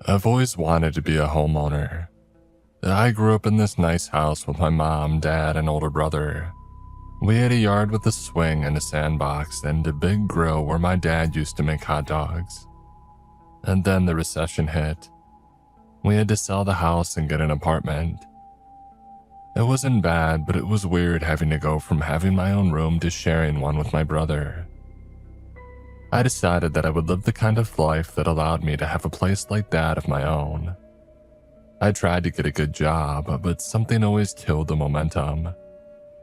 I've always wanted to be a homeowner. I grew up in this nice house with my mom, dad, and older brother. We had a yard with a swing and a sandbox and a big grill where my dad used to make hot dogs. And then the recession hit. We had to sell the house and get an apartment. It wasn't bad, but it was weird having to go from having my own room to sharing one with my brother. I decided that I would live the kind of life that allowed me to have a place like that of my own. I tried to get a good job, but something always killed the momentum.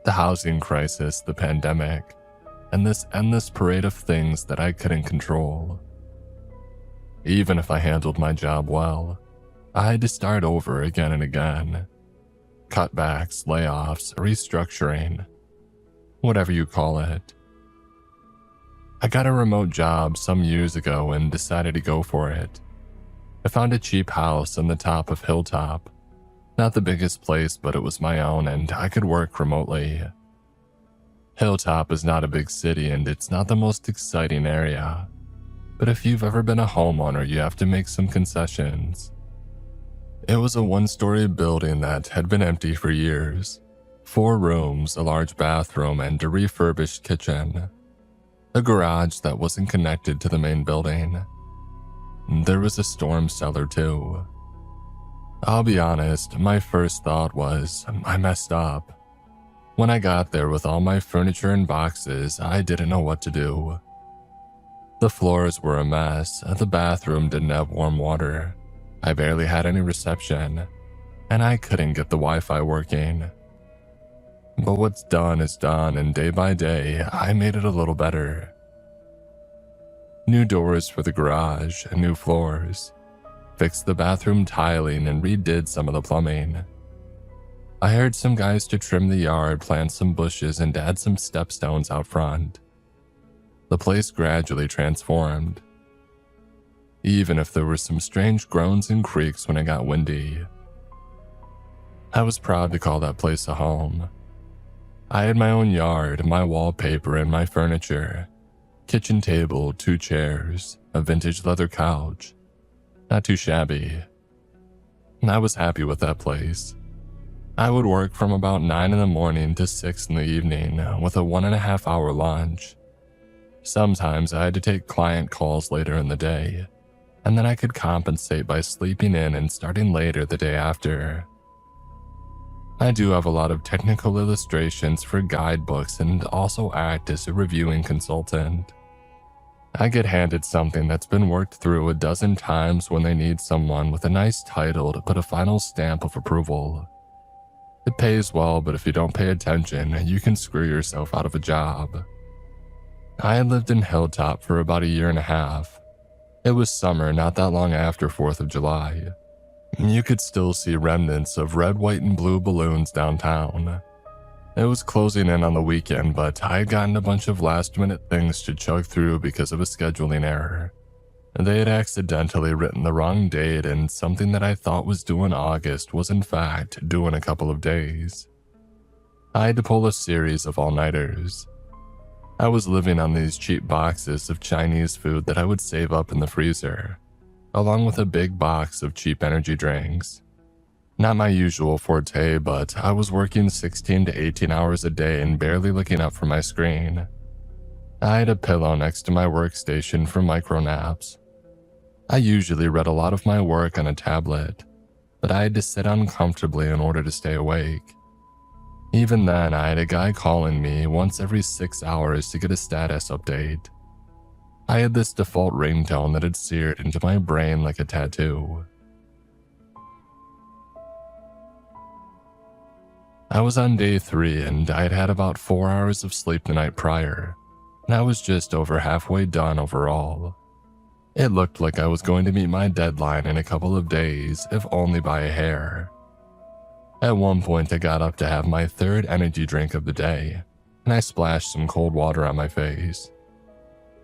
The housing crisis, the pandemic, and this endless parade of things that I couldn't control. Even if I handled my job well, I had to start over again and again. Cutbacks, layoffs, restructuring, whatever you call it. I got a remote job some years ago and decided to go for it. I found a cheap house on the top of Hilltop. Not the biggest place, but it was my own and I could work remotely. Hilltop is not a big city and it's not the most exciting area. But if you've ever been a homeowner, you have to make some concessions. It was a one-story building that had been empty for years. 4 rooms, a large bathroom, and a refurbished kitchen. A garage that wasn't connected to the main building. There was a storm cellar too. I'll be honest, my first thought was, I messed up. When I got there with all my furniture and boxes, I didn't know what to do. The floors were a mess, the bathroom didn't have warm water, I barely had any reception, and I couldn't get the Wi-Fi working. But what's done is done, and day by day, I made it a little better. New doors for the garage, new floors. Fixed the bathroom tiling and redid some of the plumbing. I hired some guys to trim the yard, plant some bushes, and add some stepstones out front. The place gradually transformed. Even if there were some strange groans and creaks when it got windy. I was proud to call that place a home. I had my own yard, my wallpaper, and my furniture. Kitchen table, 2 chairs, a vintage leather couch. Not too shabby. I was happy with that place. I would work from about 9 in the morning to 6 in the evening with a 1.5 hour lunch. Sometimes I had to take client calls later in the day, and then I could compensate by sleeping in and starting later the day after. I do have a lot of technical illustrations for guidebooks and also act as a reviewing consultant. I get handed something that's been worked through a dozen times when they need someone with a nice title to put a final stamp of approval. It pays well, but if you don't pay attention, you can screw yourself out of a job. I had lived in Hilltop for about 1.5 years. It was summer not that long after 4th of July. You could still see remnants of red, white, and blue balloons downtown. It was closing in on the weekend, but I had gotten a bunch of last-minute things to chug through because of a scheduling error. They had accidentally written the wrong date, and something that I thought was due in August was in fact due in a couple of days. I had to pull a series of all-nighters. I was living on these cheap boxes of Chinese food that I would save up in the freezer, along with a big box of cheap energy drinks. Not my usual forte, but I was working 16 to 18 hours a day and barely looking up from my screen. I had a pillow next to my workstation for micro naps. I usually read a lot of my work on a tablet, but I had to sit uncomfortably in order to stay awake. Even then, I had a guy calling me once every 6 hours to get a status update. I had this default ringtone that had seared into my brain like a tattoo. I was on day 3 and I had had about 4 hours of sleep the night prior, and I was just over halfway done overall. It looked like I was going to meet my deadline in a couple of days, if only by a hair. At one point I got up to have my 3rd energy drink of the day, and I splashed some cold water on my face.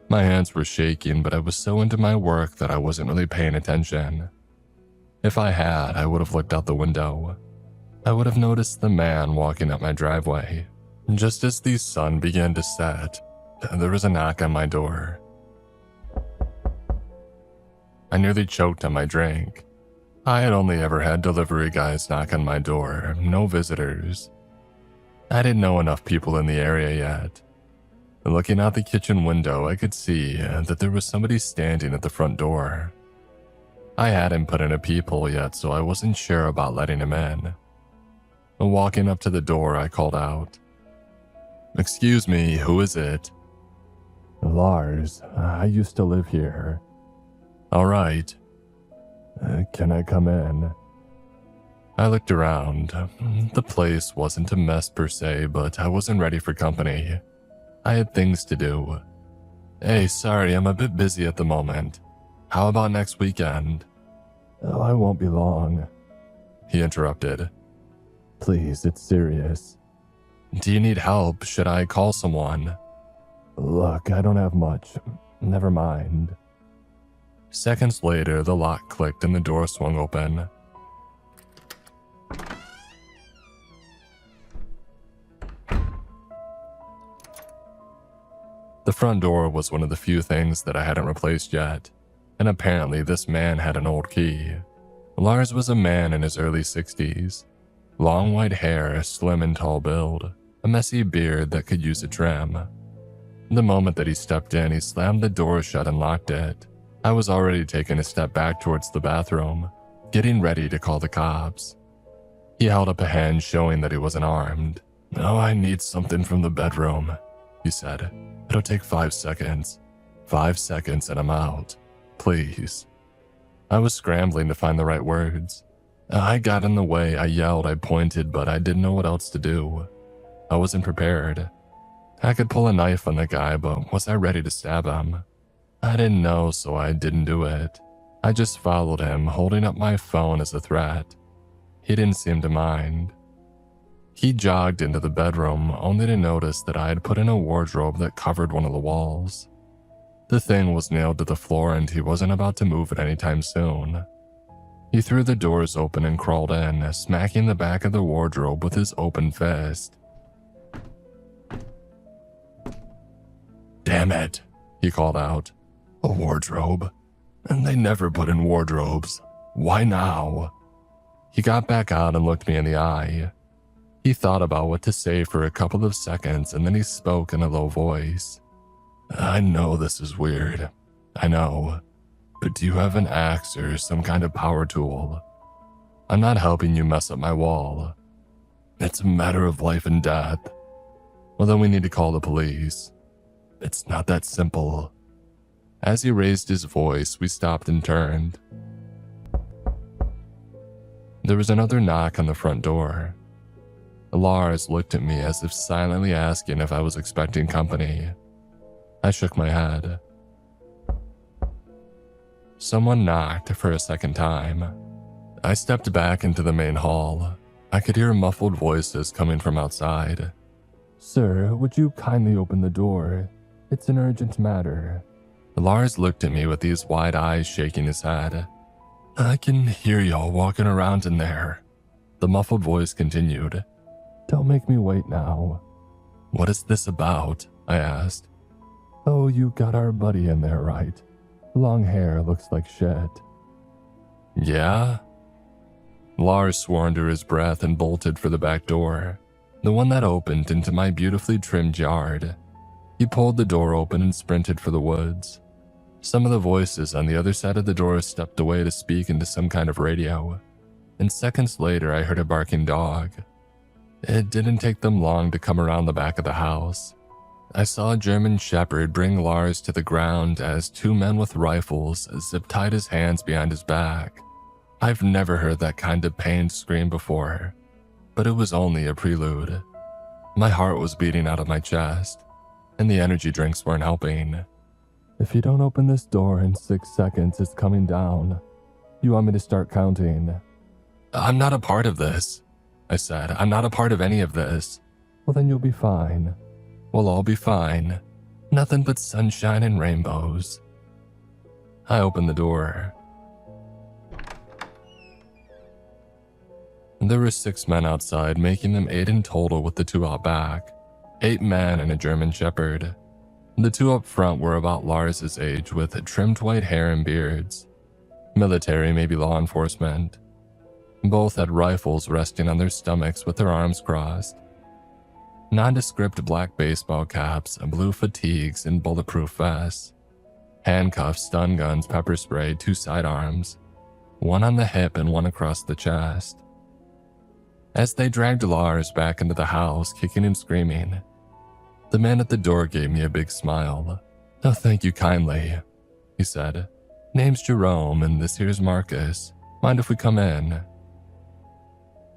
My hands were shaking, but I was so into my work that I wasn't really paying attention. If I had, I would have looked out the window. I would have noticed the man walking up my driveway. Just as the sun began to set, there was a knock on my door. I nearly choked on my drink. I had only ever had delivery guys knock on my door, no visitors. I didn't know enough people in the area yet. Looking out the kitchen window, I could see that there was somebody standing at the front door. I hadn't put in a peephole yet, so I wasn't sure about letting him in. Walking up to the door, I called out, "Excuse me, who is it?" "Lars, I used to live here." "All right." Can I come in?" I looked around. The place wasn't a mess per se, but I wasn't ready for company. I had things to do. "Hey, sorry, I'm a bit busy at the moment. How about next weekend?" "Oh, I won't be long." He interrupted. "Please, it's serious." "Do you need help? Should I call someone?" "Look, I don't have much. Never mind." Seconds later, the lock clicked and the door swung open. The front door was one of the few things that I hadn't replaced yet, and apparently this man had an old key. Lars was a man in his early 60s. Long white hair, slim and tall build, a messy beard that could use a trim. The moment that he stepped in, he slammed the door shut and locked it. I was already taking a step back towards the bathroom, getting ready to call the cops. He held up a hand showing that he wasn't armed. "Oh, I need something from the bedroom," he said. "It'll take 5 seconds. 5 seconds and I'm out. Please." I was scrambling to find the right words. I got in the way, I yelled, I pointed, but I didn't know what else to do. I wasn't prepared. I could pull a knife on the guy, but was I ready to stab him? I didn't know, so I didn't do it. I just followed him, holding up my phone as a threat. He didn't seem to mind. He jogged into the bedroom, only to notice that I had put in a wardrobe that covered one of the walls. The thing was nailed to the floor and he wasn't about to move it anytime soon. He threw the doors open and crawled in, smacking the back of the wardrobe with his open fist. "Damn it," he called out. "A wardrobe? And they never put in wardrobes. Why now?" He got back out and looked me in the eye. He thought about what to say for a couple of seconds and then he spoke in a low voice. "I know this is weird. I know. But do you have an axe or some kind of power tool? I'm not helping you mess up my wall. It's a matter of life and death. Well, then we need to call the police. It's not that simple." As he raised his voice, we stopped and turned. There was another knock on the front door. Lars looked at me as if silently asking if I was expecting company. I shook my head. Someone knocked for a second time. I stepped back into the main hall. I could hear muffled voices coming from outside. "Sir, would you kindly open the door? It's an urgent matter." Lars looked at me with these wide eyes, shaking his head. "I can hear y'all walking around in there." The muffled voice continued. "Don't make me wait now." "What is this about?" I asked. "Oh, you got our buddy in there, right? Long hair, looks like shit." "Yeah?" Lars swore under his breath and bolted for the back door, the one that opened into my beautifully trimmed yard. He pulled the door open and sprinted for the woods. Some of the voices on the other side of the door stepped away to speak into some kind of radio, and seconds later I heard a barking dog. It didn't take them long to come around the back of the house. I saw a German shepherd bring Lars to the ground as 2 men with rifles zip-tied his hands behind his back. I've never heard that kind of pain scream before, but it was only a prelude. My heart was beating out of my chest, and the energy drinks weren't helping. "If you don't open this door in 6 seconds, it's coming down. You want me to start counting?" "I'm not a part of this," I said. "I'm not a part of any of this." "Well, then you'll be fine." "We'll all be fine. Nothing but sunshine and rainbows." I opened the door. There were 6 men outside, making them 8 in total with the 2 out back. 8 men and a German shepherd. The 2 up front were about Lars's age with trimmed white hair and beards. Military, maybe law enforcement. Both had rifles resting on their stomachs with their arms crossed. Nondescript black baseball caps, blue fatigues, and bulletproof vests. Handcuffs, stun guns, pepper spray, 2 sidearms, one on the hip and one across the chest. As they dragged Lars back into the house, kicking and screaming, the man at the door gave me a big smile. "Oh, thank you kindly," he said. "Name's Jerome, and this here's Marcus. Mind if we come in?"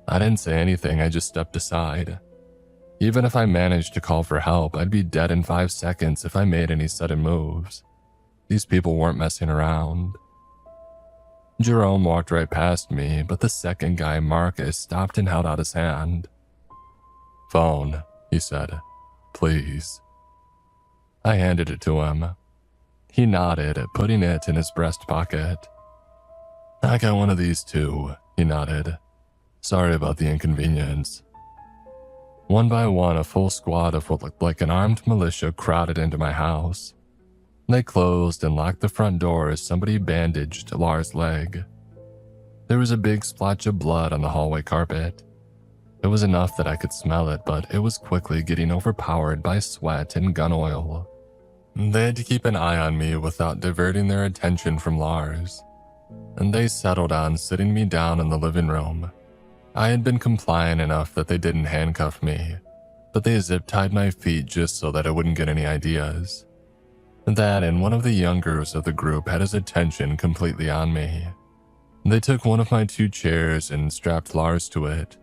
I didn't say anything, I just stepped aside. Even if I managed to call for help, I'd be dead in 5 seconds if I made any sudden moves. These people weren't messing around. Jerome walked right past me, but the second guy, Marcus, stopped and held out his hand. "Phone," he said. "Please." I handed it to him. He nodded, putting it in his breast pocket. "I got one of these too," he nodded. "Sorry about the inconvenience." One by one, a full squad of what looked like an armed militia crowded into my house. They closed and locked the front door as somebody bandaged Lars' leg. There was a big splotch of blood on the hallway carpet. It was enough that I could smell it, but it was quickly getting overpowered by sweat and gun oil. They had to keep an eye on me without diverting their attention from Lars, and they settled on sitting me down in the living room. I had been compliant enough that they didn't handcuff me, but they zip-tied my feet just so that I wouldn't get any ideas. That and one of the youngers of the group had his attention completely on me. They took one of my 2 chairs and strapped Lars to it.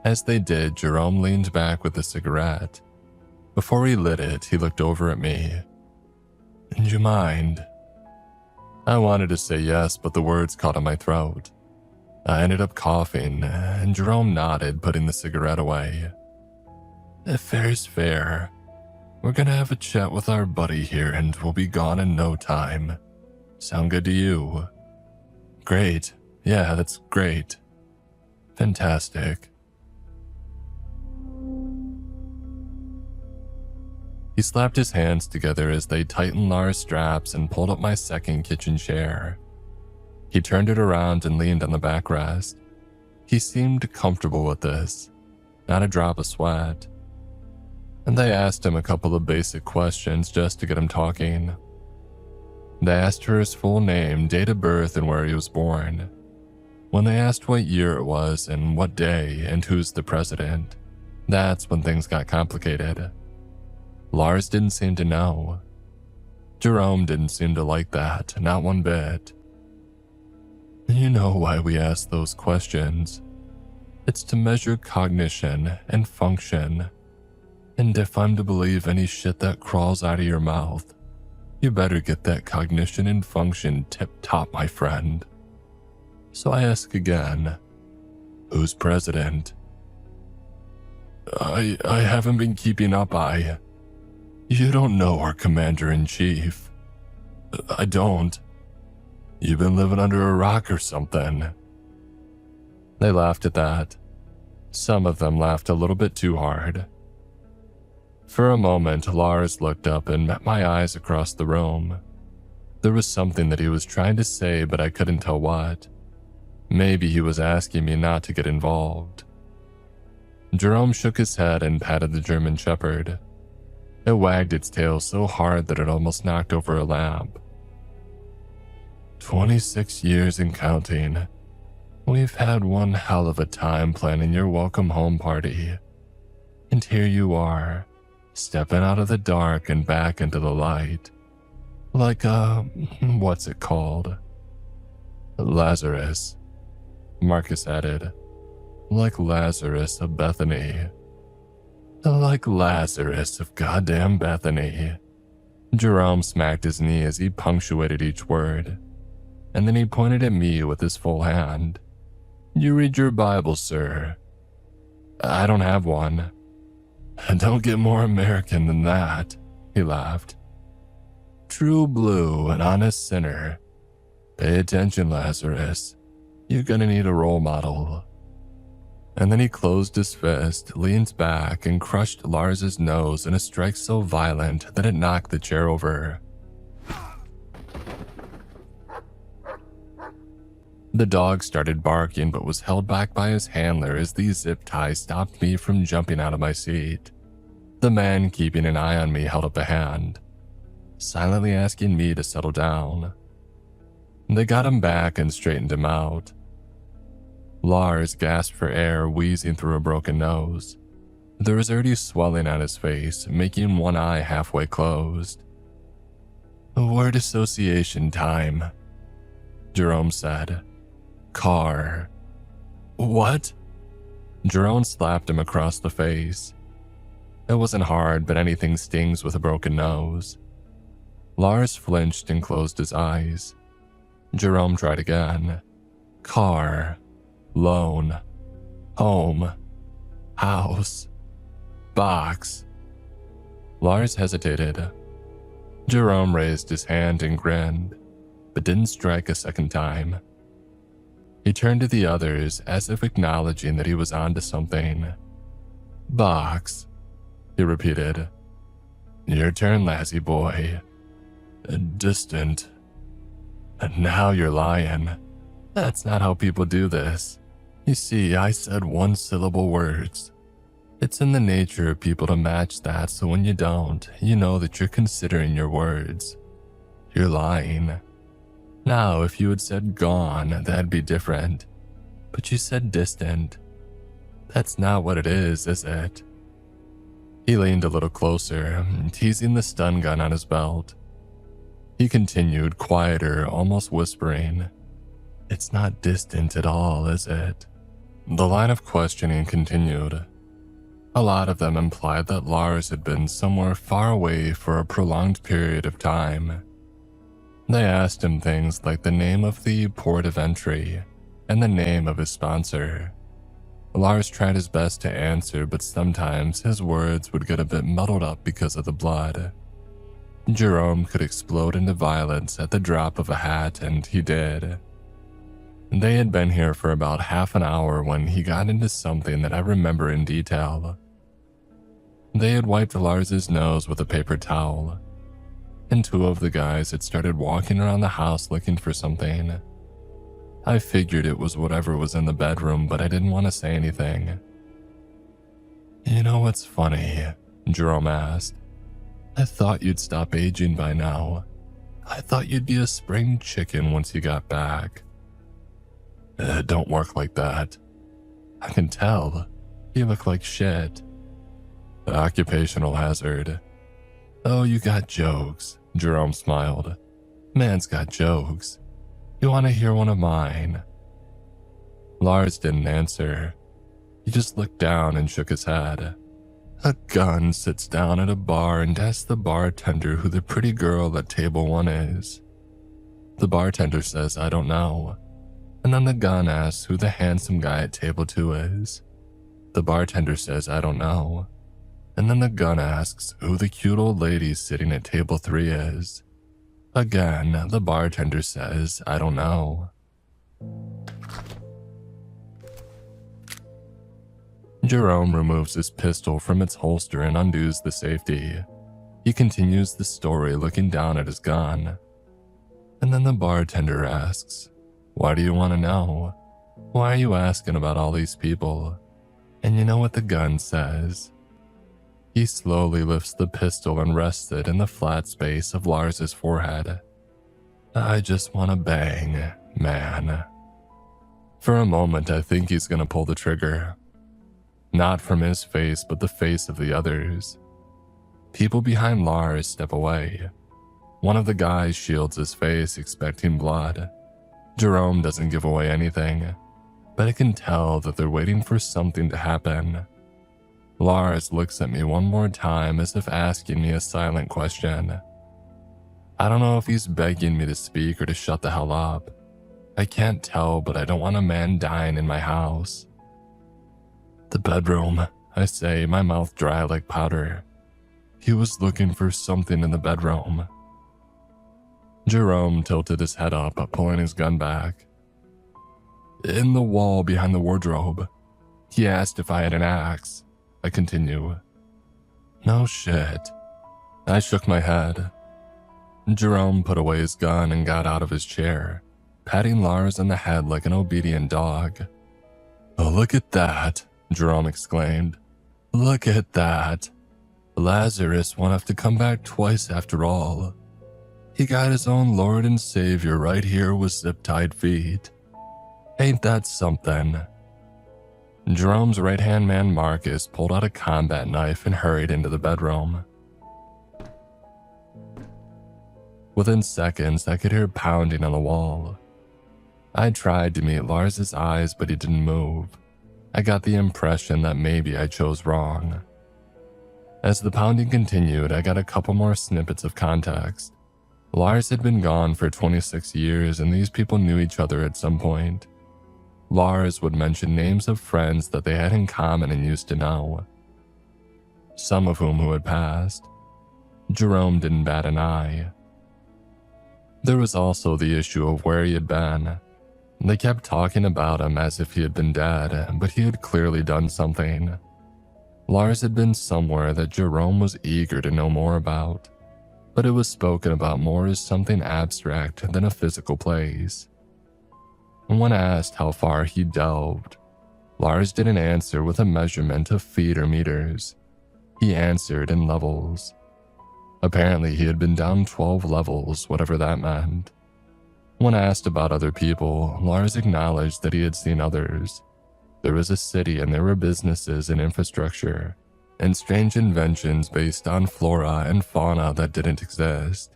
As they did, Jerome leaned back with a cigarette. Before he lit it, he looked over at me. "Do you mind?" I wanted to say yes, but the words caught in my throat. I ended up coughing, and Jerome nodded, putting the cigarette away. "Fair's fair. We're gonna have a chat with our buddy here, and we'll be gone in no time. Sound good to you?" "Great. Yeah, that's great. Fantastic." He slapped his hands together as they tightened Lars' straps and pulled up my second kitchen chair. He turned it around and leaned on the backrest. He seemed comfortable with this, not a drop of sweat. And they asked him a couple of basic questions just to get him talking. They asked for his full name, date of birth, and where he was born. When they asked what year it was and what day and who's the president, that's when things got complicated. Lars didn't seem to know. Jerome didn't seem to like that, not one bit. "You know why we ask those questions. It's to measure cognition and function. And if I'm to believe any shit that crawls out of your mouth, you better get that cognition and function tip-top, my friend. So I ask again, who's president?" I haven't been keeping up, You don't know our commander-in-chief." "I don't. You've been living under a rock or something." They laughed at that. Some of them laughed a little bit too hard. For a moment, Lars looked up and met my eyes across the room. There was something that he was trying to say, but I couldn't tell what. Maybe he was asking me not to get involved. Jerome shook his head and patted the German Shepherd. It wagged its tail so hard that it almost knocked over a lamp. 26 years and counting. We've had one hell of a time planning your welcome home party. And here you are, stepping out of the dark and back into the light. Like what's it called? Lazarus, Marcus added. Like Lazarus of Bethany. Like Lazarus of goddamn Bethany. Jerome smacked his knee as he punctuated each word, and then he pointed at me with his full hand. "You read your Bible, sir." "I don't have one." "Don't get more American than that," he laughed. "True blue, an honest sinner. Pay attention, Lazarus. You're gonna need a role model." And then he closed his fist, leaned back, and crushed Lars's nose in a strike so violent that it knocked the chair over. The dog started barking but was held back by his handler as the zip tie stopped me from jumping out of my seat. The man keeping an eye on me held up a hand, silently asking me to settle down. They got him back and straightened him out. Lars gasped for air, wheezing through a broken nose. There was already swelling on his face, making one eye halfway closed. "Word association time," Jerome said. "Car." "What?" Jerome slapped him across the face. It wasn't hard, but anything stings with a broken nose. Lars flinched and closed his eyes. Jerome tried again. "Car. Loan. Home. House. Box." Lars hesitated. Jerome raised his hand and grinned, but didn't strike a second time. He turned to the others as if acknowledging that he was onto something. "Box," he repeated. "Your turn, lassie boy." "Distant." "Now you're lying. That's not how people do this. You see, I said one-syllable words. It's in the nature of people to match that, so when you don't, you know that you're considering your words. You're lying. Now, if you had said gone, that'd be different. But you said distant. That's not what it is it?" He leaned a little closer, teasing the stun gun on his belt. He continued, quieter, almost whispering, "It's not distant at all, is it?" The line of questioning continued. A lot of them implied that Lars had been somewhere far away for a prolonged period of time. They asked him things like the name of the port of entry and the name of his sponsor. Lars tried his best to answer, but sometimes his words would get a bit muddled up because of the blood. Jerome could explode into violence at the drop of a hat, and he did. They had been here for about half an hour when he got into something that I remember in detail. They had wiped Lars's nose with a paper towel, and two of the guys had started walking around the house looking for something. I figured it was whatever was in the bedroom, but I didn't want to say anything. "You know what's funny?" Jerome asked. "I thought you'd stop aging by now. I thought you'd be a spring chicken once you got back." "It don't work like that." "I can tell. You look like shit." "Occupational hazard." "Oh, you got jokes," Jerome smiled. "Man's got jokes. You want to hear one of mine?" Lars didn't answer. He just looked down and shook his head. "A gun sits down at a bar and asks the bartender who the pretty girl at table 1 is. The bartender says, 'I don't know.' And then the gun asks who the handsome guy at table 2 is. The bartender says, 'I don't know.' And then the gun asks who the cute old lady sitting at table 3 is. Again, the bartender says, 'I don't know.'" Jerome removes his pistol from its holster and undoes the safety. He continues the story, looking down at his gun. And then the bartender asks, "Why do you want to know? Why are you asking about all these people?" And you know what the gun says? He slowly lifts the pistol and rests it in the flat space of Lars's forehead. "I just want to bang, man." For a moment, I think he's gonna pull the trigger. Not from his face, but the face of the others. People behind Lars step away. One of the guys shields his face, expecting blood. Jerome doesn't give away anything, but I can tell that they're waiting for something to happen. Lars looks at me one more time as if asking me a silent question. I don't know if he's begging me to speak or to shut the hell up. I can't tell, but I don't want a man dying in my house. "The bedroom," I say, my mouth dry like powder. "He was looking for something in the bedroom." Jerome tilted his head up, pulling his gun back. "In the wall behind the wardrobe. He asked if I had an axe," I continue. "No shit." I shook my head. Jerome put away his gun and got out of his chair. patting Lars on the head like an obedient dog. "Oh, look at that," Jerome exclaimed. "Look at that. Lazarus won't have to come back twice after all. He got his own Lord and Savior right here with zip-tied feet. Ain't that something?" Jerome's right-hand man Marcus pulled out a combat knife and hurried into the bedroom. Within seconds, I could hear pounding on the wall. I tried to meet Lars's eyes, but he didn't move. I got the impression that maybe I chose wrong. As the pounding continued, I got a couple more snippets of context. Lars had been gone for 26 years, and these people knew each other at some point. Lars would mention names of friends that they had in common and used to know, some of whom who had passed. Jerome didn't bat an eye. There was also the issue of where he had been. They kept talking about him as if he had been dead, but he had clearly done something. Lars had been somewhere that Jerome was eager to know more about, but it was spoken about more as something abstract than a physical place. And when asked how far he delved, Lars didn't answer with a measurement of feet or meters. He answered in levels. Apparently, he had been down 12 levels, whatever that meant. When asked about other people, Lars acknowledged that he had seen others. There was a city and there were businesses and infrastructure, and strange inventions based on flora and fauna that didn't exist.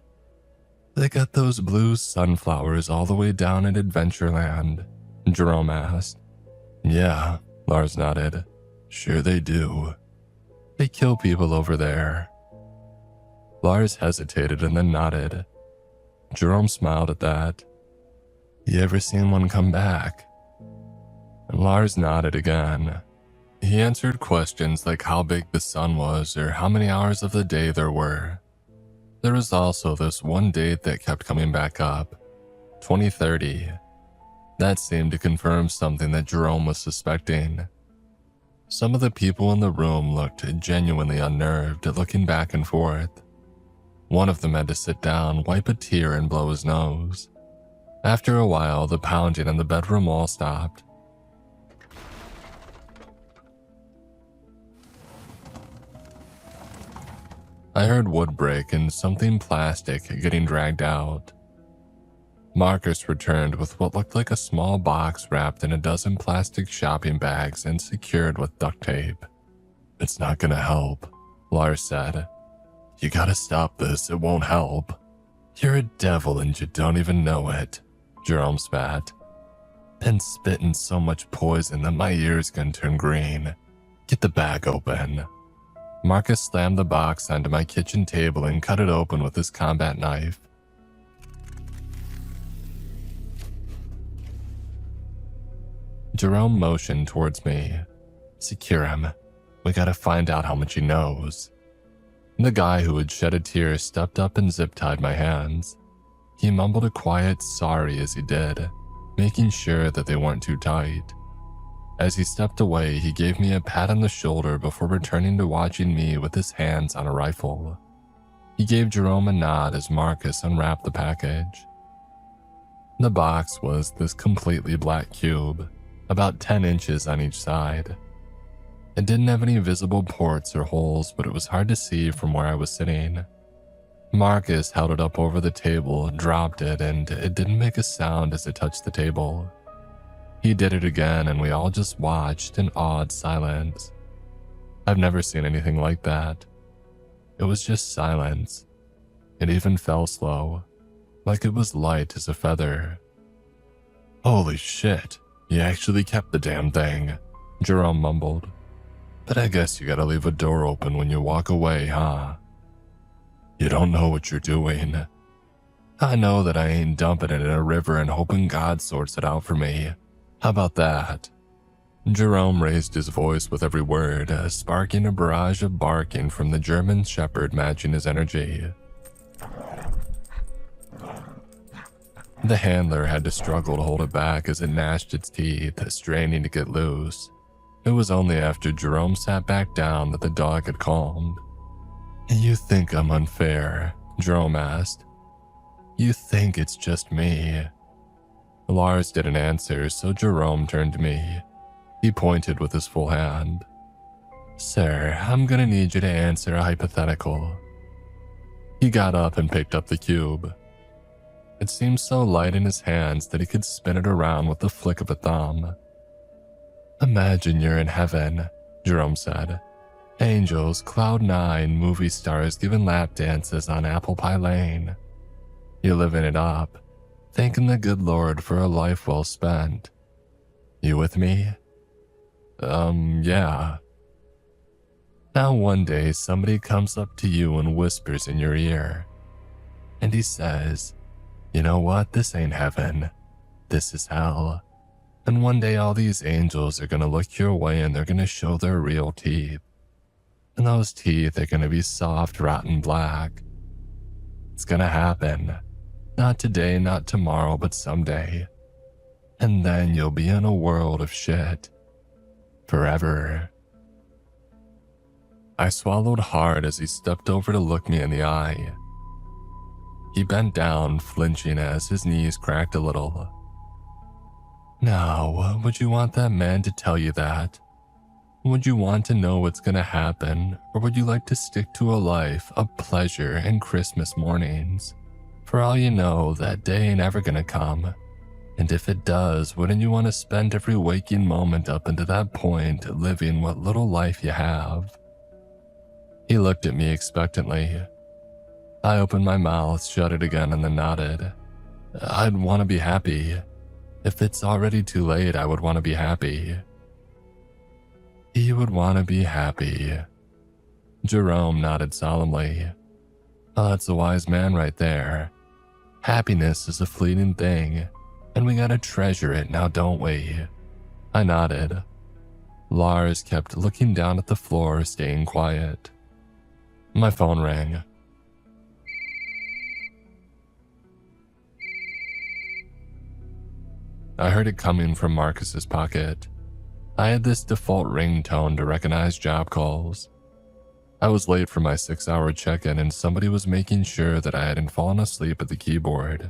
"They got those blue sunflowers all the way down at Adventureland?" Jerome asked. "Yeah," Lars nodded. "Sure they do. They kill people over there." Lars hesitated and then nodded. Jerome smiled at that. "You ever seen one come back?" And Lars nodded again. He answered questions like how big the sun was or how many hours of the day there were. There was also this one date that kept coming back up, 2030. That seemed to confirm something that Jerome was suspecting. Some of the people in the room looked genuinely unnerved, looking back and forth. One of them had to sit down, wipe a tear, and blow his nose. After a while, the pounding on the bedroom wall stopped. I heard wood break and something plastic getting dragged out. Marcus returned with what looked like a small box wrapped in a dozen plastic shopping bags and secured with duct tape. "It's not gonna help," Lars said. "You gotta stop this, it won't help." "You're a devil and you don't even know it," Jerome spat. "Been spitting so much poison that my ears can turn green. Get the bag open." Marcus slammed the box onto my kitchen table and cut it open with his combat knife. Jerome motioned towards me. "Secure him. We gotta find out how much he knows." The guy who had shed a tear stepped up and zip-tied my hands. He mumbled a quiet sorry as he did, making sure that they weren't too tight. As he stepped away, he gave me a pat on the shoulder before returning to watching me with his hands on a rifle. He gave Jerome a nod as Marcus unwrapped the package. The box was this completely black cube, about 10 inches on each side. It didn't have any visible ports or holes, but it was hard to see from where I was sitting. Marcus held it up over the table, dropped it, and it didn't make a sound as it touched the table. He did it again, and we all just watched in awed silence. I've never seen anything like that. It was just silence. It even fell slow, like it was light as a feather. "Holy shit, you actually kept the damn thing," Jerome mumbled. "But I guess you gotta leave a door open when you walk away, huh? You don't know what you're doing. I know that I ain't dumping it in a river and hoping God sorts it out for me. How about that?" Jerome raised his voice with every word, sparking a barrage of barking from the German shepherd matching his energy. The handler had to struggle to hold it back as it gnashed its teeth, straining to get loose. It was only after Jerome sat back down that the dog had calmed. "You think I'm unfair?" Jerome asked. "You think it's just me?" Lars didn't answer, so Jerome turned to me. He pointed with his full hand. Sir, I'm gonna need you to answer a hypothetical. He got up and picked up the cube. It seemed so light in his hands that he could spin it around with the flick of a thumb. Imagine you're in heaven, Jerome said. Angels, Cloud9, movie stars giving lap dances on Apple Pie Lane. You're living it up, thanking the good Lord for a life well spent. You with me? Yeah. Now one day somebody comes up to you and whispers in your ear. And he says, you know what, this ain't heaven. This is hell. And one day all these angels are gonna look your way and they're gonna show their real teeth. And those teeth are gonna be soft, rotten black. It's gonna happen. Not today, not tomorrow, but someday. And then you'll be in a world of shit. Forever. I swallowed hard as he stepped over to look me in the eye. He bent down, flinching as his knees cracked a little. Now, would you want that man to tell you that? Would you want to know what's gonna happen, or would you like to stick to a life of pleasure and Christmas mornings? For all you know, that day ain't ever gonna come. And if it does, wouldn't you want to spend every waking moment up until that point living what little life you have? He looked at me expectantly. I opened my mouth, shut it again, and then nodded. I'd want to be happy. If it's already too late, I would want to be happy. He would want to be happy. Jerome nodded solemnly. Oh, that's a wise man right there. Happiness is a fleeting thing, and we gotta treasure it now, don't we? I nodded. Lars kept looking down at the floor, staying quiet. My phone rang. I heard it coming from Marcus's pocket. I had this default ringtone to recognize job calls. I was late for my 6-hour check-in and somebody was making sure that I hadn't fallen asleep at the keyboard.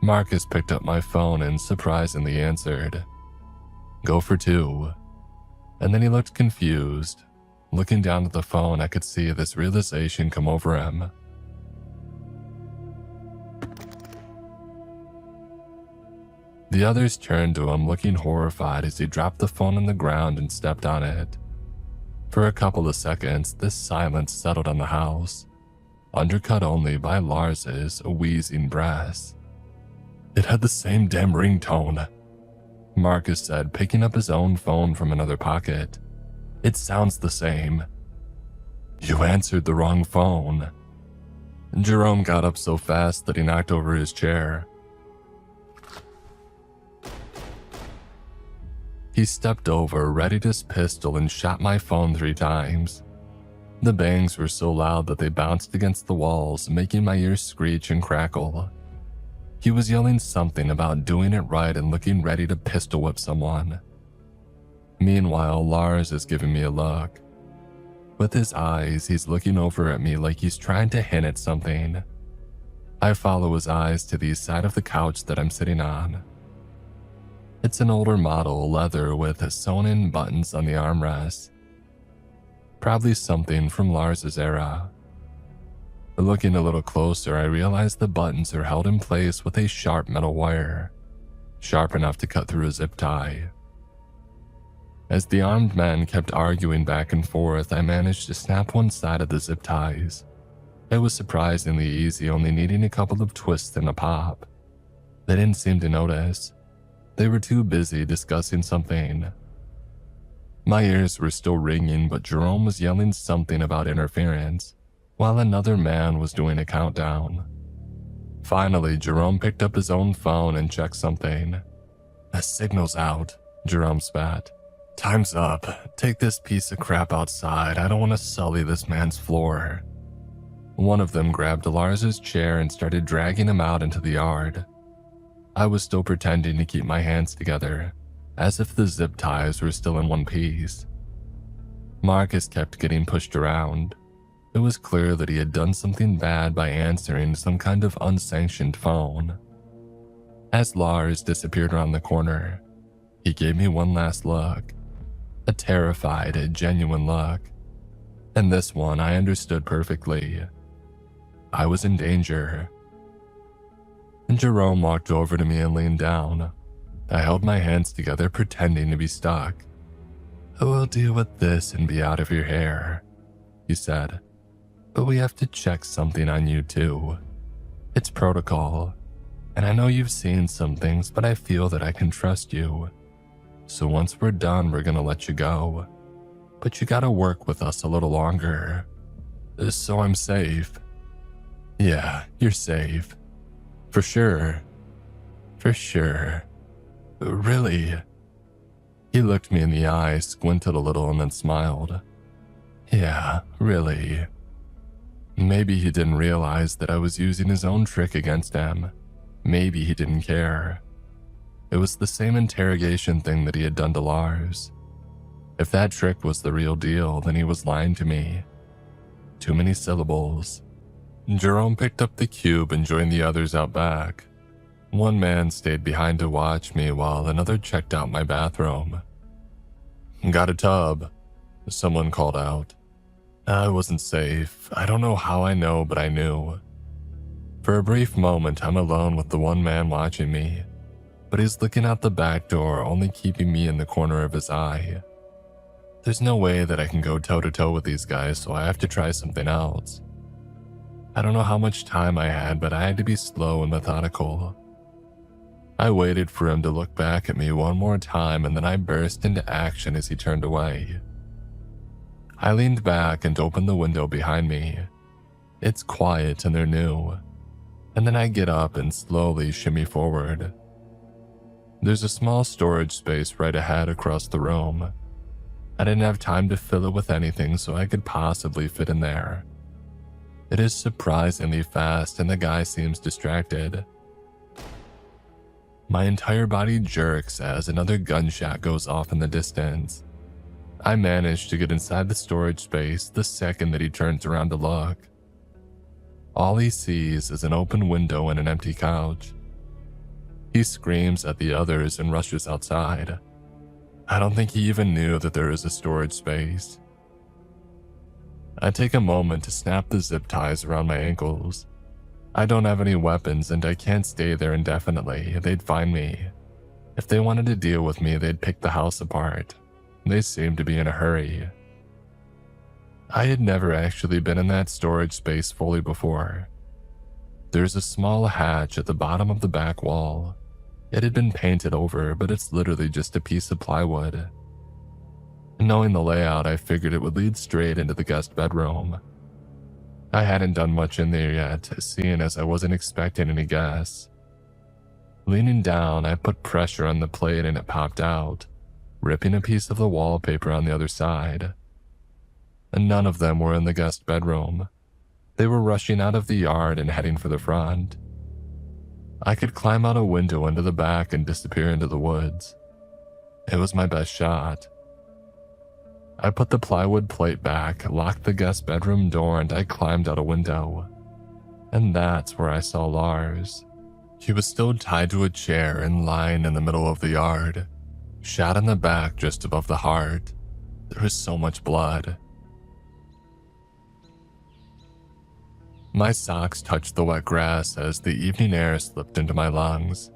Marcus picked up my phone and surprisingly answered. Go for 2. And then he looked confused. Looking down at the phone, I could see this realization come over him. The others turned to him, looking horrified as he dropped the phone on the ground and stepped on it. For a couple of seconds, this silence settled on the house, undercut only by Lars's wheezing breaths. It had the same damn ringtone, Marcus said, picking up his own phone from another pocket. It sounds the same. You answered the wrong phone. Jerome got up so fast that he knocked over his chair. He stepped over, readied his pistol, and shot my phone 3 times. The bangs were so loud that they bounced against the walls, making my ears screech and crackle. He was yelling something about doing it right and looking ready to pistol whip someone. Meanwhile, Lars is giving me a look. With his eyes, he's looking over at me like he's trying to hint at something. I follow his eyes to the side of the couch that I'm sitting on. It's an older model, leather with sewn-in buttons on the armrests. Probably something from Lars's era. Looking a little closer, I realize the buttons are held in place with a sharp metal wire, sharp enough to cut through a zip tie. As the armed men kept arguing back and forth, I managed to snap one side of the zip ties. It was surprisingly easy, only needing a couple of twists and a pop. They didn't seem to notice. They were too busy discussing something. My ears were still ringing, but Jerome was yelling something about interference, while another man was doing a countdown. Finally, Jerome picked up his own phone and checked something. The signal's out, Jerome spat. Time's up. Take this piece of crap outside. I don't want to sully this man's floor. One of them grabbed Lars's chair and started dragging him out into the yard. I was still pretending to keep my hands together, as if the zip ties were still in one piece. Marcus kept getting pushed around. It was clear that he had done something bad by answering some kind of unsanctioned phone. As Lars disappeared around the corner, he gave me one last look, a terrified, genuine look. And this one I understood perfectly. I was in danger. And Jerome walked over to me and leaned down. I held my hands together, pretending to be stuck. "We'll deal with this and be out of your hair," he said. "But we have to check something on you too. It's protocol. And I know you've seen some things, but I feel that I can trust you. So once we're done, we're gonna let you go. But you gotta work with us a little longer. So I'm safe." "Yeah, you're safe. For sure. For sure. Really?" He looked me in the eye, squinted a little, and then smiled. "Yeah, really." Maybe he didn't realize that I was using his own trick against him. Maybe he didn't care. It was the same interrogation thing that he had done to Lars. If that trick was the real deal, then he was lying to me. Too many syllables. Jerome picked up the cube and joined the others out back. One man stayed behind to watch me while another checked out my bathroom. "Got a tub," someone called out. I wasn't safe. I don't know how I know, but I knew. For a brief moment, I'm alone with the one man watching me, but he's looking out the back door, only keeping me in the corner of his eye. There's no way that I can go toe-to-toe with these guys, so I have to try something else. I don't know how much time I had, but I had to be slow and methodical. I waited for him to look back at me one more time, and then I burst into action as he turned away. I leaned back and opened the window behind me. It's quiet and they're new. And then I get up and slowly shimmy forward. There's a small storage space right ahead across the room. I didn't have time to fill it with anything, so I could possibly fit in there. It is surprisingly fast, and the guy seems distracted. My entire body jerks as another gunshot goes off in the distance. I manage to get inside the storage space the second that he turns around to look. All he sees is an open window and an empty couch. He screams at the others and rushes outside. I don't think he even knew that there is a storage space. I take a moment to snap the zip ties around my ankles. I don't have any weapons and I can't stay there indefinitely. They'd find me. If they wanted to deal with me, they'd pick the house apart. They seemed to be in a hurry. I had never actually been in that storage space fully before. There's a small hatch at the bottom of the back wall. It had been painted over, but it's literally just a piece of plywood. Knowing the layout, I figured it would lead straight into the guest bedroom. I hadn't done much in there yet, seeing as I wasn't expecting any guests. Leaning down, I put pressure on the plate and it popped out, ripping a piece of the wallpaper on the other side. And none of them were in the guest bedroom. They were rushing out of the yard and heading for the front. I could climb out a window into the back and disappear into the woods. It was my best shot. I put the plywood plate back, locked the guest bedroom door, and I climbed out a window. And that's where I saw Lars. He was still tied to a chair and lying in the middle of the yard, shot in the back just above the heart. There was so much blood. My socks touched the wet grass as the evening air slipped into my lungs.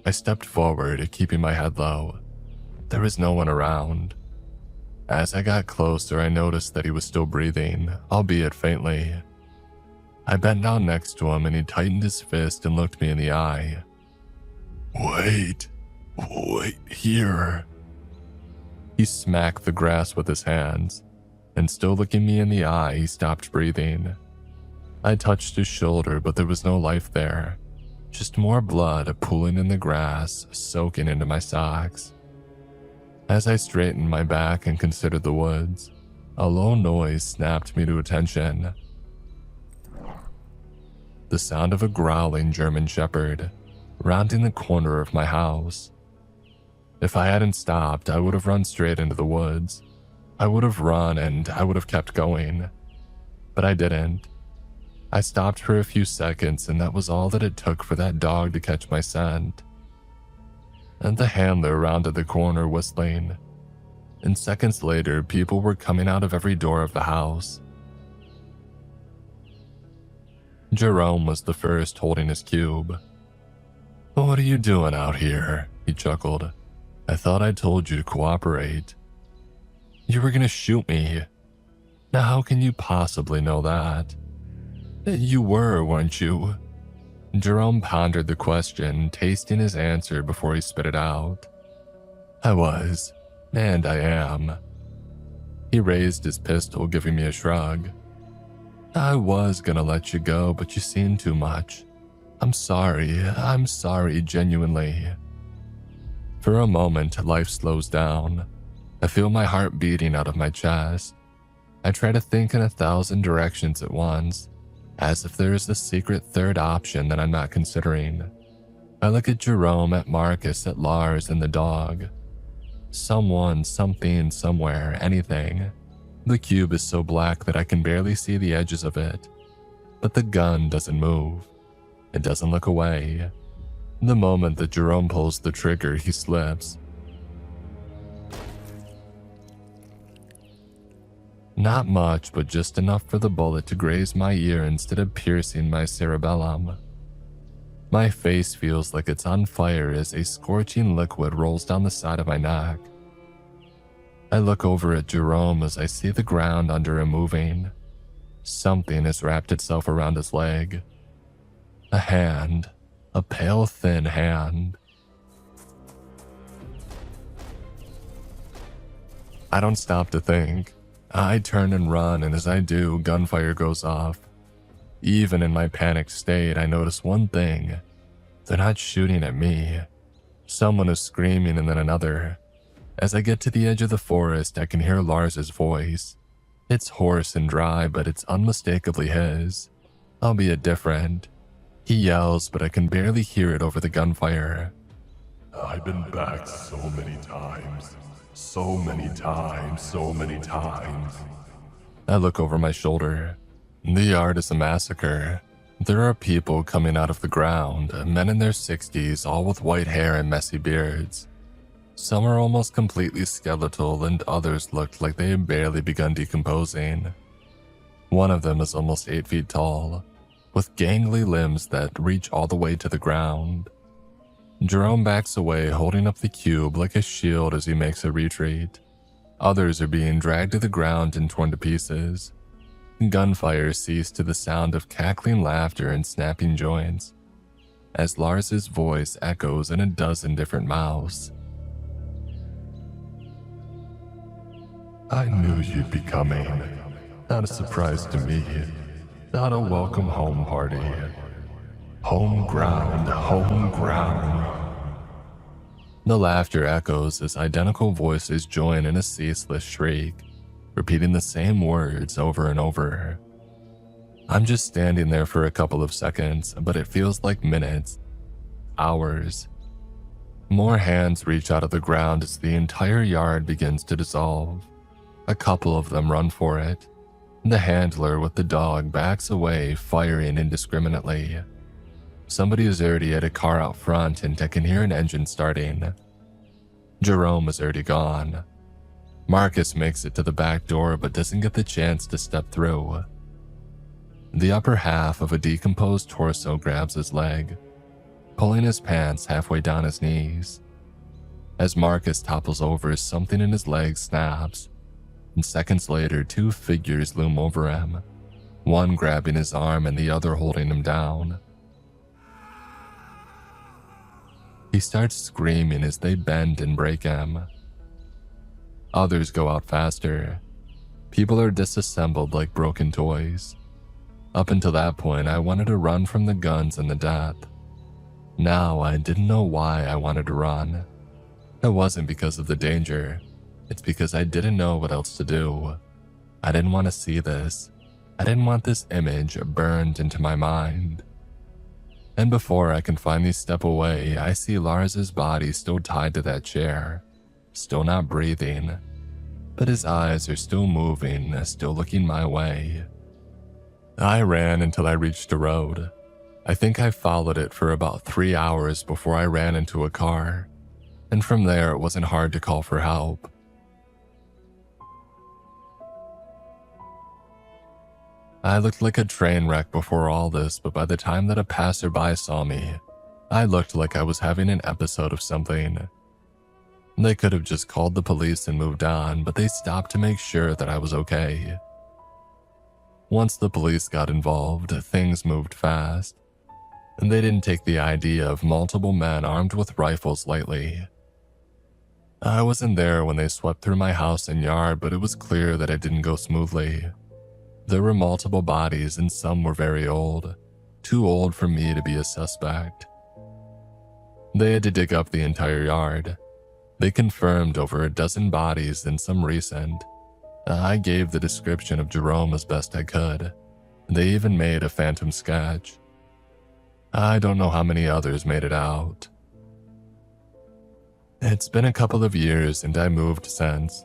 I stepped forward, keeping my head low. There was no one around. As I got closer, I noticed that he was still breathing, albeit faintly. I bent down next to him and he tightened his fist and looked me in the eye. Wait here." He smacked the grass with his hands, and still looking me in the eye, he stopped breathing. I touched his shoulder, but there was no life there. Just more blood pooling in the grass, soaking into my socks. As I straightened my back and considered the woods, a low noise snapped me to attention. The sound of a growling German shepherd, rounding the corner of my house. If I hadn't stopped, I would have run straight into the woods. I would have run and I would have kept going. But I didn't. I stopped for a few seconds, and that was all that it took for that dog to catch my scent. And the handler rounded the corner whistling, and seconds later, people were coming out of every door of the house. Jerome was the first holding his cube. "What are you doing out here?" he chuckled. "I thought I told you to cooperate." "You were gonna shoot me." "Now how can you possibly know that?" "You were, weren't you?" Jerome pondered the question, tasting his answer before he spit it out. "I was, and I am." He raised his pistol, giving me a shrug. "I was gonna let you go, but you seen too much. I'm sorry, genuinely." For a moment, life slows down. I feel my heart beating out of my chest. I try to think in 1,000 directions at once, as if there is a secret third option that I'm not considering. I look at Jerome, at Marcus, at Lars, and the dog. Someone, something, somewhere, anything. The cube is so black that I can barely see the edges of it. But the gun doesn't move. It doesn't look away. The moment that Jerome pulls the trigger, he slips. Not much, but just enough for the bullet to graze my ear instead of piercing my cerebellum. My face feels like it's on fire as a scorching liquid rolls down the side of my neck. I look over at Jerome as I see the ground under him moving. Something has wrapped itself around his leg. A hand. A pale, thin hand. I don't stop to think. I turn and run, and as I do, gunfire goes off. Even in my panicked state, I notice one thing. They're not shooting at me. Someone is screaming and then another. As I get to the edge of the forest, I can hear Lars's voice. It's hoarse and dry, but it's unmistakably his, albeit different. He yells, but I can barely hear it over the gunfire. "I've been back so many times. So many times, so many times." I look over my shoulder. The yard is a massacre. There are people coming out of the ground, men in their 60s, all with white hair and messy beards. Some are almost completely skeletal, and others looked like they had barely begun decomposing. One of them is almost 8 feet tall, with gangly limbs that reach all the way to the ground. Jerome backs away, holding up the cube like a shield as he makes a retreat. Others are being dragged to the ground and torn to pieces. Gunfire ceased to the sound of cackling laughter and snapping joints, as Lars's voice echoes in a dozen different mouths. "I knew you'd be coming. Not a surprise to me. Not a welcome home party. Home ground, home ground." The laughter echoes as identical voices join in a ceaseless shriek, repeating the same words over and over. I'm just standing there for a couple of seconds, but it feels like minutes, hours. More hands reach out of the ground as the entire yard begins to dissolve. A couple of them run for it. The handler with the dog backs away, firing indiscriminately. Somebody is already at a car out front, and I can hear an engine starting. Jerome is already gone. Marcus makes it to the back door but doesn't get the chance to step through. The upper half of a decomposed torso grabs his leg, pulling his pants halfway down his knees. As Marcus topples over, something in his leg snaps, and seconds later, 2 figures loom over him, one grabbing his arm and the other holding him down. He starts screaming as they bend and break him. Others go out faster. People are disassembled like broken toys. Up until that point, I wanted to run from the guns and the death. Now, I didn't know why I wanted to run. It wasn't because of the danger. It's because I didn't know what else to do. I didn't want to see this. I didn't want this image burned into my mind. And before I can finally step away, I see Lars's body still tied to that chair, still not breathing, but his eyes are still moving, still looking my way. I ran until I reached a road. I think I followed it for about 3 hours before I ran into a car, and from there it wasn't hard to call for help. I looked like a train wreck before all this, but by the time that a passerby saw me, I looked like I was having an episode of something. They could have just called the police and moved on, but they stopped to make sure that I was okay. Once the police got involved, things moved fast, and they didn't take the idea of multiple men armed with rifles lightly. I wasn't there when they swept through my house and yard, but it was clear that it didn't go smoothly. There were multiple bodies and some were very old, too old for me to be a suspect. They had to dig up the entire yard. They confirmed over a dozen bodies and some recent. I gave the description of Jerome as best I could. They even made a phantom sketch. I don't know how many others made it out. It's been a couple of years and I moved since.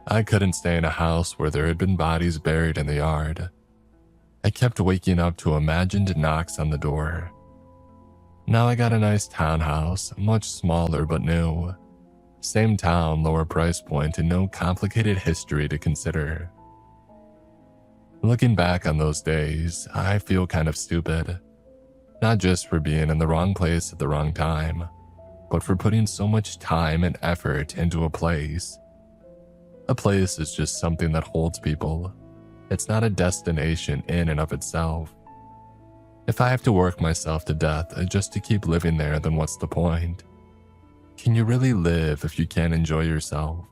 I couldn't stay in a house where there had been bodies buried in the yard. I kept waking up to imagined knocks on the door. Now I got a nice townhouse, much smaller but new. Same town, lower price point, and no complicated history to consider. Looking back on those days, I feel kind of stupid. Not just for being in the wrong place at the wrong time, but for putting so much time and effort into a place. A place is just something that holds people. It's not a destination in and of itself. If I have to work myself to death just to keep living there, then what's the point? Can you really live if you can't enjoy yourself?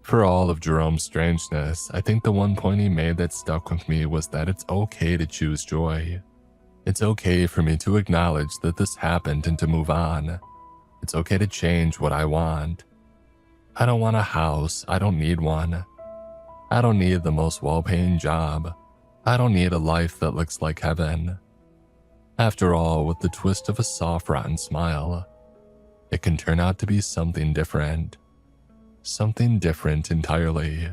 For all of Jerome's strangeness, I think the one point he made that stuck with me was that it's okay to choose joy. It's okay for me to acknowledge that this happened and to move on. It's okay to change what I want. I don't want a house, I don't need one. I don't need the most well-paying job. I don't need a life that looks like heaven. After all, with the twist of a soft, rotten smile, it can turn out to be something different. Something different entirely.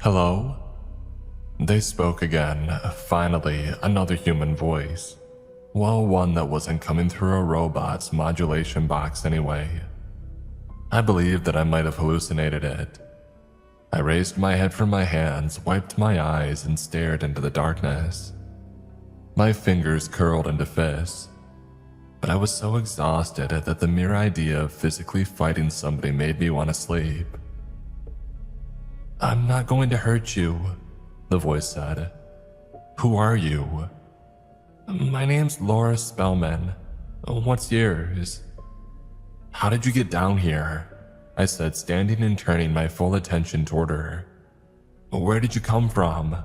Hello? They spoke again, finally, another human voice. Well, one that wasn't coming through a robot's modulation box anyway. I believed that I might have hallucinated it. I raised my head from my hands, wiped my eyes, and stared into the darkness. My fingers curled into fists, but I was so exhausted that the mere idea of physically fighting somebody made me want to sleep. "I'm not going to hurt you," the voice said. "Who are you?" "My name's Laura Spellman. What's yours?" "How did you get down here?" I said, standing and turning my full attention toward her. "Where did you come from?"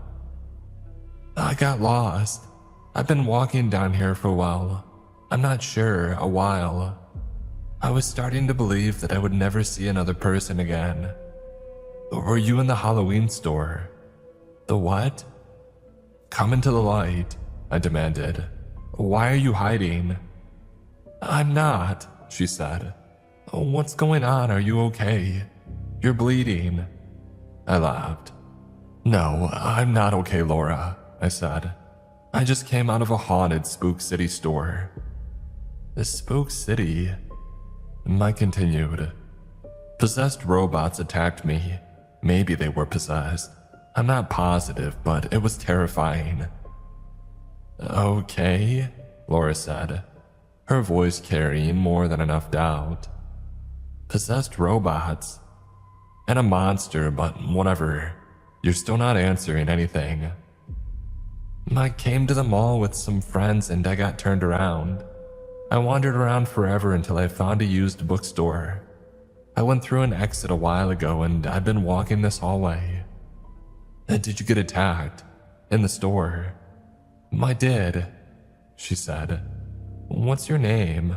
"I got lost. I've been walking down here for a while. I'm not sure, a while. I was starting to believe that I would never see another person again." "Were you in the Halloween store?" "The what?" "Come into the light," I demanded. "Why are you hiding?" "I'm not," she said. "What's going on? Are you okay? You're bleeding." I laughed. "No, I'm not okay, Laura," I said. "I just came out of a haunted Spook City store." "The Spook City?" Mike continued. "Possessed robots attacked me. Maybe they were possessed. I'm not positive, but it was terrifying." "Okay," Laura said, her voice carrying more than enough doubt. "Possessed robots. And a monster, but whatever. You're still not answering anything." "I came to the mall with some friends and I got turned around. I wandered around forever until I found a used bookstore. I went through an exit a while ago and I've been walking this hallway." Did you get attacked? In the store? I did, she said. What's your name?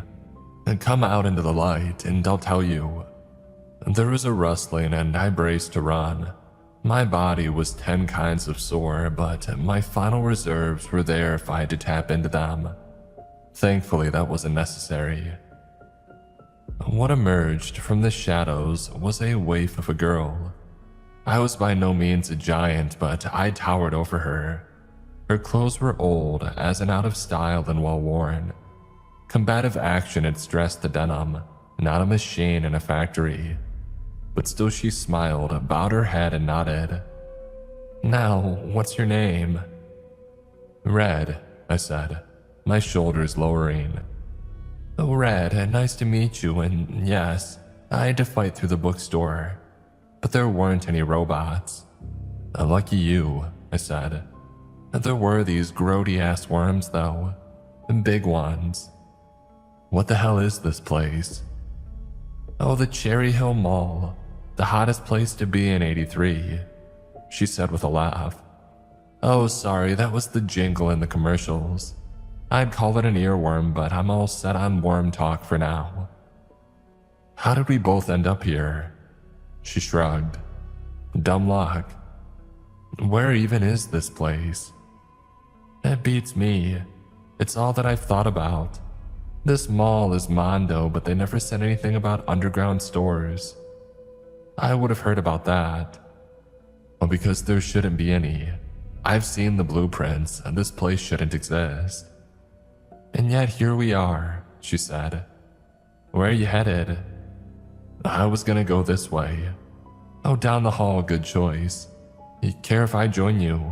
Come out into the light and I'll tell you. There was a rustling and I braced to run. My body was 10 kinds of sore, but my final reserves were there if I had to tap into them. Thankfully, that wasn't necessary. What emerged from the shadows was a waif of a girl. I was by no means a giant, but I towered over her. Her clothes were old, as in out of style and well worn. Combative action had stressed the denim, not a machine in a factory. But still she smiled, bowed her head and nodded. Now, what's your name? Red, I said, my shoulders lowering. Oh, Red, nice to meet you, and yes, I had to fight through the bookstore. But there weren't any robots. Lucky you, I said. There were these grody-ass worms, though. Big ones. What the hell is this place? Oh, the Cherry Hill Mall. The hottest place to be in 83, she said with a laugh. Oh, sorry, that was the jingle in the commercials. I'd call it an earworm, but I'm all set on worm talk for now. How did we both end up here? She shrugged. Dumb luck. Where even is this place? That beats me. It's all that I've thought about. This mall is Mondo, but they never said anything about underground stores. I would have heard about that. Well, because there shouldn't be any. I've seen the blueprints, and this place shouldn't exist. And yet here we are, she said. Where are you headed? I was gonna go this way. Oh, down the hall, good choice. You care if I join you?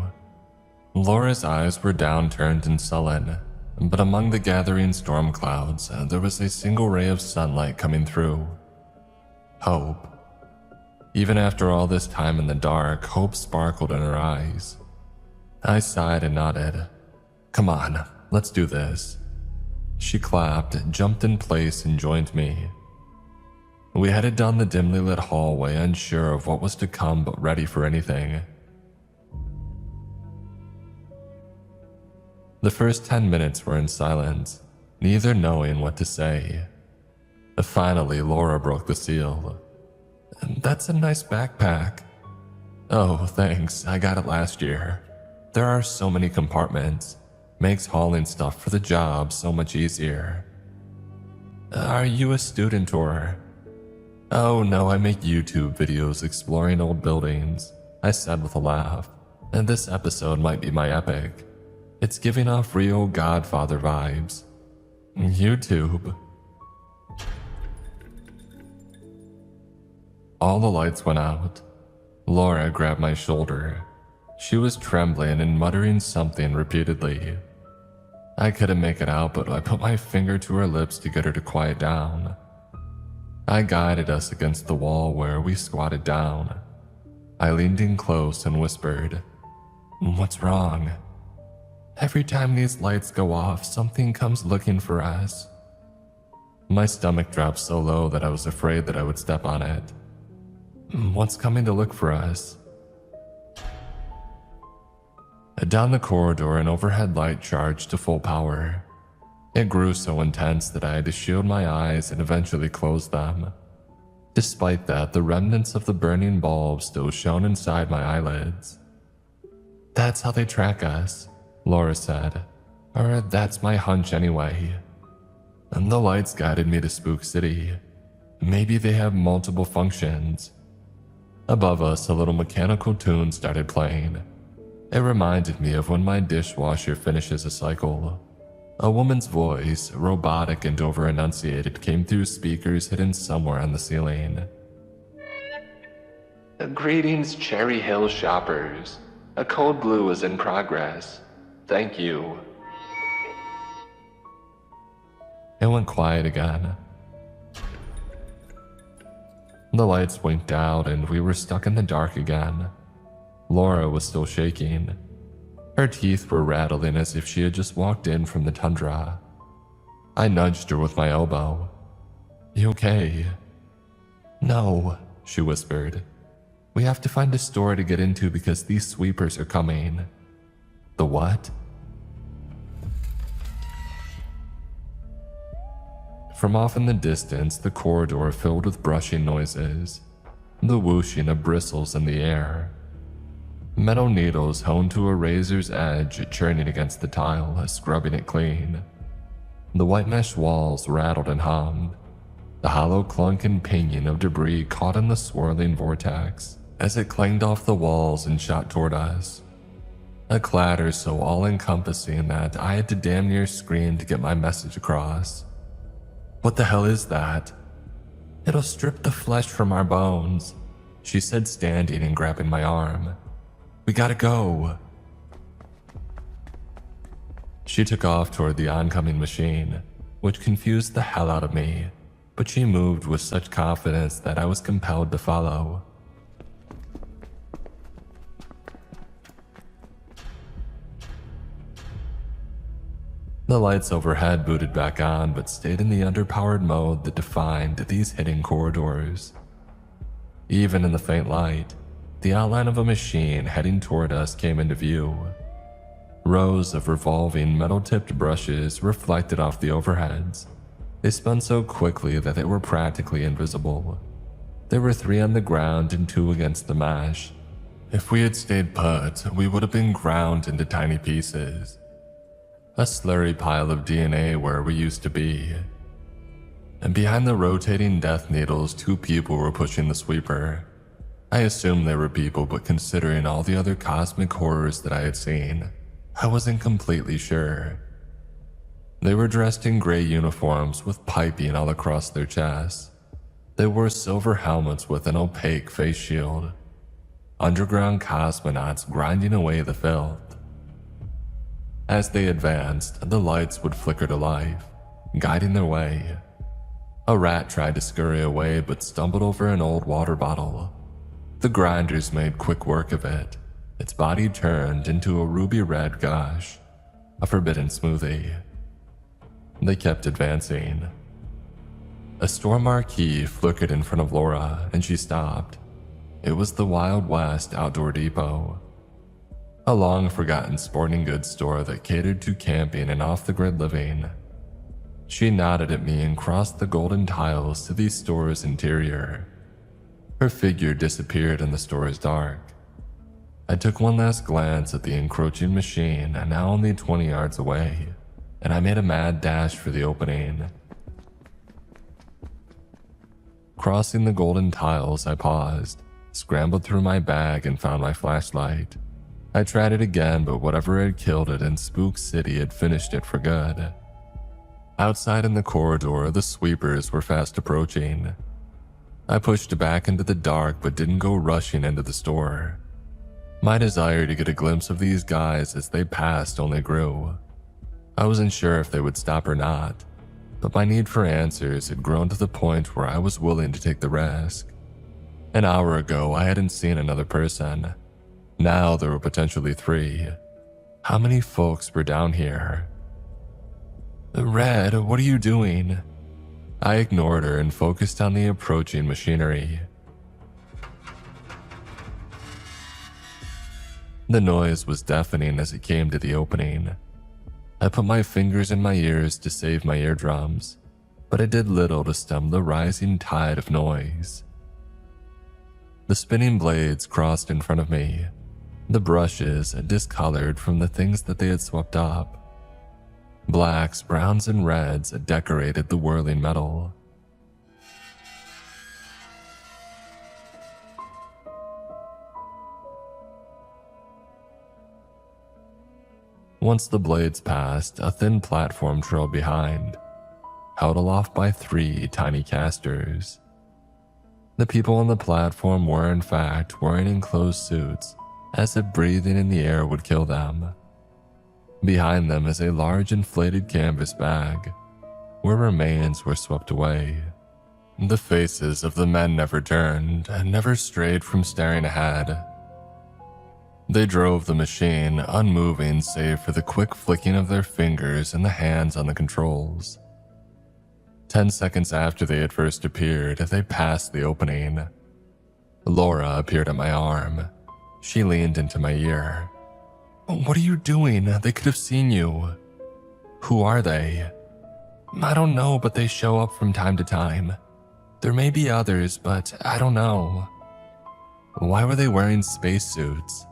Laura's eyes were downturned and sullen, but among the gathering storm clouds, there was a single ray of sunlight coming through. Hope. Even after all this time in the dark, hope sparkled in her eyes. I sighed and nodded. Come on, let's do this. She clapped, jumped in place, and joined me. We headed down the dimly lit hallway, unsure of what was to come but ready for anything. The first 10 minutes were in silence, neither knowing what to say. Finally, Laura broke the seal. That's a nice backpack. Oh, thanks, I got it last year. There are so many compartments. Makes hauling stuff for the job so much easier. Are you a student or? Oh no, I make YouTube videos exploring old buildings, I said with a laugh. And this episode might be my epic. It's giving off real Godfather vibes. YouTube. All the lights went out. Laura grabbed my shoulder. She was trembling and muttering something repeatedly. I couldn't make it out, but I put my finger to her lips to get her to quiet down. I guided us against the wall where we squatted down. I leaned in close and whispered, What's wrong? Every time these lights go off, something comes looking for us. My stomach dropped so low that I was afraid that I would step on it. What's coming to look for us? Down the corridor, an overhead light charged to full power. It grew so intense that I had to shield my eyes and eventually close them. Despite that, the remnants of the burning bulb still shone inside my eyelids. That's how they track us, Laura said. Or that's my hunch anyway. And the lights guided me to Spook City. Maybe they have multiple functions. Above us, a little mechanical tune started playing. It reminded me of when my dishwasher finishes a cycle. A woman's voice, robotic and over-enunciated, came through speakers hidden somewhere on the ceiling. Greetings, Cherry Hill shoppers. A cold blue is in progress. Thank you. It went quiet again. The lights winked out and we were stuck in the dark again. Laura was still shaking. Her teeth were rattling as if she had just walked in from the tundra. I nudged her with my elbow. You okay? No, she whispered. We have to find a store to get into because these sweepers are coming." "The what?" From off in the distance, the corridor filled with brushing noises, the whooshing of bristles in the air. Metal needles honed to a razor's edge churning against the tile, scrubbing it clean. The white mesh walls rattled and hummed, the hollow clunk and pinging of debris caught in the swirling vortex as it clanged off the walls and shot toward us. A clatter so all-encompassing that I had to damn near scream to get my message across. "What the hell is that?" "It'll strip the flesh from our bones," she said, standing and grabbing my arm. "We gotta go." She took off toward the oncoming machine, which confused the hell out of me, but she moved with such confidence that I was compelled to follow. The lights overhead booted back on but stayed in the underpowered mode that defined these hidden corridors. Even in the faint light, the outline of a machine heading toward us came into view. Rows of revolving metal-tipped brushes reflected off the overheads. They spun so quickly that they were practically invisible. There were 3 on the ground and 2 against the mesh. If we had stayed put, we would have been ground into tiny pieces. A slurry pile of DNA where we used to be. And behind the rotating death needles, 2 people were pushing the sweeper. I assumed they were people, but considering all the other cosmic horrors that I had seen, I wasn't completely sure. They were dressed in gray uniforms with piping all across their chests. They wore silver helmets with an opaque face shield. Underground cosmonauts grinding away the filth. As they advanced, the lights would flicker to life, guiding their way. A rat tried to scurry away but stumbled over an old water bottle. The grinders made quick work of it. Its body turned into a ruby-red gush, a forbidden smoothie. They kept advancing. A store marquee flickered in front of Laura, and she stopped. It was the Wild West Outdoor Depot, a long-forgotten sporting goods store that catered to camping and off-the-grid living. She nodded at me and crossed the golden tiles to the store's interior. Her figure disappeared in the store's dark. I took one last glance at the encroaching machine, now only 20 yards away, and I made a mad dash for the opening. Crossing the golden tiles, I paused, scrambled through my bag, and found my flashlight. I tried it again, but whatever had killed it in Spook City had finished it for good. Outside in the corridor, the sweepers were fast approaching. I pushed back into the dark but didn't go rushing into the store. My desire to get a glimpse of these guys as they passed only grew. I wasn't sure if they would stop or not, but my need for answers had grown to the point where I was willing to take the risk. An hour ago, I hadn't seen another person. Now there were potentially 3. How many folks were down here? "Red, what are you doing?" I ignored her and focused on the approaching machinery. The noise was deafening as it came to the opening. I put my fingers in my ears to save my eardrums, but it did little to stem the rising tide of noise. The spinning blades crossed in front of me, the brushes discolored from the things that they had swept up. Blacks, browns, and reds decorated the whirling metal. Once the blades passed, a thin platform trailed behind, held aloft by 3 tiny casters. The people on the platform were in fact wearing enclosed suits, as if breathing in the air would kill them. Behind them is a large inflated canvas bag, where remains were swept away. The faces of the men never turned and never strayed from staring ahead. They drove the machine, unmoving save for the quick flicking of their fingers and the hands on the controls. 10 seconds after they had first appeared, they passed the opening. Laura appeared at my arm. She leaned into my ear. "What are you doing? They could have seen you." "Who are they?" "I don't know, but they show up from time to time. There may be others, but I don't know." "Why were they wearing spacesuits?"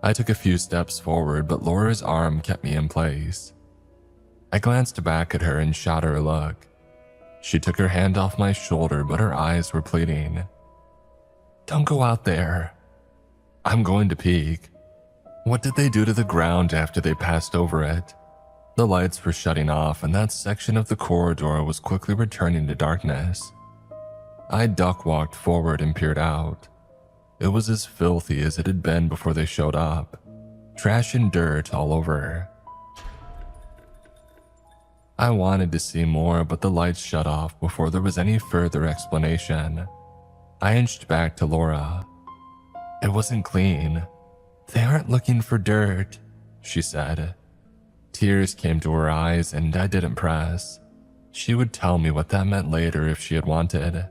I took a few steps forward, but Laura's arm kept me in place. I glanced back at her and shot her a look. She took her hand off my shoulder, but her eyes were pleading. "Don't go out there." "I'm going to peek." What did they do to the ground after they passed over it? The lights were shutting off, and that section of the corridor was quickly returning to darkness. I duck-walked forward and peered out. It was as filthy as it had been before they showed up. Trash and dirt all over. I wanted to see more, but the lights shut off before there was any further explanation. I inched back to Laura. "It wasn't clean. They aren't looking for dirt," she said. Tears came to her eyes, and I didn't press. She would tell me what that meant later if she had wanted.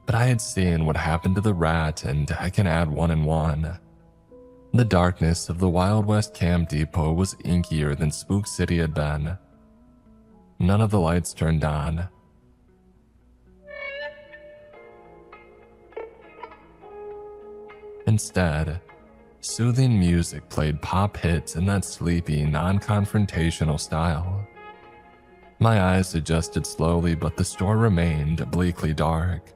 But I had seen what happened to the rat, and I can add one and one. The darkness of the Wild West Camp Depot was inkier than Spook City had been. None of the lights turned on. Instead, soothing music played pop hits in that sleepy, non-confrontational style. My eyes adjusted slowly, but the store remained bleakly dark.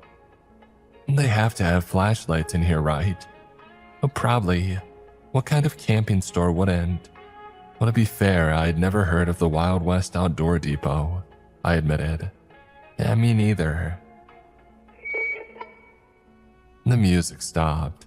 "They have to have flashlights in here, right?" "Oh, probably. What kind of camping store wouldn't?" "Well, to be fair, I'd never heard of the Wild West Outdoor Depot," I admitted. "Yeah, me neither." The music stopped.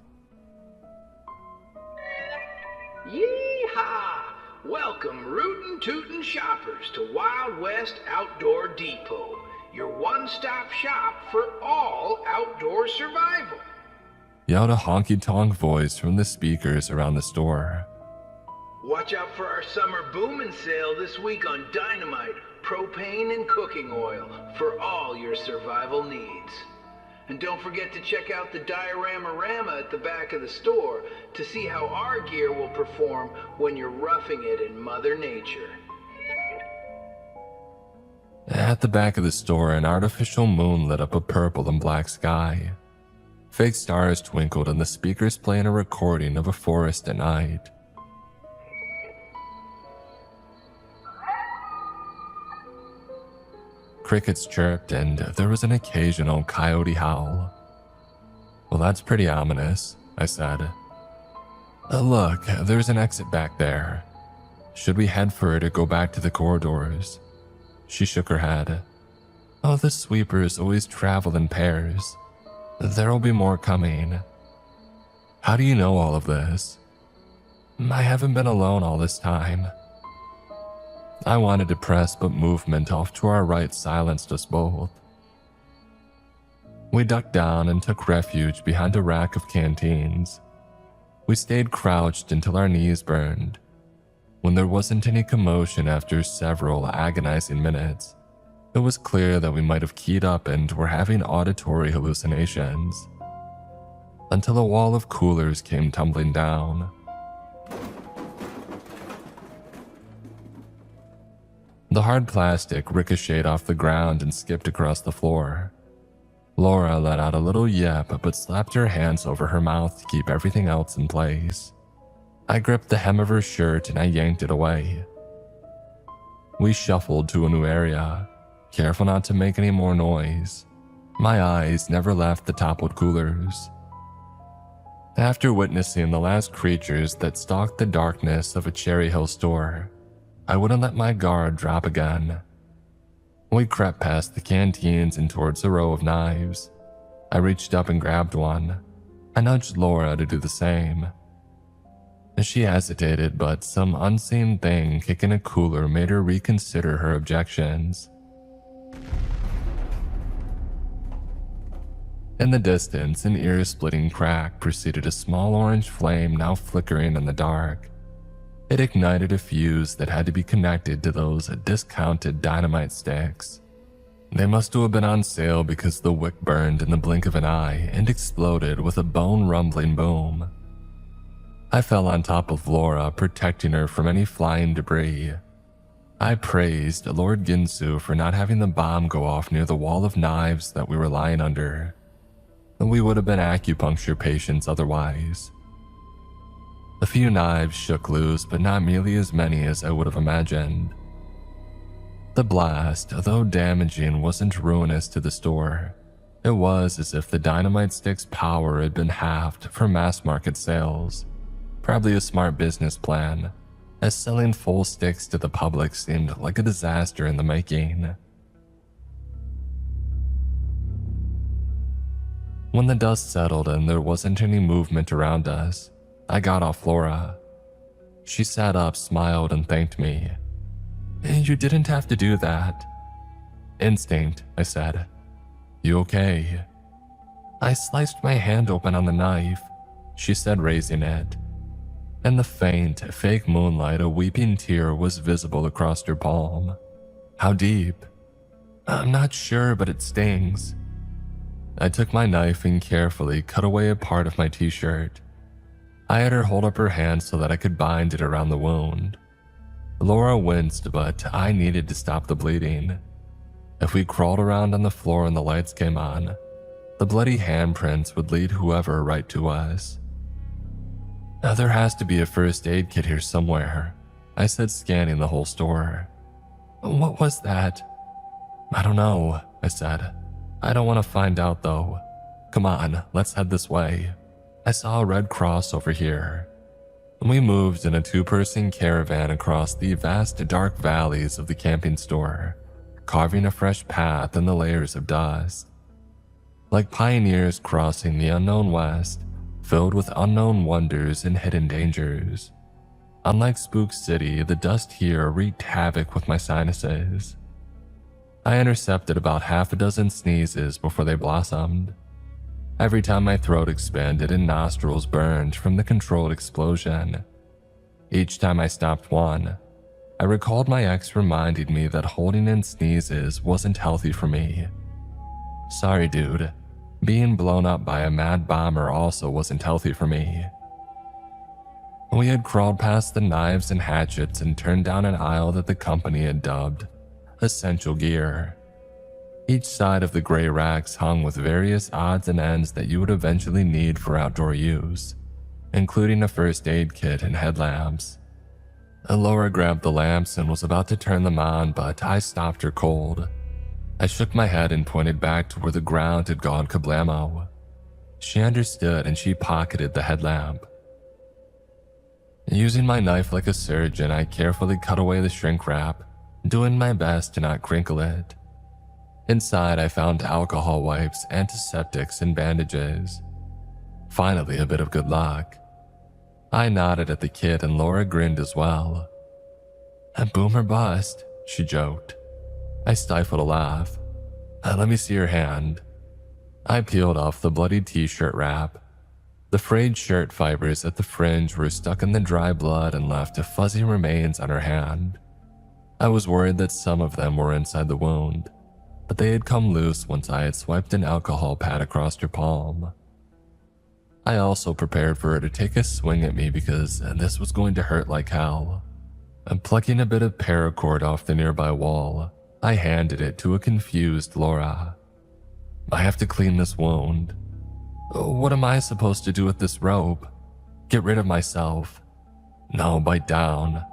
Yee-haw! Welcome, rootin' tootin' shoppers, to Wild West Outdoor Depot, your one-stop shop for all outdoor survival. Yelled a honky-tonk voice from the speakers around the store. Watch out for our summer booming sale this week on dynamite, propane, and cooking oil for all your survival needs. And don't forget to check out the diorama at the back of the store to see how our gear will perform when you're roughing it in Mother Nature. At the back of the store, an artificial moon lit up a purple and black sky. Fake stars twinkled and the speakers playing a recording of a forest at night. Crickets chirped and there was an occasional coyote howl. "Well, that's pretty ominous," I said. Look, there's an exit back there. Should we head for it or go back to the corridors?" She shook her head. "Oh, the sweepers always travel in pairs. There'll be more coming." "How do you know all of this?" "I haven't been alone all this time." I wanted to press, but movement off to our right silenced us both. We ducked down and took refuge behind a rack of canteens. We stayed crouched until our knees burned. When there wasn't any commotion after several agonizing minutes, it was clear that we might have keyed up and were having auditory hallucinations. Until a wall of coolers came tumbling down. The hard plastic ricocheted off the ground and skipped across the floor. Laura let out a little yip but slapped her hands over her mouth to keep everything else in place. I gripped the hem of her shirt and I yanked it away. We shuffled to a new area, careful not to make any more noise. My eyes never left the toppled coolers. After witnessing the last creatures that stalked the darkness of a Cherry Hill store, I wouldn't let my guard drop again. We crept past the canteens and towards a row of knives. I reached up and grabbed one. I nudged Laura to do the same. She hesitated, but some unseen thing kicking a cooler made her reconsider her objections. In the distance, an ear-splitting crack preceded a small orange flame now flickering in the dark. It ignited a fuse that had to be connected to those discounted dynamite sticks. They must have been on sale because the wick burned in the blink of an eye and exploded with a bone-rumbling boom. I fell on top of Laura, protecting her from any flying debris. I praised Lord Ginsu for not having the bomb go off near the wall of knives that we were lying under. We would have been acupuncture patients otherwise. A few knives shook loose, but not nearly as many as I would have imagined. The blast, though damaging, wasn't ruinous to the store. It was as if the dynamite stick's power had been halved for mass market sales. Probably a smart business plan, as selling full sticks to the public seemed like a disaster in the making. When the dust settled and there wasn't any movement around us, I got off Laura. She sat up, smiled, and thanked me. "You didn't have to do that." "Instinct," I said. "You okay?" "I sliced my hand open on the knife," she said, raising it. In the faint, fake moonlight, a weeping tear was visible across her palm. "How deep?" "I'm not sure, but it stings." I took my knife and carefully cut away a part of my t-shirt. I had her hold up her hand so that I could bind it around the wound. Laura winced, but I needed to stop the bleeding. If we crawled around on the floor and the lights came on, the bloody handprints would lead whoever right to us. "There has to be a first aid kit here somewhere," I said, scanning the whole store. "What was that?" "I don't know," I said. "I don't want to find out though. Come on, let's head this way. I saw a red cross over here." We moved in a two-person caravan across the vast dark valleys of the camping store, carving a fresh path in the layers of dust. Like pioneers crossing the unknown west, filled with unknown wonders and hidden dangers. Unlike Spook City, the dust here wreaked havoc with my sinuses. I intercepted about half a dozen sneezes before they blossomed. Every time my throat expanded and nostrils burned from the controlled explosion. Each time I stopped one, I recalled my ex reminding me that holding in sneezes wasn't healthy for me. Sorry, dude. Being blown up by a mad bomber also wasn't healthy for me. We had crawled past the knives and hatchets and turned down an aisle that the company had dubbed Essential Gear. Each side of the gray racks hung with various odds and ends that you would eventually need for outdoor use, including a first aid kit and headlamps. Laura grabbed the lamps and was about to turn them on, but I stopped her cold. I shook my head and pointed back to where the ground had gone kablamo. She understood and she pocketed the headlamp. Using my knife like a surgeon, I carefully cut away the shrink wrap, doing my best to not crinkle it. Inside, I found alcohol wipes, antiseptics, and bandages. Finally, a bit of good luck. I nodded at the kit and Laura grinned as well. "A boom or bust," she joked. I stifled a laugh. "Let me see your hand." I peeled off the bloody t-shirt wrap. The frayed shirt fibers at the fringe were stuck in the dry blood and left fuzzy remains on her hand. I was worried that some of them were inside the wound, but they had come loose once I had swiped an alcohol pad across her palm. I also prepared for her to take a swing at me because this was going to hurt like hell. And plucking a bit of paracord off the nearby wall, I handed it to a confused Laura. "I have to clean this wound." "What am I supposed to do with this rope?" "Get rid of myself." "No, bite down."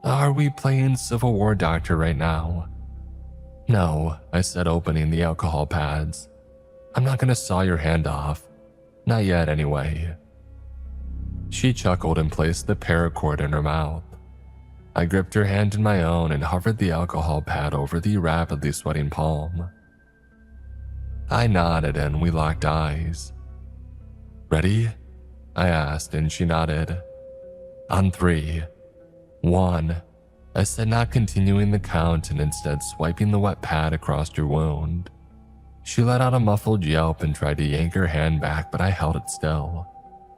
"Are we playing Civil War doctor right now?" "No," I said, opening the alcohol pads. "I'm not going to saw your hand off. Not yet, anyway." She chuckled and placed the paracord in her mouth. I gripped her hand in my own and hovered the alcohol pad over the rapidly sweating palm. I nodded and we locked eyes. "Ready?" I asked and she nodded. "On 3. 1. I said, not continuing the count and instead swiping the wet pad across her wound. She let out a muffled yelp and tried to yank her hand back, but I held it still.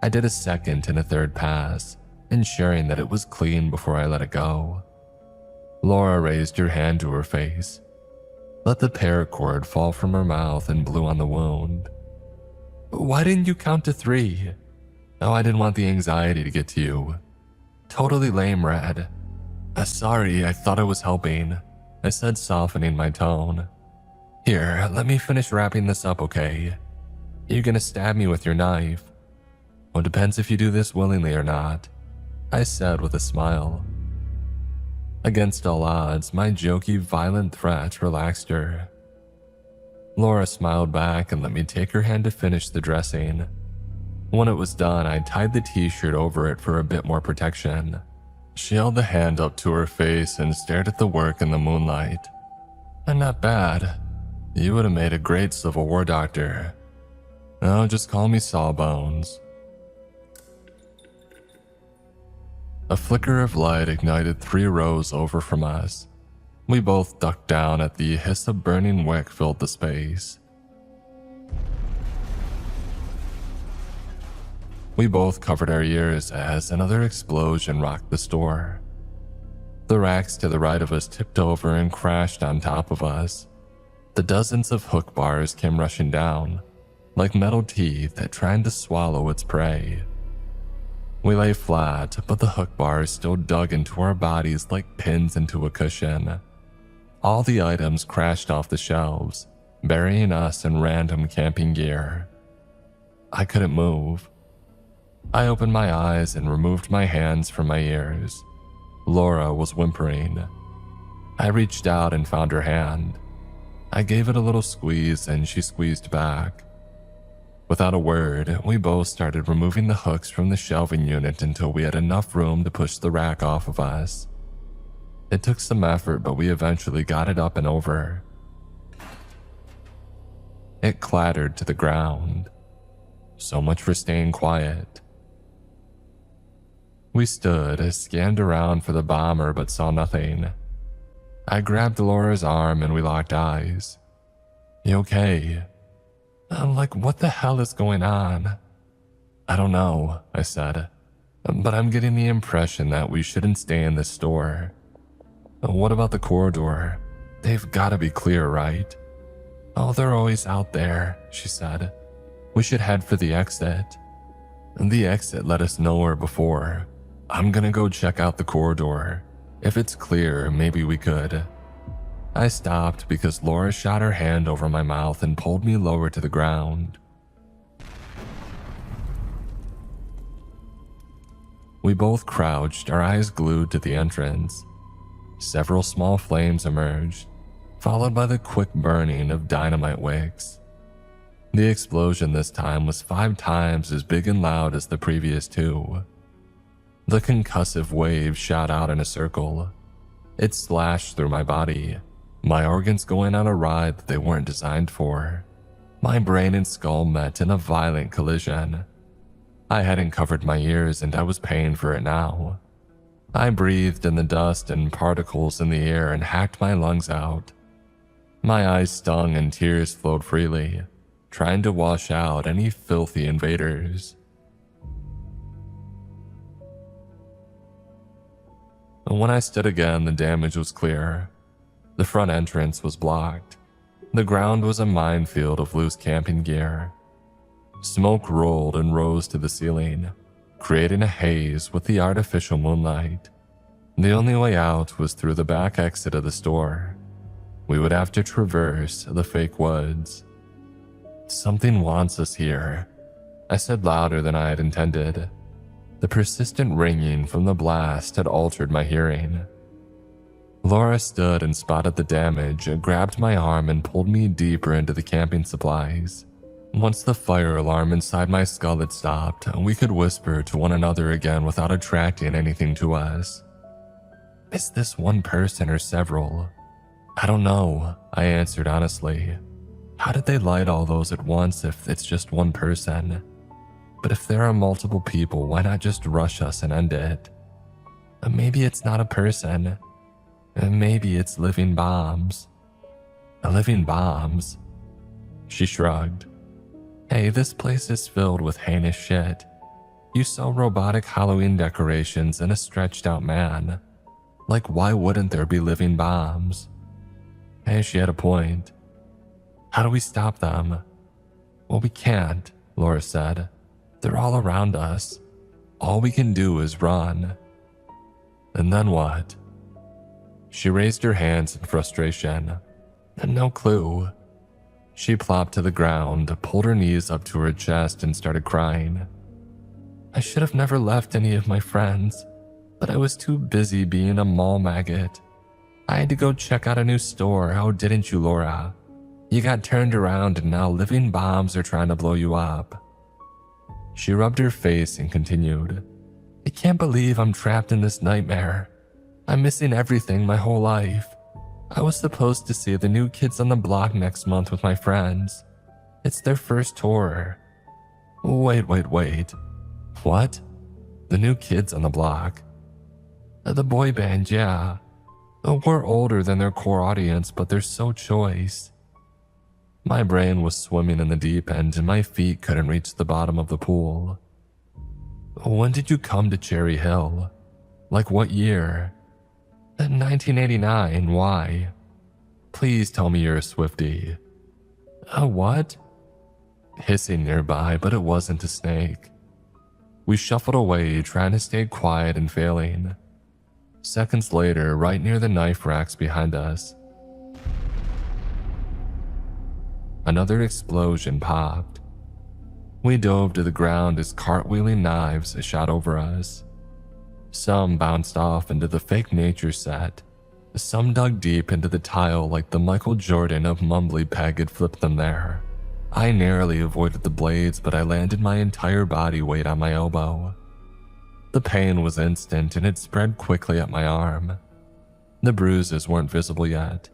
I did a second and a third pass, ensuring that it was clean before I let it go. Laura raised her hand to her face. let the paracord fall from her mouth and blew on the wound. Why didn't you count to 3? Oh, I didn't want the anxiety to get to you. Totally lame, Red. Sorry, I thought I was helping, I said, softening my tone. Here, let me finish wrapping this up, okay? You're gonna stab me with your knife. Well, it depends if you do this willingly or not, I said with a smile. Against all odds, my jokey, violent threat relaxed her. Laura smiled back and let me take her hand to finish the dressing. When it was done, I tied the t-shirt over it for a bit more protection. She held the hand up to her face and stared at the work in the moonlight. Not bad. You would have made a great Civil War doctor. Oh, just call me Sawbones. A flicker of light ignited 3 rows over from us. We both ducked down at the hiss of burning wick filled the space. We both covered our ears as another explosion rocked the store. The racks to the right of us tipped over and crashed on top of us. The dozens of hook bars came rushing down, like metal teeth that tried to swallow its prey. We lay flat, but the hook bars still dug into our bodies like pins into a cushion. All the items crashed off the shelves, burying us in random camping gear. I couldn't move. I opened my eyes and removed my hands from my ears. Laura was whimpering. I reached out and found her hand. I gave it a little squeeze and she squeezed back. Without a word, we both started removing the hooks from the shelving unit until we had enough room to push the rack off of us. It took some effort, but we eventually got it up and over. It clattered to the ground. So much for staying quiet. We stood, scanned around for the bomber, but saw nothing. I grabbed Laura's arm and we locked eyes. You okay? Like, what the hell is going on? I don't know, I said, but I'm getting the impression that we shouldn't stay in this store. What about the corridor? They've got to be clear, right? Oh, they're always out there, she said. We should head for the exit. The exit led us nowhere before. I'm gonna go check out the corridor. If it's clear, maybe we could. I stopped because Laura shot her hand over my mouth and pulled me lower to the ground. We both crouched, our eyes glued to the entrance. Several small flames emerged, followed by the quick burning of dynamite wicks. The explosion this time was 5 times as big and loud as the previous 2. The concussive wave shot out in a circle. It slashed through my body, my organs going on a ride that they weren't designed for. My brain and skull met in a violent collision. I hadn't covered my ears and I was paying for it now. I breathed in the dust and particles in the air and hacked my lungs out. My eyes stung and tears flowed freely, trying to wash out any filthy invaders. When I stood again, the damage was clear. The front entrance was blocked. The ground was a minefield of loose camping gear. Smoke rolled and rose to the ceiling, creating a haze with the artificial moonlight. The only way out was through the back exit of the store. We would have to traverse the fake woods. Something wants us here, I said louder than I had intended. The persistent ringing from the blast had altered my hearing. Laura stood and spotted the damage, grabbed my arm and pulled me deeper into the camping supplies. Once the fire alarm inside my skull had stopped, we could whisper to one another again without attracting anything to us. Is this one person or several? I don't know, I answered honestly. How did they light all those at once if it's just one person? But if there are multiple people, why not just rush us and end it? Maybe it's not a person. Maybe it's living bombs. Living bombs? She shrugged. Hey, this place is filled with heinous shit. You saw robotic Halloween decorations and a stretched out man. Like, why wouldn't there be living bombs? Hey, she had a point. How do we stop them? Well, we can't, Laura said. They're all around us. All we can do is run. And then what? She raised her hands in frustration. No clue. She plopped to the ground, pulled her knees up to her chest, and started crying. I should have never left any of my friends, but I was too busy being a mall maggot. I had to go check out a new store, how didn't you, Laura? You got turned around and now living bombs are trying to blow you up. She rubbed her face and continued. I can't believe I'm trapped in this nightmare. I'm missing everything my whole life. I was supposed to see the new kids on the block next month with my friends. It's their first tour. Wait. What? The new kids on the block? The boy band, yeah. We're older than their core audience, but they're so choice. My brain was swimming in the deep end and my feet couldn't reach the bottom of the pool. When did you come to Cherry Hill? Like what year? 1989, why? Please tell me you're a Swiftie. A what? Hissing nearby, but it wasn't a snake. We shuffled away, trying to stay quiet and failing. Seconds later, right near the knife racks behind us, another explosion popped. We dove to the ground as cartwheeling knives shot over us. Some bounced off into the fake nature set. Some dug deep into the tile like the Michael Jordan of Mumbly Peg had flipped them there. I narrowly avoided the blades, but I landed my entire body weight on my elbow. The pain was instant and it spread quickly up my arm. The bruises weren't visible yet,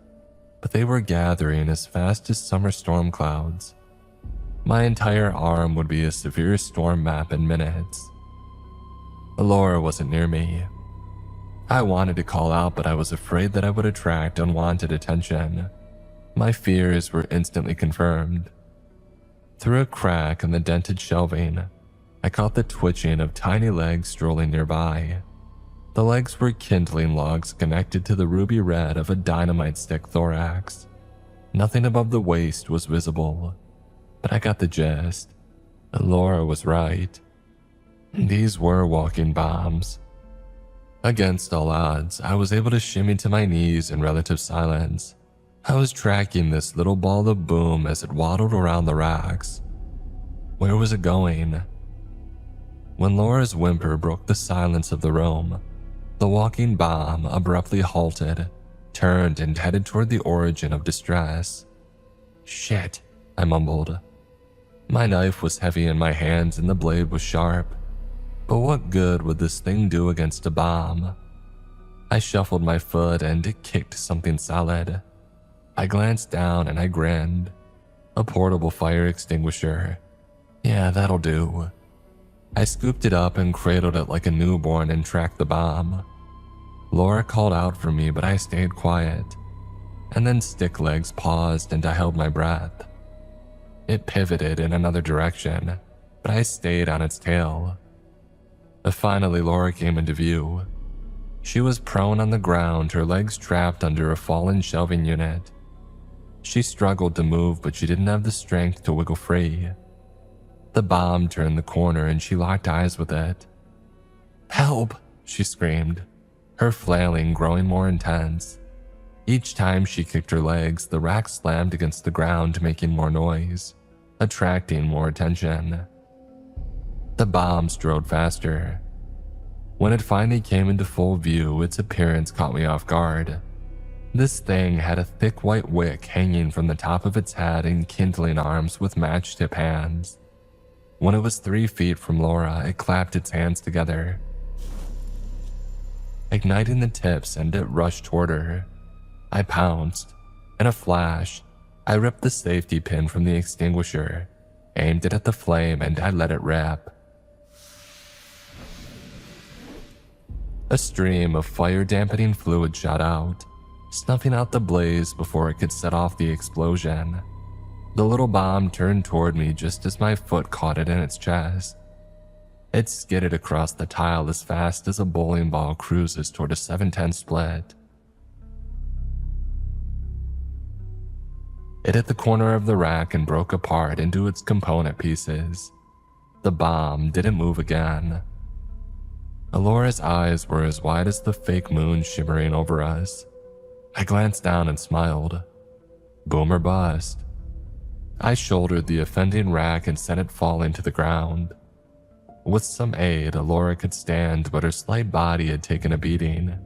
but they were gathering as fast as summer storm clouds. My entire arm would be a severe storm map in minutes. Laura wasn't near me. I wanted to call out, but I was afraid that I would attract unwanted attention. My fears were instantly confirmed. Through a crack in the dented shelving, I caught the twitching of tiny legs strolling nearby. The legs were kindling logs connected to the ruby red of a dynamite stick thorax. Nothing above the waist was visible, but I got the gist. Laura was right. These were walking bombs. Against all odds, I was able to shimmy to my knees in relative silence. I was tracking this little ball of boom as it waddled around the racks. Where was it going? When Laura's whimper broke the silence of the room, the walking bomb abruptly halted, turned, and headed toward the origin of distress. Shit, I mumbled. My knife was heavy in my hands and the blade was sharp. But what good would this thing do against a bomb? I shuffled my foot and it kicked something solid. I glanced down and I grinned. A portable fire extinguisher. Yeah, that'll do. I scooped it up and cradled it like a newborn and tracked the bomb. Laura called out for me, but I stayed quiet. And then stick legs paused and I held my breath. It pivoted in another direction, but I stayed on its tail. Finally, Laura came into view. She was prone on the ground, her legs trapped under a fallen shelving unit. She struggled to move, but she didn't have the strength to wiggle free. The bomb turned the corner and she locked eyes with it. Help, she screamed, her flailing growing more intense. Each time she kicked her legs, the rack slammed against the ground, making more noise, attracting more attention. The bomb strode faster. When it finally came into full view, its appearance caught me off guard. This thing had a thick white wick hanging from the top of its head and kindling arms with match-tip hands. When it was 3 feet from Laura, it clapped its hands together, igniting the tips, and it rushed toward her. I pounced. In a flash, I ripped the safety pin from the extinguisher, aimed it at the flame, and I let it rip. A stream of fire-dampening fluid shot out, snuffing out the blaze before it could set off the explosion. The little bomb turned toward me just as my foot caught it in its chest. It skidded across the tile as fast as a bowling ball cruises toward a 7-10 split. It hit the corner of the rack and broke apart into its component pieces. The bomb didn't move again. Alora's eyes were as wide as the fake moon shimmering over us. I glanced down and smiled. Boom or bust. I shouldered the offending rack and sent it falling to the ground. With some aid, Alora could stand, but her slight body had taken a beating.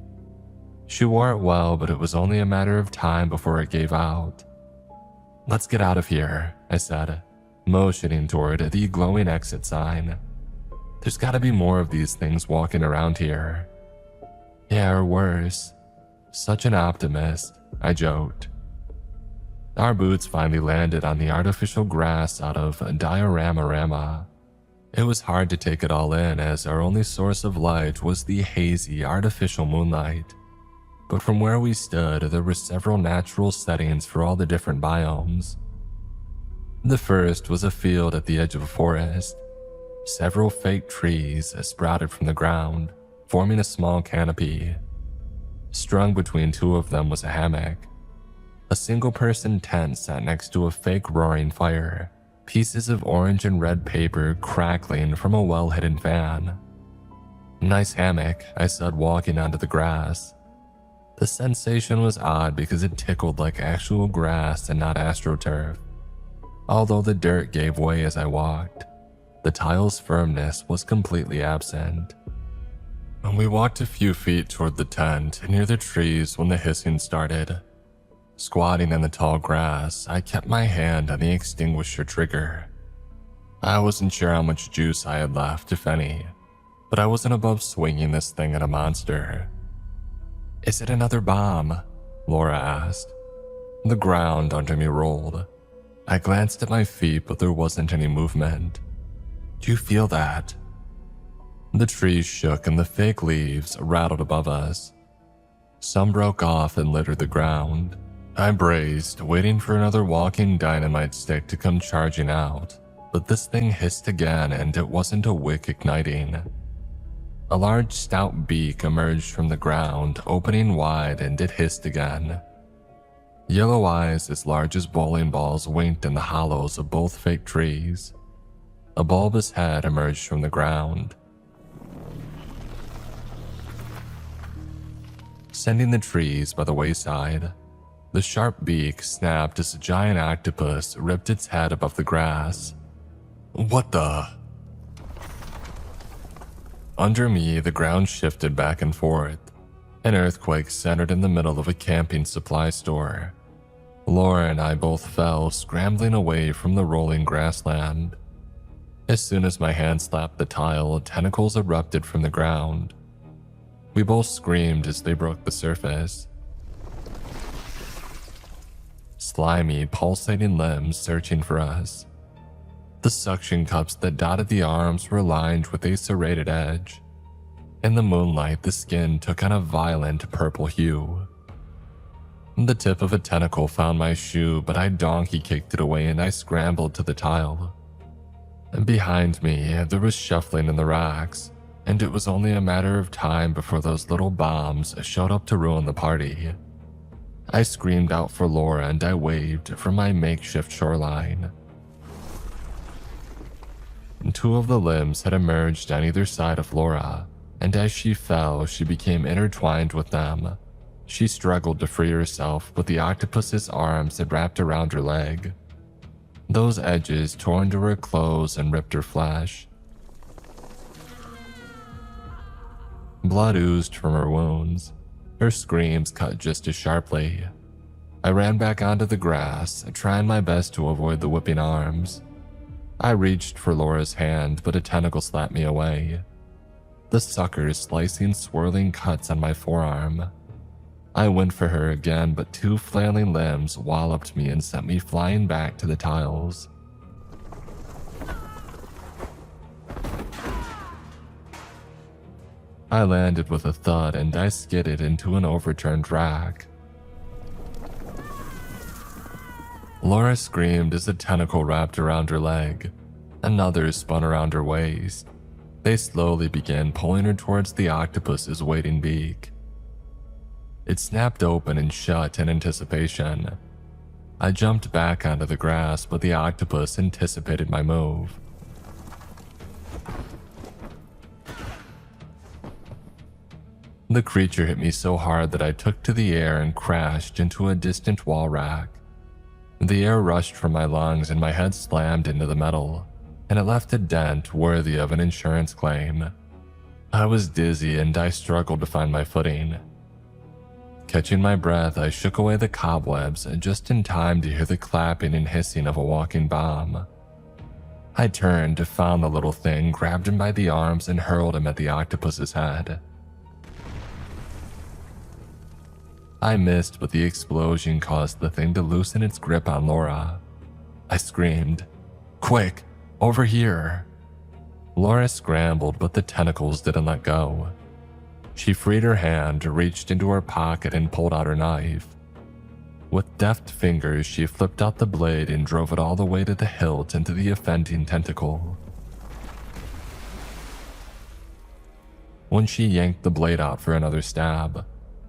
She wore it well, but it was only a matter of time before it gave out. "Let's get out of here," I said, motioning toward the glowing exit sign. "There's gotta be more of these things walking around here." "Yeah, or worse. Such an optimist," I joked. Our boots finally landed on the artificial grass out of Diorama. It was hard to take it all in, as our only source of light was the hazy, artificial moonlight. But from where we stood, there were several natural settings for all the different biomes. The first was a field at the edge of a forest. Several fake trees sprouted from the ground, forming a small canopy. Strung between two of them was a hammock. A single-person tent sat next to a fake roaring fire, pieces of orange and red paper crackling from a well-hidden fan. "Nice hammock," I said, walking onto the grass. The sensation was odd because it tickled like actual grass and not astroturf. Although the dirt gave way as I walked, the tile's firmness was completely absent. We walked a few feet toward the tent, near the trees, when the hissing started. Squatting in the tall grass, I kept my hand on the extinguisher trigger. I wasn't sure how much juice I had left, if any, but I wasn't above swinging this thing at a monster. "Is it another bomb?" Laura asked. The ground under me rolled. I glanced at my feet, but there wasn't any movement. "Do you feel that?" The trees shook and the fake leaves rattled above us. Some broke off and littered the ground. I braced, waiting for another walking dynamite stick to come charging out, but this thing hissed again, and it wasn't a wick igniting. A large stout beak emerged from the ground, opening wide, and it hissed again. Yellow eyes as large as bowling balls winked in the hollows of both fake trees. A bulbous head emerged from the ground, sending the trees by the wayside. The sharp beak snapped as a giant octopus ripped its head above the grass. "What the?" Under me, the ground shifted back and forth. An earthquake centered in the middle of a camping supply store. Laura and I both fell, scrambling away from the rolling grassland. As soon as my hand slapped the tile, tentacles erupted from the ground. We both screamed as they broke the surface. Slimy, pulsating limbs searching for us. The suction cups that dotted the arms were lined with a serrated edge. In the moonlight, the skin took on a violent purple hue. The tip of a tentacle found my shoe, but I donkey kicked it away and I scrambled to the tile. Behind me, there was shuffling in the racks, and it was only a matter of time before those little bombs showed up to ruin the party. I screamed out for Laura and I waved from my makeshift shoreline. Two of the limbs had emerged on either side of Laura, and as she fell, she became intertwined with them. She struggled to free herself, but the octopus's arms had wrapped around her leg. Those edges tore into her clothes and ripped her flesh. Blood oozed from her wounds. Her screams cut just as sharply. I ran back onto the grass, trying my best to avoid the whipping arms. I reached for Laura's hand, but a tentacle slapped me away. The sucker slicing swirling cuts on my forearm. I went for her again, but two flailing limbs walloped me and sent me flying back to the tiles. I landed with a thud and I skidded into an overturned rack. Laura screamed as a tentacle wrapped around her leg. Another spun around her waist. They slowly began pulling her towards the octopus's waiting beak. It snapped open and shut in anticipation. I jumped back onto the grass, but the octopus anticipated my move. The creature hit me so hard that I took to the air and crashed into a distant wall rack. The air rushed from my lungs and my head slammed into the metal, and it left a dent worthy of an insurance claim. I was dizzy and I struggled to find my footing. Catching my breath, I shook away the cobwebs just in time to hear the clapping and hissing of a walking bomb. I turned, found the little thing, grabbed him by the arms, and hurled him at the octopus's head. I missed, but the explosion caused the thing to loosen its grip on Laura. I screamed, "Quick, over here!" Laura scrambled, but the tentacles didn't let go. She freed her hand, reached into her pocket, and pulled out her knife. With deft fingers, she flipped out the blade and drove it all the way to the hilt into the offending tentacle. When she yanked the blade out for another stab,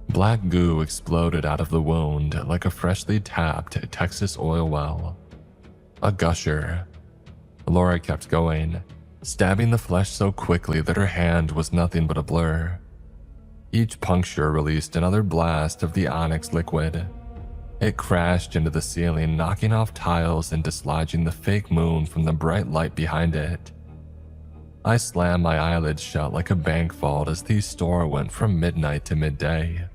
black goo exploded out of the wound like a freshly tapped Texas oil well. A gusher. Laura kept going, stabbing the flesh so quickly that her hand was nothing but a blur. Each puncture released another blast of the onyx liquid. It crashed into the ceiling, knocking off tiles and dislodging the fake moon from the bright light behind it. I slammed my eyelids shut like a bank vault as the store went from midnight to midday.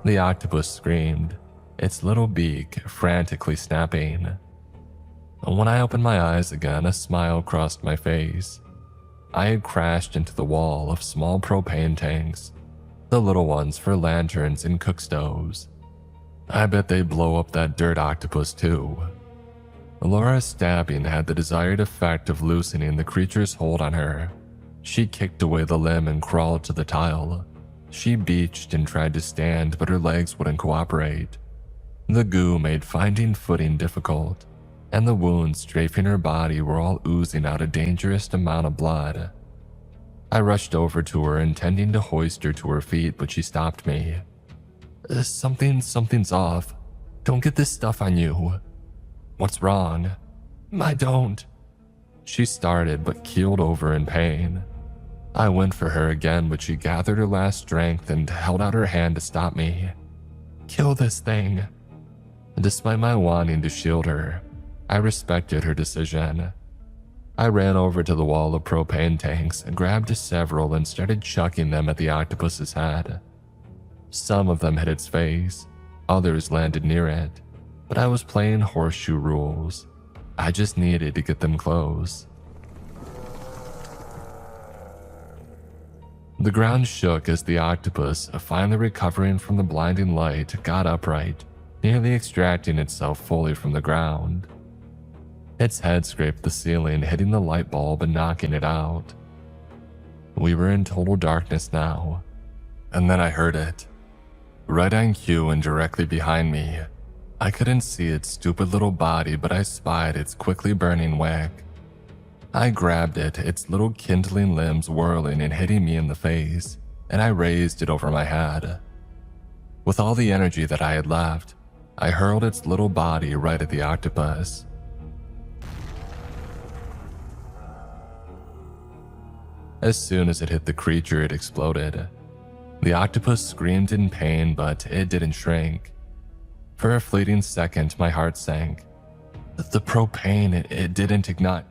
The octopus screamed, its little beak frantically snapping. When I opened my eyes again, a smile crossed my face. I had crashed into the wall of small propane tanks, the little ones for lanterns and cook stoves. I bet they blow up that dirt octopus too. Laura's stabbing had the desired effect of loosening the creature's hold on her. She kicked away the limb and crawled to the tile. She beached and tried to stand, but her legs wouldn't cooperate. The goo made finding footing difficult, and the wounds strafing her body were all oozing out a dangerous amount of blood. I rushed over to her, intending to hoist her to her feet, but she stopped me. Something's off. Don't get this stuff on you." "What's wrong?" "I don't." She started, but keeled over in pain. I went for her again, but she gathered her last strength and held out her hand to stop me. "Kill this thing." Despite my wanting to shield her, I respected her decision. I ran over to the wall of propane tanks, grabbed several, and started chucking them at the octopus's head. Some of them hit its face, others landed near it, but I was playing horseshoe rules. I just needed to get them close. The ground shook as the octopus, finally recovering from the blinding light, got upright, nearly extracting itself fully from the ground. Its head scraped the ceiling, hitting the light bulb and knocking it out. We were in total darkness now, and then I heard it. Right on cue and directly behind me. I couldn't see its stupid little body, but I spied its quickly burning wick. I grabbed it, its little kindling limbs whirling and hitting me in the face, and I raised it over my head. With all the energy that I had left, I hurled its little body right at the octopus. As soon as it hit the creature, it exploded. The octopus screamed in pain, but it didn't shrink. For a fleeting second, my heart sank. The propane, it didn't ignite.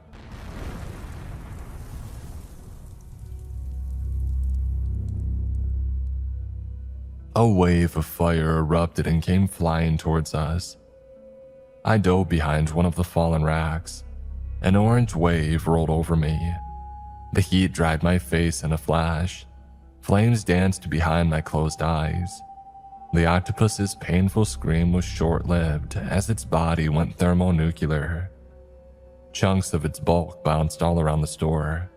A wave of fire erupted and came flying towards us. I dove behind one of the fallen racks. An orange wave rolled over me. The heat dried my face in a flash. Flames danced behind my closed eyes. The octopus's painful scream was short-lived as its body went thermonuclear. Chunks of its bulk bounced all around the store.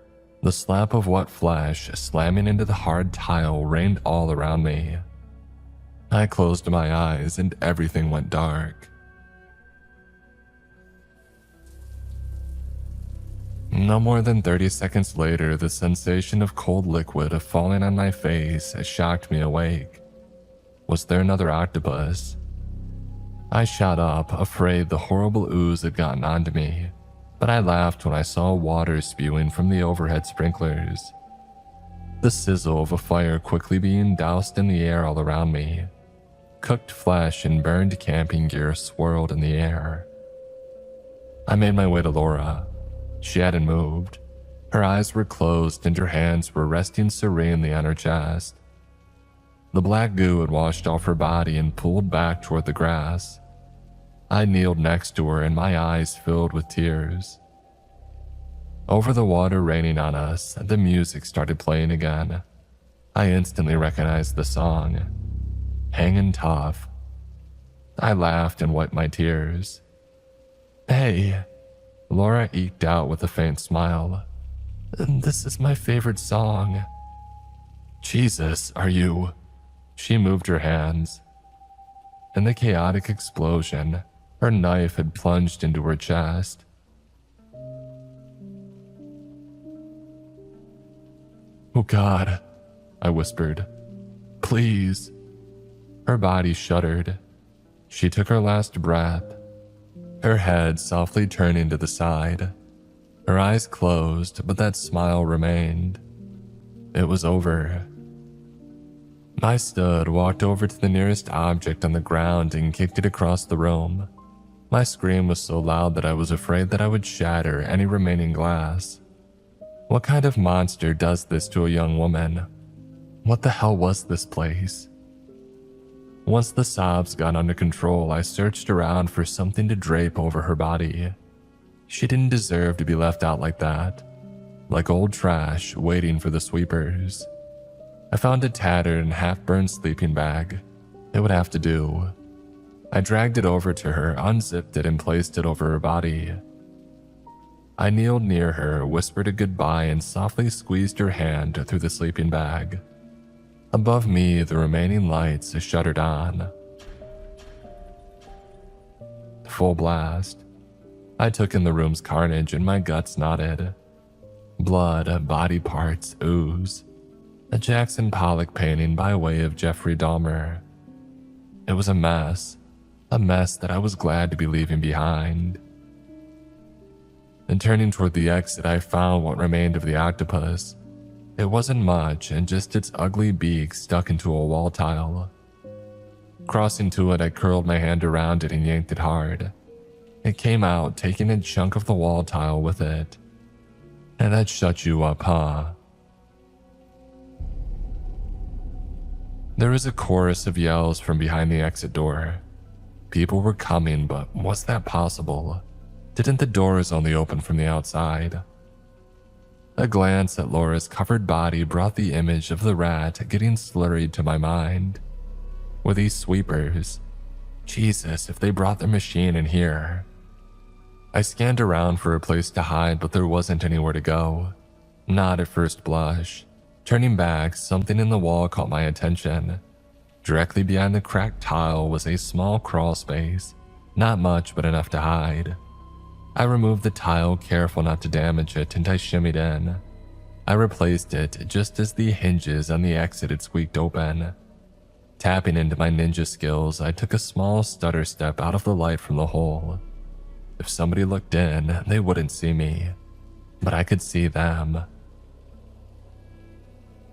The slap of wet flesh slamming into the hard tile rained all around me. I closed my eyes and everything went dark. No more than 30 seconds later, the sensation of cold liquid falling on my face shocked me awake. Was there another octopus? I shot up, afraid the horrible ooze had gotten onto me, but I laughed when I saw water spewing from the overhead sprinklers. The sizzle of a fire quickly being doused in the air all around me. Cooked flesh and burned camping gear swirled in the air. I made my way to Laura. She hadn't moved. Her eyes were closed and her hands were resting serenely on her chest. The black goo had washed off her body and pulled back toward the grass. I kneeled next to her and my eyes filled with tears. Over the water raining on us, the music started playing again. I instantly recognized the song, Hangin' Tough. I laughed and wiped my tears. Hey, Laura eked out with a faint smile. This is my favorite song. Jesus, are you? She moved her hands. In the chaotic explosion, her knife had plunged into her chest. Oh God, I whispered. Please. Her body shuddered. She took her last breath, her head softly turning to the side. Her eyes closed, but that smile remained. It was over. I stood, walked over to the nearest object on the ground and kicked it across the room. My scream was so loud that I was afraid that I would shatter any remaining glass. What kind of monster does this to a young woman? What the hell was this place? Once the sobs got under control, I searched around for something to drape over her body. She didn't deserve to be left out like that, like old trash waiting for the sweepers. I found a tattered and half-burned sleeping bag. It would have to do. I dragged it over to her, unzipped it, and placed it over her body. I kneeled near her, whispered a goodbye, and softly squeezed her hand through the sleeping bag. Above me, the remaining lights shuddered on. Full blast. I took in the room's carnage and my guts knotted. Blood, body parts, ooze. A Jackson Pollock painting by way of Jeffrey Dahmer. It was a mess that I was glad to be leaving behind. And turning toward the exit, I found what remained of the octopus. It wasn't much, and just its ugly beak stuck into a wall tile. Crossing to it, I curled my hand around it and yanked it hard. It came out, taking a chunk of the wall tile with it. And that shut you up, huh? There was a chorus of yells from behind the exit door. People were coming, but was that possible? Didn't the doors only open from the outside? A glance at Laura's covered body brought the image of the rat getting slurried to my mind. Were these sweepers? Jesus, if they brought their machine in here. I scanned around for a place to hide, but there wasn't anywhere to go. Not at first blush. Turning back, something in the wall caught my attention. Directly behind the cracked tile was a small crawl space. Not much, but enough to hide. I removed the tile, careful not to damage it, and I shimmied in. I replaced it just as the hinges on the exit had squeaked open. Tapping into my ninja skills, I took a small stutter step out of the light from the hole. If somebody looked in, they wouldn't see me, but I could see them.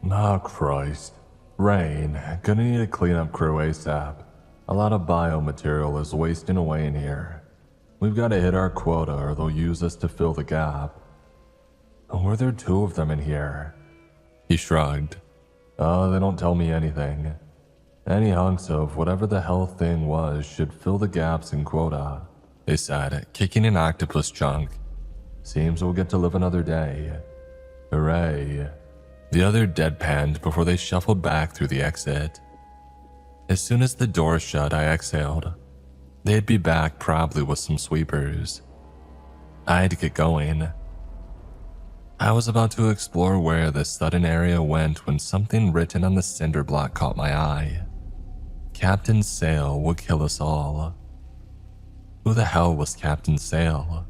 Ah, Christ. Rain, gonna need a cleanup crew ASAP. A lot of biomaterial is wasting away in here. We've got to hit our quota or they'll use us to fill the gap. Were there two of them in here? He shrugged. They don't tell me anything. Any hunks of whatever the hell thing was should fill the gaps in quota, They said, kicking an octopus chunk. Seems we'll get to live another day. Hooray. The other deadpanned before they shuffled back through the exit. As soon as the door shut, I exhaled. They'd be back probably with some sweepers. I had to get going. I was about to explore where this sudden area went when something written on the cinder block caught my eye. Captain Sale will kill us all. Who the hell was Captain Sale?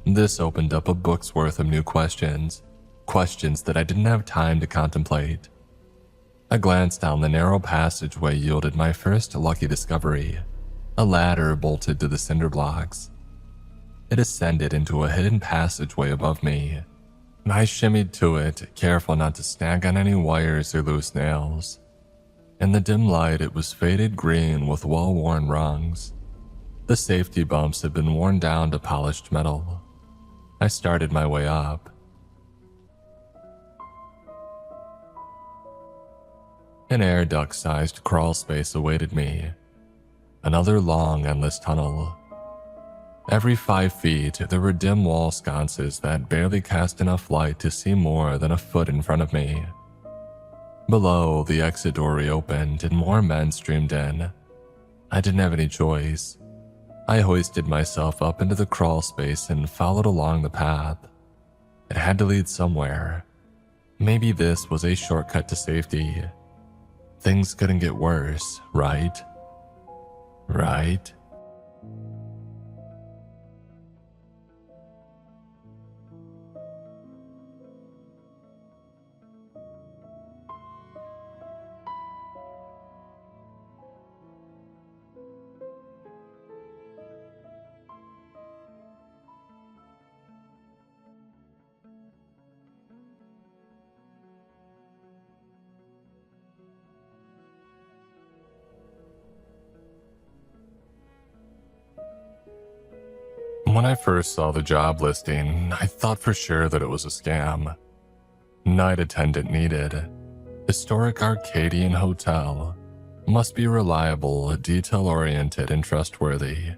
This opened up a book's worth of new questions. Questions that I didn't have time to contemplate. A glance down the narrow passageway yielded my first lucky discovery, a ladder bolted to the cinder blocks. It ascended into a hidden passageway above me. I shimmied to it, careful not to snag on any wires or loose nails. In the dim light, it was faded green with well-worn rungs. The safety bumps had been worn down to polished metal. I started my way up. An air duct-sized crawl space awaited me. Another long, endless tunnel. Every 5 feet, there were dim wall sconces that barely cast enough light to see more than a foot in front of me. Below, the exit door reopened and more men streamed in. I didn't have any choice. I hoisted myself up into the crawl space and followed along the path. It had to lead somewhere. Maybe this was a shortcut to safety. Things couldn't get worse, right? Right? When I first saw the job listing, I thought for sure that it was a scam. Night attendant needed. Historic Arcadian hotel. Must be reliable, detail-oriented, and trustworthy.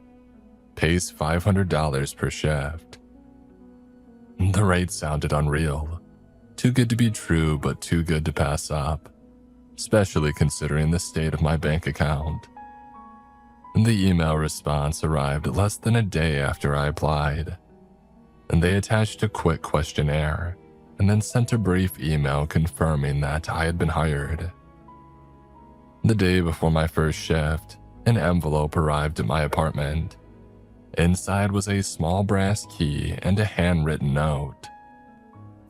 Pays $500 per shift. The rate sounded unreal. Too good to be true, but too good to pass up. Especially considering the state of my bank account. The email response arrived less than a day after I applied, and they attached a quick questionnaire and then sent a brief email confirming that I had been hired. The day before my first shift, an envelope arrived at my apartment. Inside was a small brass key and a handwritten note.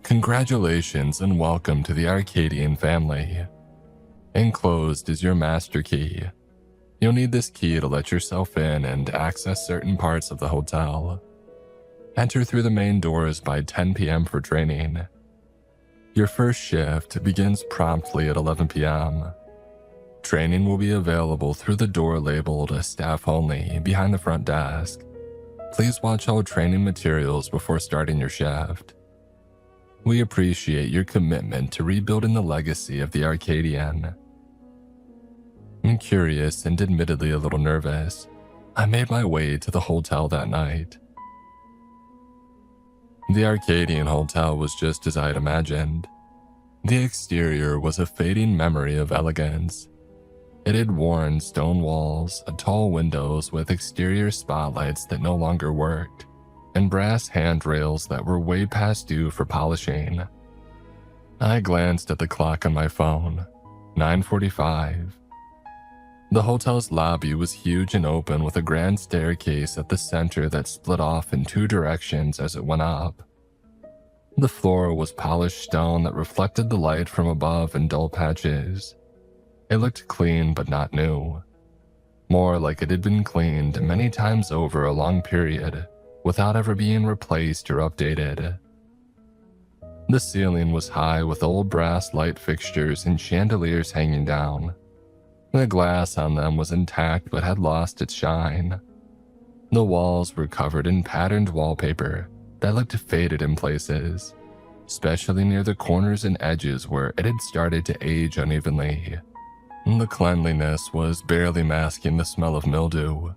Congratulations and welcome to the Arcadian family. Enclosed is your master key. You'll need this key to let yourself in and access certain parts of the hotel. Enter through the main doors by 10 p.m. for training. Your first shift begins promptly at 11 p.m. Training will be available through the door labeled Staff Only behind the front desk. Please watch all training materials before starting your shift. We appreciate your commitment to rebuilding the legacy of the Arcadian. I'm curious and admittedly a little nervous. I made my way to the hotel that night. The Arcadian hotel was just as I'd imagined. The exterior was a fading memory of elegance. It had worn stone walls, tall windows with exterior spotlights that no longer worked, and brass handrails that were way past due for polishing. I glanced at the clock on my phone, 9:45. The hotel's lobby was huge and open with a grand staircase at the center that split off in 2 directions as it went up. The floor was polished stone that reflected the light from above in dull patches. It looked clean but not new. More like it had been cleaned many times over a long period without ever being replaced or updated. The ceiling was high with old brass light fixtures and chandeliers hanging down. The glass on them was intact but had lost its shine. The walls were covered in patterned wallpaper that looked faded in places, especially near the corners and edges where it had started to age unevenly. The cleanliness was barely masking the smell of mildew.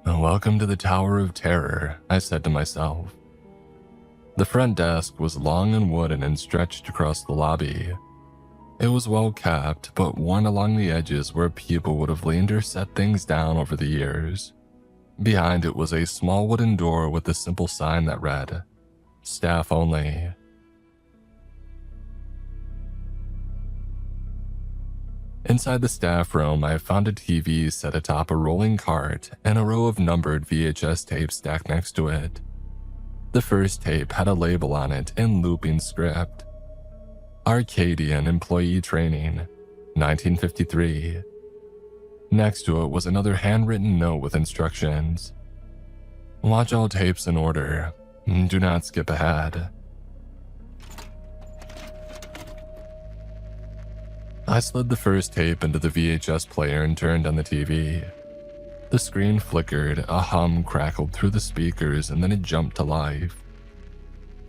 Welcome to the Tower of Terror, I said to myself. The front desk was long and wooden and stretched across the lobby. It was well kept, but worn along the edges where people would have leaned or set things down over the years. Behind it was a small wooden door with a simple sign that read, Staff Only. Inside the staff room, I found a TV set atop a rolling cart and a row of numbered VHS tapes stacked next to it. The first tape had a label on it in looping script. Arcadian Employee Training, 1953. Next to it was another handwritten note with instructions. Watch all tapes in order. Do not skip ahead. I slid the first tape into the VHS player and turned on the TV. The screen flickered, a hum crackled through the speakers, and then it jumped to life.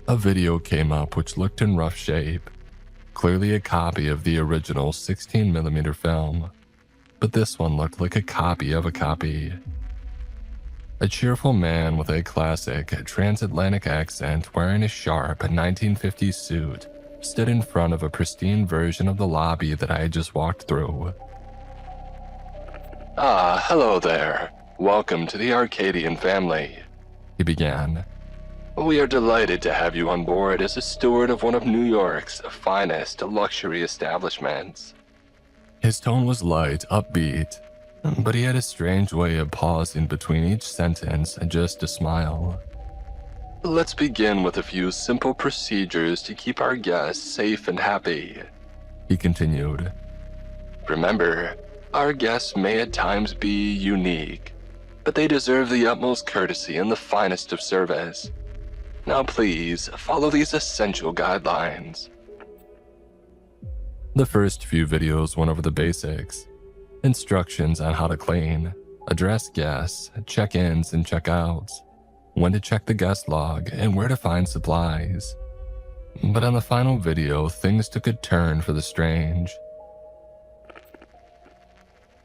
A video came up which looked in rough shape, clearly a copy of the original 16mm film, but this one looked like a copy of a copy. A cheerful man with a classic transatlantic accent wearing a sharp 1950s suit stood in front of a pristine version of the lobby that I had just walked through. "Ah, hello there. Welcome to the Arcadian family," He began. "We are delighted to have you on board as a steward of one of New York's finest luxury establishments." His tone was light, upbeat, but he had a strange way of pausing between each sentence just to smile. "Let's begin with a few simple procedures to keep our guests safe and happy," He continued. "Remember, our guests may at times be unique, but they deserve the utmost courtesy and the finest of service. Now please, follow these essential guidelines." The first few videos went over the basics. Instructions on how to clean, address guests, check-ins and check-outs, when to check the guest log, and where to find supplies. But on the final video, things took a turn for the strange.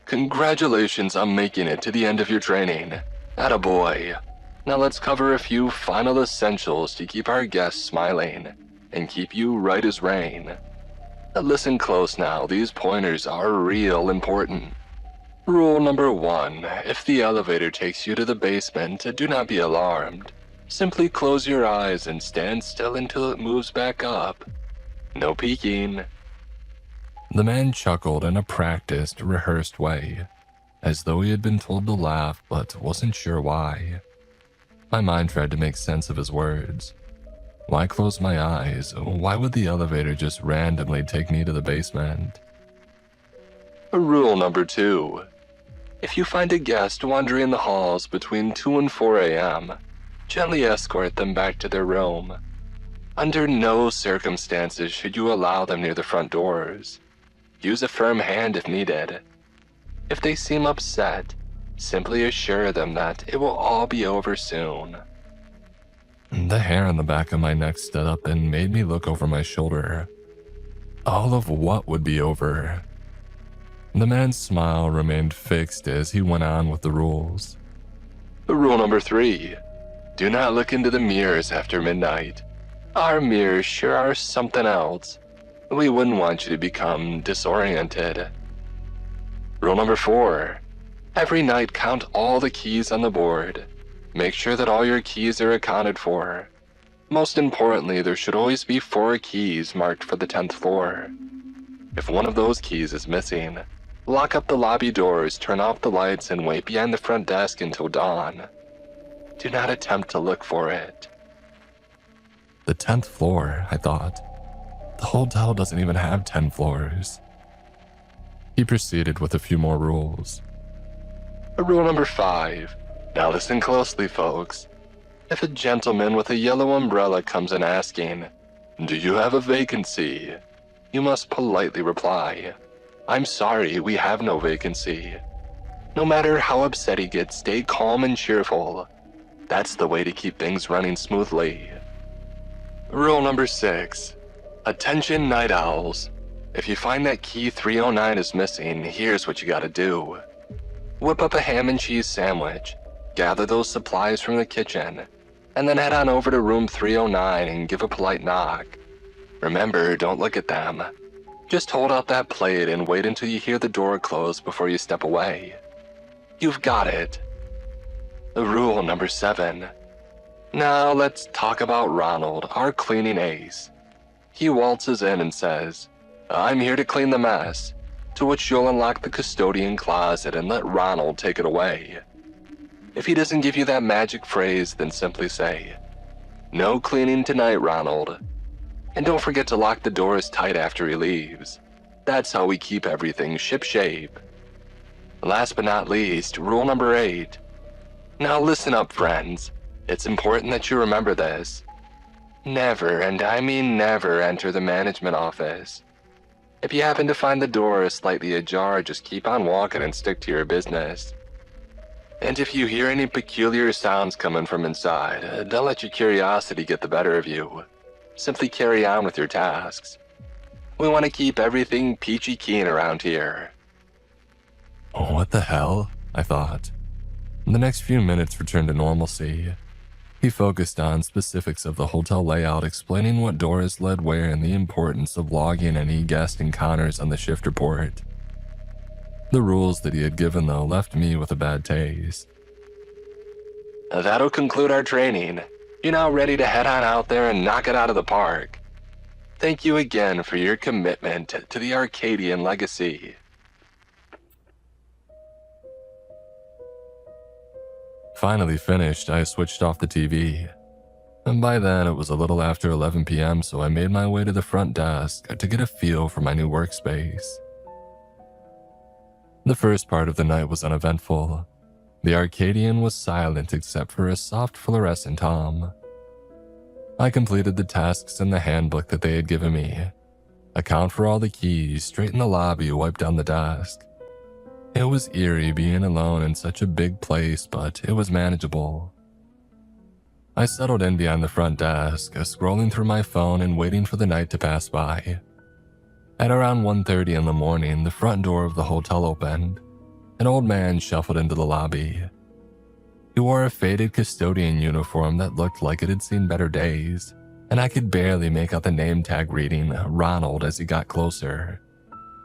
"Congratulations on making it to the end of your training. Attaboy. Now let's cover a few final essentials to keep our guests smiling and keep you right as rain. Listen close now, these pointers are real important. Rule number 1, if the elevator takes you to the basement, do not be alarmed. Simply close your eyes and stand still until it moves back up. No peeking." The man chuckled in a practiced, rehearsed way, as though he had been told to laugh but wasn't sure why. My mind tried to make sense of his words. Why close my eyes? Why would the elevator just randomly take me to the basement? Rule number 2, if you find a guest wandering the halls between 2 and 4 a.m., gently escort them back to their room. Under no circumstances should you allow them near the front doors. Use a firm hand if needed. If they seem upset, simply assure them that it will all be over soon. The hair on the back of my neck stood up and made me look over my shoulder. All of what would be over? The man's smile remained fixed as he went on with the rules. Rule number 3, do not look into the mirrors after midnight. Our mirrors sure are something else. We wouldn't want you to become disoriented. Rule number 4, every night count all the keys on the board. Make sure that all your keys are accounted for. Most importantly, there should always be 4 keys marked for the 10th floor. If one of those keys is missing, lock up the lobby doors, turn off the lights, and wait behind the front desk until dawn. Do not attempt to look for it. The 10th floor, I thought. The hotel doesn't even have 10 floors. He proceeded with a few more rules. Rule number 5. Now listen closely, folks. If a gentleman with a yellow umbrella comes in asking, "Do you have a vacancy?" you must politely reply, "I'm sorry, we have no vacancy." No matter how upset he gets, stay calm and cheerful. That's the way to keep things running smoothly. Rule number 6. Attention night owls. If you find that key 309 is missing, here's what you gotta do. Whip up a ham and cheese sandwich, gather those supplies from the kitchen, and then head on over to room 309 and give a polite knock. Remember, don't look at them. Just hold out that plate and wait until you hear the door close before you step away. You've got it. Rule number 7. Now let's talk about Ronald, our cleaning ace. He waltzes in and says, "I'm here to clean the mess," to which you'll unlock the custodian closet and let Ronald take it away. If he doesn't give you that magic phrase, then simply say, "No cleaning tonight, Ronald." And don't forget to lock the doors tight after he leaves. That's how we keep everything shipshape. Last but not least, rule number 8. Now listen up, friends. It's important that you remember this. Never, and I mean never, enter the management office. If you happen to find the door slightly ajar, just keep on walking and stick to your business. And if you hear any peculiar sounds coming from inside, don't let your curiosity get the better of you. Simply carry on with your tasks. We want to keep everything peachy keen around here. What the hell? I thought. The next few minutes returned to normalcy. He focused on specifics of the hotel layout, explaining what doors led where and the importance of logging any guest encounters on the shift report. The rules that he had given, though, left me with a bad taste. That'll conclude our training. You're now ready to head on out there and knock it out of the park. Thank you again for your commitment to the Arcadian legacy. Finally finished, I switched off the TV. And by then, it was a little after 11 p.m., so I made my way to the front desk to get a feel for my new workspace. The first part of the night was uneventful. The Arcadian was silent except for a soft fluorescent hum. I completed the tasks in the handbook that they had given me. Account for all the keys, straighten the lobby, wipe down the desk. It was eerie being alone in such a big place, but it was manageable. I settled in behind the front desk, scrolling through my phone and waiting for the night to pass by. At around 1:30 in the morning, the front door of the hotel opened. An old man shuffled into the lobby. He wore a faded custodian uniform that looked like it had seen better days, and I could barely make out the name tag reading Ronald as he got closer.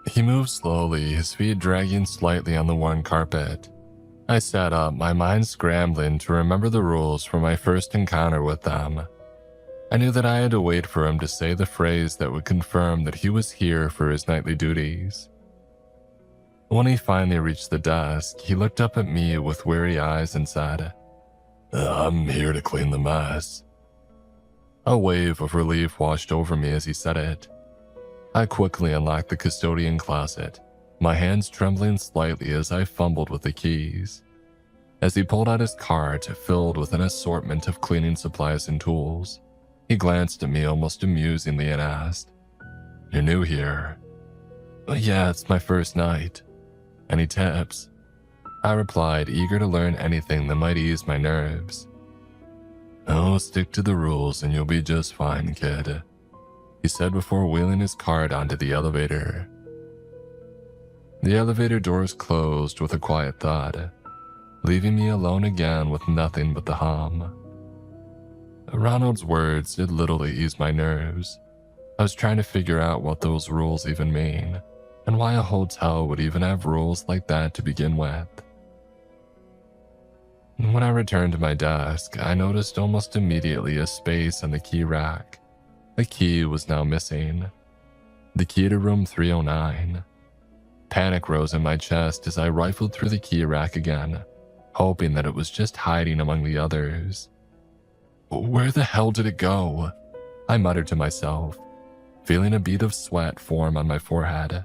He moved slowly, his feet dragging slightly on the worn carpet. I sat up, my mind scrambling to remember the rules from my first encounter with them. I knew that I had to wait for him to say the phrase that would confirm that he was here for his nightly duties. When he finally reached the desk, he looked up at me with weary eyes and said, "I'm here to clean the mess." A wave of relief washed over me as he said it. I quickly unlocked the custodian closet, my hands trembling slightly as I fumbled with the keys. As he pulled out his cart filled with an assortment of cleaning supplies and tools, he glanced at me almost amusingly and asked, "You're new here?" "Yeah, it's my first night." "Any tips?" I replied, eager to learn anything that might ease my nerves. "Oh, stick to the rules and you'll be just fine, kid," he said before wheeling his cart onto the elevator. The elevator doors closed with a quiet thud, leaving me alone again with nothing but the hum. Ronald's words did little to ease my nerves. I was trying to figure out what those rules even mean, and why a hotel would even have rules like that to begin with. When I returned to my desk, I noticed almost immediately a space on the key rack. The key was now missing. The key to room 309. Panic rose in my chest as I rifled through the key rack again, hoping that it was just hiding among the others. "Where the hell did it go?" I muttered to myself, feeling a bead of sweat form on my forehead.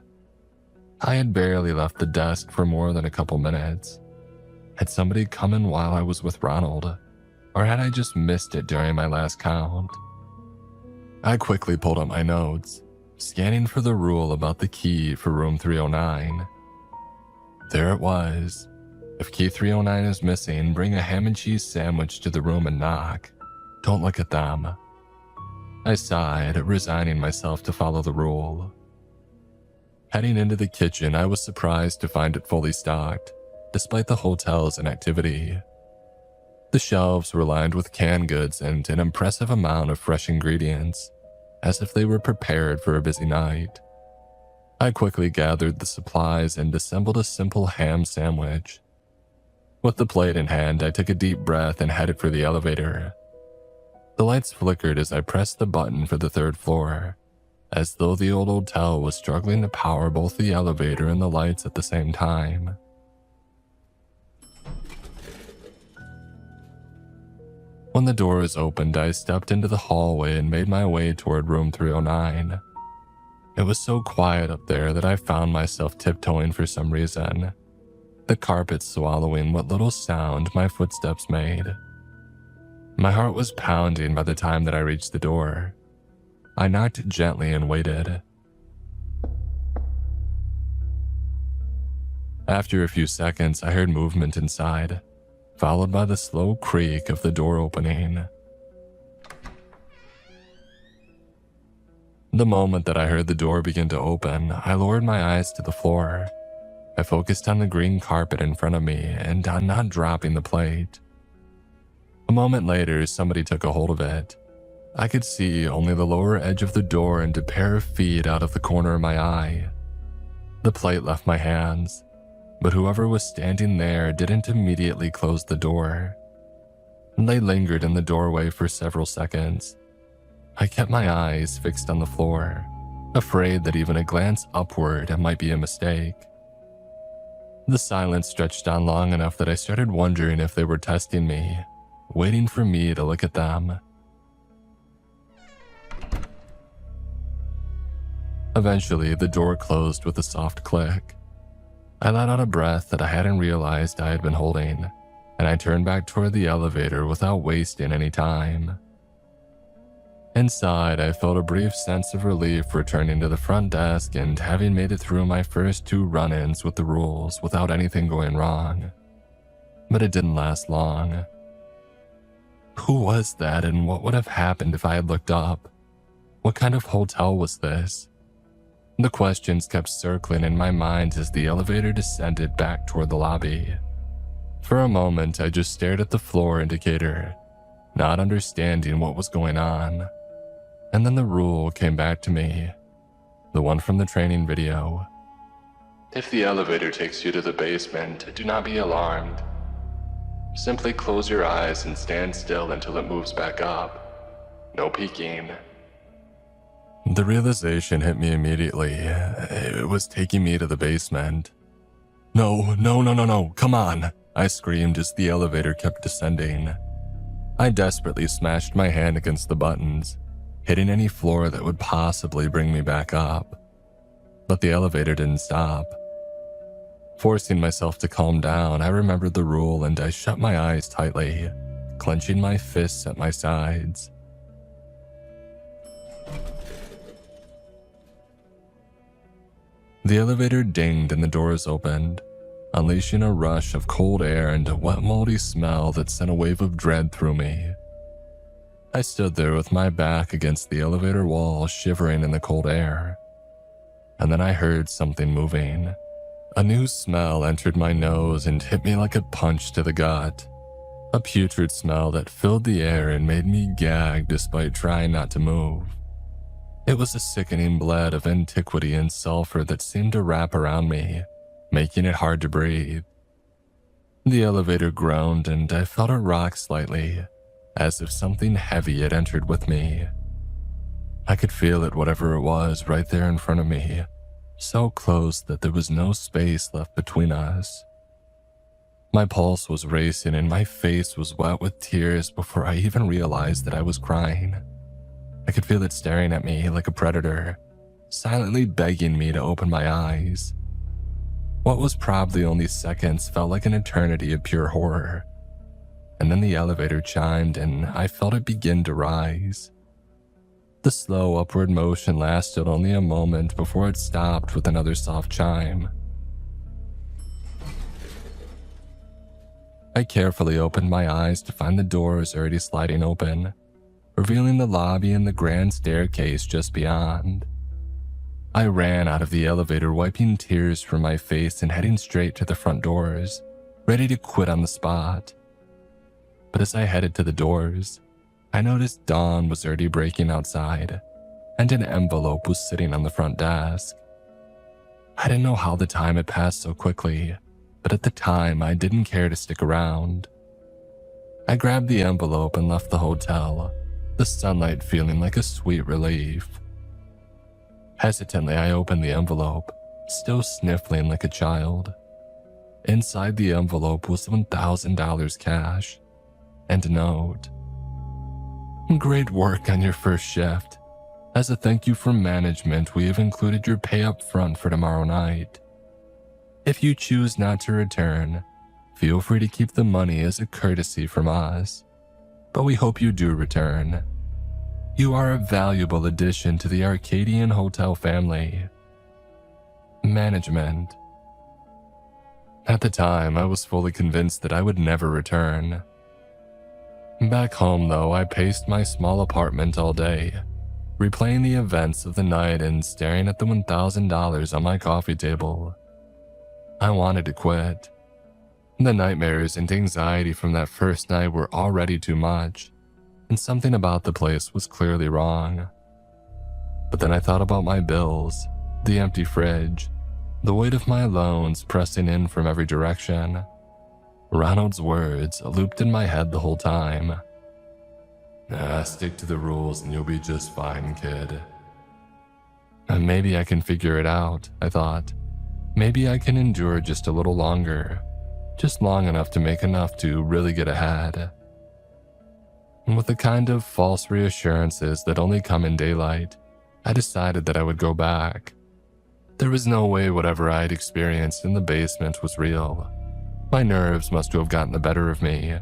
I had barely left the desk for more than a couple minutes. Had somebody come in while I was with Ronald, or had I just missed it during my last count? I quickly pulled up my notes, scanning for the rule about the key for room 309. There it was. If key 309 is missing, bring a ham and cheese sandwich to the room and knock. Don't look at them. I sighed, resigning myself to follow the rule. Heading into the kitchen, I was surprised to find it fully stocked, despite the hotel's inactivity. The shelves were lined with canned goods and an impressive amount of fresh ingredients, as if they were prepared for a busy night. I quickly gathered the supplies and assembled a simple ham sandwich. With the plate in hand, I took a deep breath and headed for the elevator. The lights flickered as I pressed the button for the 3rd floor, as though the old hotel was struggling to power both the elevator and the lights at the same time. When the doors opened, I stepped into the hallway and made my way toward room 309. It was so quiet up there that I found myself tiptoeing for some reason, the carpet swallowing what little sound my footsteps made. My heart was pounding by the time that I reached the door. I knocked gently and waited. After a few seconds, I heard movement inside, followed by the slow creak of the door opening. The moment that I heard the door begin to open, I lowered my eyes to the floor. I focused on the green carpet in front of me and on not dropping the plate. A moment later, somebody took a hold of it. I could see only the lower edge of the door and a pair of feet out of the corner of my eye. The plate left my hands, but whoever was standing there didn't immediately close the door. They lingered in the doorway for several seconds. I kept my eyes fixed on the floor, afraid that even a glance upward might be a mistake. The silence stretched on long enough that I started wondering if they were testing me, waiting for me to look at them. Eventually, the door closed with a soft click. I let out a breath that I hadn't realized I had been holding, and I turned back toward the elevator without wasting any time. Inside, I felt a brief sense of relief returning to the front desk and having made it through my first 2 run-ins with the rules without anything going wrong. But it didn't last long. Who was that, and what would have happened if I had looked up? What kind of hotel was this? The questions kept circling in my mind as the elevator descended back toward the lobby. For a moment, I just stared at the floor indicator, not understanding what was going on. And then the rule came back to me, the one from the training video. If the elevator takes you to the basement, do not be alarmed. Simply close your eyes and stand still until it moves back up. No peeking. The realization hit me immediately. It was taking me to the basement. No, come on, I screamed as the elevator kept descending. I desperately smashed my hand against the buttons, hitting any floor that would possibly bring me back up. But the elevator didn't stop. Forcing myself to calm down, I remembered the rule and I shut my eyes tightly, clenching my fists at my sides. The elevator dinged and the doors opened, unleashing a rush of cold air and a wet, moldy smell that sent a wave of dread through me. I stood there with my back against the elevator wall, shivering in the cold air. And then I heard something moving. A new smell entered my nose and hit me like a punch to the gut. A putrid smell that filled the air and made me gag despite trying not to move. It was a sickening blend of antiquity and sulfur that seemed to wrap around me, making it hard to breathe. The elevator groaned and I felt it rock slightly, as if something heavy had entered with me. I could feel it, whatever it was, right there in front of me, so close that there was no space left between us. My pulse was racing and my face was wet with tears before I even realized that I was crying. I could feel it staring at me like a predator, silently begging me to open my eyes. What was probably only seconds felt like an eternity of pure horror. And then the elevator chimed and I felt it begin to rise. The slow upward motion lasted only a moment before it stopped with another soft chime. I carefully opened my eyes to find the doors already sliding open, revealing the lobby and the grand staircase just beyond. I ran out of the elevator, wiping tears from my face and heading straight to the front doors, ready to quit on the spot. But as I headed to the doors, I noticed dawn was already breaking outside, and an envelope was sitting on the front desk. I didn't know how the time had passed so quickly, but at the time I didn't care to stick around. I grabbed the envelope and left the hotel, the sunlight feeling like a sweet relief. Hesitantly, I opened the envelope, still sniffling like a child. Inside the envelope was $1,000 cash and a note. "Great work on your first shift. As a thank you from management, we have included your pay up front for tomorrow night. If you choose not to return, feel free to keep the money as a courtesy from us, but we hope you do return. You are a valuable addition to the Arcadian Hotel family. Management. At the time, I was fully convinced that I would never return. Back home, though, I paced my small apartment all day, replaying the events of the night and staring at the $1,000 on my coffee table. I wanted to quit. The nightmares and anxiety from that first night were already too much, and something about the place was clearly wrong. But then I thought about my bills, the empty fridge, the weight of my loans pressing in from every direction. Ronald's words looped in my head the whole time. Stick to the rules and you'll be just fine, kid. Maybe I can figure it out, I thought. Maybe I can endure just a little longer, just long enough to make enough to really get ahead. And with the kind of false reassurances that only come in daylight, I decided that I would go back. There was no way whatever I had experienced in the basement was real. My nerves must have gotten the better of me.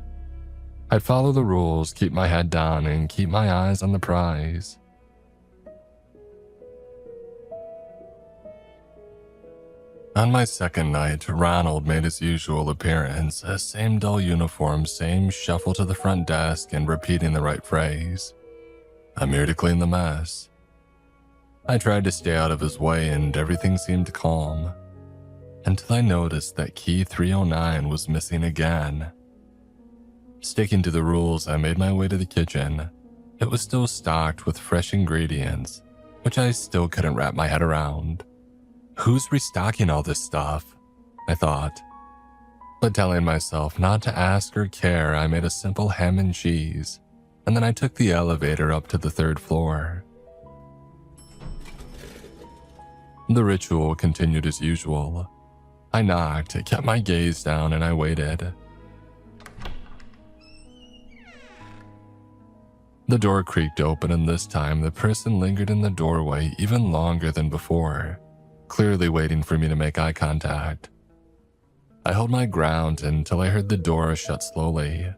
I'd follow the rules, keep my head down, and keep my eyes on the prize. On my second night, Ronald made his usual appearance, a same dull uniform, same shuffle to the front desk and repeating the right phrase. I'm here to clean the mess. I tried to stay out of his way and everything seemed calm, until I noticed that key 309 was missing again. Sticking to the rules, I made my way to the kitchen. It was still stocked with fresh ingredients, which I still couldn't wrap my head around. Who's restocking all this stuff? I thought. But telling myself not to ask or care, I made a simple ham and cheese, and then I took the elevator up to the 3rd floor. The ritual continued as usual. I knocked, kept my gaze down, and I waited. The door creaked open, and this time the person lingered in the doorway even longer than before, clearly waiting for me to make eye contact. I held my ground until I heard the door shut slowly.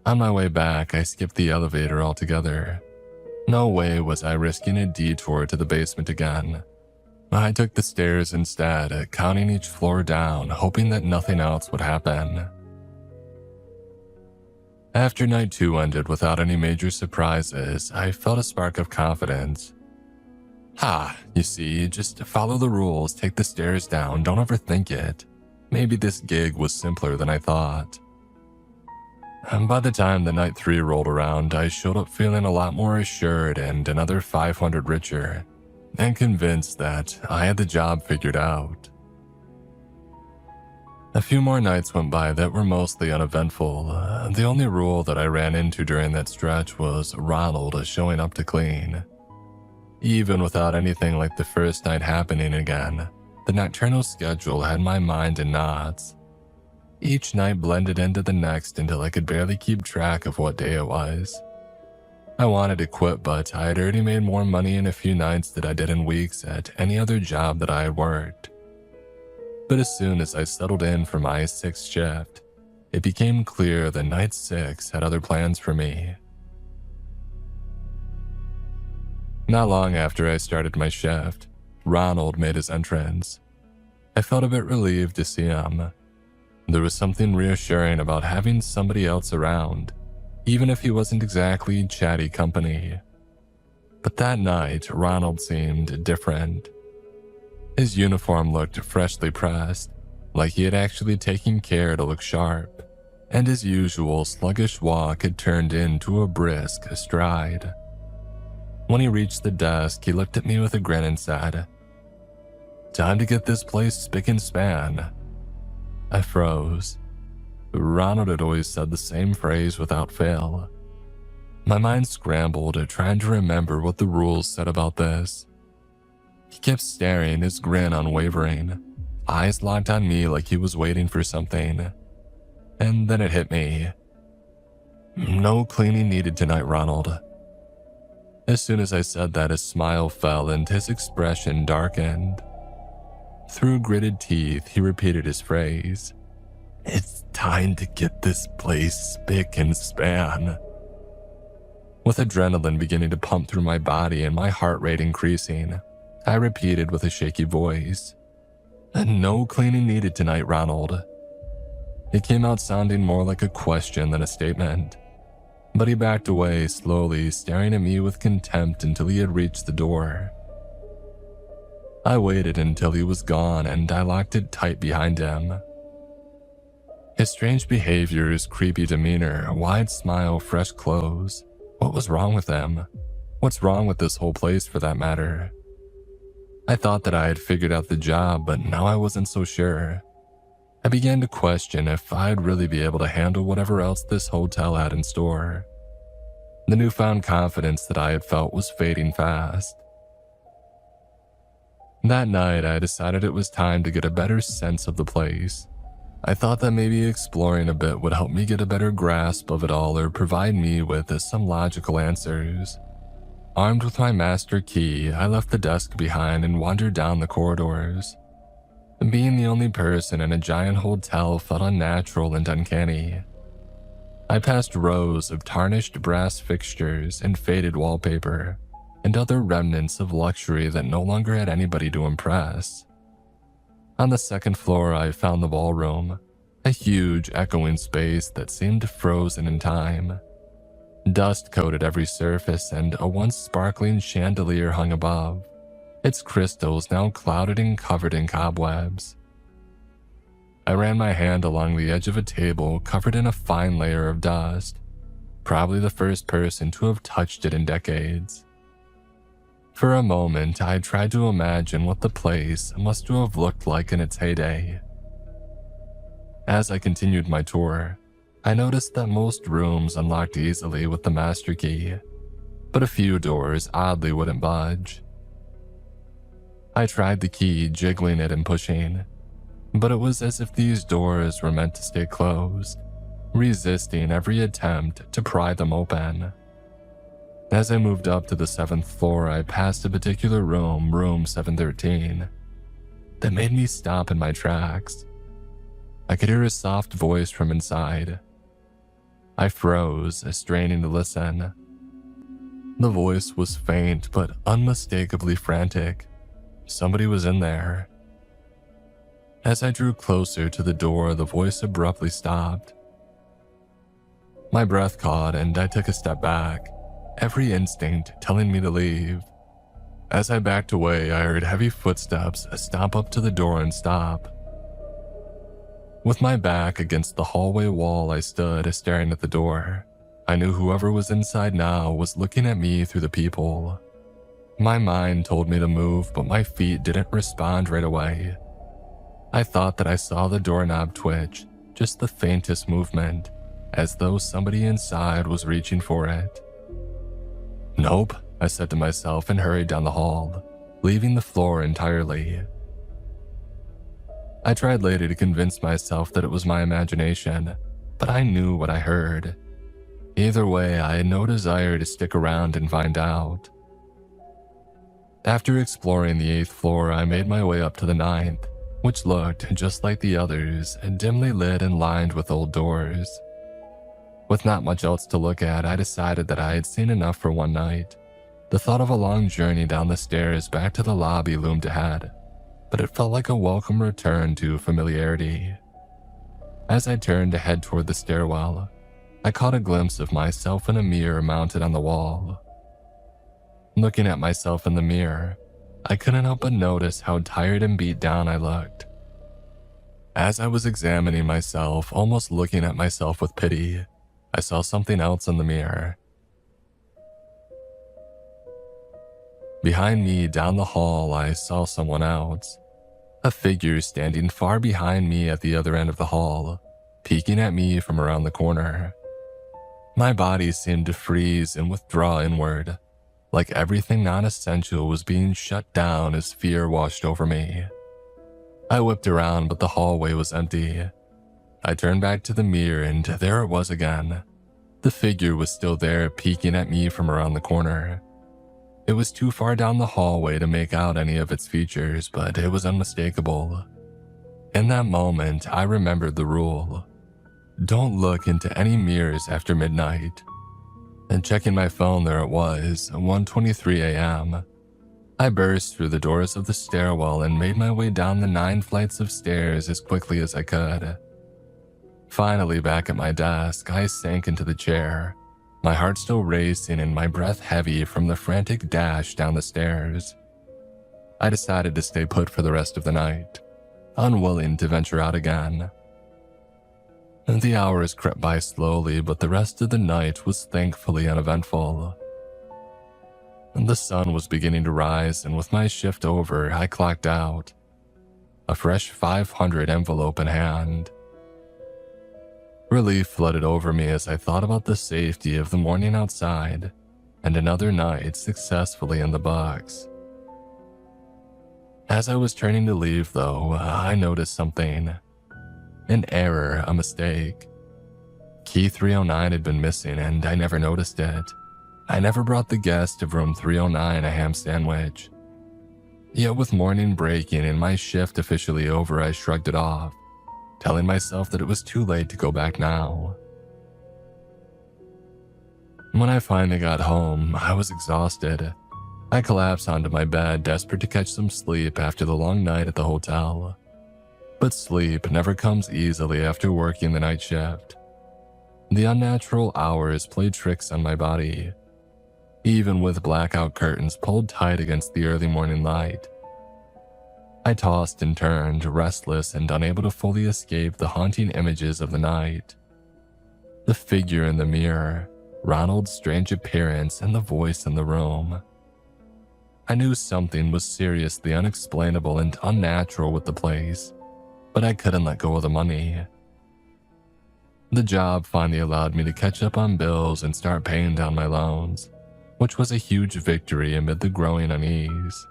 On my way back, I skipped the elevator altogether. No way was I risking a detour to the basement again. I took the stairs instead, counting each floor down, hoping that nothing else would happen. After night 2 ended without any major surprises, I felt a spark of confidence. You see, just follow the rules, take the stairs down, don't overthink it. Maybe this gig was simpler than I thought. And by the time the night 3 rolled around, I showed up feeling a lot more assured and another 500 richer, and convinced that I had the job figured out. A few more nights went by that were mostly uneventful. The only rule that I ran into during that stretch was Ronald showing up to clean. Even without anything like the first night happening again, the nocturnal schedule had my mind in knots. Each night blended into the next until I could barely keep track of what day it was. I wanted to quit, but I had already made more money in a few nights than I did in weeks at any other job that I had worked. But as soon as I settled in for my 6th shift, it became clear that night 6 had other plans for me. Not long after I started my shift, Ronald made his entrance. I felt a bit relieved to see him. There was something reassuring about having somebody else around, even if he wasn't exactly chatty company. But that night, Ronald seemed different. His uniform looked freshly pressed, like he had actually taken care to look sharp, and his usual sluggish walk had turned into a brisk stride. When he reached the desk, he looked at me with a grin and said, "Time to get this place spick and span." I froze. Ronald had always said the same phrase without fail. My mind scrambled, trying to remember what the rules said about this. He kept staring, his grin unwavering, eyes locked on me like he was waiting for something. And then it hit me. No cleaning needed tonight, Ronald. As soon as I said that, his smile fell and his expression darkened. Through gritted teeth, he repeated his phrase. It's time to get this place spick and span. With adrenaline beginning to pump through my body and my heart rate increasing, I repeated with a shaky voice, no cleaning needed tonight, Ronald. It came out sounding more like a question than a statement, but he backed away slowly, staring at me with contempt until he had reached the door. I waited until he was gone and I locked it tight behind him. His strange behavior, his creepy demeanor, wide smile, fresh clothes. What was wrong with him? What's wrong with this whole place for that matter? I thought that I had figured out the job, but now I wasn't so sure. I began to question if I'd really be able to handle whatever else this hotel had in store. The newfound confidence that I had felt was fading fast. That night, I decided it was time to get a better sense of the place. I thought that maybe exploring a bit would help me get a better grasp of it all or provide me with some logical answers. Armed with my master key, I left the desk behind and wandered down the corridors. Being the only person in a giant hotel felt unnatural and uncanny. I passed rows of tarnished brass fixtures and faded wallpaper, and other remnants of luxury that no longer had anybody to impress. On the second floor, I found the ballroom, a huge, echoing space that seemed frozen in time. Dust coated every surface, and a once sparkling chandelier hung above, its crystals now clouded and covered in cobwebs. I ran my hand along the edge of a table covered in a fine layer of dust, probably the first person to have touched it in decades. For a moment, I tried to imagine what the place must have looked like in its heyday. As I continued my tour, I noticed that most rooms unlocked easily with the master key, but a few doors oddly wouldn't budge. I tried the key, jiggling it and pushing, but it was as if these doors were meant to stay closed, resisting every attempt to pry them open. As I moved up to the 7th floor, I passed a particular room, room 713, that made me stop in my tracks. I could hear a soft voice from inside. I froze, straining to listen. The voice was faint but unmistakably frantic. Somebody was in there. As I drew closer to the door, the voice abruptly stopped. My breath caught and I took a step back, every instinct telling me to leave. As I backed away, I heard heavy footsteps stomp up to the door and stop. With my back against the hallway wall, I stood staring at the door. I knew whoever was inside now was looking at me through the peephole. My mind told me to move, but my feet didn't respond right away. I thought that I saw the doorknob twitch, just the faintest movement, as though somebody inside was reaching for it. Nope, I said to myself and hurried down the hall, leaving the floor entirely. I tried later to convince myself that it was my imagination, but I knew what I heard. Either way, I had no desire to stick around and find out. After exploring the 8th floor, I made my way up to the 9th, which looked just like the others, dimly lit and lined with old doors. With not much else to look at, I decided that I had seen enough for one night. The thought of a long journey down the stairs back to the lobby loomed ahead, but it felt like a welcome return to familiarity. As I turned to head toward the stairwell, I caught a glimpse of myself in a mirror mounted on the wall. Looking at myself in the mirror, I couldn't help but notice how tired and beat down I looked. As I was examining myself, almost looking at myself with pity, I saw something else in the mirror. Behind me, down the hall, I saw someone else. A figure standing far behind me at the other end of the hall, peeking at me from around the corner. My body seemed to freeze and withdraw inward, like everything non-essential was being shut down as fear washed over me. I whipped around, but the hallway was empty. I turned back to the mirror and there it was again. The figure was still there, peeking at me from around the corner. It was too far down the hallway to make out any of its features, but it was unmistakable. In that moment, I remembered the rule. Don't look into any mirrors after midnight. And checking my phone, there it was, 1:23 a.m. I burst through the doors of the stairwell and made my way down the 9 flights of stairs as quickly as I could. Finally back at my desk, I sank into the chair, my heart still racing and my breath heavy from the frantic dash down the stairs. I decided to stay put for the rest of the night, unwilling to venture out again. The hours crept by slowly, but the rest of the night was thankfully uneventful. The sun was beginning to rise, and with my shift over, I clocked out, a fresh 500 envelope in hand. Relief flooded over me as I thought about the safety of the morning outside and another night successfully in the box. As I was turning to leave, though, I noticed something. An error, a mistake. Key 309 had been missing and I never noticed it. I never brought the guest of room 309 a ham sandwich. Yet with morning breaking and my shift officially over, I shrugged it off, telling myself that it was too late to go back now. When I finally got home, I was exhausted. I collapsed onto my bed, desperate to catch some sleep after the long night at the hotel. But sleep never comes easily after working the night shift. The unnatural hours played tricks on my body, even with blackout curtains pulled tight against the early morning light. I tossed and turned, restless and unable to fully escape the haunting images of the night. The figure in the mirror, Ronald's strange appearance, and the voice in the room. I knew something was seriously unexplainable and unnatural with the place, but I couldn't let go of the money. The job finally allowed me to catch up on bills and start paying down my loans, which was a huge victory amid the growing unease.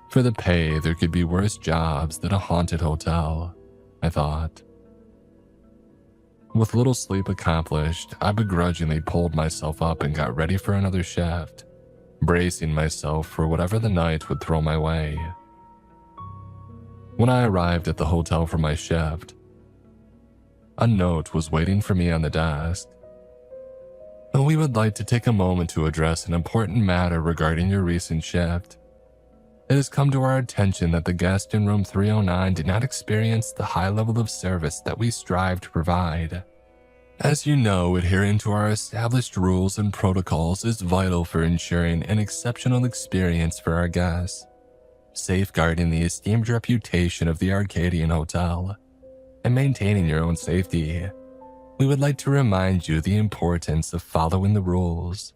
For the pay, there could be worse jobs than a haunted hotel, I thought. With little sleep accomplished, I begrudgingly pulled myself up and got ready for another shift, bracing myself for whatever the night would throw my way. When I arrived at the hotel for my shift, a note was waiting for me on the desk. We would like to take a moment to address an important matter regarding your recent shift. It has come to our attention that the guest in room 309 did not experience the high level of service that we strive to provide. As you know, adhering to our established rules and protocols is vital for ensuring an exceptional experience for our guests, safeguarding the esteemed reputation of the Arcadian Hotel, and maintaining your own safety. We would like to remind you the importance of following the rules.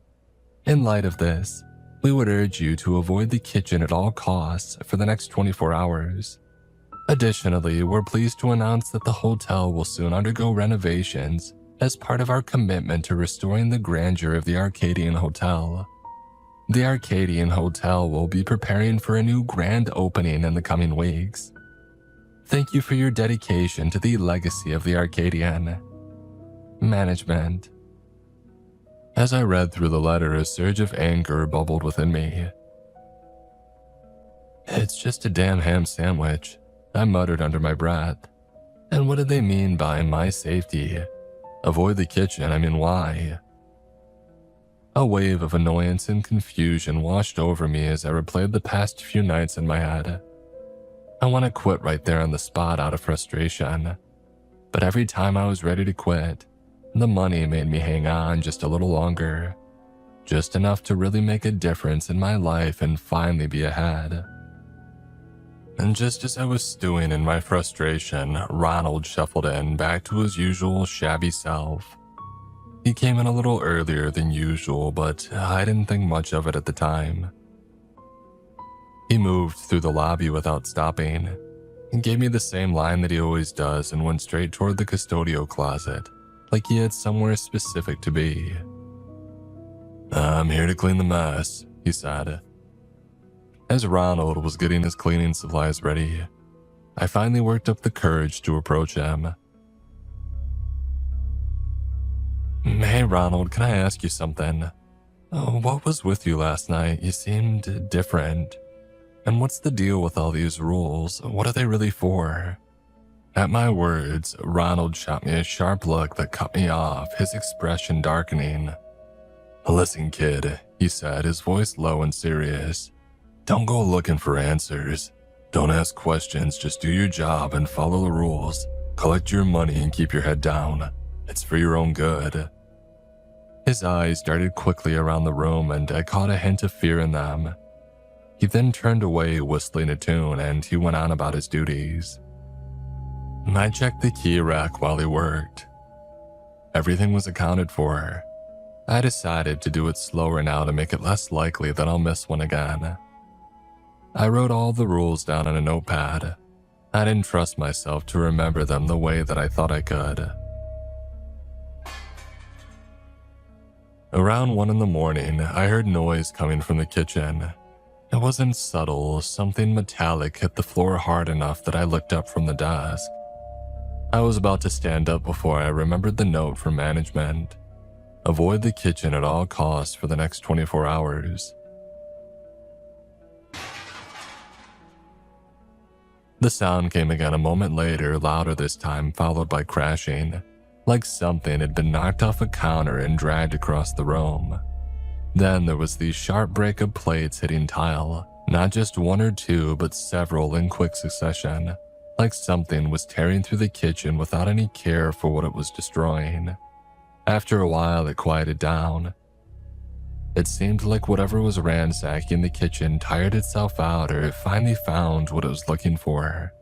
In light of this, we would urge you to avoid the kitchen at all costs for the next 24 hours. Additionally, we're pleased to announce that the hotel will soon undergo renovations as part of our commitment to restoring the grandeur of the Arcadian Hotel. The Arcadian Hotel will be preparing for a new grand opening in the coming weeks. Thank you for your dedication to the legacy of the Arcadian. Management. As I read through the letter, a surge of anger bubbled within me. It's just a damn ham sandwich, I muttered under my breath. And what did they mean by my safety? Avoid the kitchen, I mean why? A wave of annoyance and confusion washed over me as I replayed the past few nights in my head. I want to quit right there on the spot out of frustration, but every time I was ready to quit, the money made me hang on just a little longer, just enough to really make a difference in my life and finally be ahead. And just as I was stewing in my frustration, Ronald shuffled in back to his usual shabby self. He came in a little earlier than usual, but I didn't think much of it at the time. He moved through the lobby without stopping, and gave me the same line that he always does and went straight toward the custodial closet, like he had somewhere specific to be. I'm here to clean the mess, he said. As Ronald was getting his cleaning supplies ready, I finally worked up the courage to approach him. Hey Ronald, can I ask you something? What was with you last night? You seemed different. And what's the deal with all these rules? What are they really for? At my words, Ronald shot me a sharp look that cut me off, his expression darkening. Listen, kid, he said, his voice low and serious. Don't go looking for answers. Don't ask questions, just do your job and follow the rules. Collect your money and keep your head down. It's for your own good. His eyes darted quickly around the room and I caught a hint of fear in them. He then turned away whistling a tune and he went on about his duties. I checked the key rack while he worked. Everything was accounted for. I decided to do it slower now to make it less likely that I'll miss one again. I wrote all the rules down on a notepad. I didn't trust myself to remember them the way that I thought I could. Around 1 in the morning, I heard noise coming from the kitchen. It wasn't subtle, something metallic hit the floor hard enough that I looked up from the desk. I was about to stand up before I remembered the note from management. Avoid the kitchen at all costs for the next 24 hours. The sound came again a moment later, louder this time, followed by crashing, like something had been knocked off a counter and dragged across the room. Then there was the sharp break of plates hitting tile, not just one or two, but several in quick succession, like something was tearing through the kitchen without any care for what it was destroying. After a while, it quieted down. It seemed like whatever was ransacking the kitchen tired itself out or it finally found what it was looking for.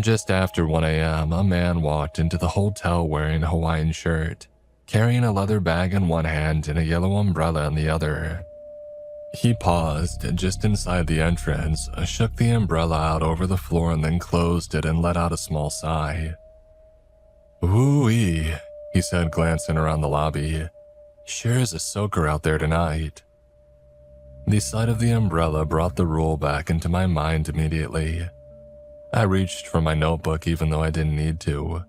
Just after 1 a.m., a man walked into the hotel wearing a Hawaiian shirt, carrying a leather bag in one hand and a yellow umbrella in the other. He paused just inside the entrance, shook the umbrella out over the floor and then closed it and let out a small sigh. "Ooh-wee," he said, glancing around the lobby. "Sure is a soaker out there tonight." The sight of the umbrella brought the rule back into my mind immediately. I reached for my notebook even though I didn't need to.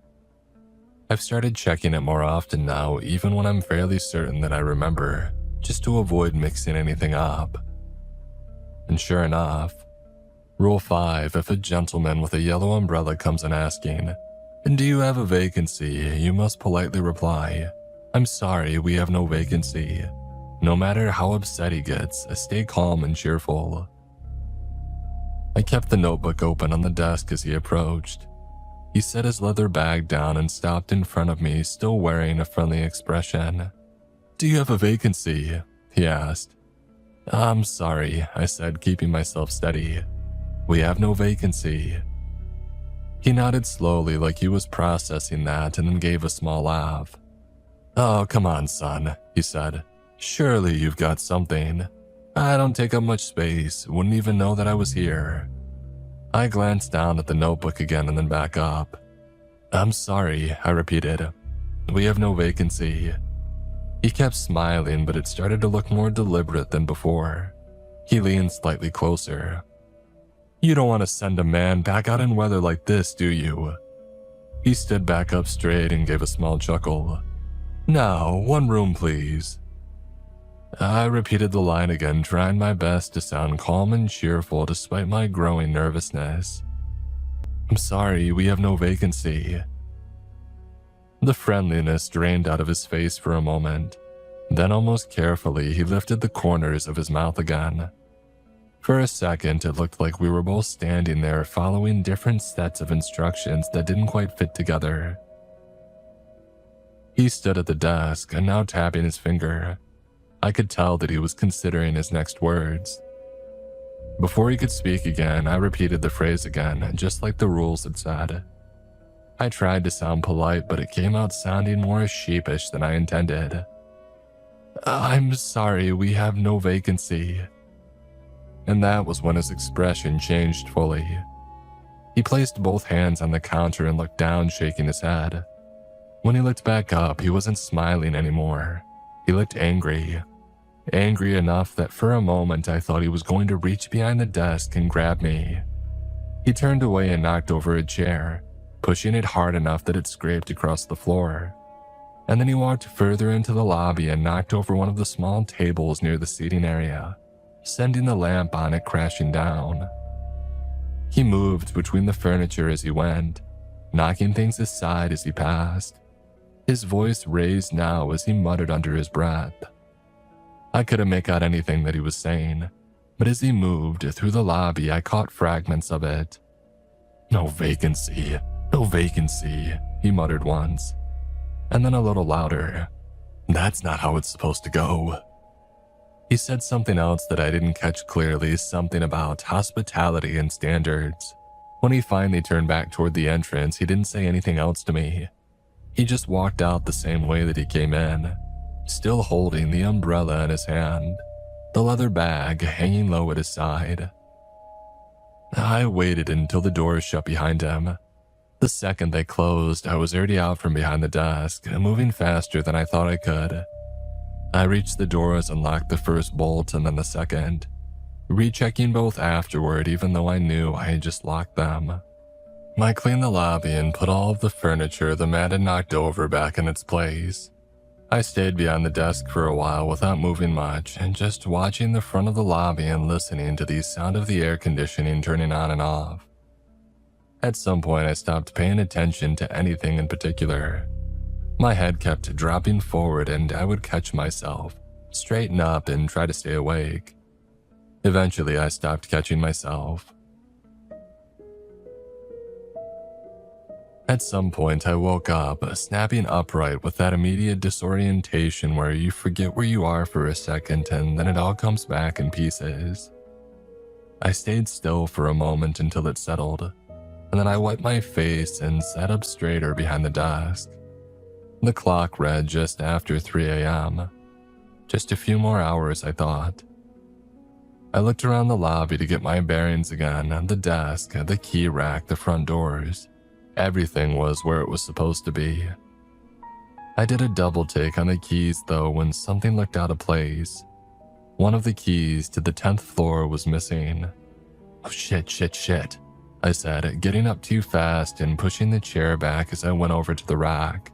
I've started checking it more often now, even when I'm fairly certain that I remember, just to avoid mixing anything up. And sure enough, Rule 5, if a gentleman with a yellow umbrella comes in asking, "Do you have a vacancy?" you must politely reply, "I'm sorry, we have no vacancy." No matter how upset he gets, stay calm and cheerful. I kept the notebook open on the desk as he approached. He set his leather bag down and stopped in front of me, still wearing a friendly expression. "Do you have a vacancy?" he asked. "I'm sorry," I said, keeping myself steady. "We have no vacancy." He nodded slowly like he was processing that and then gave a small laugh. "Oh, come on, son," he said. "Surely you've got something. I don't take up much space, wouldn't even know that I was here." I glanced down at the notebook again and then back up. "I'm sorry," I repeated. "We have no vacancy." He kept smiling, but it started to look more deliberate than before. He leaned slightly closer. "You don't want to send a man back out in weather like this, do you?" He stood back up straight and gave a small chuckle. "Now, 1 room, please." I repeated the line again, trying my best to sound calm and cheerful despite my growing nervousness. "I'm sorry, we have no vacancy." The friendliness drained out of his face for a moment. Then almost carefully, he lifted the corners of his mouth again. For a second, it looked like we were both standing there following different sets of instructions that didn't quite fit together. He stood at the desk and now tapping his finger. I could tell that he was considering his next words. Before he could speak again, I repeated the phrase again, just like the rules had said. I tried to sound polite, but it came out sounding more sheepish than I intended. "I'm sorry, we have no vacancy." And that was when his expression changed fully. He placed both hands on the counter and looked down, shaking his head. When he looked back up, he wasn't smiling anymore. He looked angry. Angry enough that for a moment I thought he was going to reach behind the desk and grab me. He turned away and knocked over a chair, pushing it hard enough that it scraped across the floor. and then he walked further into the lobby and knocked over one of the small tables near the seating area, sending the lamp on it crashing down. He moved between the furniture as he went, knocking things aside as he passed, his voice raised now as he muttered under his breath. I couldn't make out anything that he was saying, but as he moved through the lobby, I caught fragments of it. "No vacancy, no vacancy," he muttered once, and then a little louder. "That's not how it's supposed to go." He said something else that I didn't catch clearly, something about hospitality and standards. When he finally turned back toward the entrance, he didn't say anything else to me. He just walked out the same way that he came in, still holding the umbrella in his hand, the leather bag hanging low at his side. I waited until the doors shut behind him. The second they closed, I was already out from behind the desk, moving faster than I thought I could. I reached the doors and locked the first bolt and then the second, rechecking both afterward even though I knew I had just locked them. I cleaned the lobby and put all of the furniture the man had knocked over back in its place. I stayed behind the desk for a while without moving much and just watching the front of the lobby and listening to the sound of the air conditioning turning on and off. At some point I stopped paying attention to anything in particular. My head kept dropping forward and I would catch myself, straighten up and try to stay awake. Eventually I stopped catching myself. At some point I woke up, snapping upright with that immediate disorientation where you forget where you are for a second and then it all comes back in pieces. I stayed still for a moment until it settled, and then I wiped my face and sat up straighter behind the desk. The clock read just after 3 a.m. Just a few more hours, I thought. I looked around the lobby to get my bearings again, the desk, the key rack, the front doors. Everything was where it was supposed to be. I did a double take on the keys though when something looked out of place. One of the keys to the 10th floor was missing. "Oh shit," I said, getting up too fast and pushing the chair back as I went over to the rack.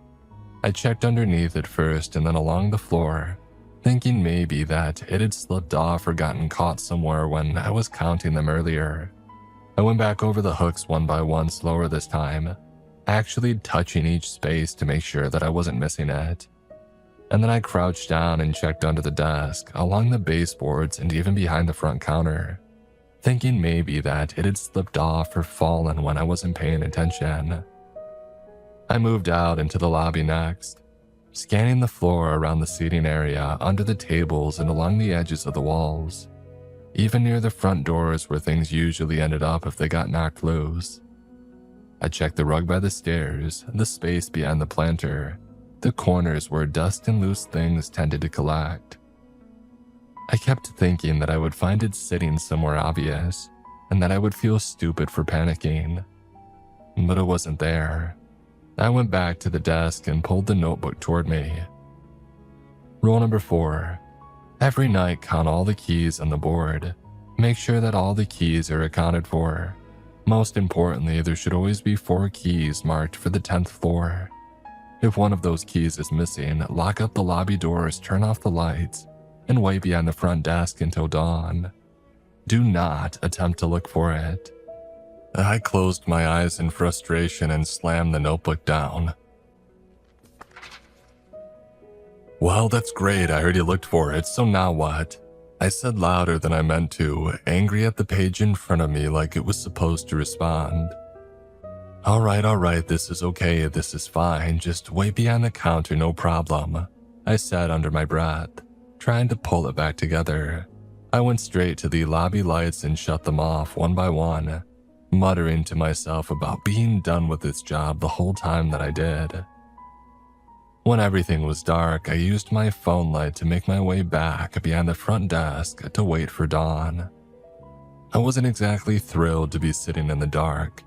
I checked underneath it first and then along the floor, thinking maybe that it had slipped off or gotten caught somewhere when I was counting them earlier. I went back over the hooks one by one slower this time, actually touching each space to make sure that I wasn't missing it. And then I crouched down and checked under the desk, along the baseboards and even behind the front counter, thinking maybe that it had slipped off or fallen when I wasn't paying attention. I moved out into the lobby next, scanning the floor around the seating area, under the tables and along the edges of the walls, even near the front doors where things usually ended up if they got knocked loose. I checked the rug by the stairs, the space behind the planter, the corners where dust and loose things tended to collect. I kept thinking that I would find it sitting somewhere obvious, and that I would feel stupid for panicking. But it wasn't there. I went back to the desk and pulled the notebook toward me. Rule number 4. Every night count all the keys on the board. Make sure that all the keys are accounted for. Most importantly, there should always be 4 keys marked for the 10th floor. If one of those keys is missing, lock up the lobby doors, turn off the lights, and wait behind the front desk until dawn. Do not attempt to look for it. I closed my eyes in frustration and slammed the notebook down. "Well, that's great, I already looked for it, so now what?" I said louder than I meant to, angry at the page in front of me like it was supposed to respond. All right, this is okay, this is fine, just wait behind the counter, no problem," I said under my breath, trying to pull it back together. I went straight to the lobby lights and shut them off one by one, muttering to myself about being done with this job the whole time that I did. When everything was dark, I used my phone light to make my way back behind the front desk to wait for dawn. I wasn't exactly thrilled to be sitting in the dark,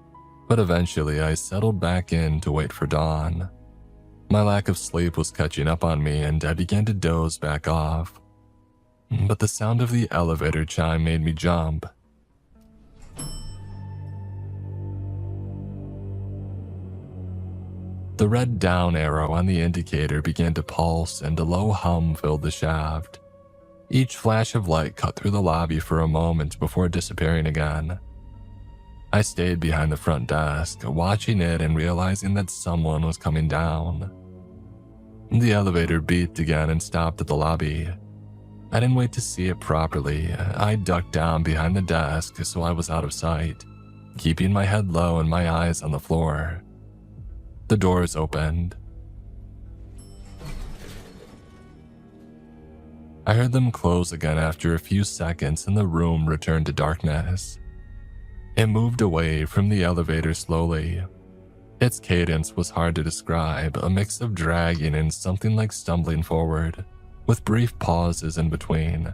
but eventually I settled back in to wait for dawn. My lack of sleep was catching up on me and I began to doze back off. But the sound of the elevator chime made me jump. The red down arrow on the indicator began to pulse and a low hum filled the shaft. Each flash of light cut through the lobby for a moment before disappearing again. I stayed behind the front desk, watching it and realizing that someone was coming down. The elevator beeped again and stopped at the lobby. I didn't wait to see it properly. I ducked down behind the desk so I was out of sight, keeping my head low and my eyes on the floor. The doors opened. I heard them close again after a few seconds and the room returned to darkness. It moved away from the elevator slowly. Its cadence was hard to describe, a mix of dragging and something like stumbling forward, with brief pauses in between.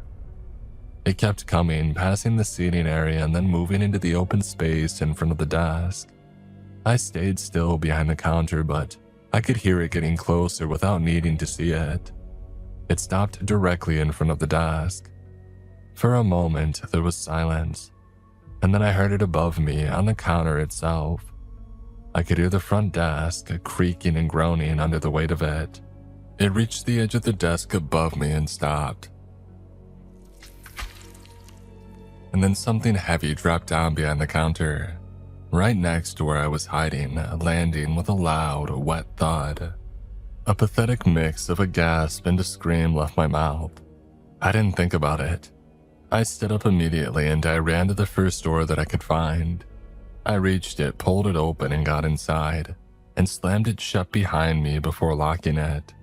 It kept coming, passing the seating area and then moving into the open space in front of the desk. I stayed still behind the counter, but I could hear it getting closer without needing to see it. It stopped directly in front of the desk. For a moment, there was silence, and then I heard it above me on the counter itself. I could hear the front desk creaking and groaning under the weight of it. It reached the edge of the desk above me and stopped. And then something heavy dropped down behind the counter, right next to where I was hiding, landing with a loud, wet thud. A pathetic mix of a gasp and a scream left my mouth. I didn't think about it. I stood up immediately and I ran to the first door that I could find. I reached it, pulled it open and got inside, and slammed it shut behind me before locking it.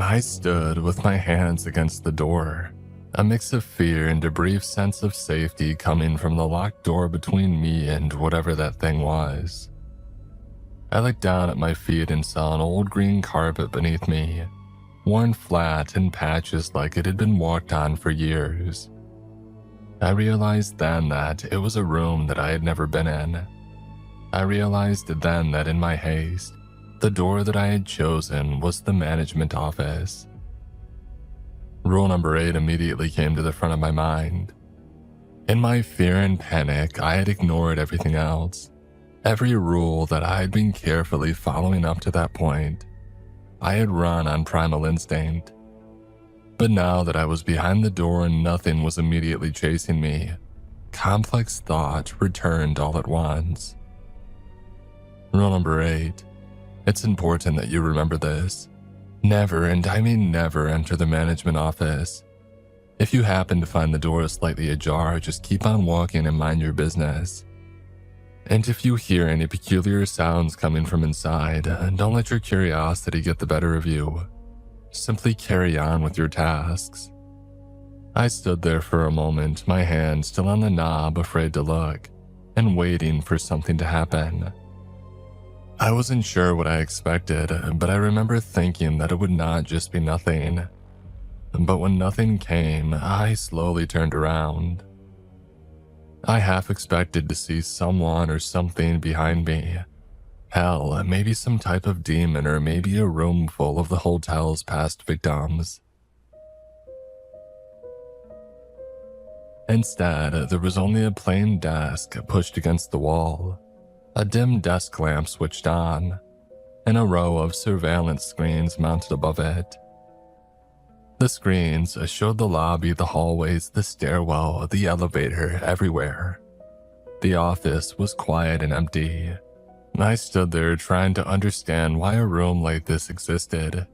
I stood with my hands against the door, a mix of fear and a brief sense of safety coming from the locked door between me and whatever that thing was. I looked down at my feet and saw an old green carpet beneath me, worn flat in patches like it had been walked on for years. I realized then that it was a room that I had never been in. I realized then that in my haste, the door that I had chosen was the management office. Rule number 8 immediately came to the front of my mind. In my fear and panic, I had ignored everything else. Every rule that I had been carefully following up to that point, I had run on primal instinct. But now that I was behind the door and nothing was immediately chasing me, complex thought returned all at once. Rule number 8. It's important that you remember this. Never, and I mean never, enter the management office. If you happen to find the door slightly ajar, just keep on walking and mind your business. And if you hear any peculiar sounds coming from inside, don't let your curiosity get the better of you. Simply carry on with your tasks. I stood there for a moment, my hand still on the knob, afraid to look, and waiting for something to happen. I wasn't sure what I expected, but I remember thinking that it would not just be nothing. But when nothing came, I slowly turned around. I half expected to see someone or something behind me. Hell, maybe some type of demon or maybe a room full of the hotel's past victims. Instead, there was only a plain desk pushed against the wall, a dim desk lamp switched on, and a row of surveillance screens mounted above it. The screens showed the lobby, the hallways, the stairwell, the elevator, everywhere. The office was quiet and empty. I stood there trying to understand why a room like this existed.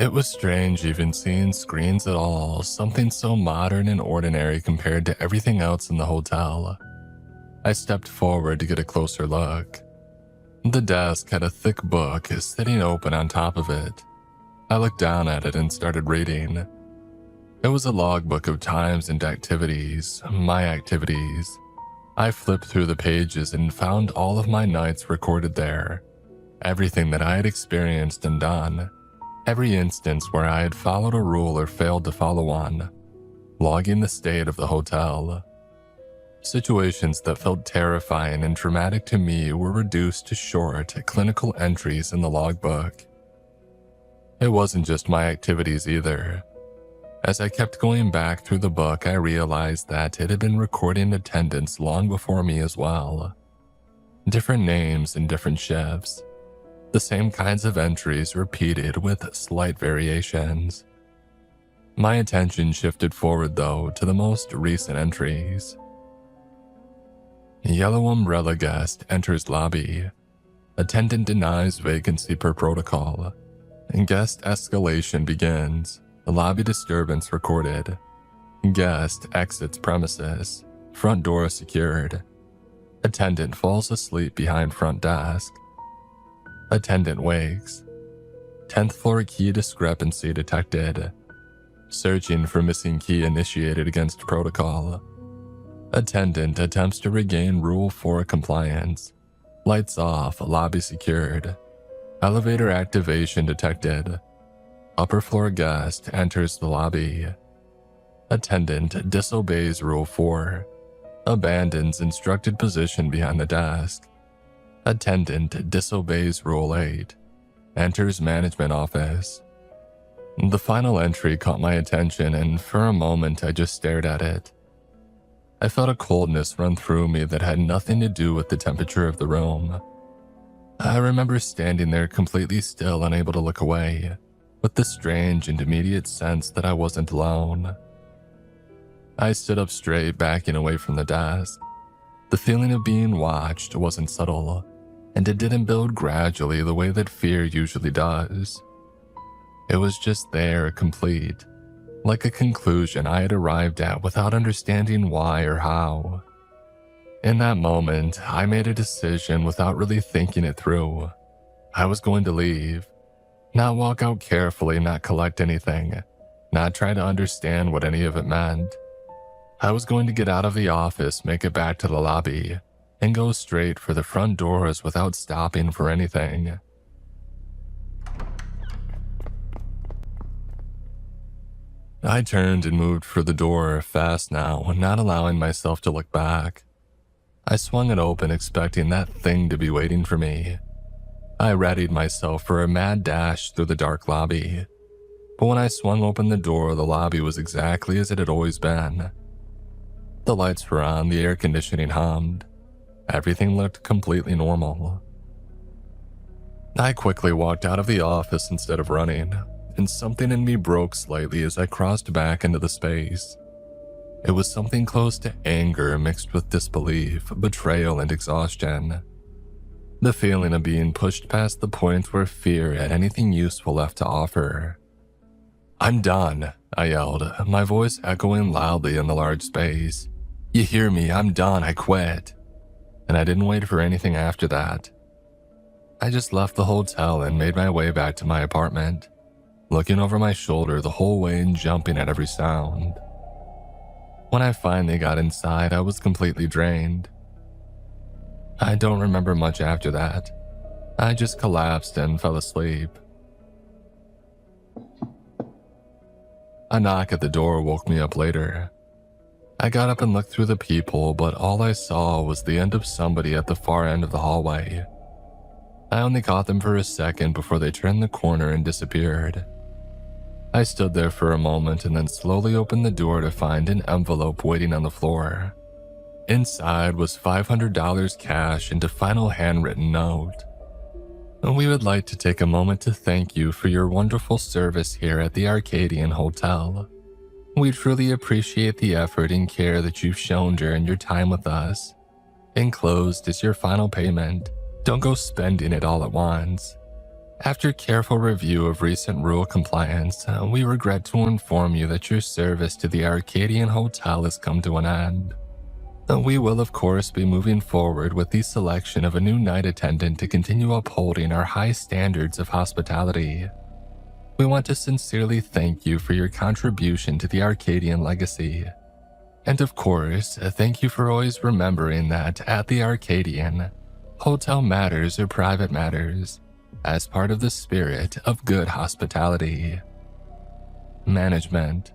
It was strange even seeing screens at all, something so modern and ordinary compared to everything else in the hotel. I stepped forward to get a closer look. The desk had a thick book sitting open on top of it. I looked down at it and started reading. It was a logbook of times and activities, my activities. I flipped through the pages and found all of my nights recorded there. Everything that I had experienced and done. Every instance where I had followed a rule or failed to follow one. Logging the state of the hotel. Situations that felt terrifying and traumatic to me were reduced to short, clinical entries in the logbook. It wasn't just my activities either. As I kept going back through the book, I realized that it had been recording attendance long before me as well. Different names and different shifts. The same kinds of entries repeated with slight variations. My attention shifted forward though to the most recent entries. Yellow umbrella guest enters lobby. Attendant denies vacancy per protocol. Guest escalation begins. Lobby disturbance recorded. Guest exits premises. Front door secured. Attendant falls asleep behind front desk. Attendant wakes. 10th floor key discrepancy detected. Searching for missing key initiated against protocol. Attendant attempts to regain Rule 4 compliance. Lights off, lobby secured. Elevator activation detected. Upper floor guest enters the lobby. Attendant disobeys Rule 4. Abandons instructed position behind the desk. Attendant disobeys Rule 8. Enters management office. The final entry caught my attention, and for a moment I just stared at it. I felt a coldness run through me that had nothing to do with the temperature of the room. I remember standing there completely still, unable to look away, with the strange and immediate sense that I wasn't alone. I stood up straight, backing away from the desk. The feeling of being watched wasn't subtle, and it didn't build gradually the way that fear usually does. It was just there, complete, like a conclusion I had arrived at without understanding why or how. In that moment, I made a decision without really thinking it through. I was going to leave. Not walk out carefully, not collect anything, not try to understand what any of it meant. I was going to get out of the office, make it back to the lobby, and go straight for the front doors without stopping for anything. I turned and moved for the door fast now, not allowing myself to look back. I swung it open, expecting that thing to be waiting for me. I readied myself for a mad dash through the dark lobby. But when I swung open the door, the lobby was exactly as it had always been. The lights were on, the air conditioning hummed. Everything looked completely normal. I quickly walked out of the office instead of running, and something in me broke slightly as I crossed back into the space. It was something close to anger mixed with disbelief, betrayal, and exhaustion. The feeling of being pushed past the point where fear had anything useful left to offer. "I'm done," I yelled, my voice echoing loudly in the large space. "You hear me? I'm done. I quit." And I didn't wait for anything after that. I just left the hotel and made my way back to my apartment, looking over my shoulder the whole way and jumping at every sound. When I finally got inside, I was completely drained. I don't remember much after that. I just collapsed and fell asleep. A knock at the door woke me up later. I got up and looked through the peephole, but all I saw was the end of somebody at the far end of the hallway. I only caught them for a second before they turned the corner and disappeared. I stood there for a moment and then slowly opened the door to find an envelope waiting on the floor. Inside was $500 cash and a final handwritten note. "We would like to take a moment to thank you for your wonderful service here at the Arcadian Hotel. We truly appreciate the effort and care that you've shown during your time with us. Enclosed is your final payment. Don't go spending it all at once. After careful review of recent rule compliance, we regret to inform you that your service to the Arcadian Hotel has come to an end. We will, of course, be moving forward with the selection of a new night attendant to continue upholding our high standards of hospitality. We want to sincerely thank you for your contribution to the Arcadian legacy. And of course, thank you for always remembering that at the Arcadian, hotel matters are private matters, as part of the spirit of good hospitality. Management."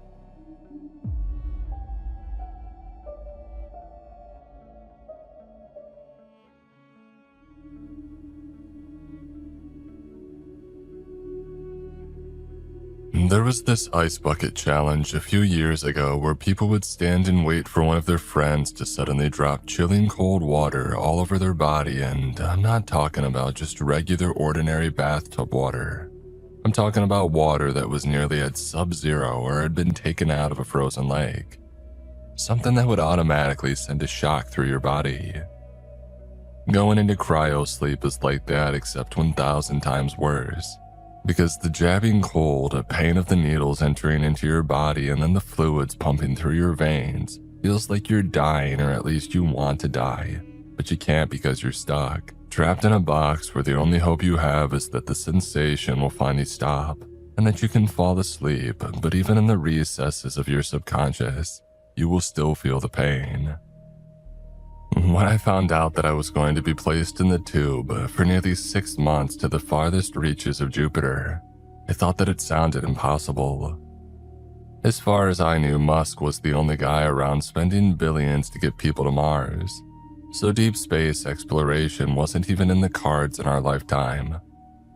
There was this ice bucket challenge a few years ago where people would stand and wait for one of their friends to suddenly drop chilling cold water all over their body, and I'm not talking about just regular ordinary bathtub water. I'm talking about water that was nearly at sub-zero or had been taken out of a frozen lake. Something that would automatically send a shock through your body. Going into cryo sleep is like that, except 1,000 times worse. Because the jabbing cold, a pain of the needles entering into your body and then the fluids pumping through your veins feels like you're dying, or at least you want to die, but you can't because you're stuck, trapped in a box where the only hope you have is that the sensation will finally stop and that you can fall asleep, but even in the recesses of your subconscious, you will still feel the pain. When I found out that I was going to be placed in the tube for nearly 6 months to the farthest reaches of Jupiter, I thought that it sounded impossible. As far as I knew, Musk was the only guy around spending billions to get people to Mars, so deep space exploration wasn't even in the cards in our lifetime,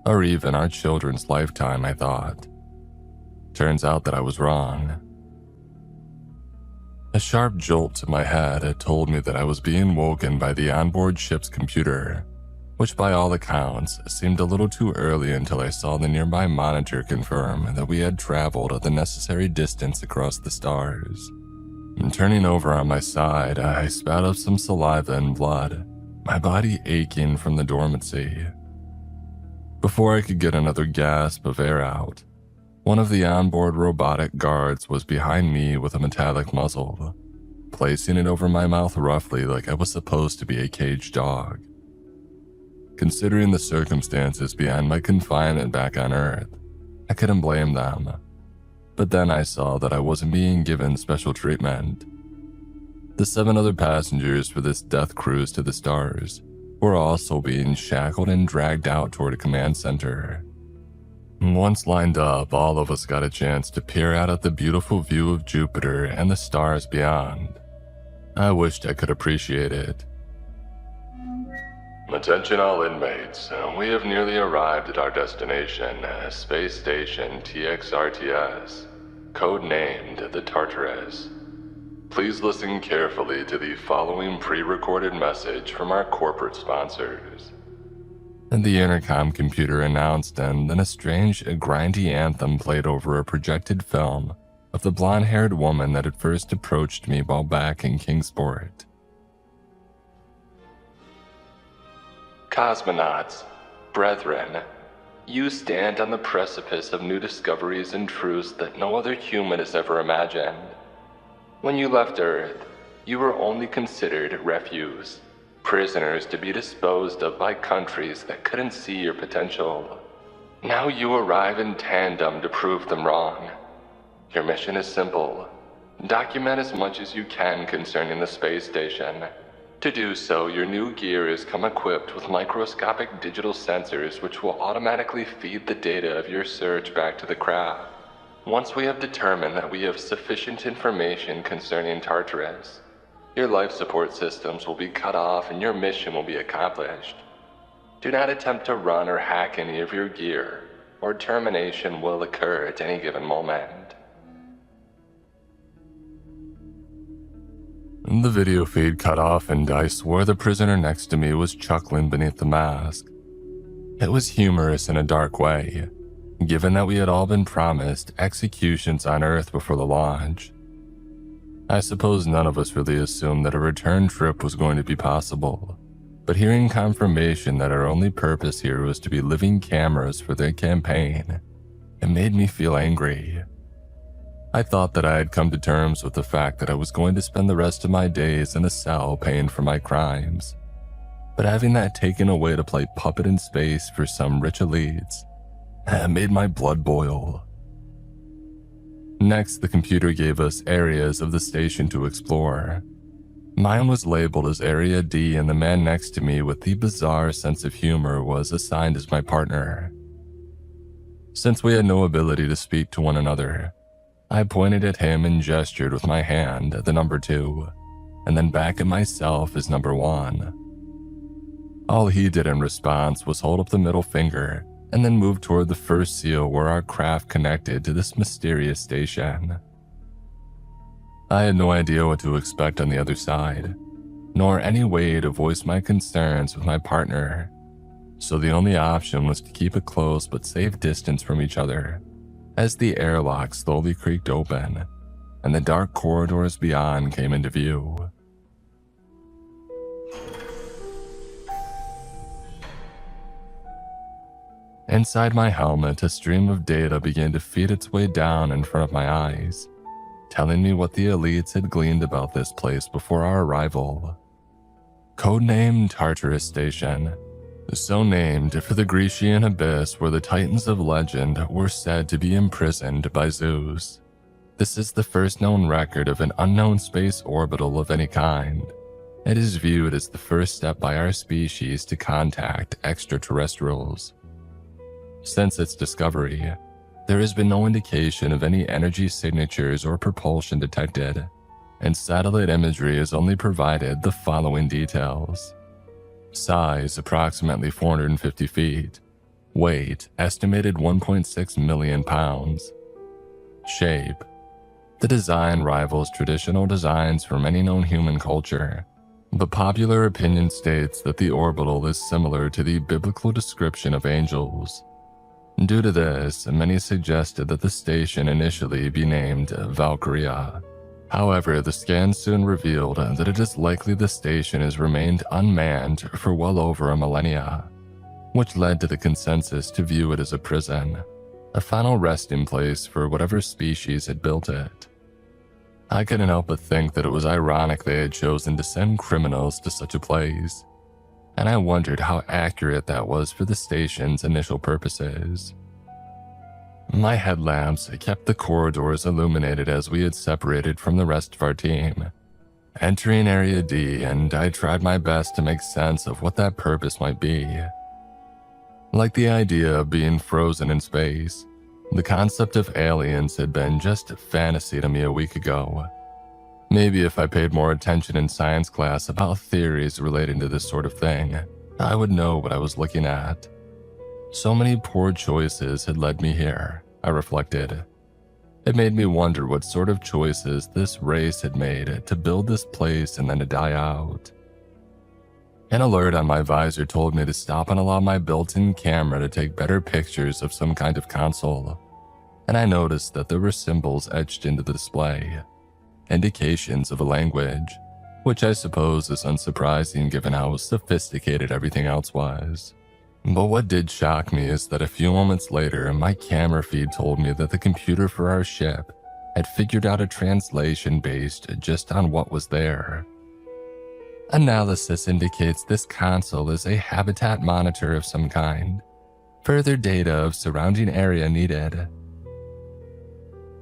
or even our children's lifetime, I thought. Turns out that I was wrong. A sharp jolt to my head had told me that I was being woken by the onboard ship's computer, which by all accounts seemed a little too early until I saw the nearby monitor confirm that we had traveled the necessary distance across the stars. And turning over on my side, I spat up some saliva and blood, my body aching from the dormancy. Before I could get another gasp of air out, one of the onboard robotic guards was behind me with a metallic muzzle, placing it over my mouth roughly like I was supposed to be a caged dog. Considering the circumstances behind my confinement back on Earth, I couldn't blame them. But then I saw that I wasn't being given special treatment. The 7 other passengers for this death cruise to the stars were also being shackled and dragged out toward a command center. Once lined up, all of us got a chance to peer out at the beautiful view of Jupiter and the stars beyond. I wished I could appreciate it. Attention all inmates, we have nearly arrived at our destination, Space Station TXRTS, codenamed the Tartarus. Please listen carefully to the following pre-recorded message from our corporate sponsors. And the intercom computer announced, and then a strange, grindy anthem played over a projected film of the blonde-haired woman that had first approached me while back in Kingsport. Cosmonauts, brethren, you stand on the precipice of new discoveries and truths that no other human has ever imagined. When you left Earth, you were only considered refuse. Prisoners to be disposed of by countries that couldn't see your potential. Now you arrive in tandem to prove them wrong. Your mission is simple. Document as much as you can concerning the space station. To do so, your new gear has come equipped with microscopic digital sensors which will automatically feed the data of your search back to the craft. Once we have determined that we have sufficient information concerning Tartarus, your life support systems will be cut off and your mission will be accomplished. Do not attempt to run or hack any of your gear, or termination will occur at any given moment. The video feed cut off, and I swore the prisoner next to me was chuckling beneath the mask. It was humorous in a dark way, given that we had all been promised executions on Earth before the launch. I suppose none of us really assumed that a return trip was going to be possible, but hearing confirmation that our only purpose here was to be living cameras for their campaign, it made me feel angry. I thought that I had come to terms with the fact that I was going to spend the rest of my days in a cell paying for my crimes, but having that taken away to play puppet in space for some rich elites made my blood boil. Next, the computer gave us areas of the station to explore. Mine was labeled as Area D, and the man next to me with the bizarre sense of humor was assigned as my partner. Since we had no ability to speak to one another, I pointed at him and gestured with my hand at the number 2, and then back at myself as number 1. All he did in response was hold up the middle finger and then moved toward the first seal where our craft connected to this mysterious station. I had no idea what to expect on the other side, nor any way to voice my concerns with my partner, so the only option was to keep a close but safe distance from each other as the airlock slowly creaked open and the dark corridors beyond came into view. Inside my helmet, a stream of data began to feed its way down in front of my eyes, telling me what the elites had gleaned about this place before our arrival. Codenamed Tartarus Station, so named for the Grecian abyss where the titans of legend were said to be imprisoned by Zeus. This is the first known record of an unknown space orbital of any kind. It is viewed as the first step by our species to contact extraterrestrials. Since its discovery, there has been no indication of any energy signatures or propulsion detected, and satellite imagery has only provided the following details. Size approximately 450 feet. Weight estimated 1.6 million pounds. Shape. The design rivals traditional designs from any known human culture, but popular opinion states that the orbital is similar to the biblical description of angels. Due to this, many suggested that the station initially be named Valkyria. However, the scans soon revealed that it is likely the station has remained unmanned for well over a millennia, which led to the consensus to view it as a prison, a final resting place for whatever species had built it. I couldn't help but think that it was ironic they had chosen to send criminals to such a place, and I wondered how accurate that was for the station's initial purposes. My headlamps kept the corridors illuminated as we had separated from the rest of our team, entering Area D, and I tried my best to make sense of what that purpose might be. Like the idea of being frozen in space, the concept of aliens had been just fantasy to me a week ago. Maybe if I paid more attention in science class about theories relating to this sort of thing, I would know what I was looking at. So many poor choices had led me here, I reflected. It made me wonder what sort of choices this race had made to build this place and then to die out. An alert on my visor told me to stop and allow my built-in camera to take better pictures of some kind of console, and I noticed that there were symbols etched into the display, indications of a language, which I suppose is unsurprising given how sophisticated everything else was. But what did shock me is that a few moments later, my camera feed told me that the computer for our ship had figured out a translation based just on what was there. Analysis indicates this console is a habitat monitor of some kind. Further data of surrounding area needed.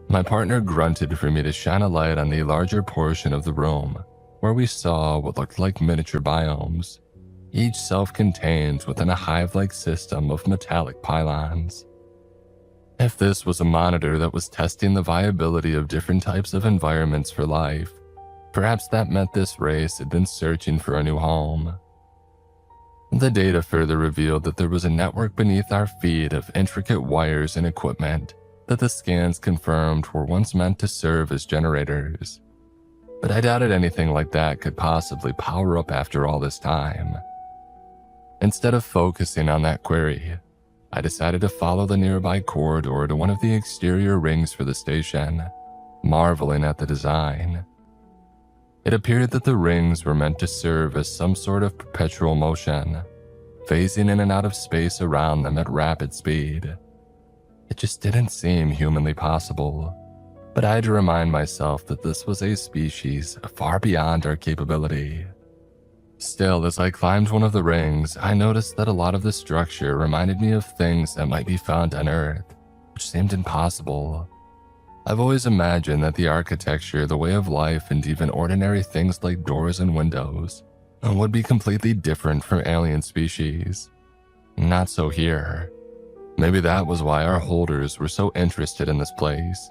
My partner grunted for me to shine a light on the larger portion of the room, where we saw what looked like miniature biomes, each self-contained within a hive-like system of metallic pylons. If this was a monitor that was testing the viability of different types of environments for life, perhaps that meant this race had been searching for a new home. The data further revealed that there was a network beneath our feet of intricate wires and equipment that the scans confirmed were once meant to serve as generators. But I doubted anything like that could possibly power up after all this time. Instead of focusing on that query, I decided to follow the nearby corridor to one of the exterior rings for the station, marveling at the design. It appeared that the rings were meant to serve as some sort of perpetual motion, phasing in and out of space around them at rapid speed. It just didn't seem humanly possible, but I had to remind myself that this was a species far beyond our capability. Still, as I climbed one of the rings, I noticed that a lot of the structure reminded me of things that might be found on Earth, which seemed impossible. I've always imagined that the architecture, the way of life, and even ordinary things like doors and windows would be completely different from alien species. Not so here. Maybe that was why our holders were so interested in this place.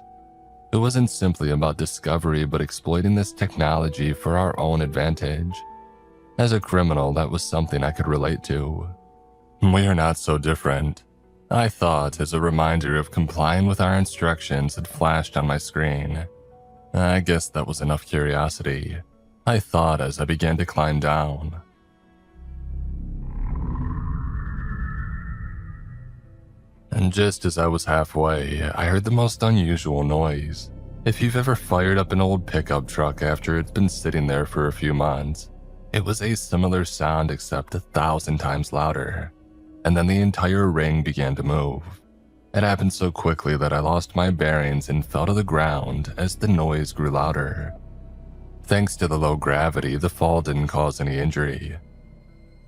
It wasn't simply about discovery, but exploiting this technology for our own advantage. As a criminal, that was something I could relate to. We are not so different. I thought as a reminder of complying with our instructions had flashed on my screen. I guess that was enough curiosity, I thought as I began to climb down. And just as I was halfway, I heard the most unusual noise. If you've ever fired up an old pickup truck after it's been sitting there for a few months, it was a similar sound except 1,000 times louder. And then the entire ring began to move. It happened so quickly that I lost my bearings and fell to the ground as the noise grew louder. Thanks to the low gravity, the fall didn't cause any injury.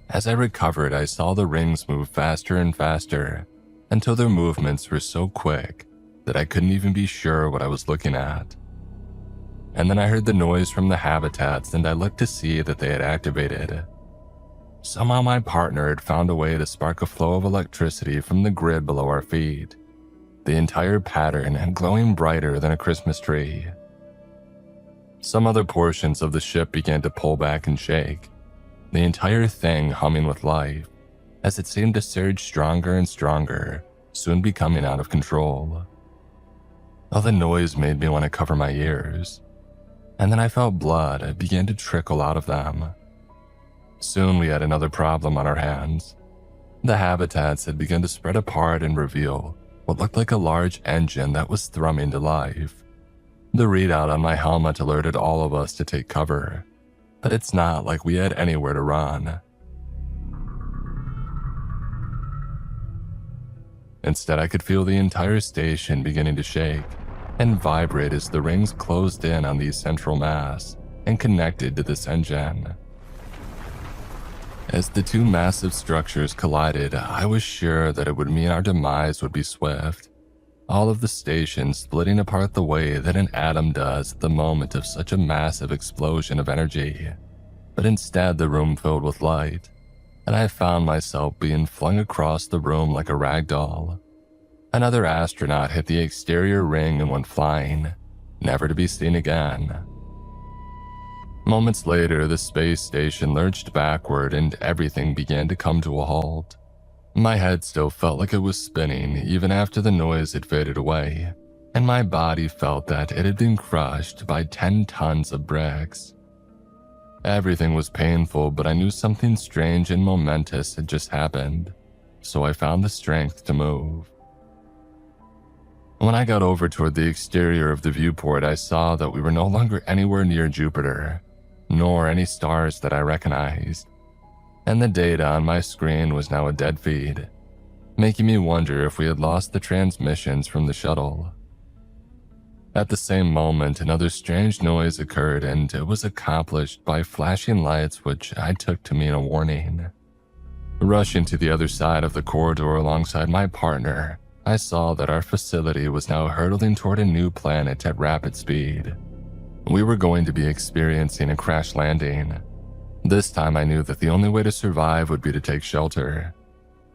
As I recovered, I saw the rings move faster and faster, until their movements were so quick that I couldn't even be sure what I was looking at. And then I heard the noise from the habitats and I looked to see that they had activated. Somehow my partner had found a way to spark a flow of electricity from the grid below our feet. The entire pattern and glowing brighter than a Christmas tree. Some other portions of the ship began to pull back and shake, the entire thing humming with life, as it seemed to surge stronger and stronger, soon becoming out of control. All the noise made me want to cover my ears, and then I felt blood begin to trickle out of them. Soon we had another problem on our hands. The habitats had begun to spread apart and reveal what looked like a large engine that was thrumming to life. The readout on my helmet alerted all of us to take cover, but it's not like we had anywhere to run. Instead, I could feel the entire station beginning to shake and vibrate as the rings closed in on the central mass and connected to this engine. As the two massive structures collided, I was sure that it would mean our demise would be swift, all of the station splitting apart the way that an atom does at the moment of such a massive explosion of energy. But instead, the room filled with light, and I found myself being flung across the room like a rag doll. Another astronaut hit the exterior ring and went flying, never to be seen again. Moments later, the space station lurched backward and everything began to come to a halt. My head still felt like it was spinning even after the noise had faded away, and my body felt that it had been crushed by 10 tons of bricks. Everything was painful, but I knew something strange and momentous had just happened, so I found the strength to move. When I got over toward the exterior of the viewport, I saw that we were no longer anywhere near Jupiter, nor any stars that I recognized, and the data on my screen was now a dead feed, making me wonder if we had lost the transmissions from the shuttle. At the same moment, another strange noise occurred, and it was accomplished by flashing lights which I took to mean a warning. Rushing to the other side of the corridor alongside my partner, I saw that our facility was now hurtling toward a new planet at rapid speed. We were going to be experiencing a crash landing. This time I knew that the only way to survive would be to take shelter.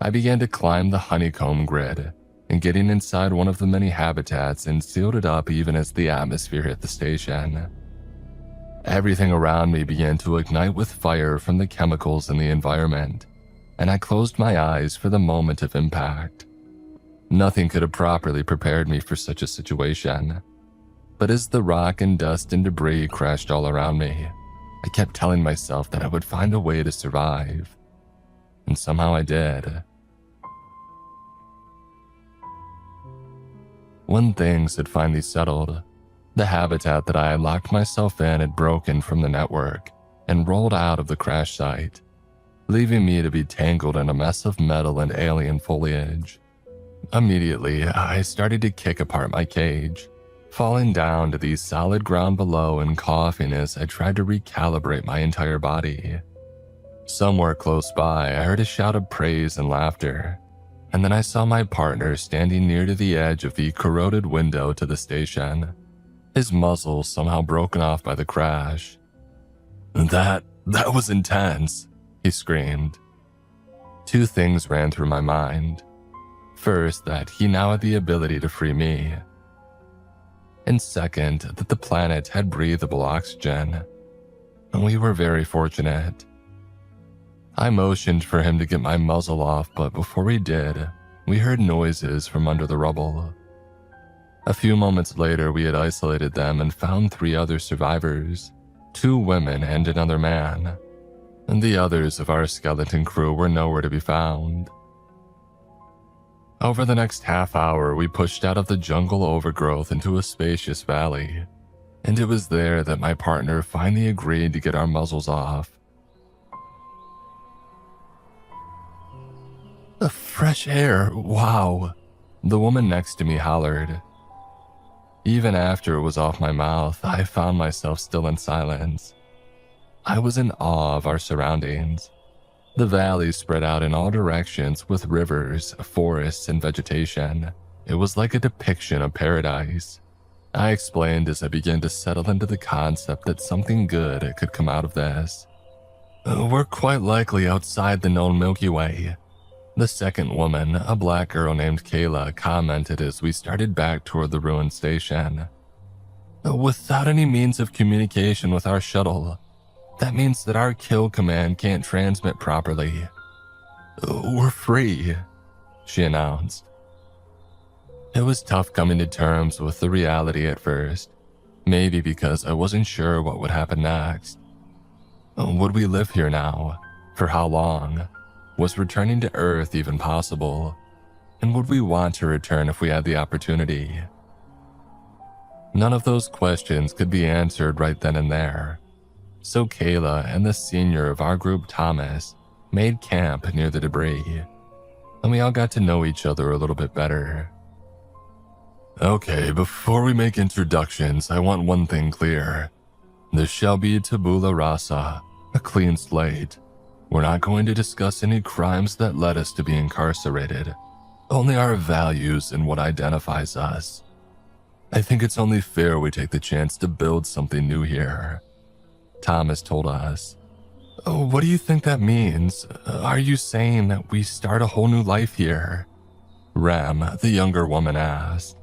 I began to climb the honeycomb grid, and getting inside one of the many habitats and sealed it up even as the atmosphere hit the station. Everything around me began to ignite with fire from the chemicals in the environment, and I closed my eyes for the moment of impact. Nothing could have properly prepared me for such a situation. But as the rock and dust and debris crashed all around me, I kept telling myself that I would find a way to survive. And somehow I did. When things had finally settled, the habitat that I had locked myself in had broken from the network and rolled out of the crash site, leaving me to be tangled in a mess of metal and alien foliage. Immediately, I started to kick apart my cage, falling down to the solid ground below and coughing as I tried to recalibrate my entire body. Somewhere close by, I heard a shout of praise and laughter, and then I saw my partner standing near to the edge of the corroded window to the station, his muzzle somehow broken off by the crash. That was intense," he screamed. Two things ran through my mind. First, that he now had the ability to free me. And second, that the planet had breathable oxygen. We were very fortunate. I motioned for him to get my muzzle off, but before he did, we heard noises from under the rubble. A few moments later, we had isolated them and found 3 other survivors, 2 women and another man, and the others of our skeleton crew were nowhere to be found. Over the next half hour, we pushed out of the jungle overgrowth into a spacious valley, and it was there that my partner finally agreed to get our muzzles off. "The fresh air, wow," the woman next to me hollered. Even after it was off my mouth, I found myself still in silence. I was in awe of our surroundings. The valley spread out in all directions with rivers, forests, and vegetation. It was like a depiction of paradise. I explained as I began to settle into the concept that something good could come out of this. "We're quite likely outside the known Milky Way," the second woman, a black girl named Kayla, commented as we started back toward the ruined station. "Without any means of communication with our shuttle, that means that our kill command can't transmit properly. We're free," she announced. It was tough coming to terms with the reality at first, maybe because I wasn't sure what would happen next. Would we live here now? For how long? Was returning to Earth even possible? And would we want to return if we had the opportunity? None of those questions could be answered right then and there. So Kayla and the senior of our group, Thomas, made camp near the debris, and we all got to know each other a little bit better. "Okay, before we make introductions, I want one thing clear. This shall be tabula rasa, a clean slate. We're not going to discuss any crimes that led us to be incarcerated, only our values and what identifies us. I think it's only fair we take the chance to build something new here," Thomas told us. "What do you think that means? Are you saying that we start a whole new life here?" Ram, the younger woman, asked.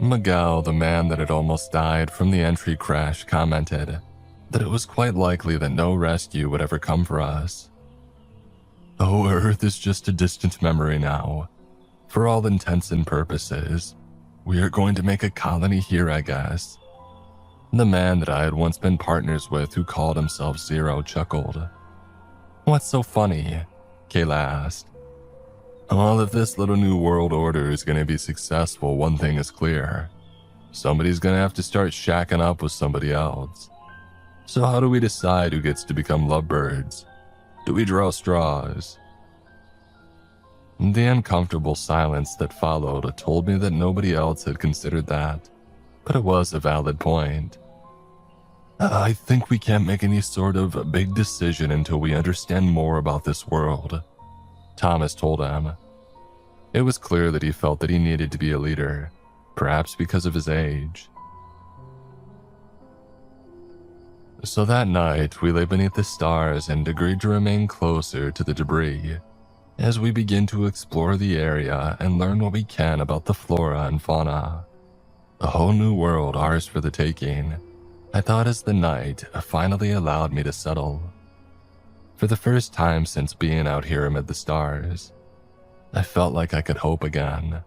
Miguel, the man that had almost died from the entry crash, commented that it was quite likely that no rescue would ever come for us. "Oh, Earth is just a distant memory now. For all intents and purposes, we are going to make a colony here, I guess." The man that I had once been partners with, who called himself Zero, chuckled. "What's so funny?" Kayla asked. "Well, if this little new world order is going to be successful, one thing is clear. Somebody's going to have to start shacking up with somebody else. So how do we decide who gets to become lovebirds? Do we draw straws?" The uncomfortable silence that followed told me that nobody else had considered that, but it was a valid point. "I think we can't make any sort of big decision until we understand more about this world," Thomas told him. It was clear that he felt that he needed to be a leader, perhaps because of his age. So that night, we lay beneath the stars and agreed to remain closer to the debris as we begin to explore the area and learn what we can about the flora and fauna. A whole new world, ours for the taking, I thought, as the night finally allowed me to settle. For the first time since being out here amid the stars, I felt like I could hope again.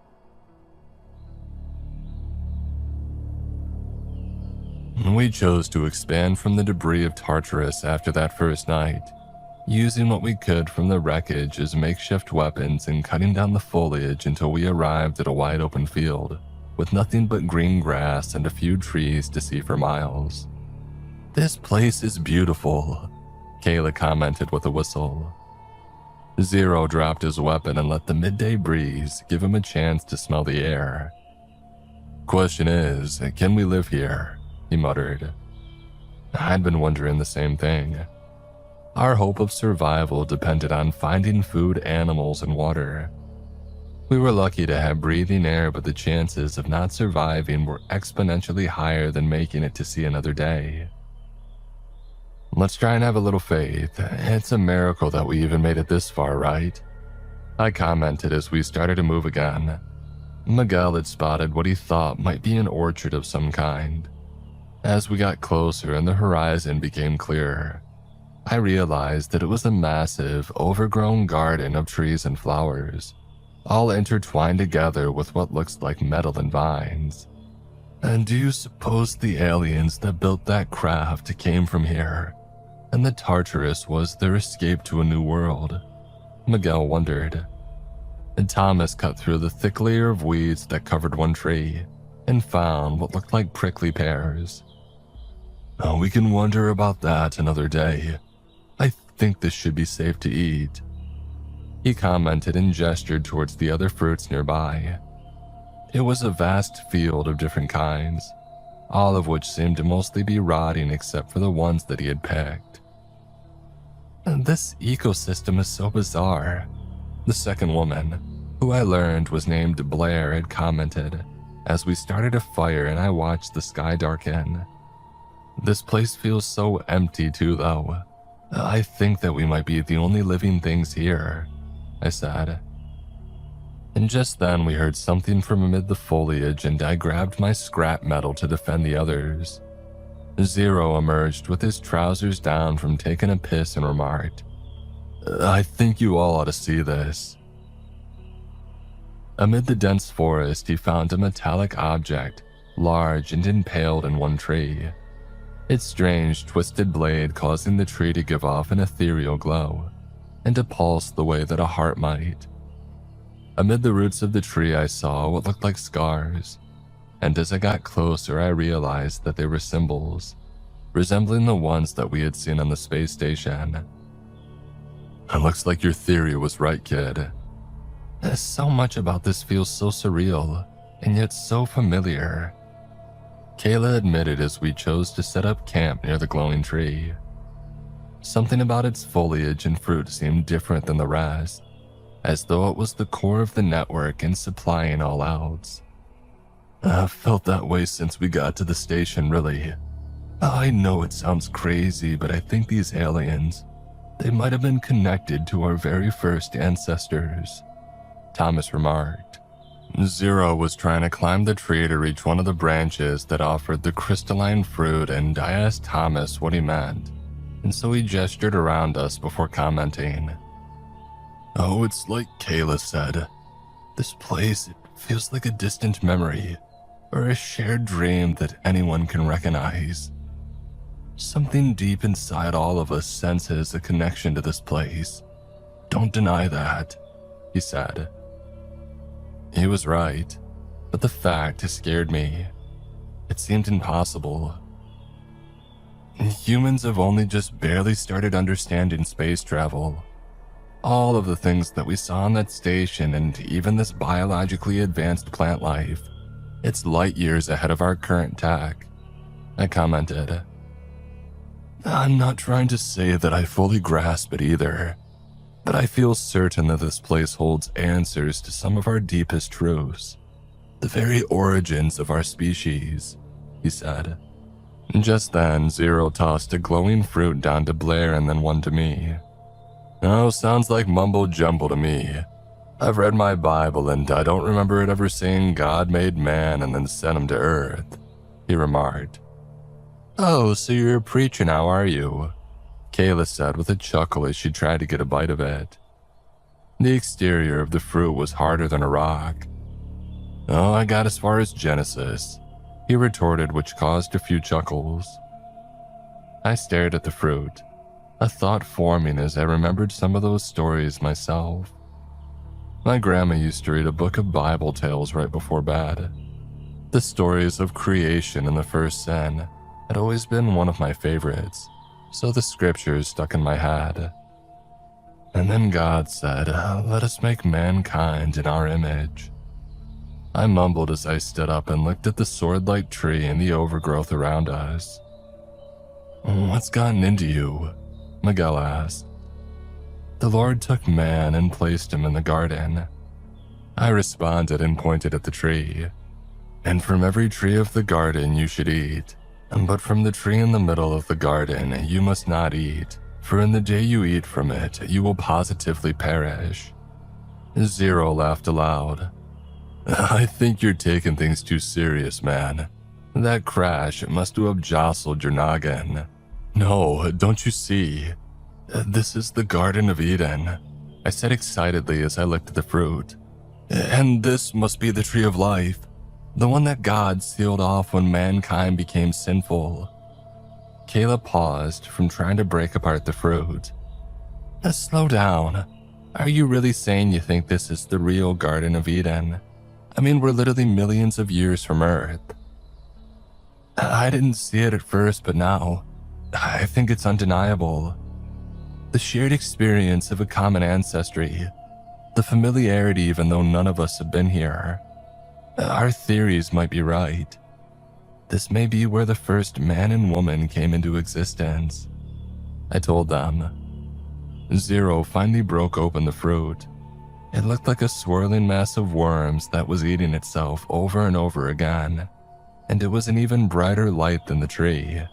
We chose to expand from the debris of Tartarus after that first night, using what we could from the wreckage as makeshift weapons and cutting down the foliage until we arrived at a wide open field with nothing but green grass and a few trees to see for miles. "This place is beautiful," Kayla commented with a whistle. Zero dropped his weapon and let the midday breeze give him a chance to smell the air. "Question is, can we live here?" he muttered. I'd been wondering the same thing. Our hope of survival depended on finding food, animals, and water. We were lucky to have breathing air, but the chances of not surviving were exponentially higher than making it to see another day. "Let's try and have a little faith. It's a miracle that we even made it this far, right?" I commented as we started to move again. Miguel had spotted what he thought might be an orchard of some kind. As we got closer and the horizon became clearer, I realized that it was a massive, overgrown garden of trees and flowers, all intertwined together with what looks like metal and vines. And do you suppose the aliens that built that craft came from here, and the Tartarus was their escape to a new world? Miguel wondered. And Thomas cut through the thick layer of weeds that covered one tree and found what looked like prickly pears. Oh, we can wonder about that another day. I think this should be safe to eat. He commented and gestured towards the other fruits nearby. It was a vast field of different kinds, all of which seemed to mostly be rotting except for the ones that he had picked. This ecosystem is so bizarre, the second woman, who I learned was named Blair, had commented as we started a fire and I watched the sky darken. This place feels so empty too, though. I think that we might be the only living things here, I said. And just then we heard something from amid the foliage and I grabbed my scrap metal to defend the others. Zero emerged with his trousers down from taking a piss and remarked, I think you all ought to see this. Amid the dense forest, he found a metallic object, large and impaled in one tree. Its strange, twisted blade causing the tree to give off an ethereal glow, and to pulse the way that a heart might. Amid the roots of the tree I saw what looked like scars, and as I got closer I realized that they were symbols, resembling the ones that we had seen on the space station. It looks like your theory was right, kid. So much about this feels so surreal, and yet so familiar. Kayla admitted as we chose to set up camp near the glowing tree. Something about its foliage and fruit seemed different than the rest, as though it was the core of the network and supplying all else. I've felt that way since we got to the station, really. I know it sounds crazy, but I think these aliens, they might have been connected to our very first ancestors, Thomas remarked. Zero was trying to climb the tree to reach one of the branches that offered the crystalline fruit, and I asked Thomas what he meant, and so he gestured around us before commenting. Oh, it's like Kayla said. This place, it feels like a distant memory, or a shared dream that anyone can recognize. Something deep inside all of us senses a connection to this place. Don't deny that, he said. He was right, but the fact scared me. It seemed impossible. Humans have only just barely started understanding space travel. All of the things that we saw on that station and even this biologically advanced plant life, it's light years ahead of our current tech, I commented. I'm not trying to say that I fully grasp it either, but I feel certain that this place holds answers to some of our deepest truths, the very origins of our species, he said. Just then, Zero tossed a glowing fruit down to Blair and then one to me. Oh, sounds like mumbo jumbo to me. I've read my Bible and I don't remember it ever saying God made man and then sent him to Earth, he remarked. Oh, so you're a preacher now, are you? Kayla said with a chuckle as she tried to get a bite of it. The exterior of the fruit was harder than a rock. Oh, I got as far as Genesis, he retorted, which caused a few chuckles. I stared at the fruit, a thought forming as I remembered some of those stories myself. My grandma used to read a book of Bible tales right before bed. The stories of creation and the first sin had always been one of my favorites, so the scriptures stuck in my head. And then God said, let us make mankind in our image. I mumbled as I stood up and looked at the sword-like tree and the overgrowth around us. What's gotten into you? Miguel asked. The Lord took man and placed him in the garden. I responded and pointed at the tree. And from every tree of the garden you should eat, but from the tree in the middle of the garden you must not eat, for in the day you eat from it you will positively perish. Zero laughed aloud. I think you're taking things too serious, man. That crash must have jostled your noggin. No, don't you see? This is the Garden of Eden, I said excitedly as I looked at the fruit. And this must be the tree of life, the one that God sealed off when mankind became sinful. Kayla paused from trying to break apart the fruit. Slow down. Are you really saying you think this is the real Garden of Eden? I mean, we're literally millions of years from Earth. I didn't see it at first, but now, I think it's undeniable. The shared experience of a common ancestry, the familiarity even though none of us have been here. Our theories might be right. This may be where the first man and woman came into existence. I told them. Zero finally broke open the fruit. It looked like a swirling mass of worms that was eating itself over and over again, and it was an even brighter light than the tree.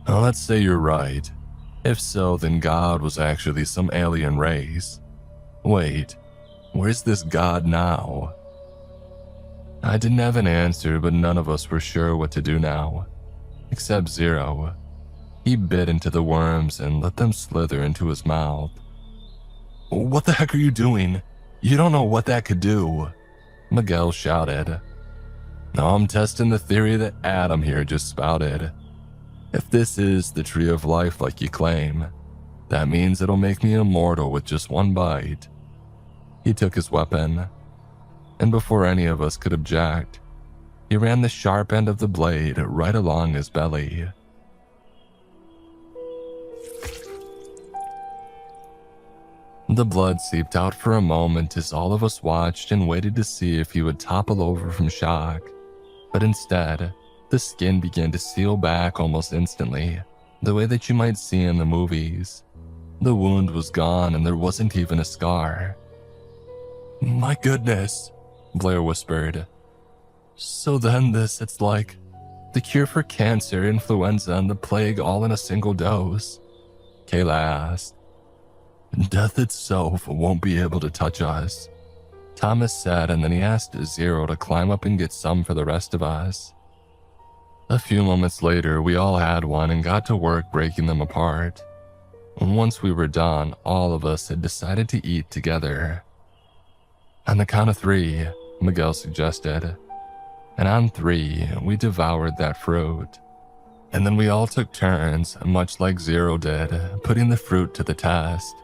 Now, let's say you're right. If so, then God was actually some alien race. Wait, where's this God now? I didn't have an answer, but none of us were sure what to do now, except Zero. He bit into the worms and let them slither into his mouth. What the heck are you doing? You don't know what that could do, Miguel shouted. Now I'm testing the theory that Adam here just spouted. If this is the tree of life like you claim, that means it'll make me immortal with just one bite. He took his weapon, and before any of us could object, he ran the sharp end of the blade right along his belly. The blood seeped out for a moment as all of us watched and waited to see if he would topple over from shock. But instead, the skin began to seal back almost instantly, the way that you might see in the movies. The wound was gone and there wasn't even a scar. My goodness, Blair whispered. So then it's like the cure for cancer, influenza, and the plague all in a single dose? Kayla asked. Death itself won't be able to touch us, Thomas said, and then he asked Zero to climb up and get some for the rest of us. A few moments later, we all had one and got to work breaking them apart. Once we were done, all of us had decided to eat together. On the count of 3, Miguel suggested, and on 3, we devoured that fruit. And then we all took turns, much like Zero did, putting the fruit to the test.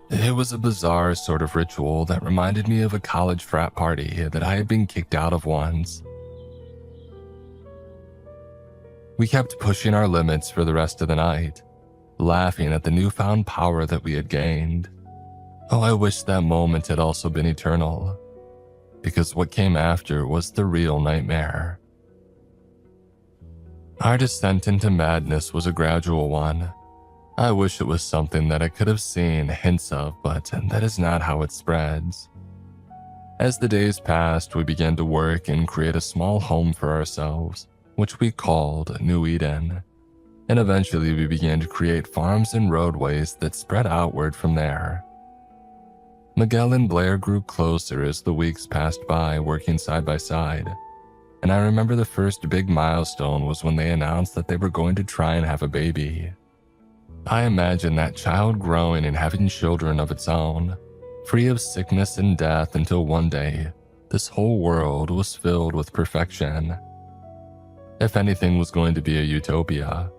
It was a bizarre sort of ritual that reminded me of a college frat party that I had been kicked out of once. We kept pushing our limits for the rest of the night, laughing at the newfound power that we had gained. Oh, I wish that moment had also been eternal, because what came after was the real nightmare. Our descent into madness was a gradual one. I wish it was something that I could have seen hints of, but that is not how it spreads. As the days passed, we began to work and create a small home for ourselves, which we called New Eden. And eventually we began to create farms and roadways that spread outward from there. Miguel and Blair grew closer as the weeks passed by, working side by side. And I remember the first big milestone was when they announced that they were going to try and have a baby. I imagined that child growing and having children of its own, free of sickness and death, until one day, this whole world was filled with perfection. If anything was going to be a utopia,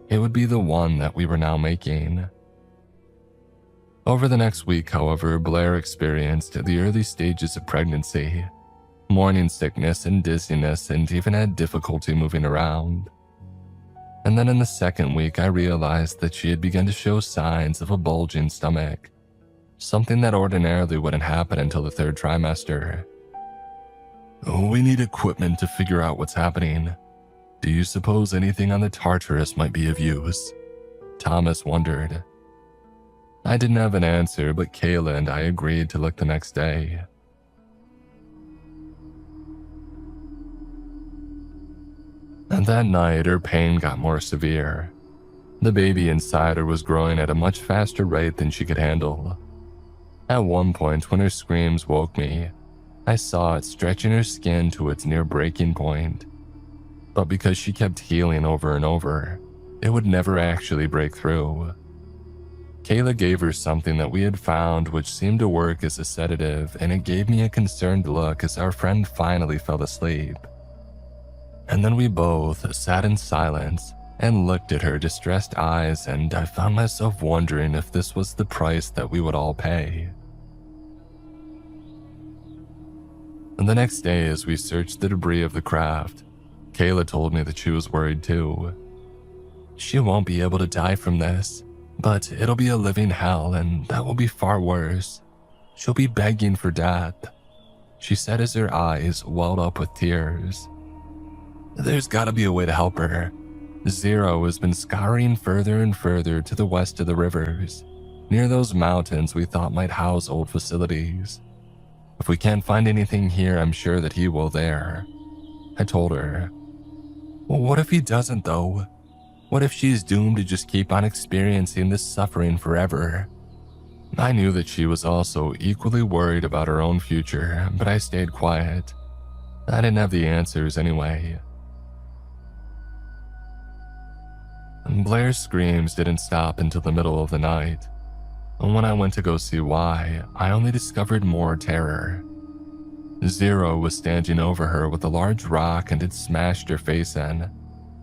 it would be the one that we were now making. Over the next week, however, Blair experienced the early stages of pregnancy, morning sickness and dizziness, and even had difficulty moving around. And then in the second week, I realized that she had begun to show signs of a bulging stomach, something that ordinarily wouldn't happen until the 3rd trimester. We need equipment to figure out what's happening. Do you suppose anything on the Tartarus might be of use? Thomas wondered. I didn't have an answer, but Kayla and I agreed to look the next day. And that night, her pain got more severe. The baby inside her was growing at a much faster rate than she could handle. At one point, when her screams woke me, I saw it stretching her skin to its near breaking point. But because she kept healing over and over, it would never actually break through. Kayla gave her something that we had found which seemed to work as a sedative, and it gave me a concerned look as our friend finally fell asleep. And then we both sat in silence and looked at her distressed eyes, and I found myself wondering if this was the price that we would all pay. And the next day, as we searched the debris of the craft, Kayla told me that she was worried too. She won't be able to die from this, but it'll be a living hell, and that will be far worse. She'll be begging for death, she said as her eyes welled up with tears. There's gotta be a way to help her. Zero has been scouring further and further to the west of the rivers, near those mountains we thought might house old facilities. If we can't find anything here, I'm sure that he will there. I told her. Well, what if he doesn't though? What if she's doomed to just keep on experiencing this suffering forever? I knew that she was also equally worried about her own future, but I stayed quiet. I didn't have the answers anyway. Blair's screams didn't stop until the middle of the night. And when I went to go see why, I only discovered more terror. Zero was standing over her with a large rock and had smashed her face in,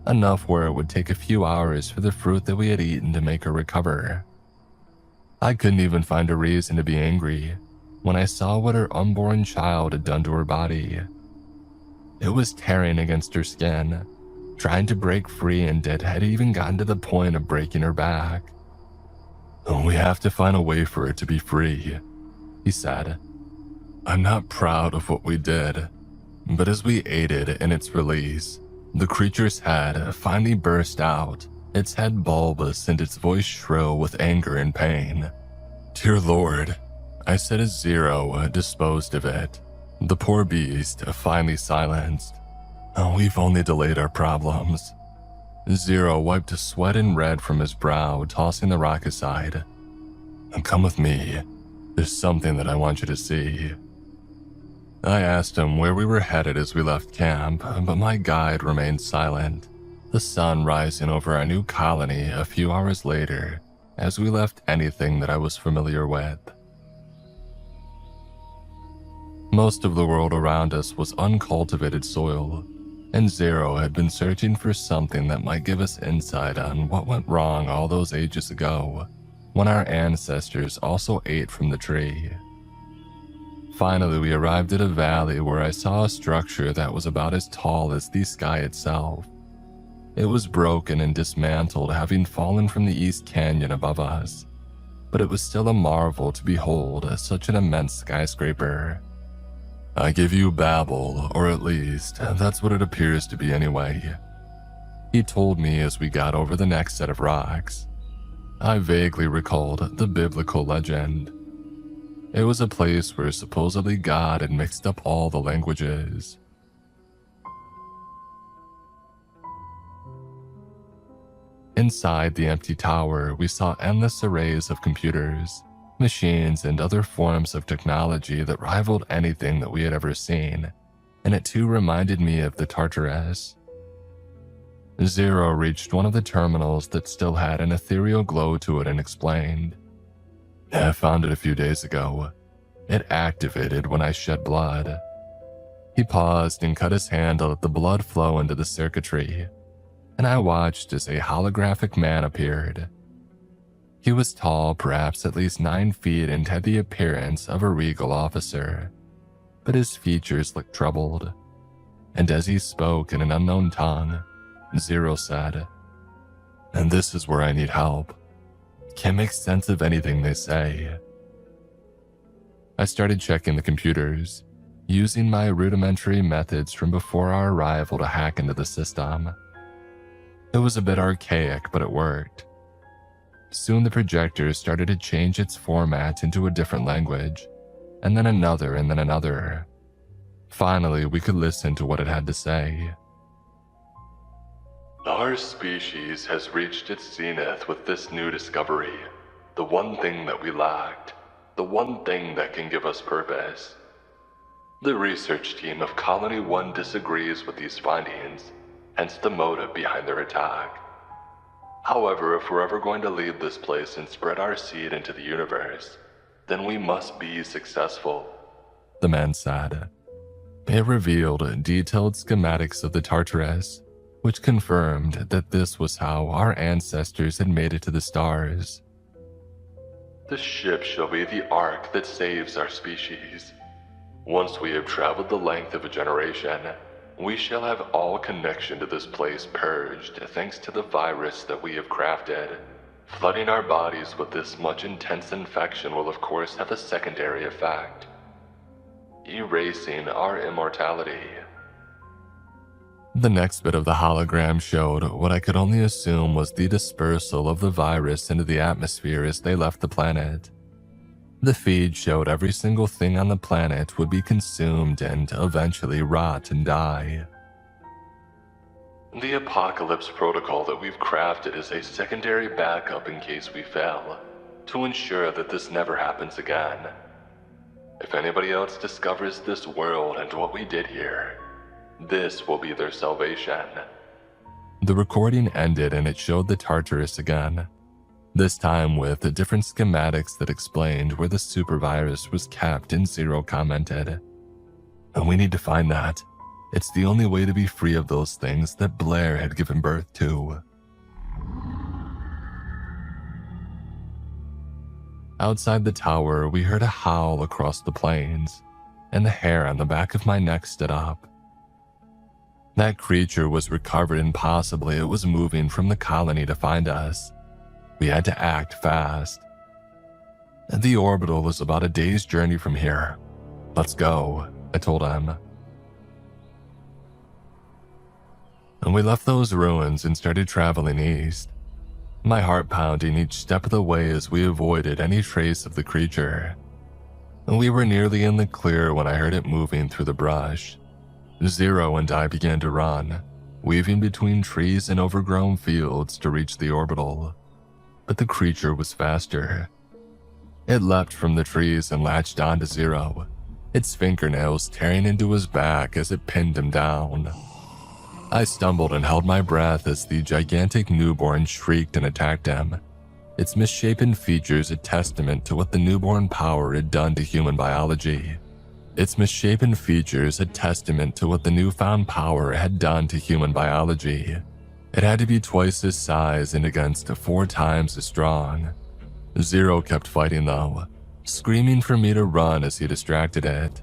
enough where it would take a few hours for the fruit that we had eaten to make her recover. I couldn't even find a reason to be angry when I saw what her unborn child had done to her body. It was tearing against her skin, trying to break free, and it had even gotten to the point of breaking her back. We have to find a way for it to be free, he said. I'm not proud of what we did, but as we aided in its release, the creature's head finally burst out, its head bulbous and its voice shrill with anger and pain. Dear Lord, I said as Zero disposed of it. The poor beast finally silenced. We've only delayed our problems. Zero wiped a sweat and red from his brow, tossing the rock aside. Come with me. There's something that I want you to see. I asked him where we were headed as we left camp, but my guide remained silent, the sun rising over our new colony a few hours later as we left anything that I was familiar with. Most of the world around us was uncultivated soil, and Zero had been searching for something that might give us insight on what went wrong all those ages ago, when our ancestors also ate from the tree. Finally, we arrived at a valley where I saw a structure that was about as tall as the sky itself. It was broken and dismantled, having fallen from the East Canyon above us, but it was still a marvel to behold such an immense skyscraper. I give you Babel, or at least, that's what it appears to be anyway, he told me as we got over the next set of rocks. I vaguely recalled the biblical legend. It was a place where supposedly God had mixed up all the languages. Inside the empty tower, we saw endless arrays of computers, machines, and other forms of technology that rivaled anything that we had ever seen, and it too reminded me of the Tartarus. Zero reached one of the terminals that still had an ethereal glow to it and explained, I found it a few days ago. It activated when I shed blood. He paused and cut his hand to let the blood flow into the circuitry, and I watched as a holographic man appeared. He was tall, perhaps at least 9 feet, and had the appearance of a regal officer, but his features looked troubled. And as he spoke in an unknown tongue, Zero said, And this is where I need help. Can't make sense of anything they say. I started checking the computers, using my rudimentary methods from before our arrival to hack into the system. It was a bit archaic, but it worked. Soon the projector started to change its format into a different language, and then another, and then another. Finally, we could listen to what it had to say. Our species has reached its zenith with this new discovery, the one thing that we lacked, the one thing that can give us purpose. The research team of Colony 1 disagrees with these findings, hence the motive behind their attack. However, if we're ever going to leave this place and spread our seed into the universe, then we must be successful," the man said. It revealed detailed schematics of the Tartarus, which confirmed that this was how our ancestors had made it to the stars. "The ship shall be the ark that saves our species. Once we have traveled the length of a generation, we shall have all connection to this place purged thanks to the virus that we have crafted. Flooding our bodies with this much intense infection will of course have a secondary effect, erasing our immortality." The next bit of the hologram showed what I could only assume was the dispersal of the virus into the atmosphere as they left the planet. The feed showed every single thing on the planet would be consumed and eventually rot and die. "The apocalypse protocol that we've crafted is a secondary backup in case we fail, to ensure that this never happens again. If anybody else discovers this world and what we did here, this will be their salvation." The recording ended and it showed the Tartarus again, this time with the different schematics that explained where the supervirus was kept, and Zero commented, "And we need to find that. It's the only way to be free of those things that Blair had given birth to." Outside the tower, we heard a howl across the plains, and the hair on the back of my neck stood up. That creature was recovered and possibly it was moving from the colony to find us. We had to act fast. The orbital is about a day's journey from here. "Let's go," I told him. And we left those ruins and started traveling east, my heart pounding each step of the way as we avoided any trace of the creature. We were nearly in the clear when I heard it moving through the brush. Zero and I began to run, weaving between trees and overgrown fields to reach the orbital. But the creature was faster. It leapt from the trees and latched onto Zero, its fingernails tearing into his back as it pinned him down. I stumbled and held my breath as the gigantic newborn shrieked and attacked him, its misshapen features a testament to what the newborn power had done to human biology. Its misshapen features a testament to what the newfound power had done to human biology. It had to be twice his size and against 4 times as strong. Zero kept fighting though, screaming for me to run as he distracted it.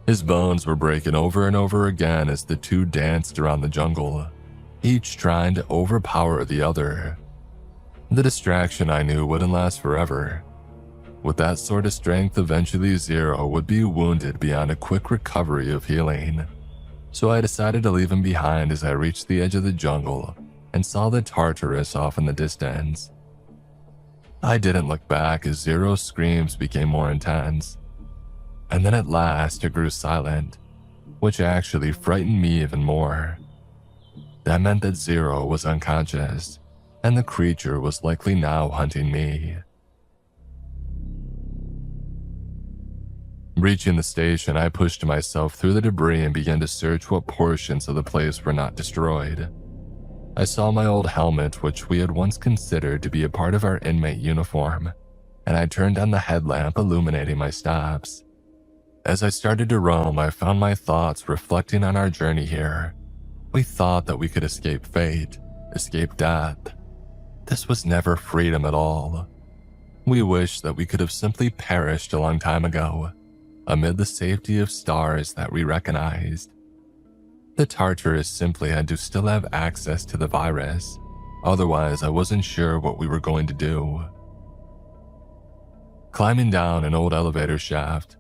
His bones were breaking over and over again as the two danced around the jungle, each trying to overpower the other. The distraction I knew wouldn't last forever. With that sort of strength, eventually Zero would be wounded beyond a quick recovery of healing. So I decided to leave him behind as I reached the edge of the jungle and saw the Tartarus off in the distance. I didn't look back as Zero's screams became more intense. And then at last it grew silent, which actually frightened me even more. That meant that Zero was unconscious, and the creature was likely now hunting me. Reaching the station, I pushed myself through the debris and began to search what portions of the place were not destroyed. I saw my old helmet, which we had once considered to be a part of our inmate uniform, and I turned on the headlamp illuminating my steps. As I started to roam, I found my thoughts reflecting on our journey here. We thought that we could escape fate, escape death. This was never freedom at all. We wished that we could have simply perished a long time ago, amid the safety of stars that we recognized. The Tartarus simply had to still have access to the virus, otherwise I wasn't sure what we were going to do. Climbing down an old elevator shaft,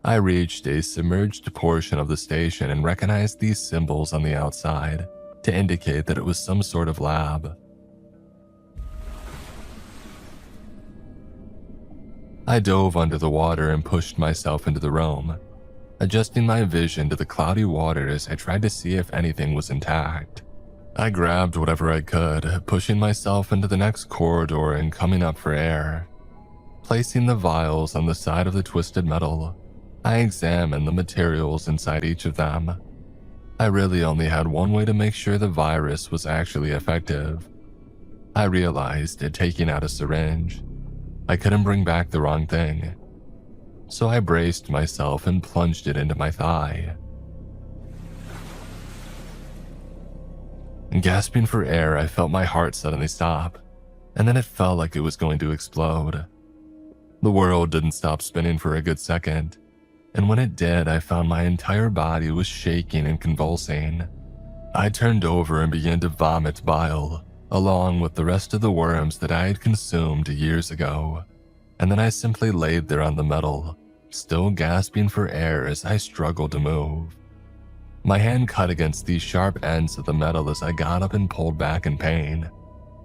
I reached a submerged portion of the station and recognized these symbols on the outside to indicate that it was some sort of lab. I dove under the water and pushed myself into the room, adjusting my vision to the cloudy water as I tried to see if anything was intact. I grabbed whatever I could, pushing myself into the next corridor and coming up for air. Placing the vials on the side of the twisted metal, I examined the materials inside each of them. I really only had one way to make sure the virus was actually effective. I realized that taking out a syringe, I couldn't bring back the wrong thing. So I braced myself and plunged it into my thigh. Gasping for air, I felt my heart suddenly stop, and then it felt like it was going to explode. The world didn't stop spinning for a good second, and when it did, I found my entire body was shaking and convulsing. I turned over and began to vomit bile, along with the rest of the worms that I had consumed years ago, and then I simply laid there on the metal, still gasping for air as I struggled to move. My hand cut against these sharp ends of the metal as I got up and pulled back in pain,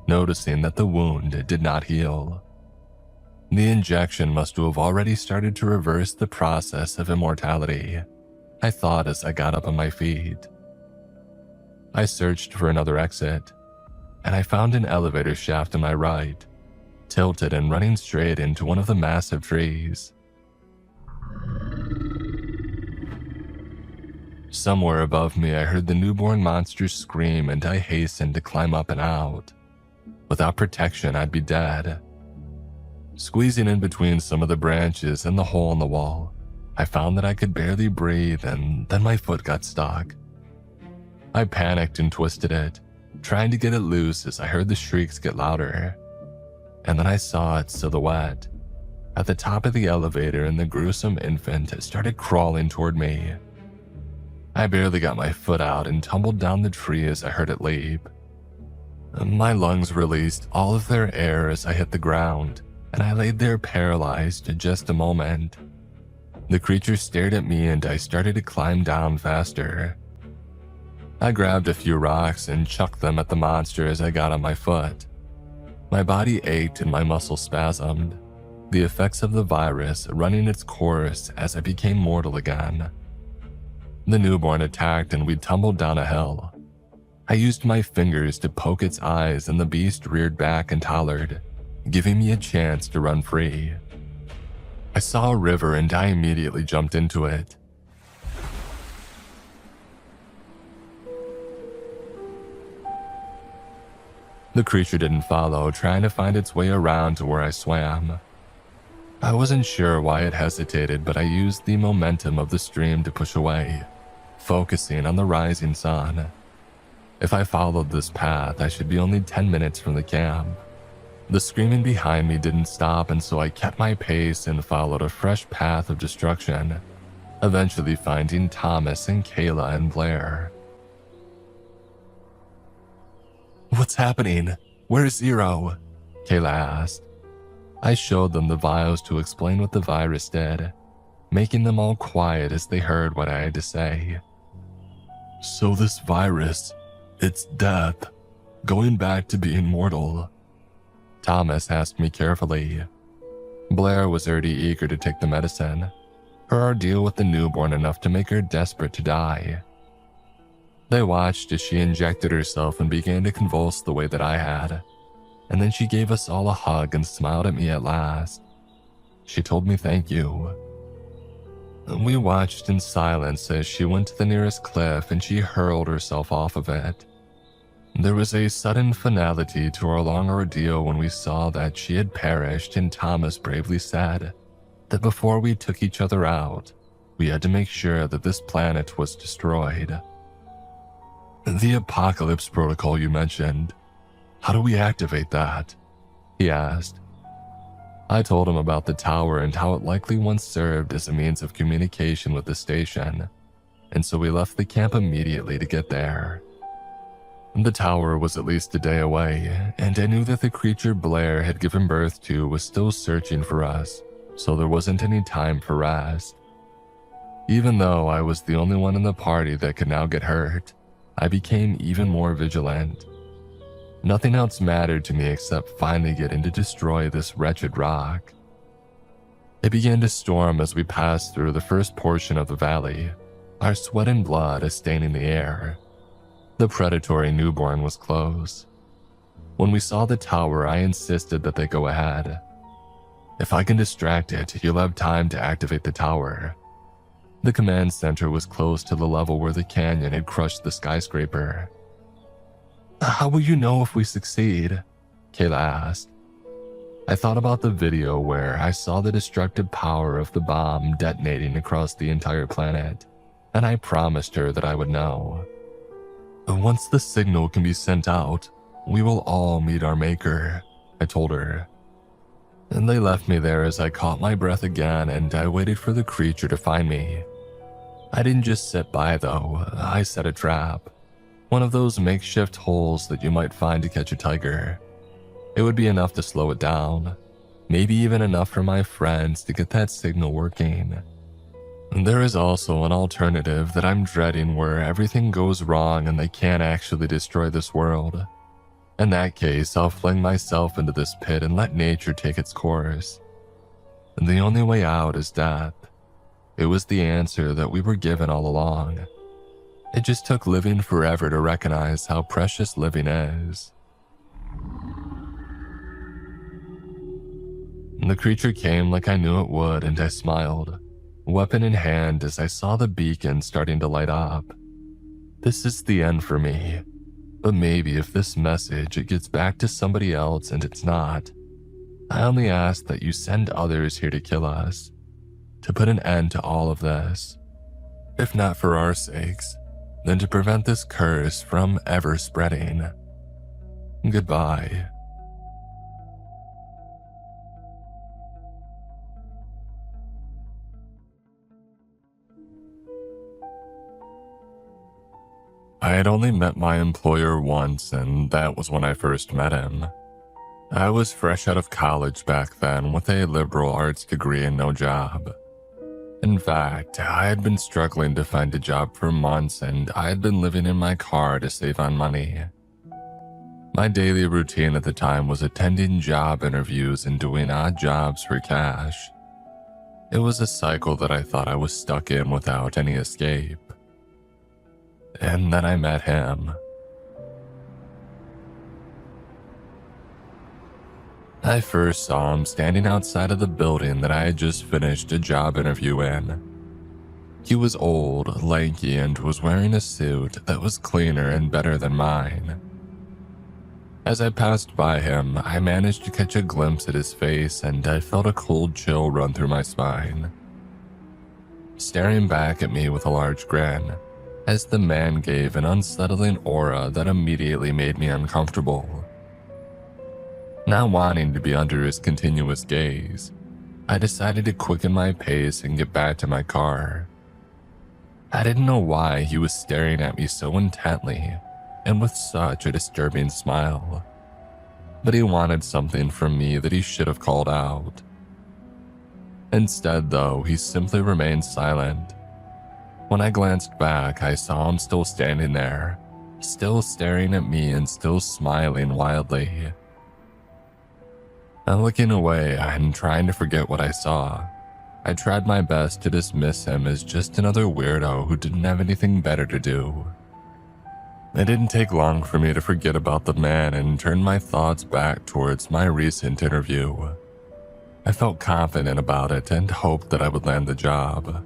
noticing that the wound did not heal. The injection must have already started to reverse the process of immortality, I thought as I got up on my feet. I searched for another exit, and I found an elevator shaft to my right, tilted and running straight into one of the massive trees. Somewhere above me, I heard the newborn monster scream, and I hastened to climb up and out. Without protection, I'd be dead. Squeezing in between some of the branches and the hole in the wall, I found that I could barely breathe, and then my foot got stuck. I panicked and twisted it, trying to get it loose as I heard the shrieks get louder. And then I saw its silhouette at the top of the elevator, and the gruesome infant started crawling toward me. I barely got my foot out and tumbled down the tree as I heard it leap. My lungs released all of their air as I hit the ground, and I laid there paralyzed just a moment. The creature stared at me, and I started to climb down faster. I grabbed a few rocks and chucked them at the monster as I got on my foot. My body ached and my muscles spasmed, the effects of the virus running its course as I became mortal again. The newborn attacked and we tumbled down a hill. I used my fingers to poke its eyes, and the beast reared back and hollered, giving me a chance to run free. I saw a river and I immediately jumped into it. The creature didn't follow, trying to find its way around to where I swam. I wasn't sure why it hesitated, but I used the momentum of the stream to push away, focusing on the rising sun. If I followed this path, I should be only 10 minutes from the camp. The screaming behind me didn't stop, and so I kept my pace and followed a fresh path of destruction, eventually finding Thomas and Kayla and Blair. "What's happening? Where's Zero?" Kayla asked. I showed them the vials to explain what the virus did, making them all quiet as they heard what I had to say. "So this virus, it's death, going back to being mortal?" Thomas asked me carefully. Blair was already eager to take the medicine, her ordeal with the newborn enough to make her desperate to die. They watched as she injected herself and began to convulse the way that I had, and then she gave us all a hug and smiled at me at last. She told me thank you. We watched in silence as she went to the nearest cliff and she hurled herself off of it. There was a sudden finality to our long ordeal when we saw that she had perished, and Thomas bravely said that before we took each other out, we had to make sure that this planet was destroyed. "The apocalypse protocol you mentioned, how do we activate that?" he asked. I told him about the tower and how it likely once served as a means of communication with the station, and so we left the camp immediately to get there. The tower was at least a day away, and I knew that the creature Blair had given birth to was still searching for us, so there wasn't any time for rest. Even though I was the only one in the party that could now get hurt, I became even more vigilant. Nothing else mattered to me except finally getting to destroy this wretched rock. It began to storm as we passed through the first portion of the valley, our sweat and blood staining the air. The predatory newborn was close. When we saw the tower, I insisted that they go ahead. "If I can distract it, you'll have time to activate the tower." The command center was close to the level where the canyon had crushed the skyscraper. "How will you know if we succeed?" Kayla asked. I thought about the video where I saw the destructive power of the bomb detonating across the entire planet, and I promised her that I would know. Once the signal can be sent out, we will all meet our maker, I told her. And they left me there as I caught my breath again and I waited for the creature to find me. I didn't just sit by though, I set a trap. One of those makeshift holes that you might find to catch a tiger. It would be enough to slow it down, maybe even enough for my friends to get that signal working. There is also an alternative that I'm dreading where everything goes wrong and they can't actually destroy this world. In that case, I'll fling myself into this pit and let nature take its course. The only way out is death. It was the answer that we were given all along. It just took living forever to recognize how precious living is. The creature came like I knew it would, and I smiled, weapon in hand as I saw the beacon starting to light up. This is the end for me, but maybe if this message it gets back to somebody else and it's not, I only ask that you send others here to kill us, to put an end to all of this. If not for our sakes, then to prevent this curse from ever spreading. Goodbye. I had only met my employer once, and that was when I first met him. I was fresh out of college back then with a liberal arts degree and no job. In fact, I had been struggling to find a job for months and I had been living in my car to save on money. My daily routine at the time was attending job interviews and doing odd jobs for cash. It was a cycle that I thought I was stuck in without any escape. And then I met him. I first saw him standing outside of the building that I had just finished a job interview in. He was old, lanky, and was wearing a suit that was cleaner and better than mine. As I passed by him, I managed to catch a glimpse at his face and I felt a cold chill run through my spine. Staring back at me with a large grin, as the man gave an unsettling aura that immediately made me uncomfortable. Not wanting to be under his continuous gaze, I decided to quicken my pace and get back to my car. I didn't know why he was staring at me so intently and with such a disturbing smile, but he wanted something from me that he should have called out. Instead, though, he simply remained silent. When I glanced back, I saw him still standing there, still staring at me and still smiling wildly. Looking away and trying to forget what I saw, I tried my best to dismiss him as just another weirdo who didn't have anything better to do. It didn't take long for me to forget about the man and turn my thoughts back towards my recent interview. I felt confident about it and hoped that I would land the job.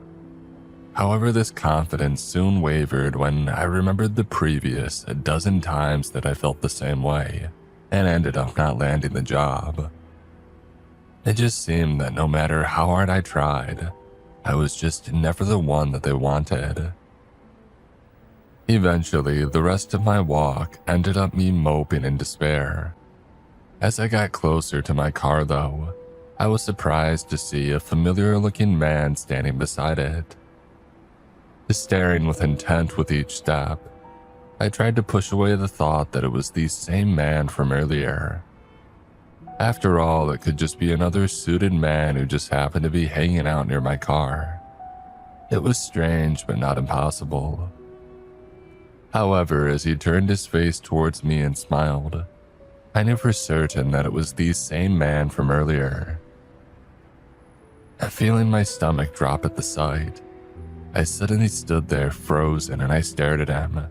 However, this confidence soon wavered when I remembered the previous 12 times that I felt the same way and ended up not landing the job. It just seemed that no matter how hard I tried, I was just never the one that they wanted. Eventually, the rest of my walk ended up me moping in despair. As I got closer to my car though, I was surprised to see a familiar-looking man standing beside it. Staring with intent with each step, I tried to push away the thought that it was the same man from earlier. After all, it could just be another suited man who just happened to be hanging out near my car. It was strange, but not impossible. However, as he turned his face towards me and smiled, I knew for certain that it was the same man from earlier. Feeling my stomach drop at the sight, I suddenly stood there frozen and I stared at him.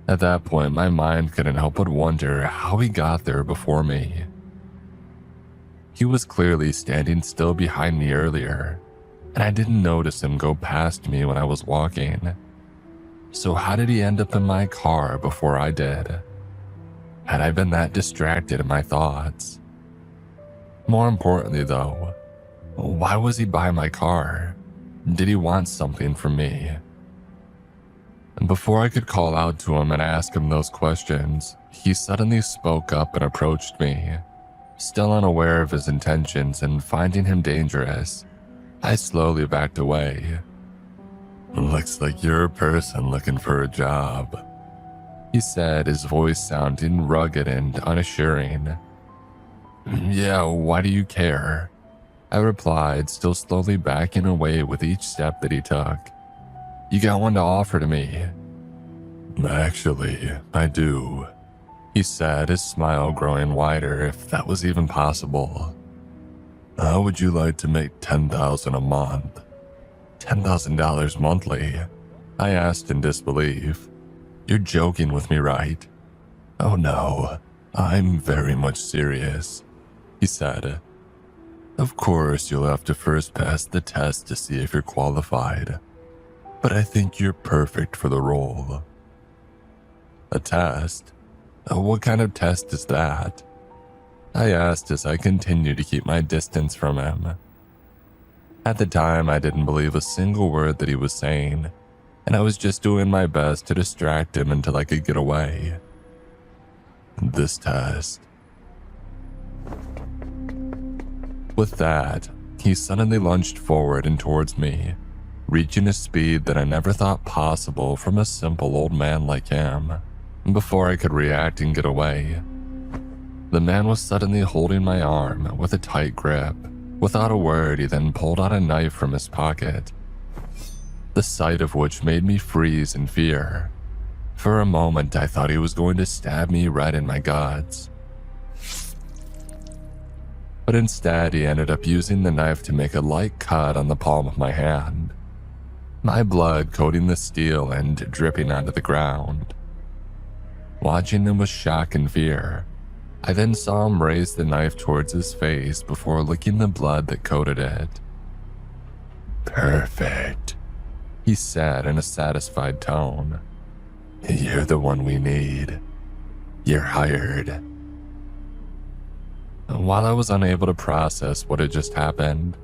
At that point, my mind couldn't help but wonder how he got there before me. He was clearly standing still behind me earlier, and I didn't notice him go past me when I was walking. So how did he end up in my car before I did? had I been that distracted in my thoughts? More importantly though, why was he by my car? Did he want something from me? And before I could call out to him and ask him those questions, he suddenly spoke up and approached me. Still unaware of his intentions and finding him dangerous, I slowly backed away. Looks like you're a person looking for a job, he said, his voice sounding rugged and unassuring. Yeah, why do you care? I replied, still slowly backing away with each step that he took. You got one to offer to me? Actually, I do, he said, his smile growing wider, if that was even possible. How would you like to make $10,000 a month? $10,000 monthly? I asked in disbelief. You're joking with me, right? Oh no, I'm very much serious, he said. Of course, you'll have to first pass the test to see if you're qualified, but I think you're perfect for the role. A test? What kind of test is that? I asked as I continued to keep my distance from him. At the time, I didn't believe a single word that he was saying, and I was just doing my best to distract him until I could get away. This test. With that, he suddenly lunged forward and towards me, reaching a speed that I never thought possible from a simple old man like him. Before I could react and get away, the man was suddenly holding my arm with a tight grip. Without a word, he then pulled out a knife from his pocket, the sight of which made me freeze in fear. For a moment, I thought he was going to stab me right in my guts. But instead, he ended up using the knife to make a light cut on the palm of my hand, my blood coating the steel and dripping onto the ground. Watching him with shock and fear, I then saw him raise the knife towards his face before licking the blood that coated it. Perfect, he said in a satisfied tone. You're the one we need. You're hired. While I was unable to process what had just happened,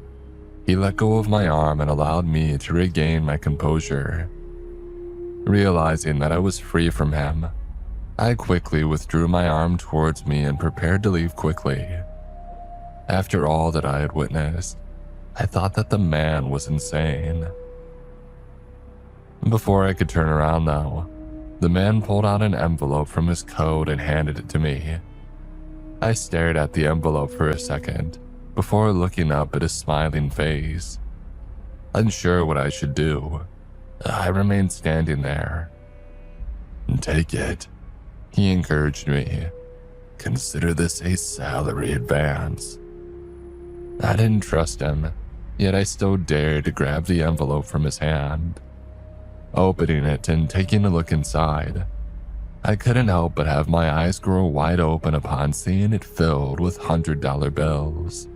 he let go of my arm and allowed me to regain my composure. Realizing that I was free from him, I quickly withdrew my arm towards me and prepared to leave quickly. After all that I had witnessed, I thought that the man was insane. Before I could turn around though, the man pulled out an envelope from his coat and handed it to me. I stared at the envelope for a second before looking up at his smiling face. Unsure what I should do, I remained standing there. Take it, he encouraged me. Consider this a salary advance. I didn't trust him, yet I still dared to grab the envelope from his hand. Opening it and taking a look inside, I couldn't help but have my eyes grow wide open upon seeing it filled with $100 bills.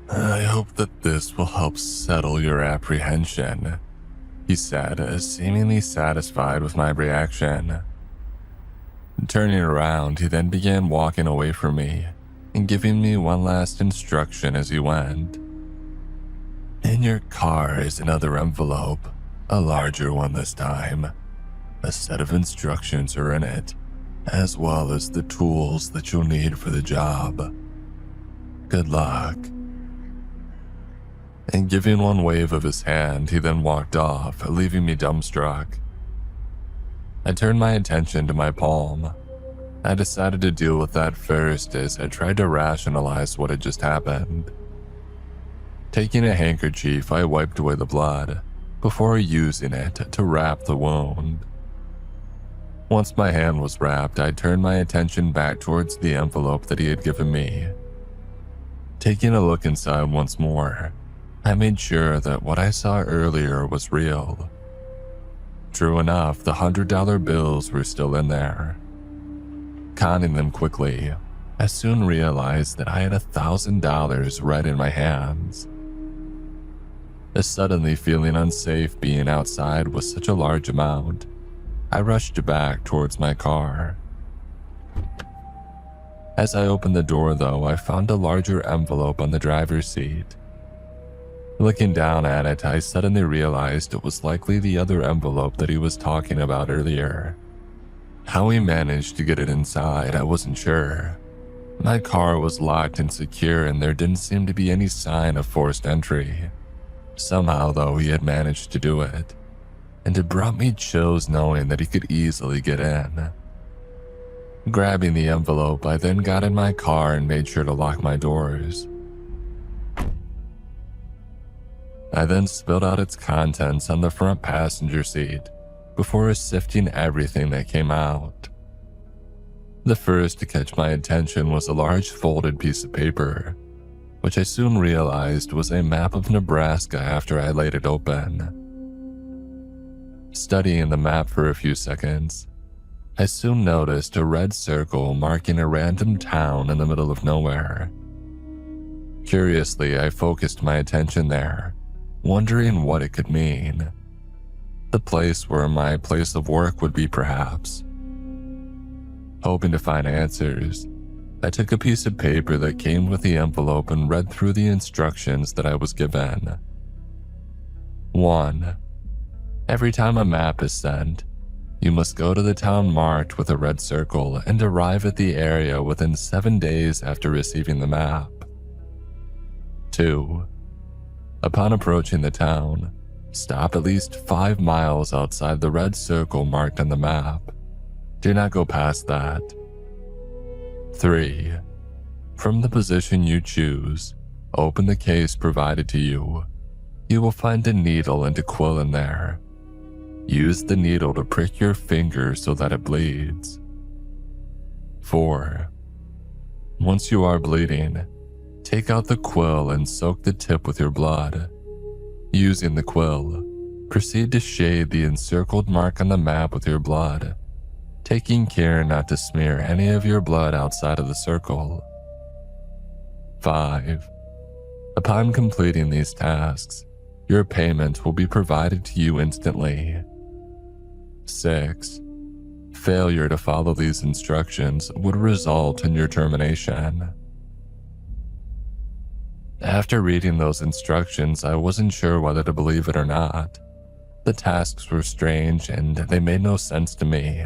I hope that this will help settle your apprehension, he said, seemingly satisfied with my reaction. Turning around, he then began walking away from me and giving me one last instruction as he went. In your car is another envelope, a larger one this time. A set of instructions are in it, as well as the tools that you'll need for the job. Good luck. And giving one wave of his hand, he then walked off, leaving me dumbstruck. I turned my attention to my palm. I decided to deal with that first as I tried to rationalize what had just happened. Taking a handkerchief, I wiped away the blood before using it to wrap the wound. Once my hand was wrapped, I turned my attention back towards the envelope that he had given me. Taking a look inside once more, I made sure that what I saw earlier was real. True enough, the $100 bills were still in there. Conning them quickly, I soon realized that I had $1,000 right in my hands. Suddenly feeling unsafe being outside with such a large amount, I rushed back towards my car. As I opened the door, though, I found a larger envelope on the driver's seat. Looking down at it, I suddenly realized it was likely the other envelope that he was talking about earlier. How he managed to get it inside, I wasn't sure. My car was locked and secure, and there didn't seem to be any sign of forced entry. Somehow, though, he had managed to do it, and it brought me chills knowing that he could easily get in. Grabbing the envelope, I then got in my car and made sure to lock my doors. I then spilled out its contents on the front passenger seat before sifting everything that came out. The first to catch my attention was a large folded piece of paper, which I soon realized was a map of Nebraska after I laid it open. Studying the map for a few seconds, I soon noticed a red circle marking a random town in the middle of nowhere. Curiously, I focused my attention there, wondering what it could mean. The place where my place of work would be, perhaps. Hoping to find answers, I took a piece of paper that came with the envelope and read through the instructions that I was given. 1. Every time a map is sent, you must go to the town marked with a red circle and arrive at the area within 7 days after receiving the map. 2. Upon approaching the town, stop at least 5 miles outside the red circle marked on the map. Do not go past that. 3. From the position you choose, open the case provided to you. You will find a needle and a quill in there. Use the needle to prick your finger so that it bleeds. 4. Once you are bleeding, take out the quill and soak the tip with your blood. Using the quill, proceed to shade the encircled mark on the map with your blood, taking care not to smear any of your blood outside of the circle. 5. Upon completing these tasks, your payment will be provided to you instantly. 6. Failure to follow these instructions would result in your termination. After reading those instructions, I wasn't sure whether to believe it or not. The tasks were strange and they made no sense to me.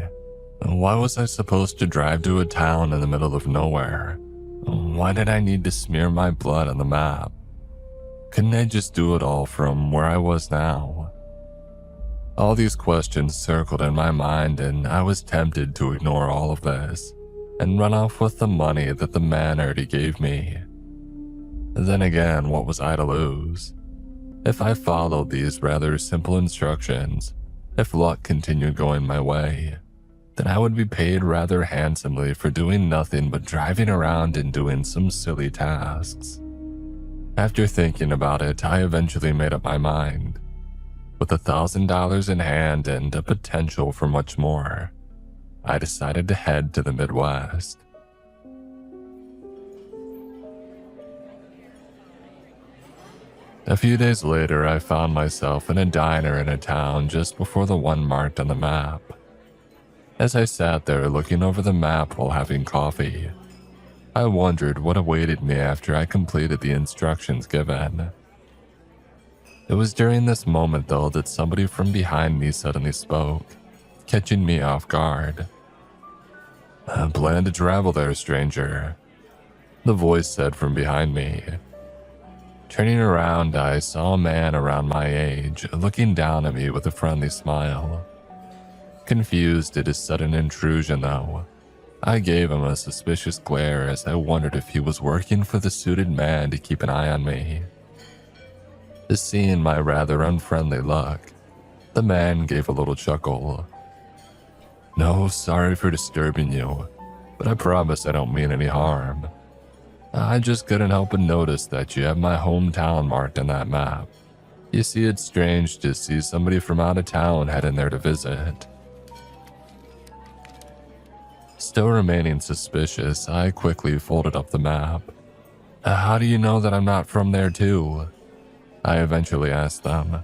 Why was I supposed to drive to a town in the middle of nowhere? Why did I need to smear my blood on the map? Couldn't I just do it all from where I was now? All these questions circled in my mind, and I was tempted to ignore all of this and run off with the money that the man already gave me. Then again, what was I to lose? If I followed these rather simple instructions, if luck continued going my way, then I would be paid rather handsomely for doing nothing but driving around and doing some silly tasks. After thinking about it, I eventually made up my mind. With $1,000 in hand and a potential for much more, I decided to head to the Midwest. A few days later, I found myself in a diner in a town just before the one marked on the map. As I sat there looking over the map while having coffee, I wondered what awaited me after I completed the instructions given. It was during this moment, though, that somebody from behind me suddenly spoke, catching me off guard. "Plan to travel there, stranger," the voice said from behind me. Turning around, I saw a man around my age looking down at me with a friendly smile. Confused at his sudden intrusion, though, I gave him a suspicious glare as I wondered if he was working for the suited man to keep an eye on me. Seeing my rather unfriendly look, the man gave a little chuckle. "No, sorry for disturbing you, but I promise I don't mean any harm. I just couldn't help but notice that you have my hometown marked on that map. You see, it's strange to see somebody from out of town heading there to visit." Still remaining suspicious, I quickly folded up the map. "How do you know that I'm not from there too?" I eventually asked them.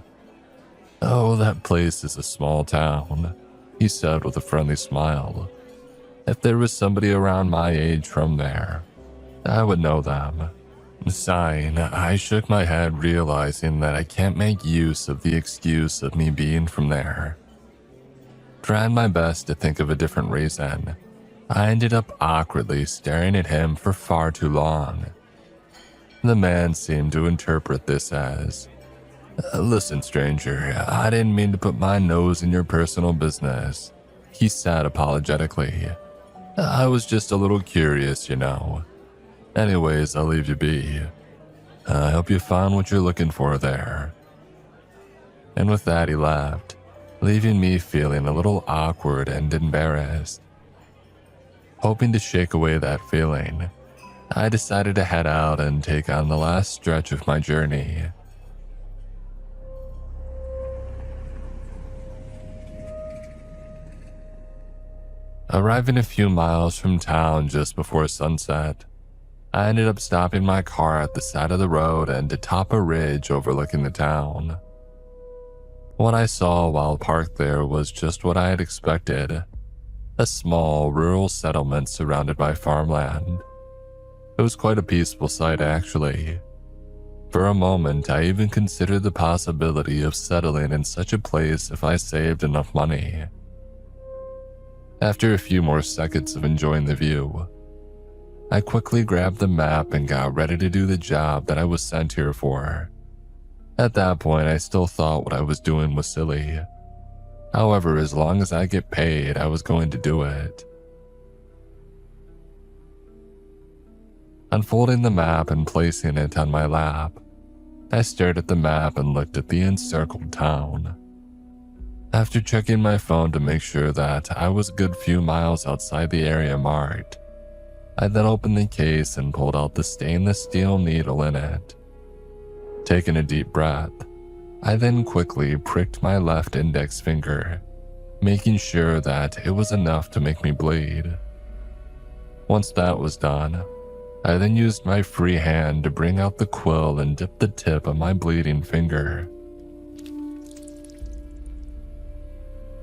"Oh, that place is a small town," he said with a friendly smile. If there was somebody around my age from there, I would know them. Sighing, I shook my head, realizing that I can't make use of the excuse of me being from there. Trying my best to think of a different reason, I ended up awkwardly staring at him for far too long. The man seemed to interpret this as, "Listen, stranger, I didn't mean to put my nose in your personal business," he said apologetically. "I was just a little curious, you know. Anyways, I'll leave you be. I hope you found what you're looking for there." And with that, he left, leaving me feeling a little awkward and embarrassed. Hoping to shake away that feeling, I decided to head out and take on the last stretch of my journey. Arriving a few miles from town just before sunset, I ended up stopping my car at the side of the road and atop a ridge overlooking the town. What I saw while parked there was just what I had expected, a small rural settlement surrounded by farmland. It was quite a peaceful sight, actually. For a moment, I even considered the possibility of settling in such a place if I saved enough money. After a few more seconds of enjoying the view, I quickly grabbed the map and got ready to do the job that I was sent here for. At that point, I still thought what I was doing was silly. However, as long as I get paid, I was going to do it. Unfolding the map and placing it on my lap, I stared at the map and looked at the encircled town. After checking my phone to make sure that I was a good few miles outside the area marked, I then opened the case and pulled out the stainless steel needle in it. Taking a deep breath, I then quickly pricked my left index finger, making sure that it was enough to make me bleed. Once that was done, I then used my free hand to bring out the quill and dip the tip of my bleeding finger.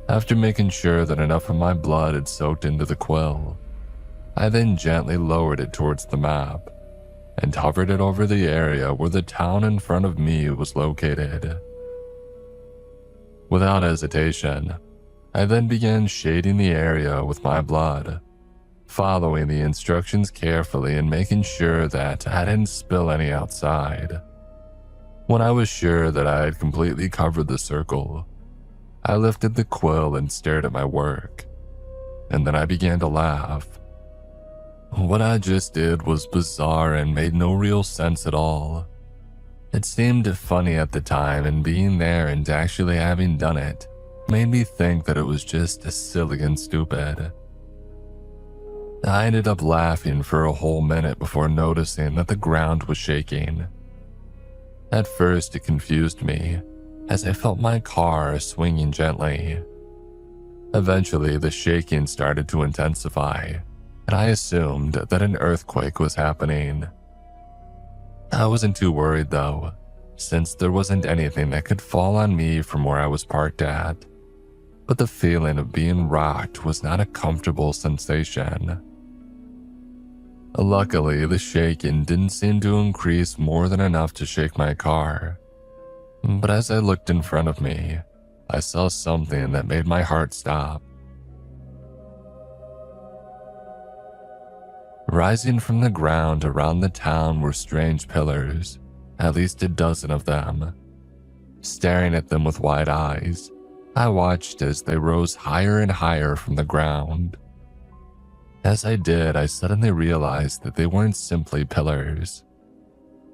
After making sure that enough of my blood had soaked into the quill, I then gently lowered it towards the map and hovered it over the area where the town in front of me was located. Without hesitation, I then began shading the area with my blood, following the instructions carefully and making sure that I didn't spill any outside. When I was sure that I had completely covered the circle, I lifted the quill and stared at my work, and then I began to laugh. What I just did was bizarre and made no real sense at all. It seemed funny at the time, and being there and actually having done it made me think that it was just silly and stupid. I ended up laughing for a whole minute before noticing that the ground was shaking. At first, it confused me, as I felt my car swinging gently. Eventually, the shaking started to intensify, and I assumed that an earthquake was happening. I wasn't too worried though, since there wasn't anything that could fall on me from where I was parked at. But the feeling of being rocked was not a comfortable sensation. Luckily, the shaking didn't seem to increase more than enough to shake my car. But as I looked in front of me, I saw something that made my heart stop. Rising from the ground around the town were strange pillars, at least a dozen of them. Staring at them with wide eyes, I watched as they rose higher and higher from the ground. As I did, I suddenly realized that they weren't simply pillars.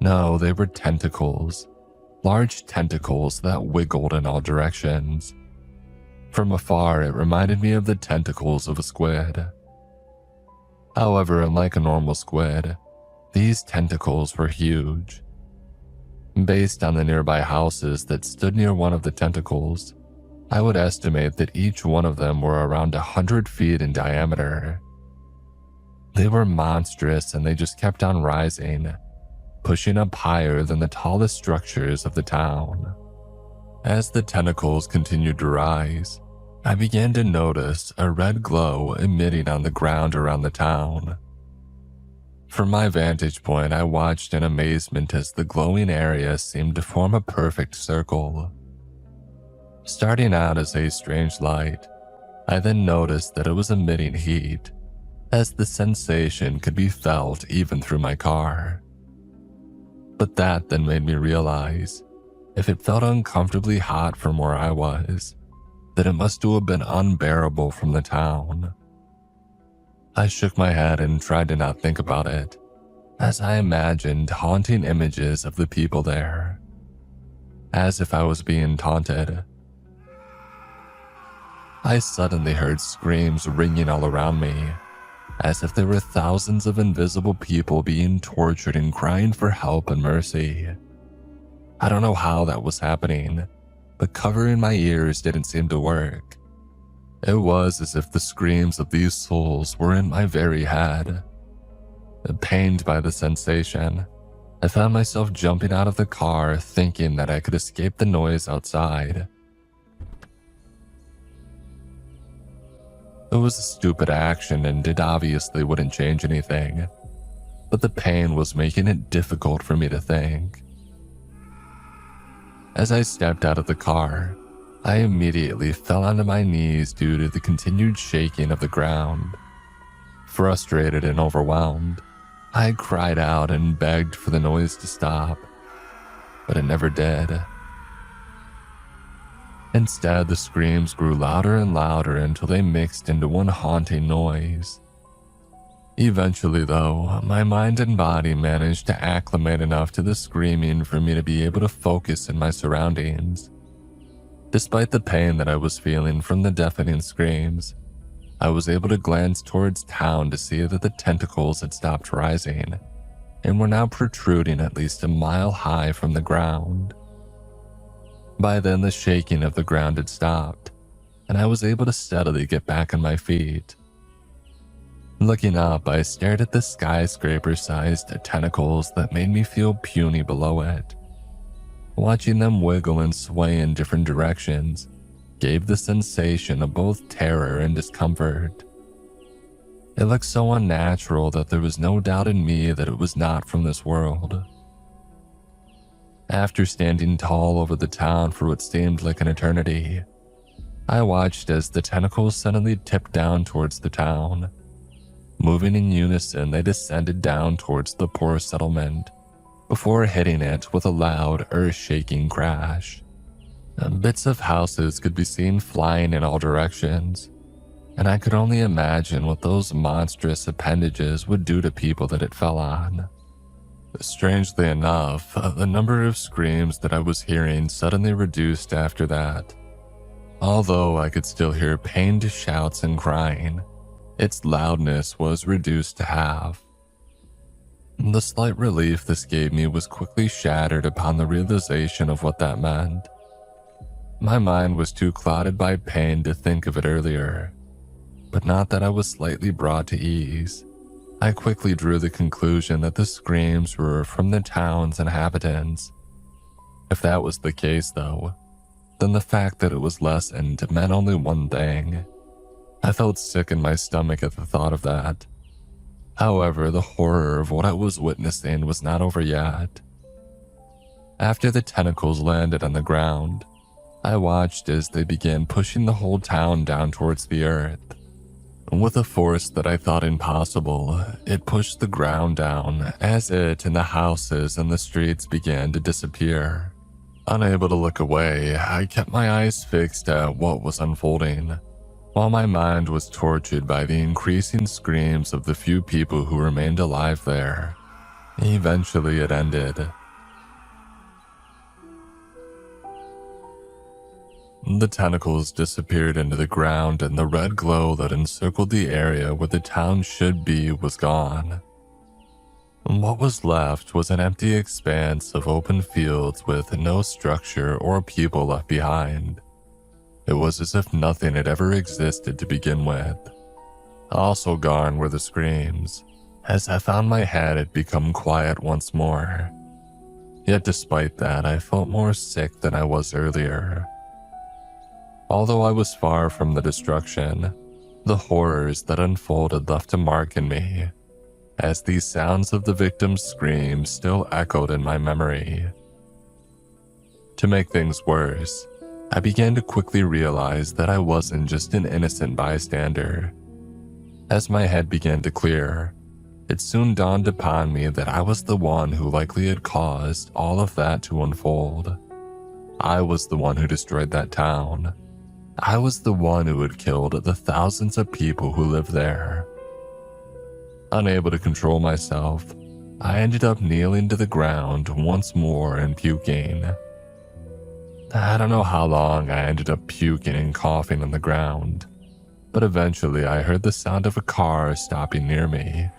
No, they were tentacles, large tentacles that wiggled in all directions. From afar, it reminded me of the tentacles of a squid. However, unlike a normal squid, these tentacles were huge. Based on the nearby houses that stood near one of the tentacles, I would estimate that each one of them were around 100 feet in diameter. They were monstrous, and they just kept on rising, pushing up higher than the tallest structures of the town. As the tentacles continued to rise, I began to notice a red glow emitting on the ground around the town. From my vantage point, I watched in amazement as the glowing area seemed to form a perfect circle. Starting out as a strange light, I then noticed that it was emitting heat, as the sensation could be felt even through my car. But that then made me realize, if it felt uncomfortably hot from where I was, that it must have been unbearable from the town. I shook my head and tried to not think about it, as I imagined haunting images of the people there, as if I was being taunted. I suddenly heard screams ringing all around me, as if there were thousands of invisible people being tortured and crying for help and mercy. I don't know how that was happening, but covering my ears didn't seem to work. It was as if the screams of these souls were in my very head. Pained by the sensation, I found myself jumping out of the car thinking that I could escape the noise outside. It was a stupid action and it obviously wouldn't change anything, but the pain was making it difficult for me to think. As I stepped out of the car, I immediately fell onto my knees due to the continued shaking of the ground. Frustrated and overwhelmed, I cried out and begged for the noise to stop, but it never did. Instead, the screams grew louder and louder until they mixed into one haunting noise. Eventually, though, my mind and body managed to acclimate enough to the screaming for me to be able to focus in my surroundings. Despite the pain that I was feeling from the deafening screams, I was able to glance towards town to see that the tentacles had stopped rising and were now protruding at least a mile high from the ground. By then, the shaking of the ground had stopped, and I was able to steadily get back on my feet. Looking up, I stared at the skyscraper-sized tentacles that made me feel puny below it. Watching them wiggle and sway in different directions gave the sensation of both terror and discomfort. It looked so unnatural that there was no doubt in me that it was not from this world. After standing tall over the town for what seemed like an eternity, I watched as the tentacles suddenly tipped down towards the town. Moving in unison, they descended down towards the poor settlement, before hitting it with a loud, earth-shaking crash. Bits of houses could be seen flying in all directions, and I could only imagine what those monstrous appendages would do to people that it fell on. Strangely enough, the number of screams that I was hearing suddenly reduced after that. Although I could still hear pained shouts and crying, its loudness was reduced to half. The slight relief this gave me was quickly shattered upon the realization of what that meant. My mind was too clouded by pain to think of it earlier, but not that I was slightly brought to ease. I quickly drew the conclusion that the screams were from the town's inhabitants. If that was the case, though, then the fact that it was lessened meant only one thing. I felt sick in my stomach at the thought of that. However, the horror of what I was witnessing was not over yet. After the tentacles landed on the ground, I watched as they began pushing the whole town down towards the earth. With a force that I thought impossible, it pushed the ground down as it and the houses and the streets began to disappear. Unable to look away, I kept my eyes fixed at what was unfolding, while my mind was tortured by the increasing screams of the few people who remained alive there. Eventually it ended. The tentacles disappeared into the ground and the red glow that encircled the area where the town should be was gone. What was left was an empty expanse of open fields with no structure or people left behind. It was as if nothing had ever existed to begin with. Also gone were the screams. As I found my head had become quiet once more. Yet despite that, I felt more sick than I was earlier. Although I was far from the destruction, the horrors that unfolded left a mark in me, as these sounds of the victim's screams still echoed in my memory. To make things worse, I began to quickly realize that I wasn't just an innocent bystander. As my head began to clear, it soon dawned upon me that I was the one who likely had caused all of that to unfold. I was the one who destroyed that town. I was the one who had killed the thousands of people who lived there. Unable to control myself, I ended up kneeling to the ground once more and puking. I don't know how long I ended up puking and coughing on the ground, but eventually I heard the sound of a car stopping near me,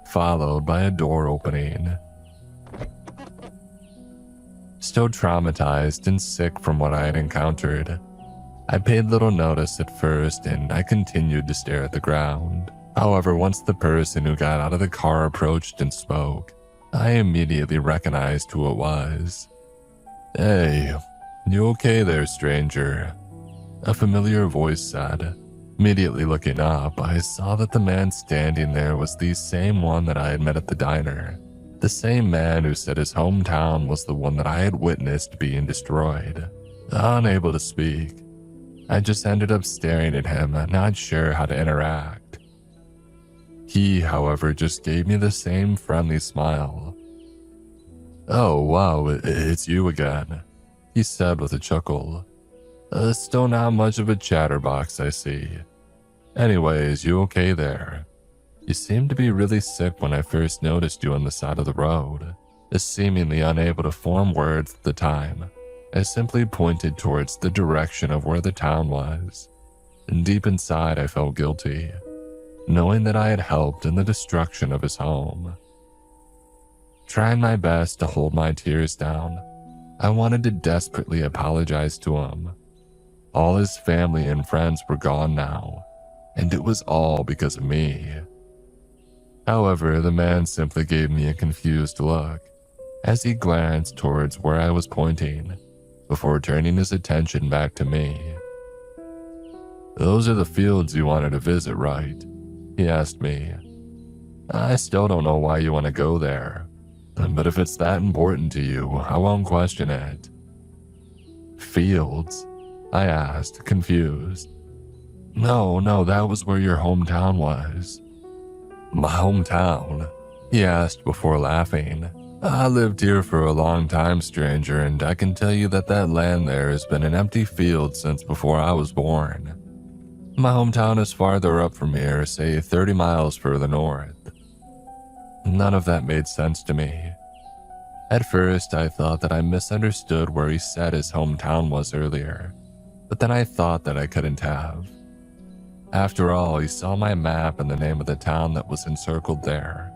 followed by a door opening. Still traumatized and sick from what I had encountered, I paid little notice at first and I continued to stare at the ground. However, once the person who got out of the car approached and spoke, I immediately recognized who it was. "Hey, you okay there, stranger?" a familiar voice said. Immediately looking up, I saw that the man standing there was the same one that I had met at the diner. The same man who said his hometown was the one that I had witnessed being destroyed. Unable to speak, I just ended up staring at him, not sure how to interact. He, however, just gave me the same friendly smile. "Oh, wow, it's you again," he said with a chuckle. "Still not much of a chatterbox, I see. Anyways, you okay there? You seemed to be really sick when I first noticed you on the side of the road." Seemingly unable to form words at the time, I simply pointed towards the direction of where the town was. And deep inside, I felt guilty, knowing that I had helped in the destruction of his home. Trying my best to hold my tears down, I wanted to desperately apologize to him. All his family and friends were gone now, and it was all because of me. However, the man simply gave me a confused look as he glanced towards where I was pointing, before turning his attention back to me. "Those are the fields you wanted to visit, right?" he asked me. "I still don't know why you want to go there, but if it's that important to you, I won't question it." "Fields?" I asked, confused. No, that was where your hometown was." "My hometown?" he asked before laughing. "I lived here for a long time, stranger, and I can tell you that that land there has been an empty field since before I was born. My hometown is farther up from here, say 30 miles further north." None of that made sense to me. At first, I thought that I misunderstood where he said his hometown was earlier, but then I thought that I couldn't have. After all, he saw my map and the name of the town that was encircled there.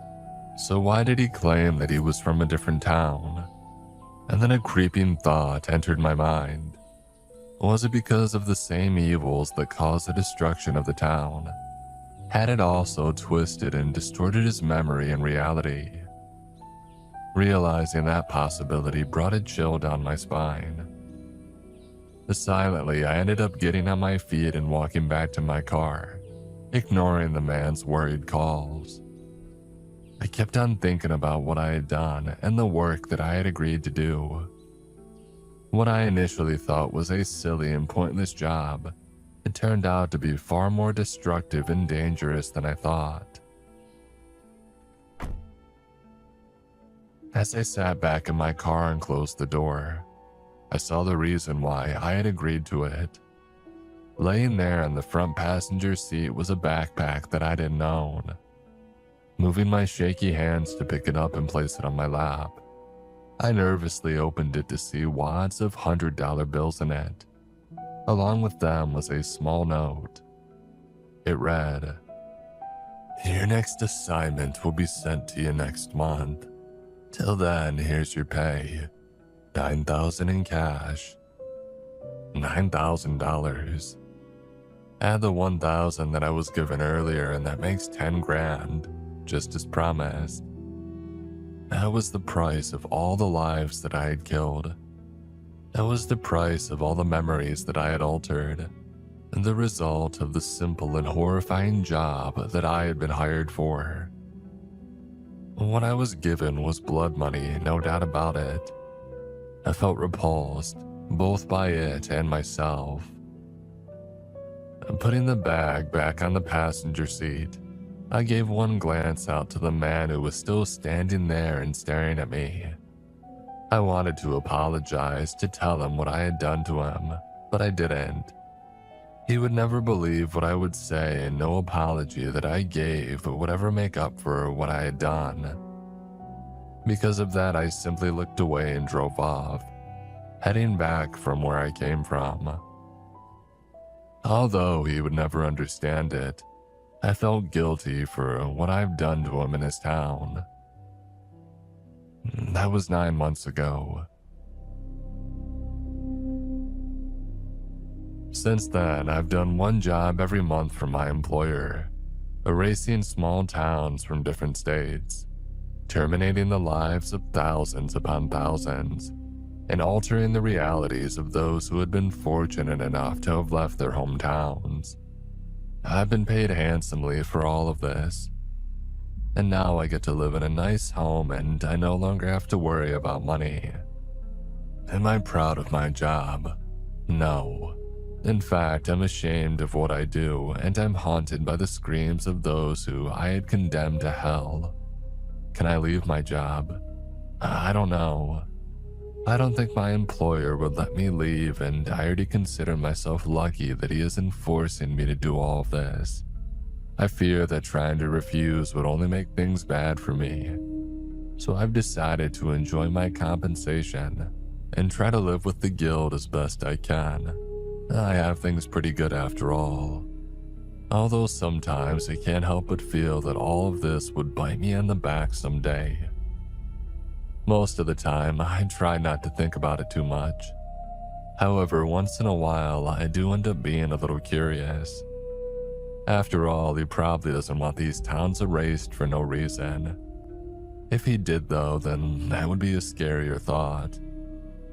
So why did he claim that he was from a different town? And then a creeping thought entered my mind. Was it because of the same evils that caused the destruction of the town? Had it also twisted and distorted his memory and reality? Realizing that possibility brought a chill down my spine. Silently, I ended up getting on my feet and walking back to my car, ignoring the man's worried calls. I kept on thinking about what I had done and the work that I had agreed to do. What I initially thought was a silly and pointless job, it turned out to be far more destructive and dangerous than I thought. As I sat back in my car and closed the door, I saw the reason why I had agreed to it. Laying there in the front passenger seat was a backpack that I didn't own. Moving my shaky hands to pick it up and place it on my lap, I nervously opened it to see wads of $100 bills in it. Along with them was a small note. It read, "Your next assignment will be sent to you next month. Till then, here's your pay. $9,000 in cash." $9,000. Add the $1,000 that I was given earlier and that makes 10 grand, just as promised. That was the price of all the lives that I had killed. It was the price of all the memories that I had altered, and the result of the simple and horrifying job that I had been hired for. What I was given was blood money, no doubt about it. I felt repulsed, both by it and myself. Putting the bag back on the passenger seat, I gave one glance out to the man who was still standing there and staring at me. I wanted to apologize, to tell him what I had done to him, but I didn't. He would never believe what I would say, and no apology that I gave would ever make up for what I had done. Because of that, I simply looked away and drove off, heading back from where I came from. Although he would never understand it, I felt guilty for what I've done to him in his town. That was 9 months ago. Since then, I've done one job every month for my employer, erasing small towns from different states, terminating the lives of thousands upon thousands, and altering the realities of those who had been fortunate enough to have left their hometowns. I've been paid handsomely for all of this, and now I get to live in a nice home and I no longer have to worry about money. Am I proud of my job? No. In fact, I'm ashamed of what I do, and I'm haunted by the screams of those who I had condemned to hell. Can I leave my job? I don't know. I don't think my employer would let me leave, and I already consider myself lucky that he isn't forcing me to do all of this. I fear that trying to refuse would only make things bad for me. So I've decided to enjoy my compensation and try to live with the guilt as best I can. I have things pretty good after all. Although sometimes I can't help but feel that all of this would bite me in the back someday. Most of the time, I try not to think about it too much. However, once in a while, I do end up being a little curious. After all, he probably doesn't want these towns erased for no reason. If he did though, then that would be a scarier thought,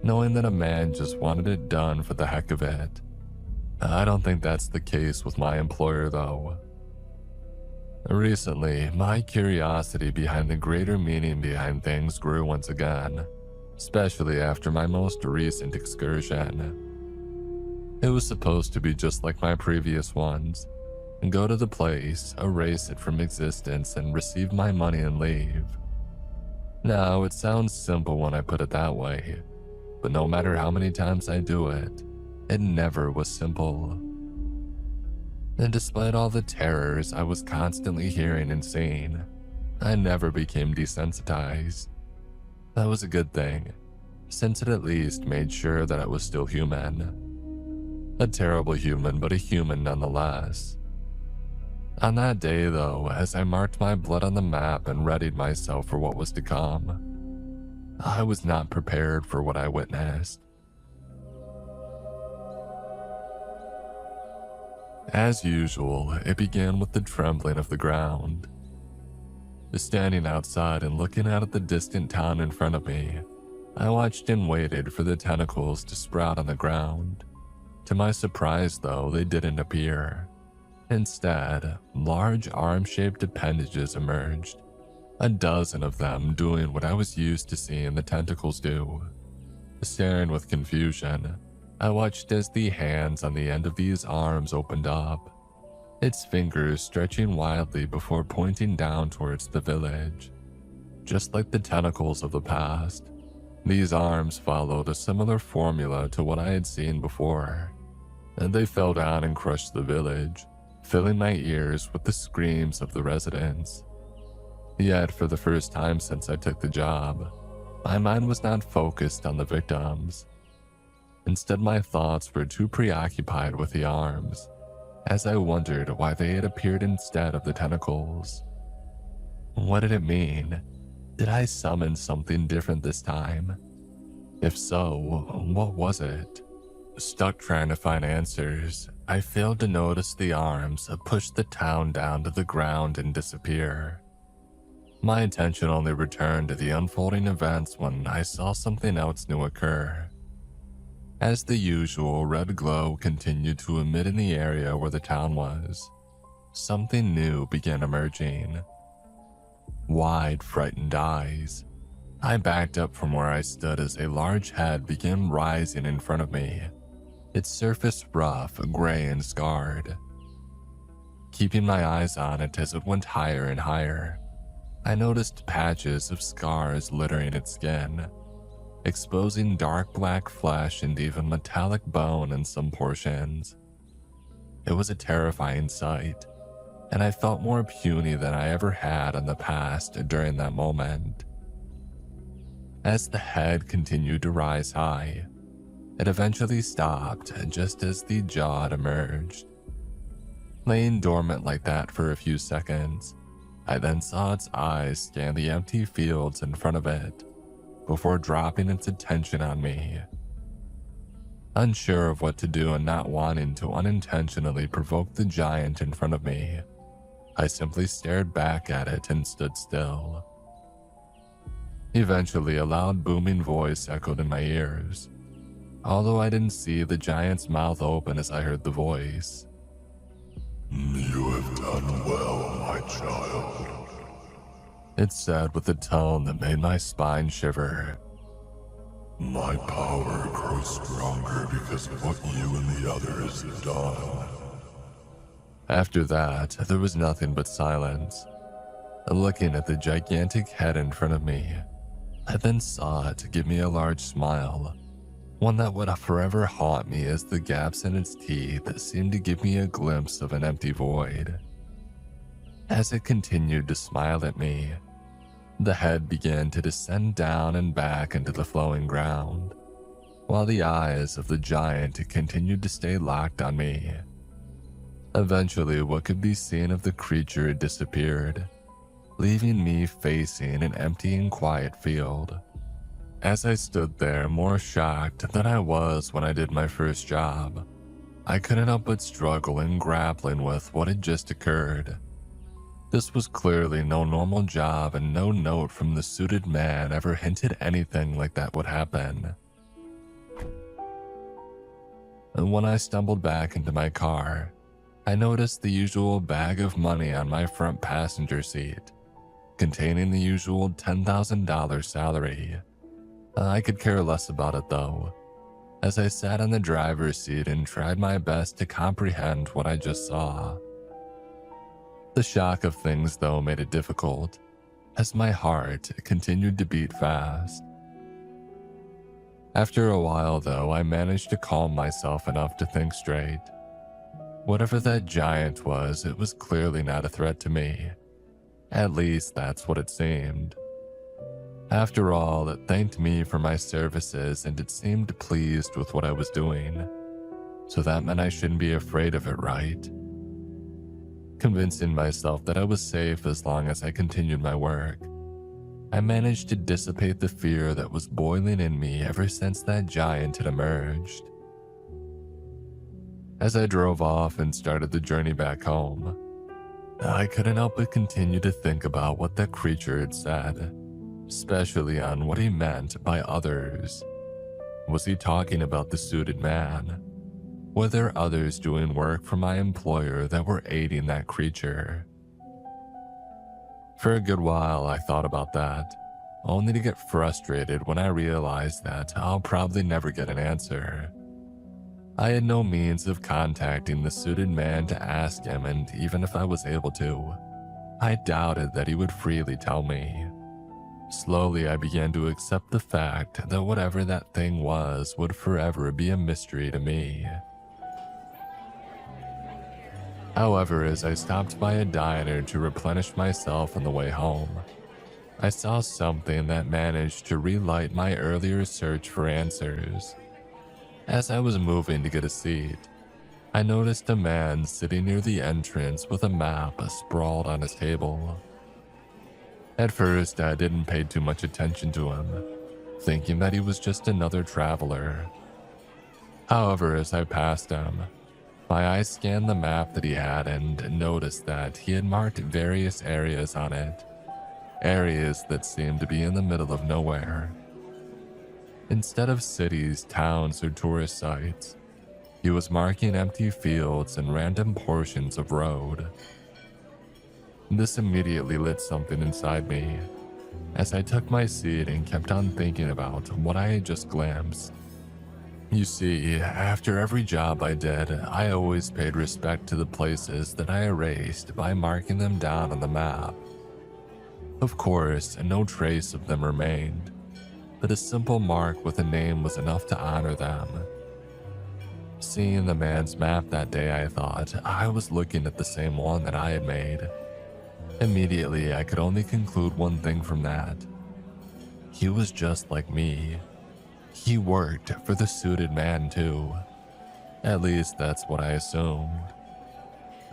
knowing that a man just wanted it done for the heck of it. I don't think that's the case with my employer though. Recently, my curiosity behind the greater meaning behind things grew once again, especially after my most recent excursion. It was supposed to be just like my previous ones, and go to the place, erase it from existence, and receive my money and leave. Now, it sounds simple when I put it that way, but no matter how many times I do it, it never was simple. And despite all the terrors I was constantly hearing and seeing, I never became desensitized. That was a good thing, since it at least made sure that I was still human. A terrible human, but a human nonetheless. On that day though, as I marked my blood on the map and readied myself for what was to come, I was not prepared for what I witnessed. As usual, it began with the trembling of the ground. Standing outside and looking out at the distant town in front of me, I watched and waited for the tentacles to sprout on the ground. To my surprise though, they didn't appear. Instead, large arm-shaped appendages emerged, a dozen of them doing what I was used to seeing the tentacles do. Staring with confusion, I watched as the hands on the end of these arms opened up, its fingers stretching wildly before pointing down towards the village. Just like the tentacles of the past, these arms followed a similar formula to what I had seen before, and they fell down and crushed the village, filling my ears with the screams of the residents. Yet, for the first time since I took the job, my mind was not focused on the victims. Instead, my thoughts were too preoccupied with the arms, as I wondered why they had appeared instead of the tentacles. What did it mean? Did I summon something different this time? If so, what was it? Stuck trying to find answers, I failed to notice the arms push the town down to the ground and disappear. My attention only returned to the unfolding events when I saw something else new occur. as the usual red glow continued to emit in the area where the town was. Something new began emerging. Wide, frightened eyes. I backed up from where I stood as a large head began rising in front of me, its surface rough, gray, and scarred. Keeping my eyes on it as it went higher and higher, I noticed patches of scars littering its skin, exposing dark black flesh and even metallic bone in some portions. It was a terrifying sight, and I felt more puny than I ever had in the past during that moment. As the head continued to rise high, it eventually stopped just as the jaw had emerged. Laying dormant like that for a few seconds, I then saw its eyes scan the empty fields in front of it before dropping its attention on me. Unsure of what to do and not wanting to unintentionally provoke the giant in front of me, I simply stared back at it and stood still. Eventually, a loud booming voice echoed in my ears, although I didn't see the giant's mouth open as I heard the voice. You have done well, my child. It said with a tone that made my spine shiver. My power grows stronger because of what you and the others have done. After that, there was nothing but silence. Looking at the gigantic head in front of me, I then saw it give me a large smile, one that would forever haunt me as the gaps in its teeth seemed to give me a glimpse of an empty void. As it continued to smile at me, the head began to descend down and back into the flowing ground, while the eyes of the giant continued to stay locked on me. Eventually, what could be seen of the creature disappeared, leaving me facing an empty and quiet field. As I stood there, more shocked than I was when I did my first job, I couldn't help but struggle in grappling with what had just occurred. This was clearly no normal job, and no note from the suited man ever hinted anything like that would happen. And when I stumbled back into my car, I noticed the usual bag of money on my front passenger seat, containing the usual $10,000 salary. I could care less about it though, as I sat in the driver's seat and tried my best to comprehend what I just saw. The shock of things though made it difficult, as my heart continued to beat fast. After a while though, I managed to calm myself enough to think straight. Whatever that giant was, it was clearly not a threat to me. At least that's what it seemed. After all, it thanked me for my services and it seemed pleased with what I was doing. So that meant I shouldn't be afraid of it, right? Convincing myself that I was safe as long as I continued my work, I managed to dissipate the fear that was boiling in me ever since that giant had emerged. As I drove off and started the journey back home, I couldn't help but continue to think about what that creature had said, especially on what he meant by others. Was he talking about the suited man? Were there others doing work for my employer that were aiding that creature? For a good while, I thought about that, only to get frustrated when I realized that I'll probably never get an answer. I had no means of contacting the suited man to ask him, and even if I was able to, I doubted that he would freely tell me. Slowly, I began to accept the fact that whatever that thing was would forever be a mystery to me. However, as I stopped by a diner to replenish myself on the way home, I saw something that managed to relight my earlier search for answers. As I was moving to get a seat, I noticed a man sitting near the entrance with a map sprawled on his table. At first, I didn't pay too much attention to him, thinking that he was just another traveler. However, as I passed him, my eyes scanned the map that he had and noticed that he had marked various areas on it, areas that seemed to be in the middle of nowhere. Instead of cities, towns, or tourist sites, he was marking empty fields and random portions of road. This immediately lit something inside me as I took my seat and kept on thinking about what I had just glimpsed. You see, after every job I did, I always paid respect to the places that I erased by marking them down on the map. Of course, no trace of them remained, but a simple mark with a name was enough to honor them. Seeing the man's map that day, I thought I was looking at the same one that I had made. Immediately, I could only conclude one thing from that. He was just like me. He worked for the suited man too. At least that's what I assumed.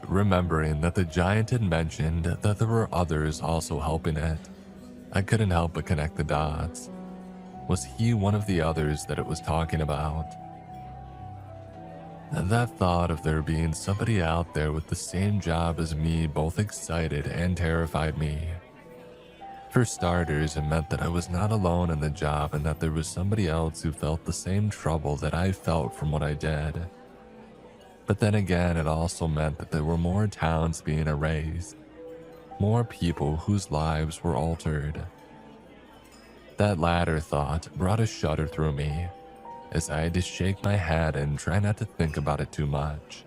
Remembering that the giant had mentioned that there were others also helping it, I couldn't help but connect the dots. Was he one of the others that it was talking about? That thought of there being somebody out there with the same job as me both excited and terrified me. For starters, it meant that I was not alone in the job and that there was somebody else who felt the same trouble that I felt from what I did. But then again, it also meant that there were more towns being erased, more people whose lives were altered. That latter thought brought a shudder through me, as I had to shake my head and try not to think about it too much.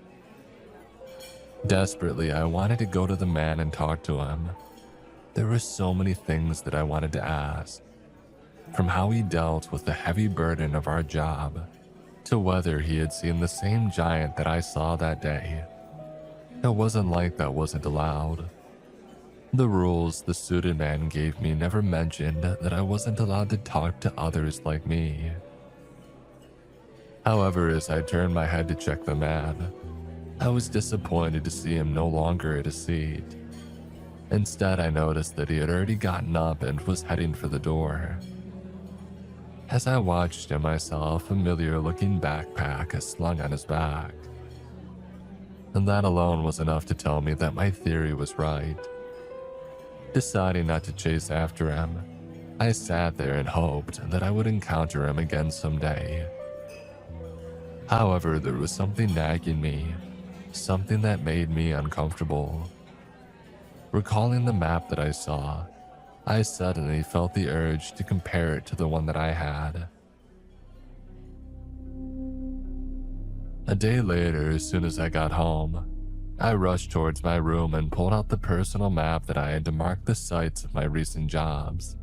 Desperately, I wanted to go to the man and talk to him. There were so many things that I wanted to ask, from how he dealt with the heavy burden of our job, to whether he had seen the same giant that I saw that day. It wasn't like that wasn't allowed. The rules the suited man gave me never mentioned that I wasn't allowed to talk to others like me. However, as I turned my head to check the map, I was disappointed to see him no longer at his seat. Instead, I noticed that he had already gotten up and was heading for the door. As I watched him, I saw a familiar-looking backpack slung on his back. And that alone was enough to tell me that my theory was right. Deciding not to chase after him, I sat there and hoped that I would encounter him again someday. However, there was something nagging me, something that made me uncomfortable. Recalling the map that I saw, I suddenly felt the urge to compare it to the one that I had. A day later, as soon as I got home, I rushed towards my room and pulled out the personal map that I had to mark the sites of my recent jobs.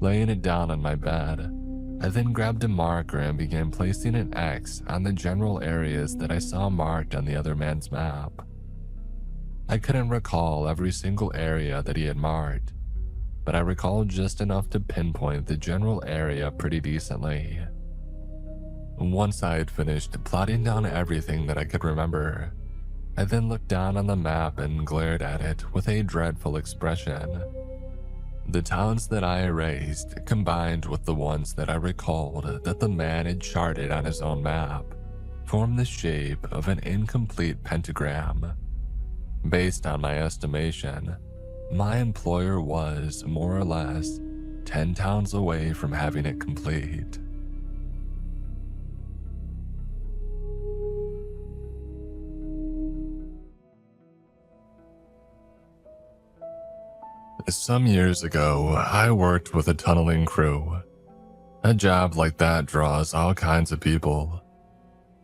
Laying it down on my bed, I then grabbed a marker and began placing an X on the general areas that I saw marked on the other man's map. I couldn't recall every single area that he had marked, but I recalled just enough to pinpoint the general area pretty decently. Once I had finished plotting down everything that I could remember, I then looked down on the map and glared at it with a dreadful expression. The towns that I erased, combined with the ones that I recalled that the man had charted on his own map, formed the shape of an incomplete pentagram. Based on my estimation, my employer was, more or less, 10 towns away from having it complete. Some years ago, I worked with a tunneling crew. A job like that draws all kinds of people.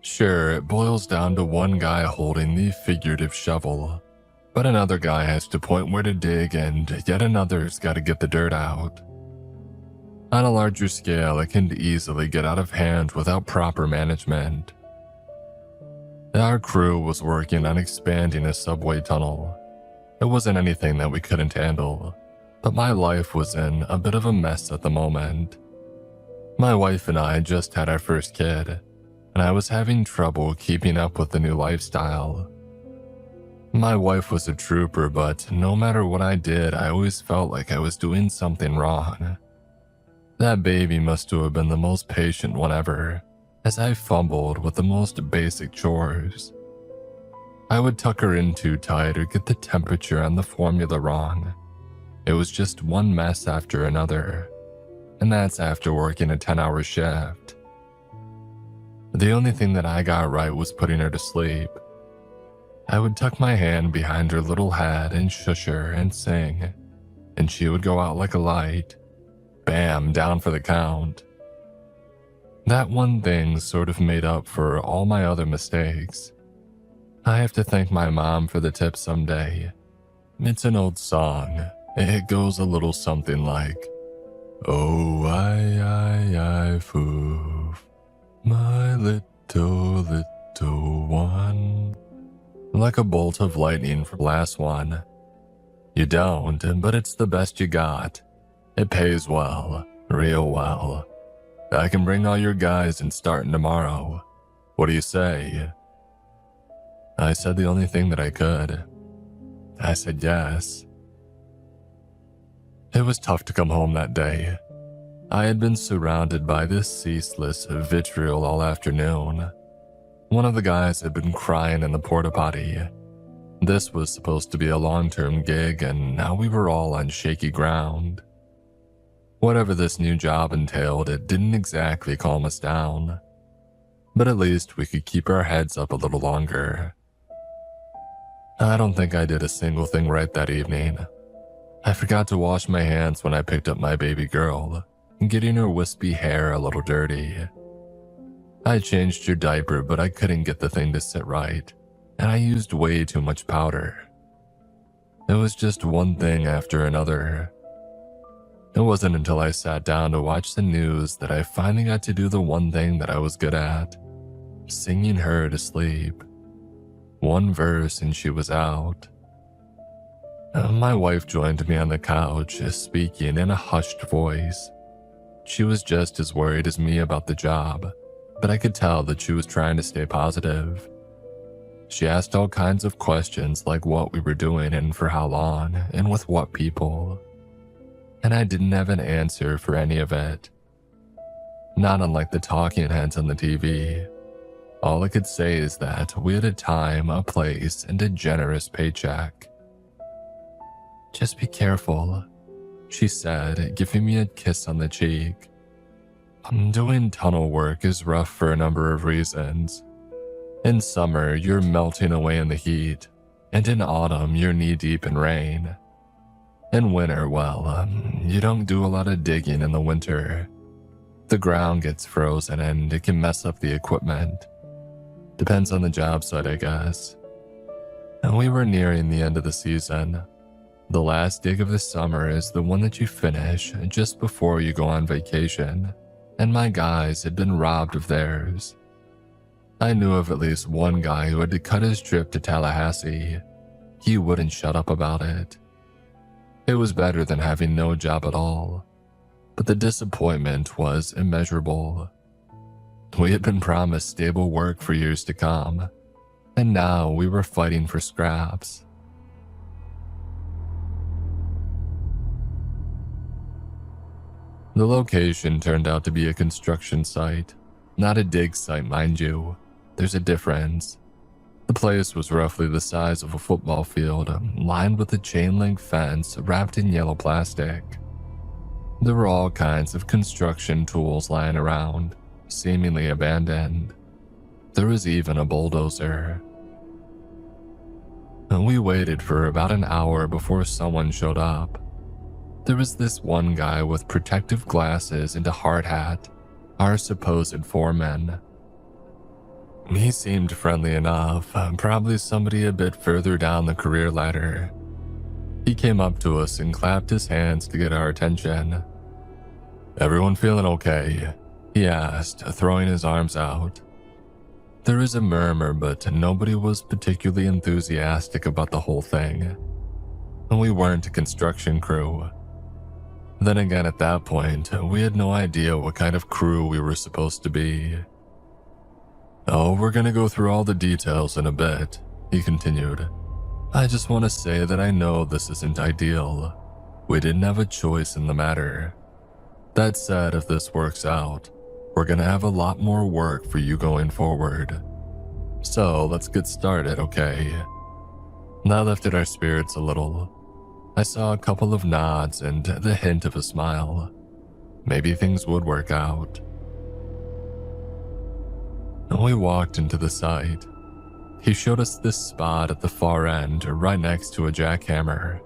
Sure, it boils down to one guy holding the figurative shovel, but another guy has to point where to dig and yet another's got to get the dirt out. On a larger scale, it can easily get out of hand without proper management. Our crew was working on expanding a subway tunnel. It wasn't anything that we couldn't handle, but my life was in a bit of a mess at the moment. My wife and I just had our first kid, and I was having trouble keeping up with the new lifestyle. My wife was a trooper, but no matter what I did, I always felt like I was doing something wrong. That baby must have been the most patient one ever, as I fumbled with the most basic chores. I would tuck her in too tight or get the temperature on the formula wrong. It was just one mess after another. and that's after working a 10-hour shift. The only thing that I got right was putting her to sleep. I would tuck my hand behind her little head and shush her and sing, and she would go out like a light. Bam, down for the count. That one thing sort of made up for all my other mistakes. I have to thank my mom for the tip someday. It's an old song. It goes a little something like, "Oh, I, foof, my little one." Like a bolt of lightning from last one. You don't, but it's the best you got. It pays well, real well. I can bring all your guys and starting tomorrow. What do you say? I said the only thing that I could. I said yes. It was tough to come home that day. I had been surrounded by this ceaseless vitriol all afternoon. One of the guys had been crying in the porta potty. This was supposed to be a long-term gig, and now we were all on shaky ground. Whatever this new job entailed, it didn't exactly calm us down. But at least we could keep our heads up a little longer. I don't think I did a single thing right that evening. I forgot to wash my hands when I picked up my baby girl, getting her wispy hair a little dirty. I changed her diaper, but I couldn't get the thing to sit right, and I used way too much powder. It was just one thing after another. It wasn't until I sat down to watch the news that I finally got to do the one thing that I was good at, singing her to sleep. One verse and she was out. My wife joined me on the couch, speaking in a hushed voice. She was just as worried as me about the job, but I could tell that she was trying to stay positive. She asked all kinds of questions like what we were doing and for how long and with what people. And I didn't have an answer for any of it. Not unlike the talking heads on the TV. All I could say is that we had a time, a place, and a generous paycheck. "Just be careful," she said, giving me a kiss on the cheek. Doing tunnel work is rough for a number of reasons. In summer, you're melting away in the heat, and in autumn, you're knee-deep in rain. In winter, well, you don't do a lot of digging in the winter. The ground gets frozen and it can mess up the equipment. Depends on the job site, I guess. And we were nearing the end of the season. The last dig of the summer is the one that you finish just before you go on vacation, and my guys had been robbed of theirs. I knew of at least one guy who had to cut his trip to Tallahassee. He wouldn't shut up about it. It was better than having no job at all, but the disappointment was immeasurable. We had been promised stable work for years to come, and now we were fighting for scraps. The location turned out to be a construction site, not a dig site, mind you. There's a difference. The place was roughly the size of a football field, lined with a chain-link fence wrapped in yellow plastic. There were all kinds of construction tools lying around, seemingly abandoned. There was even a bulldozer. We waited for about an hour before someone showed up. There was this one guy with protective glasses and a hard hat, our supposed foreman. He seemed friendly enough, probably somebody a bit further down the career ladder. He came up to us and clapped his hands to get our attention. "Everyone feeling okay?" he asked, throwing his arms out. There was a murmur, but nobody was particularly enthusiastic about the whole thing. We weren't a construction crew. Then again, at that point, we had no idea what kind of crew we were supposed to be. "Oh, we're gonna go through all the details in a bit," he continued. "I just want to say that I know this isn't ideal. We didn't have a choice in the matter. That said, if this works out, we're gonna have a lot more work for you going forward. So let's get started, okay?" That lifted our spirits a little. I saw a couple of nods and the hint of a smile. maybe things would work out. We walked into the site. He showed us this spot at the far end, right next to a jackhammer.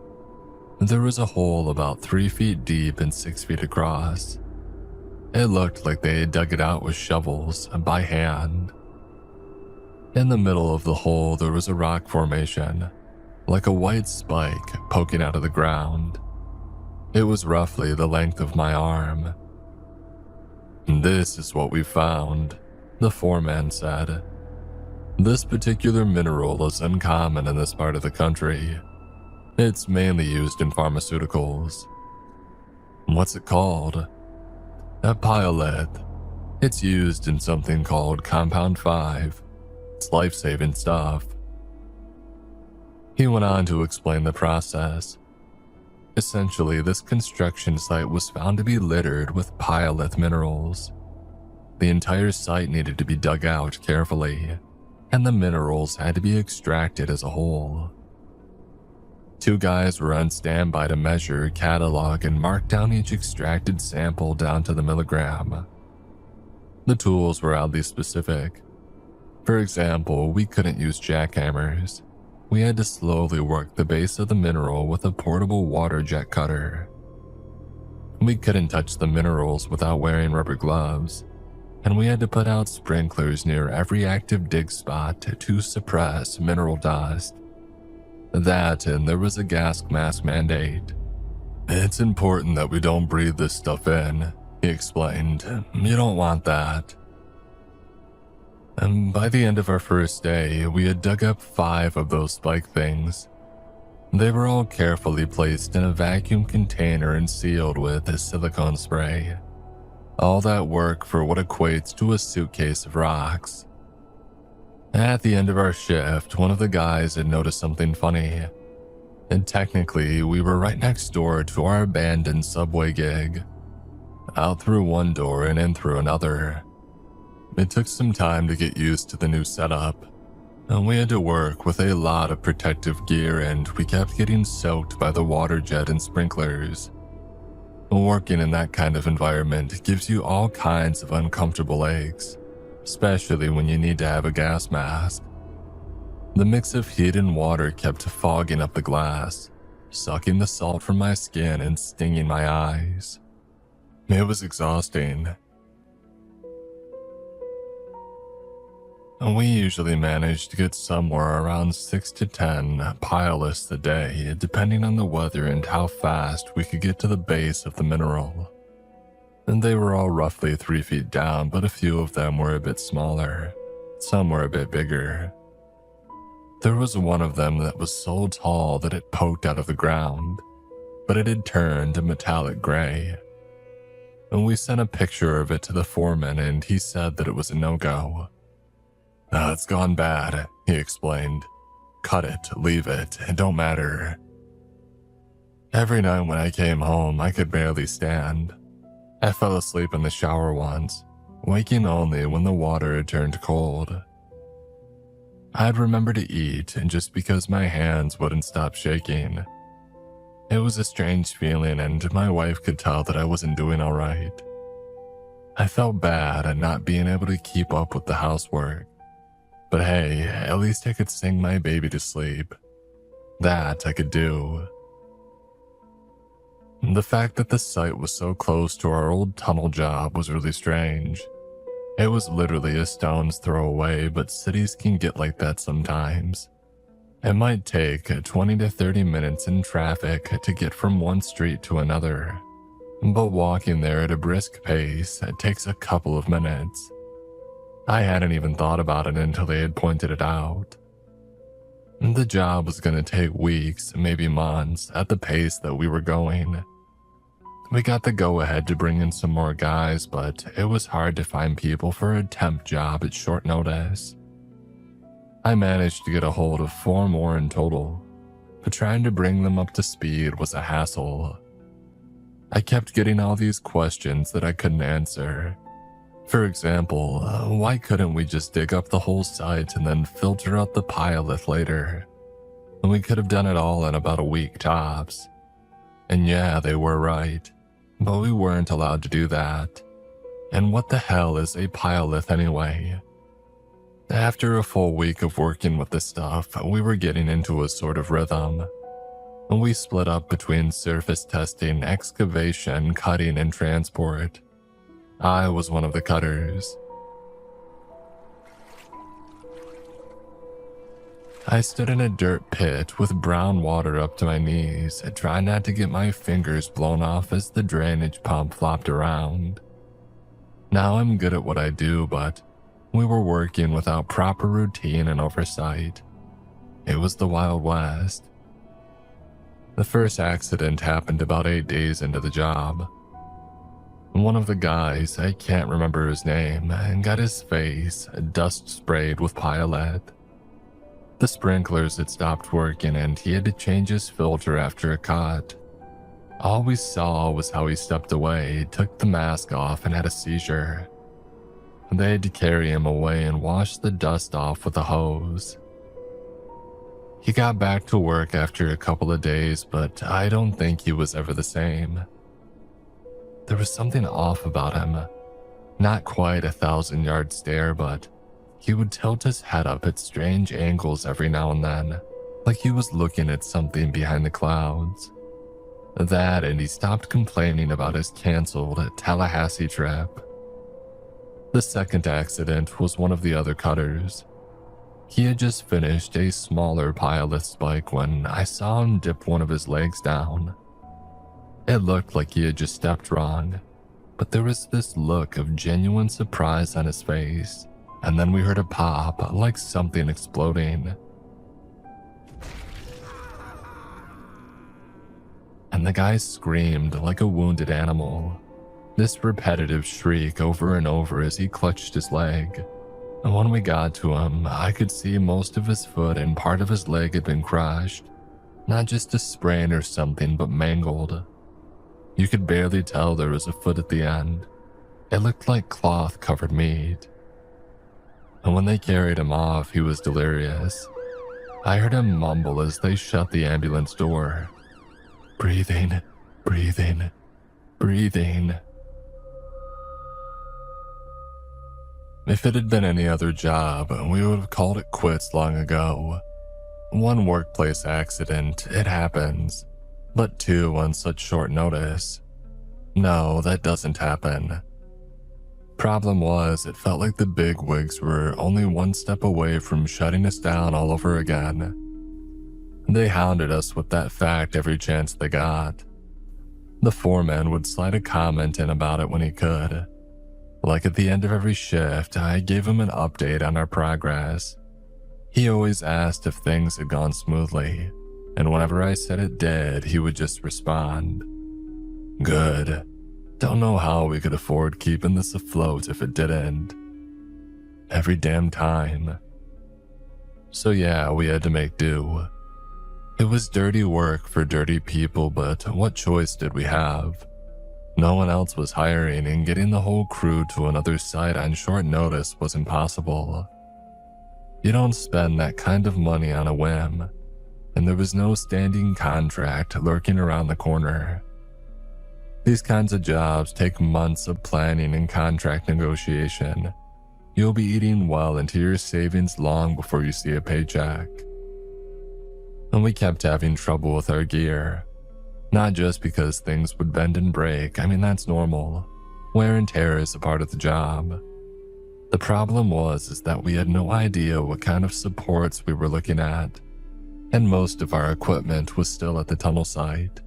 There was a hole about 3 feet deep and 6 feet across. It looked like they had dug it out with shovels, by hand. In the middle of the hole, there was a rock formation, like a white spike poking out of the ground. It was roughly the length of my arm. "This is what we found," the foreman said. "This particular mineral is uncommon in this part of the country. It's mainly used in pharmaceuticals." "What's it called?" "A pyrolith. It's used in something called Compound 5. It's life-saving stuff." He went on to explain the process. Essentially, this construction site was found to be littered with pyrolith minerals. The entire site needed to be dug out carefully, and the minerals had to be extracted as a whole. 2 guys were on standby to measure, catalog, and mark down each extracted sample down to the milligram. The tools were oddly specific. For example, we couldn't use jackhammers. We had to slowly work the base of the mineral with a portable water jet cutter. We couldn't touch the minerals without wearing rubber gloves, and we had to put out sprinklers near every active dig spot to suppress mineral dust. That, and there was a gas mask mandate. "It's important that we don't breathe this stuff in," he explained. "You don't want that." And by the end of our first day, we had dug up 5 of those spike things. They were all carefully placed in a vacuum container and sealed with a silicone spray. All that work for what equates to a suitcase of rocks. At the end of our shift, one of the guys had noticed something funny. And technically, we were right next door to our abandoned subway gig. Out through one door and in through another. It took some time to get used to the new setup, and we had to work with a lot of protective gear, and we kept getting soaked by the water jet and sprinklers. Working in that kind of environment gives you all kinds of uncomfortable aches, especially when you need to have a gas mask. The mix of heat and water kept fogging up the glass, sucking the salt from my skin and stinging my eyes. It was exhausting. We usually managed to get somewhere around 6 to 10 pyroliths a day, depending on the weather and how fast we could get to the base of the mineral. And they were all roughly 3 feet down, but a few of them were a bit smaller. Some were a bit bigger. There was one of them that was so tall that it poked out of the ground, but it had turned a metallic gray. And we sent a picture of it to the foreman, and he said that it was a no-go. "It's gone bad," he explained. "Cut it, leave it, it don't matter." Every night when I came home, I could barely stand. I fell asleep in the shower once, waking only when the water had turned cold. I'd remember to eat, and just because my hands wouldn't stop shaking. It was a strange feeling, and my wife could tell that I wasn't doing all right. I felt bad at not being able to keep up with the housework. But hey, at least I could sing my baby to sleep. That I could do. The fact that the site was so close to our old tunnel job was really strange. It was literally a stone's throw away, but cities can get like that sometimes. It might take 20 to 30 minutes in traffic to get from one street to another. But walking there at a brisk pace, it takes a couple of minutes. I hadn't even thought about it until they had pointed it out. The job was going to take weeks, maybe months, at the pace that we were going. We got the go-ahead to bring in some more guys, but it was hard to find people for a temp job at short notice. I managed to get a hold of 4 more in total, but trying to bring them up to speed was a hassle. I kept getting all these questions that I couldn't answer. For example, why couldn't we just dig up the whole site and then filter out the pyrolith later? We could have done it all in about a week tops. And yeah, they were right. but we weren't allowed to do that. And what the hell is a pylith anyway? After a full week of working with this stuff, we were getting into a sort of rhythm. We split up between surface testing, excavation, cutting, and transport. I was one of the cutters. I stood in a dirt pit with brown water up to my knees, trying not to get my fingers blown off as the drainage pump flopped around. Now I'm good at what I do, but we were working without proper routine and oversight. It was the Wild West. The first accident happened about 8 days into the job. One of the guys, I can't remember his name, got his face dust sprayed with pylith. The sprinklers had stopped working and he had to change his filter after a cut. All we saw was how he stepped away, took the mask off, and had a seizure. They had to carry him away and wash the dust off with a hose. He got back to work after a couple of days, but I don't think he was ever the same. There was something off about him. Not quite a 1,000-yard stare, but he would tilt his head up at strange angles every now and then, like he was looking at something behind the clouds. That, and he stopped complaining about his canceled Tallahassee trip. The second accident was one of the other cutters. He had just finished a smaller pylith spike when I saw him dip one of his legs down. It looked like he had just stepped wrong, but there was this look of genuine surprise on his face, and then we heard a pop like something exploding. And the guy screamed like a wounded animal. This repetitive shriek over and over as he clutched his leg. And when we got to him, I could see most of his foot and part of his leg had been crushed. Not just a sprain or something, but mangled. You could barely tell there was a foot at the end. It looked like cloth-covered meat. And when they carried him off, he was delirious. I heard him mumble as they shut the ambulance door. Breathing, breathing, breathing. If it had been any other job, we would have called it quits long ago. One workplace accident, it happens. But two on such short notice. No, that doesn't happen. Problem was, it felt like the bigwigs were only one step away from shutting us down all over again. They hounded us with that fact every chance they got. The foreman would slide a comment in about it when he could. Like at the end of every shift, I gave him an update on our progress. He always asked if things had gone smoothly, and whenever I said it did, he would just respond, "Good. Don't know how we could afford keeping this afloat if it didn't." Every damn time. So yeah, we had to make do. It was dirty work for dirty people, but what choice did we have? No one else was hiring, and getting the whole crew to another site on short notice was impossible. You don't spend that kind of money on a whim, and there was no standing contract lurking around the corner. These kinds of jobs take months of planning and contract negotiation. You'll be eating well into your savings long before you see a paycheck. And we kept having trouble with our gear. Not just because things would bend and break, I mean that's normal. Wear and tear is a part of the job. The problem was that we had no idea what kind of supports we were looking at, and most of our equipment was still at the tunnel site.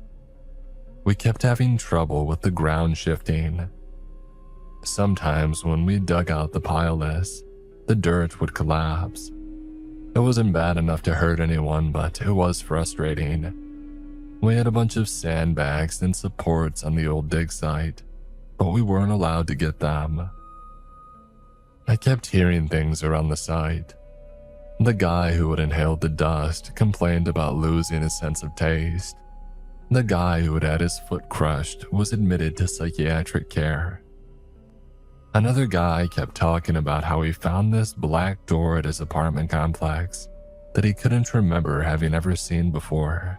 We kept having trouble with the ground shifting. Sometimes when we dug out the pylith, the dirt would collapse. It wasn't bad enough to hurt anyone, but it was frustrating. We had a bunch of sandbags and supports on the old dig site, but we weren't allowed to get them. I kept hearing things around the site. The guy who had inhaled the dust complained about losing his sense of taste. The guy who had had his foot crushed was admitted to psychiatric care. Another guy kept talking about how he found this black door at his apartment complex that he couldn't remember having ever seen before.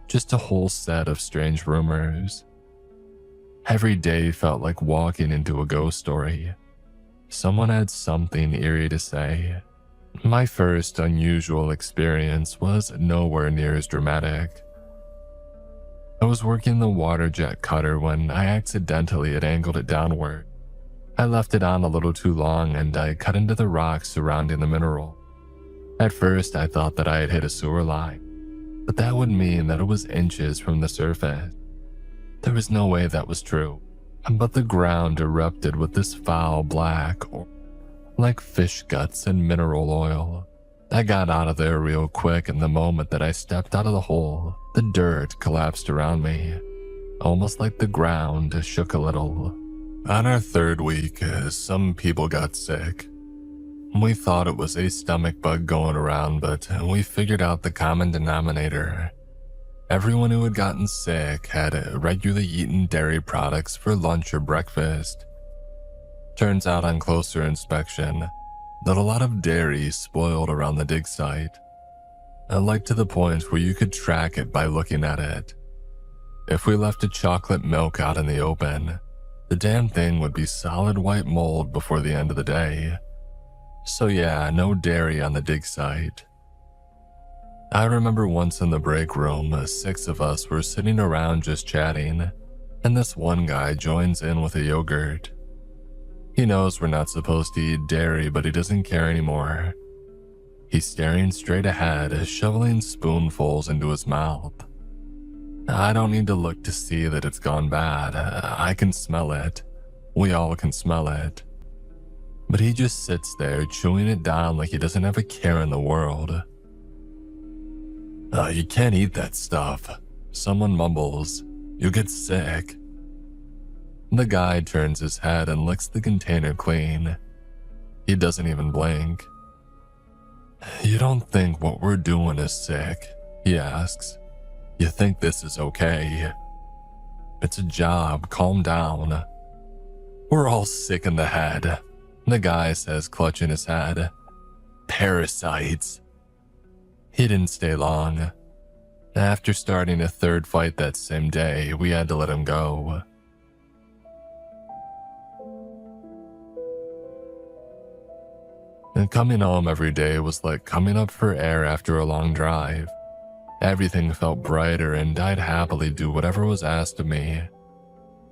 Just a whole set of strange rumors. Every day felt like walking into a ghost story. Someone had something eerie to say. My first unusual experience was nowhere near as dramatic. I was working the water jet cutter when I accidentally had angled it downward. I left it on a little too long and I cut into the rocks surrounding the mineral. At first, I thought that I had hit a sewer line, but that would mean that it was inches from the surface. There was no way that was true, but the ground erupted with this foul black, like fish guts and mineral oil. I got out of there real quick, and the moment that I stepped out of the hole, the dirt collapsed around me, almost like the ground shook a little. On our third week, some people got sick. We thought it was a stomach bug going around, but we figured out the common denominator. Everyone who had gotten sick had regularly eaten dairy products for lunch or breakfast. Turns out on closer inspection that a lot of dairy spoiled around the dig site, like to the point where you could track it by looking at it. If we left a chocolate milk out in the open, the damn thing would be solid white mold before the end of the day. So yeah, no dairy on the dig site. I remember once in the break room, 6 of us were sitting around just chatting, and this one guy joins in with a yogurt. He knows we're not supposed to eat dairy, but he doesn't care anymore. He's staring straight ahead, shoveling spoonfuls into his mouth. I don't need to look to see that it's gone bad. I can smell it. We all can smell it. But he just sits there chewing it down like he doesn't have a care in the world. You can't eat that stuff. Someone mumbles. You'll get sick. The guy turns his head and licks the container clean. He doesn't even blink. You don't think what we're doing is sick? He asks. You think this is okay? It's a job, calm down. We're all sick in the head, the guy says, clutching his head. Parasites. He didn't stay long. After starting a third fight that same day, we had to let him go. And coming home every day was like coming up for air after a long drive. Everything felt brighter and I'd happily do whatever was asked of me.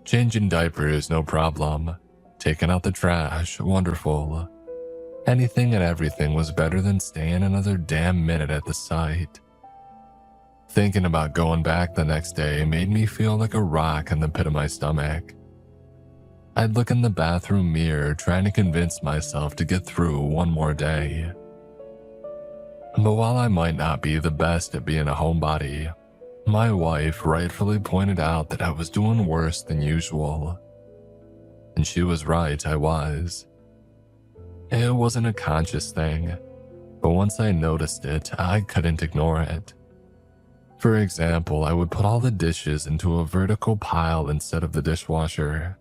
Changing diapers, no problem. Taking out the trash, wonderful. Anything and everything was better than staying another damn minute at the site. Thinking about going back the next day made me feel like a rock in the pit of my stomach. I'd look in the bathroom mirror trying to convince myself to get through one more day. But while I might not be the best at being a homebody, my wife rightfully pointed out that I was doing worse than usual. And she was right, I was. It wasn't a conscious thing, but once I noticed it, I couldn't ignore it. For example, I would put all the dishes into a vertical pile instead of the dishwasher.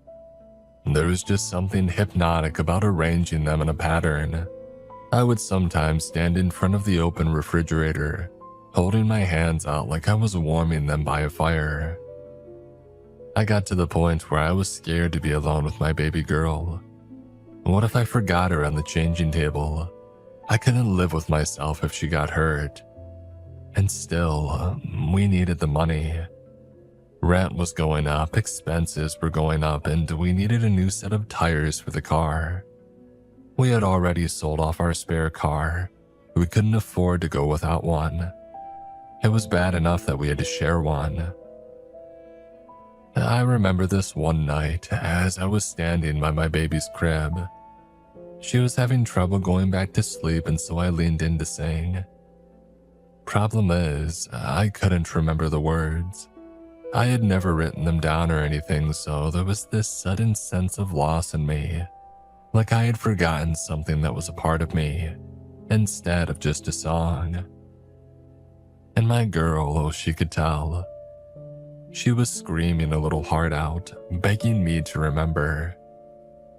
There was just something hypnotic about arranging them in a pattern. I would sometimes stand in front of the open refrigerator, holding my hands out like I was warming them by a fire. I got to the point where I was scared to be alone with my baby girl. What if I forgot her on the changing table? I couldn't live with myself if she got hurt. And still, we needed the money. Rent was going up, expenses were going up, and we needed a new set of tires for the car. We had already sold off our spare car. We couldn't afford to go without one. It was bad enough that we had to share one. I remember this one night as I was standing by my baby's crib. She was having trouble going back to sleep, and so I leaned in to sing. Problem is, I couldn't remember the words. I had never written them down or anything, so there was this sudden sense of loss in me. Like I had forgotten something that was a part of me, instead of just a song. And my girl, oh, she could tell. She was screaming a little heart out, begging me to remember.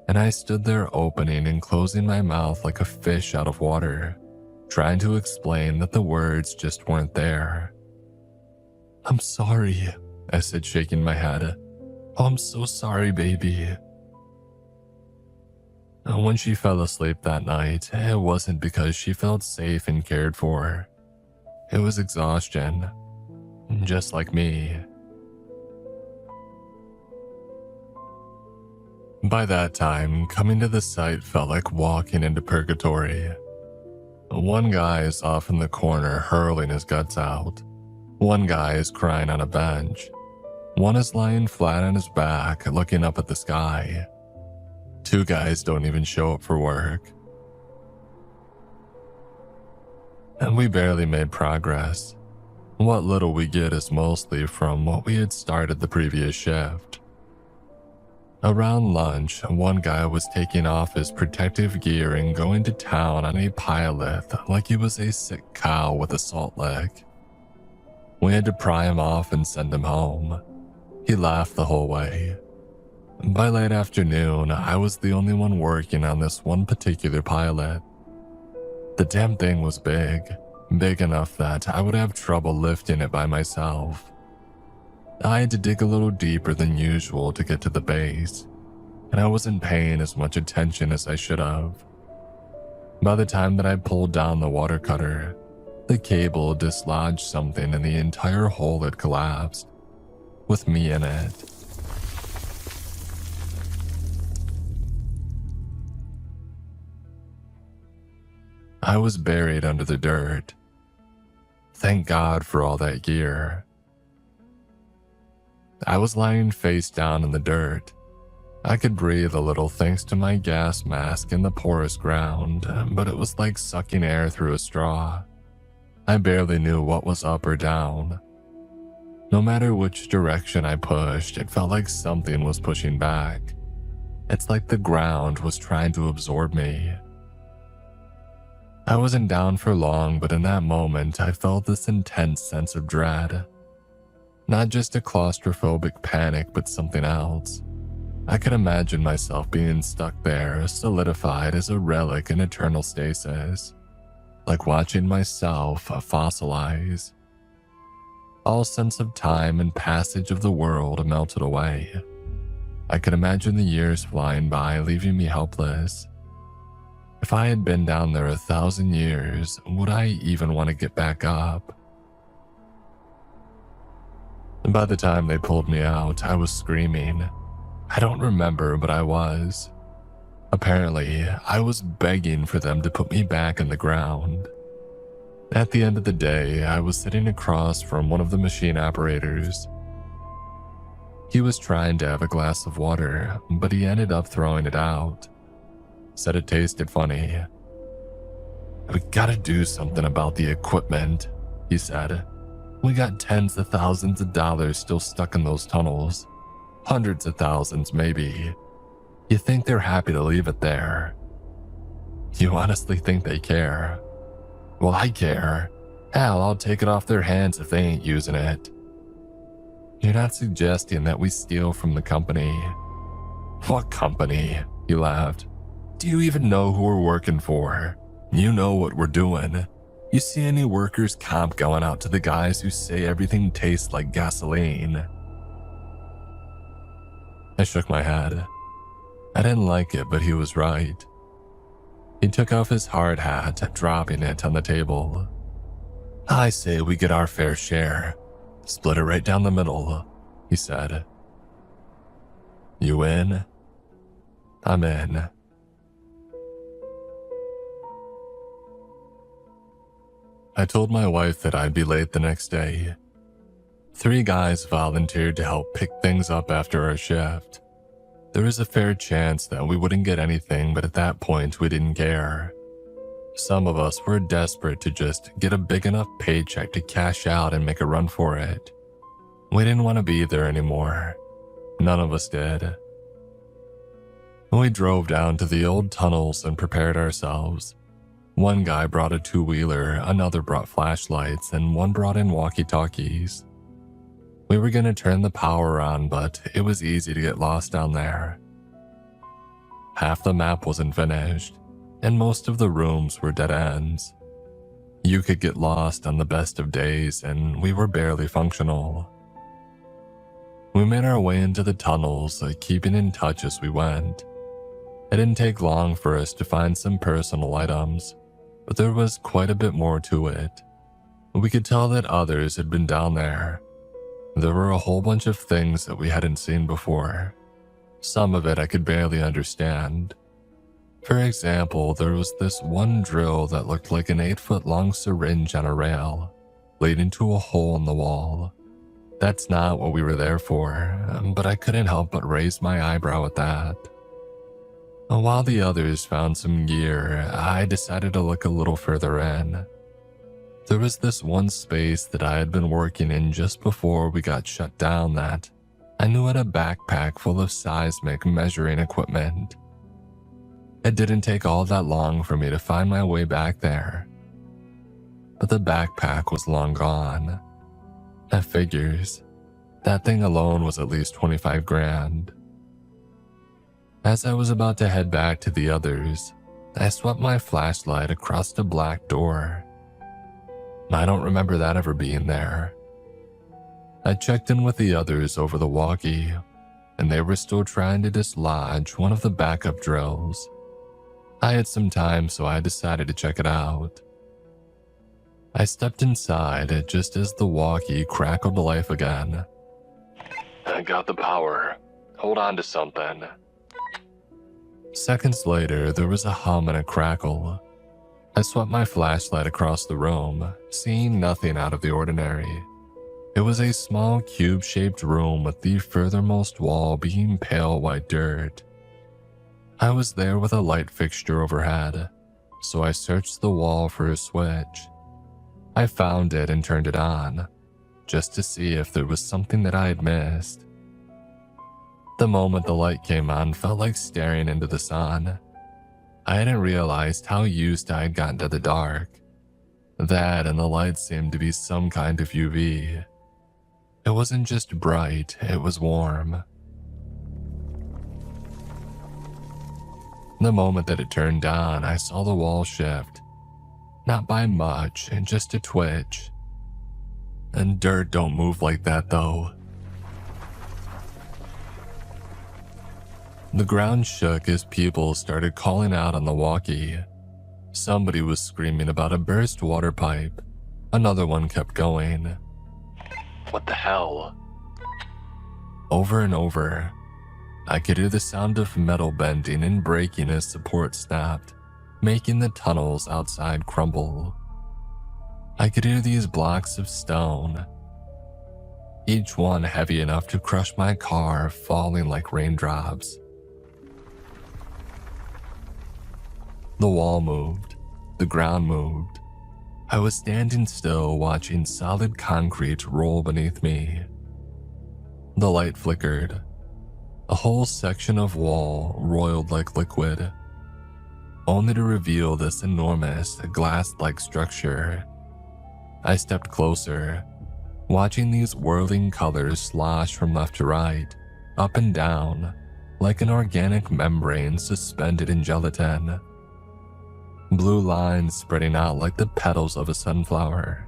And I stood there opening and closing my mouth like a fish out of water, trying to explain that the words just weren't there. I'm sorry, I said, shaking my head. Oh, I'm so sorry, baby. When she fell asleep that night, it wasn't because she felt safe and cared for. It was exhaustion, just like me. By that time, coming to the site felt like walking into purgatory. One guy is off in the corner hurling his guts out. One guy is crying on a bench. One is lying flat on his back, looking up at the sky. Two guys don't even show up for work. And we barely made progress. What little we get is mostly from what we had started the previous shift. Around lunch, one guy was taking off his protective gear and going to town on a pilot like he was a sick cow with a salt lick. We had to pry him off and send him home. He laughed the whole way. By late afternoon, I was the only one working on this one particular pilot. The damn thing was big enough that I would have trouble lifting it by myself. I had to dig a little deeper than usual to get to the base, and I wasn't paying as much attention as I should have. By the time that I pulled down the water cutter, the cable dislodged something and the entire hole had collapsed, with me in it. I was buried under the dirt. Thank God for all that gear. I was lying face down in the dirt. I could breathe a little thanks to my gas mask in the porous ground, but it was like sucking air through a straw. I barely knew what was up or down. No matter which direction I pushed, it felt like something was pushing back. It's like the ground was trying to absorb me. I wasn't down for long, but in that moment, I felt this intense sense of dread. Not just a claustrophobic panic, but something else. I could imagine myself being stuck there, solidified as a relic in eternal stasis, like watching myself fossilize. All sense of time and passage of the world melted away. I could imagine the years flying by, leaving me helpless. If I had been down there 1,000 years, would I even want to get back up? And by the time they pulled me out, I was screaming. I don't remember, but I was. Apparently, I was begging for them to put me back in the ground. At the end of the day, I was sitting across from one of the machine operators. He was trying to have a glass of water, but he ended up throwing it out. Said it tasted funny. "We gotta do something about the equipment," he said. "We got tens of thousands of dollars still stuck in those tunnels. Hundreds of thousands, maybe. You think they're happy to leave it there? You honestly think they care? Well, I care. Hell, I'll take it off their hands if they ain't using it." "You're not suggesting that we steal from the company?" "What company?" he laughed. "Do you even know who we're working for? You know what we're doing. You see any workers' comp going out to the guys who say everything tastes like gasoline?" I shook my head. I didn't like it, but he was right. He took off his hard hat, dropping it on the table. "I say we get our fair share. Split it right down the middle," he said. "You in?" "I'm in." I told my wife that I'd be late the next day. 3 guys volunteered to help pick things up after our shift. There was a fair chance that we wouldn't get anything, but at that point we didn't care. Some of us were desperate to just get a big enough paycheck to cash out and make a run for it. We didn't want to be there anymore. None of us did. We drove down to the old tunnels and prepared ourselves. One guy brought a 2-wheeler, another brought flashlights, and one brought in walkie-talkies. We were going to turn the power on, but it was easy to get lost down there. Half the map wasn't finished, and most of the rooms were dead ends. You could get lost on the best of days, and we were barely functional. We We made our way into the tunnels, keeping in touch as we went. It didn't take long for us to find some personal items, but there was quite a bit more to it. We could tell that others had been down there. There were a whole bunch of things that we hadn't seen before. Some of it I could barely understand. For example, there was this one drill that looked like an 8-foot-long syringe on a rail, leading to a hole in the wall. That's not what we were there for, but I couldn't help but raise my eyebrow at that. While the others found some gear, I decided to look a little further in. There was this one space that I had been working in just before we got shut down that I knew had a backpack full of seismic measuring equipment. It didn't take all that long for me to find my way back there, but the backpack was long gone. That figures. That thing alone was at least 25 grand. As I was about to head back to the others, I swept my flashlight across the black door. I don't remember that ever being there. I checked in with the others over the walkie, and they were still trying to dislodge one of the backup drills. I had some time, so I decided to check it out. I stepped inside just as the walkie crackled to life again. I got the power. Hold on to something. Seconds later, there was a hum and a crackle. I swept my flashlight across the room, seeing nothing out of the ordinary. It was a small cube-shaped room with the furthermost wall being pale white dirt. I was there with a light fixture overhead, so I searched the wall for a switch. I found it and turned it on, just to see if there was something that I had missed. The moment the light came on felt like staring into the sun. I hadn't realized how used I had gotten to the dark. That and the light seemed to be some kind of UV. It wasn't just bright, it was warm. The moment that it turned on, I saw the wall shift. Not by much, just a twitch. And dirt don't move like that though. The ground shook as people started calling out on the walkie. Somebody was screaming about a burst water pipe. Another one kept going. What the hell? Over and over, I could hear the sound of metal bending and breaking as support snapped, making the tunnels outside crumble. I could hear these blocks of stone, each one heavy enough to crush my car, falling like raindrops. The wall moved, the ground moved. I was standing still, watching solid concrete roll beneath me. The light flickered. A whole section of wall roiled like liquid, only to reveal this enormous glass-like structure. I stepped closer, watching these whirling colors slosh from left to right, up and down, like an organic membrane suspended in gelatin. Blue lines spreading out like the petals of a sunflower.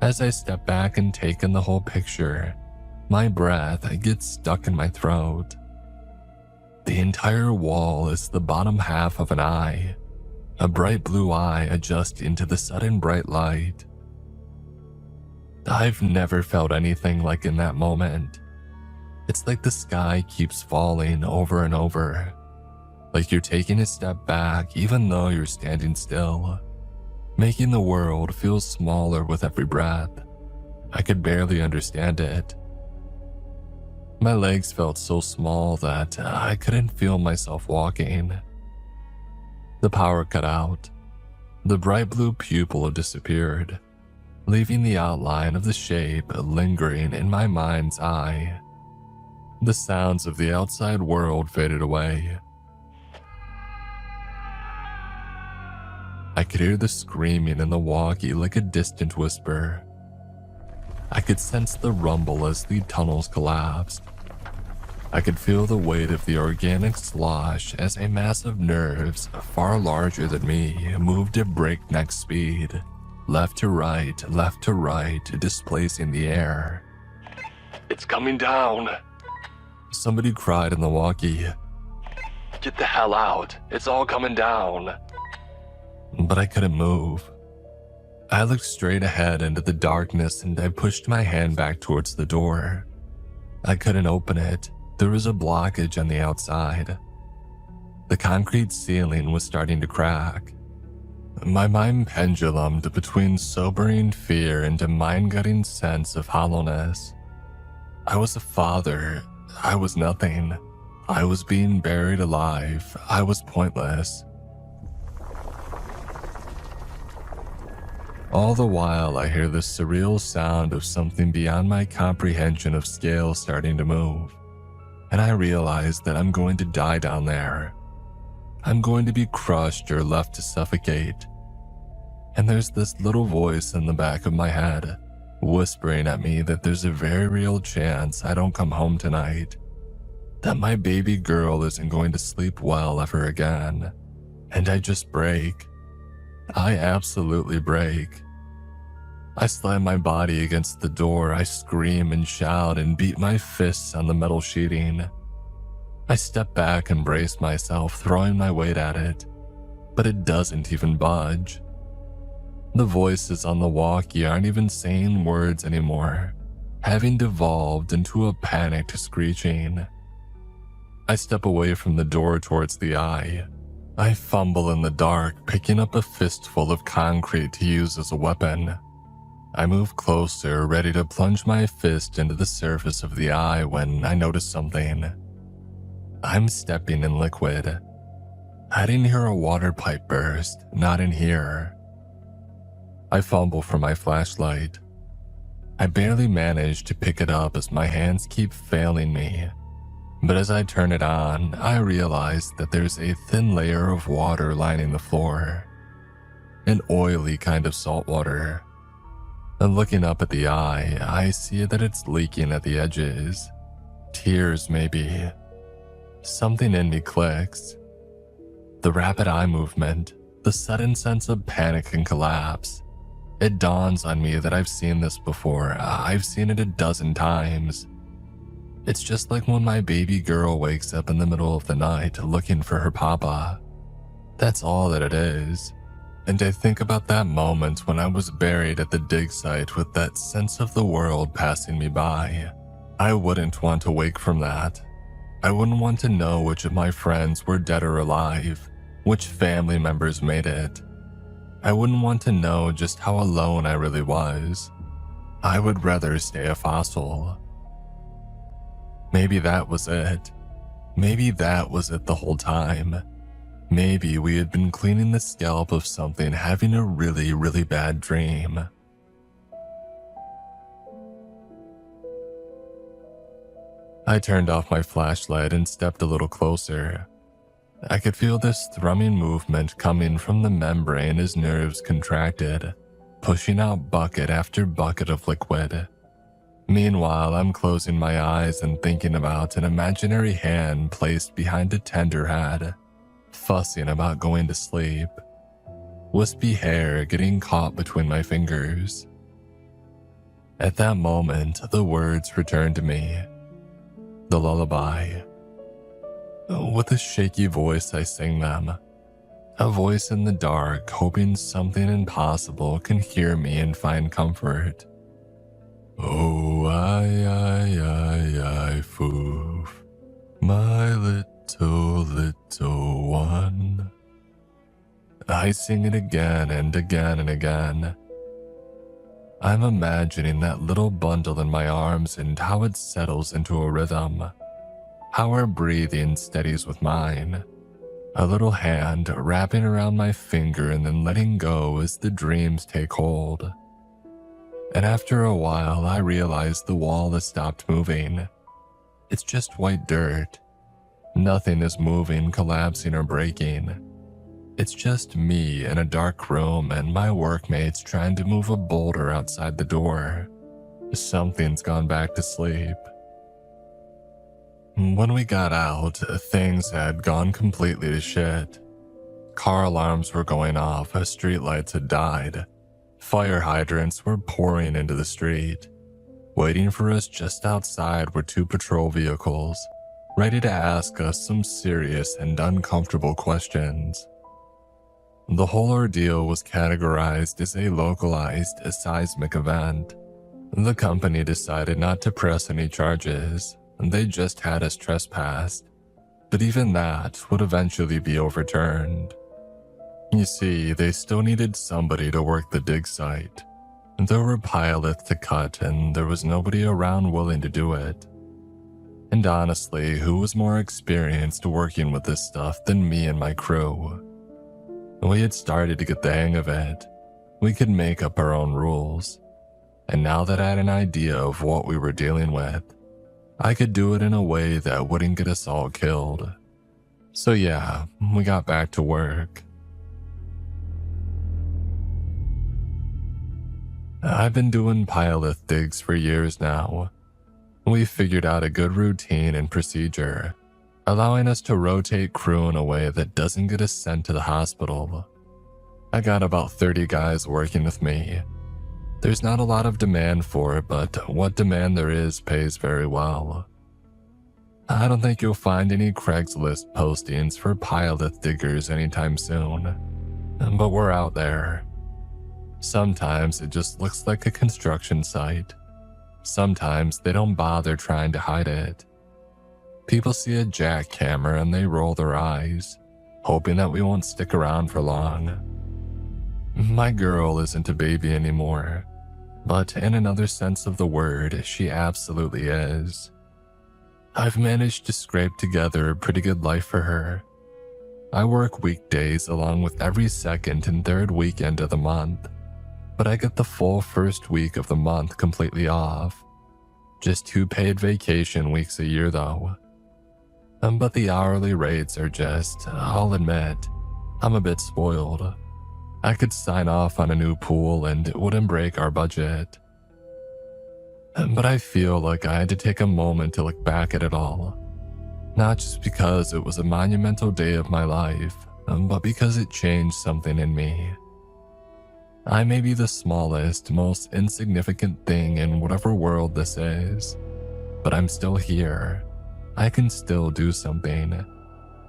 As I step back and take in the whole picture, my breath gets stuck in my throat. The entire wall is the bottom half of an eye, a bright blue eye adjusting to the sudden bright light. I've never felt anything like in that moment. It's like the sky keeps falling over and over. Like you're taking a step back even though you're standing still, making the world feel smaller with every breath. I could barely understand it. My legs felt so small that I couldn't feel myself walking. The power cut out. The bright blue pupil disappeared, leaving the outline of the shape lingering in my mind's eye. The sounds of the outside world faded away. I could hear the screaming in the walkie like a distant whisper. I could sense the rumble as the tunnels collapsed. I could feel the weight of the organic slosh as a mass of nerves far larger than me moved at breakneck speed, left to right, displacing the air. It's coming down. Somebody cried in the walkie. Get the hell out. It's all coming down. But I couldn't move. I looked straight ahead into the darkness and I pushed my hand back towards the door. I couldn't open it. There was a blockage on the outside. The concrete ceiling was starting to crack. My mind pendulumed between sobering fear and a mind-gutting sense of hollowness. I was a father. I was nothing. I was being buried alive. I was pointless. All the while, I hear the surreal sound of something beyond my comprehension of scale starting to move. And I realize that I'm going to die down there. I'm going to be crushed or left to suffocate. And there's this little voice in the back of my head, whispering at me that there's a very real chance I don't come home tonight. That my baby girl isn't going to sleep well ever again. And I just break. I absolutely break. I slam my body against the door, I scream and shout and beat my fists on the metal sheeting. I step back and brace myself, throwing my weight at it, but it doesn't even budge. The voices on the walkie aren't even saying words anymore, having devolved into a panicked screeching. I step away from the door towards the eye. I fumble in the dark, picking up a fistful of concrete to use as a weapon. I move closer, ready to plunge my fist into the surface of the eye when I notice something. I'm stepping in liquid. I didn't hear a water pipe burst, not in here. I fumble for my flashlight. I barely manage to pick it up as my hands keep failing me. But as I turn it on, I realize that there's a thin layer of water lining the floor. An oily kind of salt water. And looking up at the eye, I see that it's leaking at the edges. Tears, maybe. Something in me clicks. The rapid eye movement, the sudden sense of panic and collapse. It dawns on me that I've seen this before. I've seen it a dozen times. It's just like when my baby girl wakes up in the middle of the night looking for her papa. That's all that it is. And I think about that moment when I was buried at the dig site with that sense of the world passing me by. I wouldn't want to wake from that. I wouldn't want to know which of my friends were dead or alive, which family members made it. I wouldn't want to know just how alone I really was. I would rather stay a fossil. Maybe that was it. Maybe that was it the whole time. Maybe we had been cleaning the scalp of something having a really, really bad dream. I turned off my flashlight and stepped a little closer. I could feel this thrumming movement coming from the membrane as nerves contracted, pushing out bucket after bucket of liquid. Meanwhile, I'm closing my eyes and thinking about an imaginary hand placed behind a tender head, fussing about going to sleep. Wispy hair getting caught between my fingers. At that moment, the words returned to me. The lullaby. With a shaky voice, I sing them. A voice in the dark, hoping something impossible can hear me and find comfort. Oh, I, foof, my little one. I sing it again and again and again. I'm imagining that little bundle in my arms and how it settles into a rhythm. How her breathing steadies with mine. A little hand wrapping around my finger and then letting go as the dreams take hold. And after a while, I realize the wall has stopped moving. It's just white dirt. Nothing is moving, collapsing, or breaking. It's just me in a dark room and my workmates trying to move a boulder outside the door. Something's gone back to sleep. When we got out, things had gone completely to shit. Car alarms were going off, streetlights had died. Fire hydrants were pouring into the street. Waiting for us just outside were 2 patrol vehicles, ready to ask us some serious and uncomfortable questions. The whole ordeal was categorized as a localized seismic event. The company decided not to press any charges, and they just had us trespassed. But even that would eventually be overturned. You see, they still needed somebody to work the dig site. There were pilots to cut, and there was nobody around willing to do it. And honestly, who was more experienced working with this stuff than me and my crew? We had started to get the hang of it. We could make up our own rules. And now that I had an idea of what we were dealing with, I could do it in a way that wouldn't get us all killed. So yeah, we got back to work. I've been doing pilot digs for years now. We figured out a good routine and procedure, allowing us to rotate crew in a way that doesn't get us sent to the hospital. I got about 30 guys working with me. There's not a lot of demand for it, but what demand there is pays very well. I don't think you'll find any Craigslist postings for pilot diggers anytime soon, but we're out there. Sometimes it just looks like a construction site. Sometimes they don't bother trying to hide it. People see a jackhammer and they roll their eyes, hoping that we won't stick around for long. My girl isn't a baby anymore, but in another sense of the word, she absolutely is. I've managed to scrape together a pretty good life for her. I work weekdays along with every second and third weekend of the month, but I get the full first week of the month completely off. Just 2 paid vacation weeks a year though. But the hourly rates are just, I'll admit, I'm a bit spoiled. I could sign off on a new pool and it wouldn't break our budget. But I feel like I had to take a moment to look back at it all. Not just because it was a monumental day of my life, but because it changed something in me. I may be the smallest, most insignificant thing in whatever world this is, but I'm still here. I can still do something.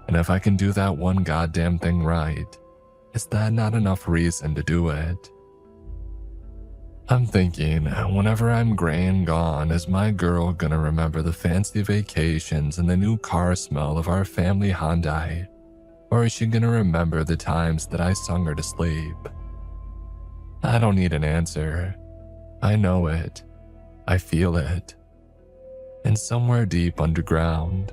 And if I can do that one goddamn thing right, is that not enough reason to do it? I'm thinking, whenever I'm gray and gone, is my girl gonna remember the fancy vacations and the new car smell of our family Hyundai? Or is she gonna remember the times that I sung her to sleep? I don't need an answer. I know it. I feel it. And somewhere deep underground,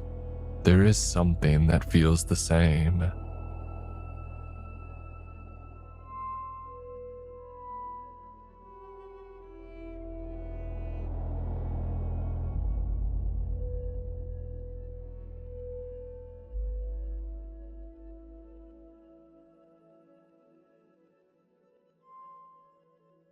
there is something that feels the same.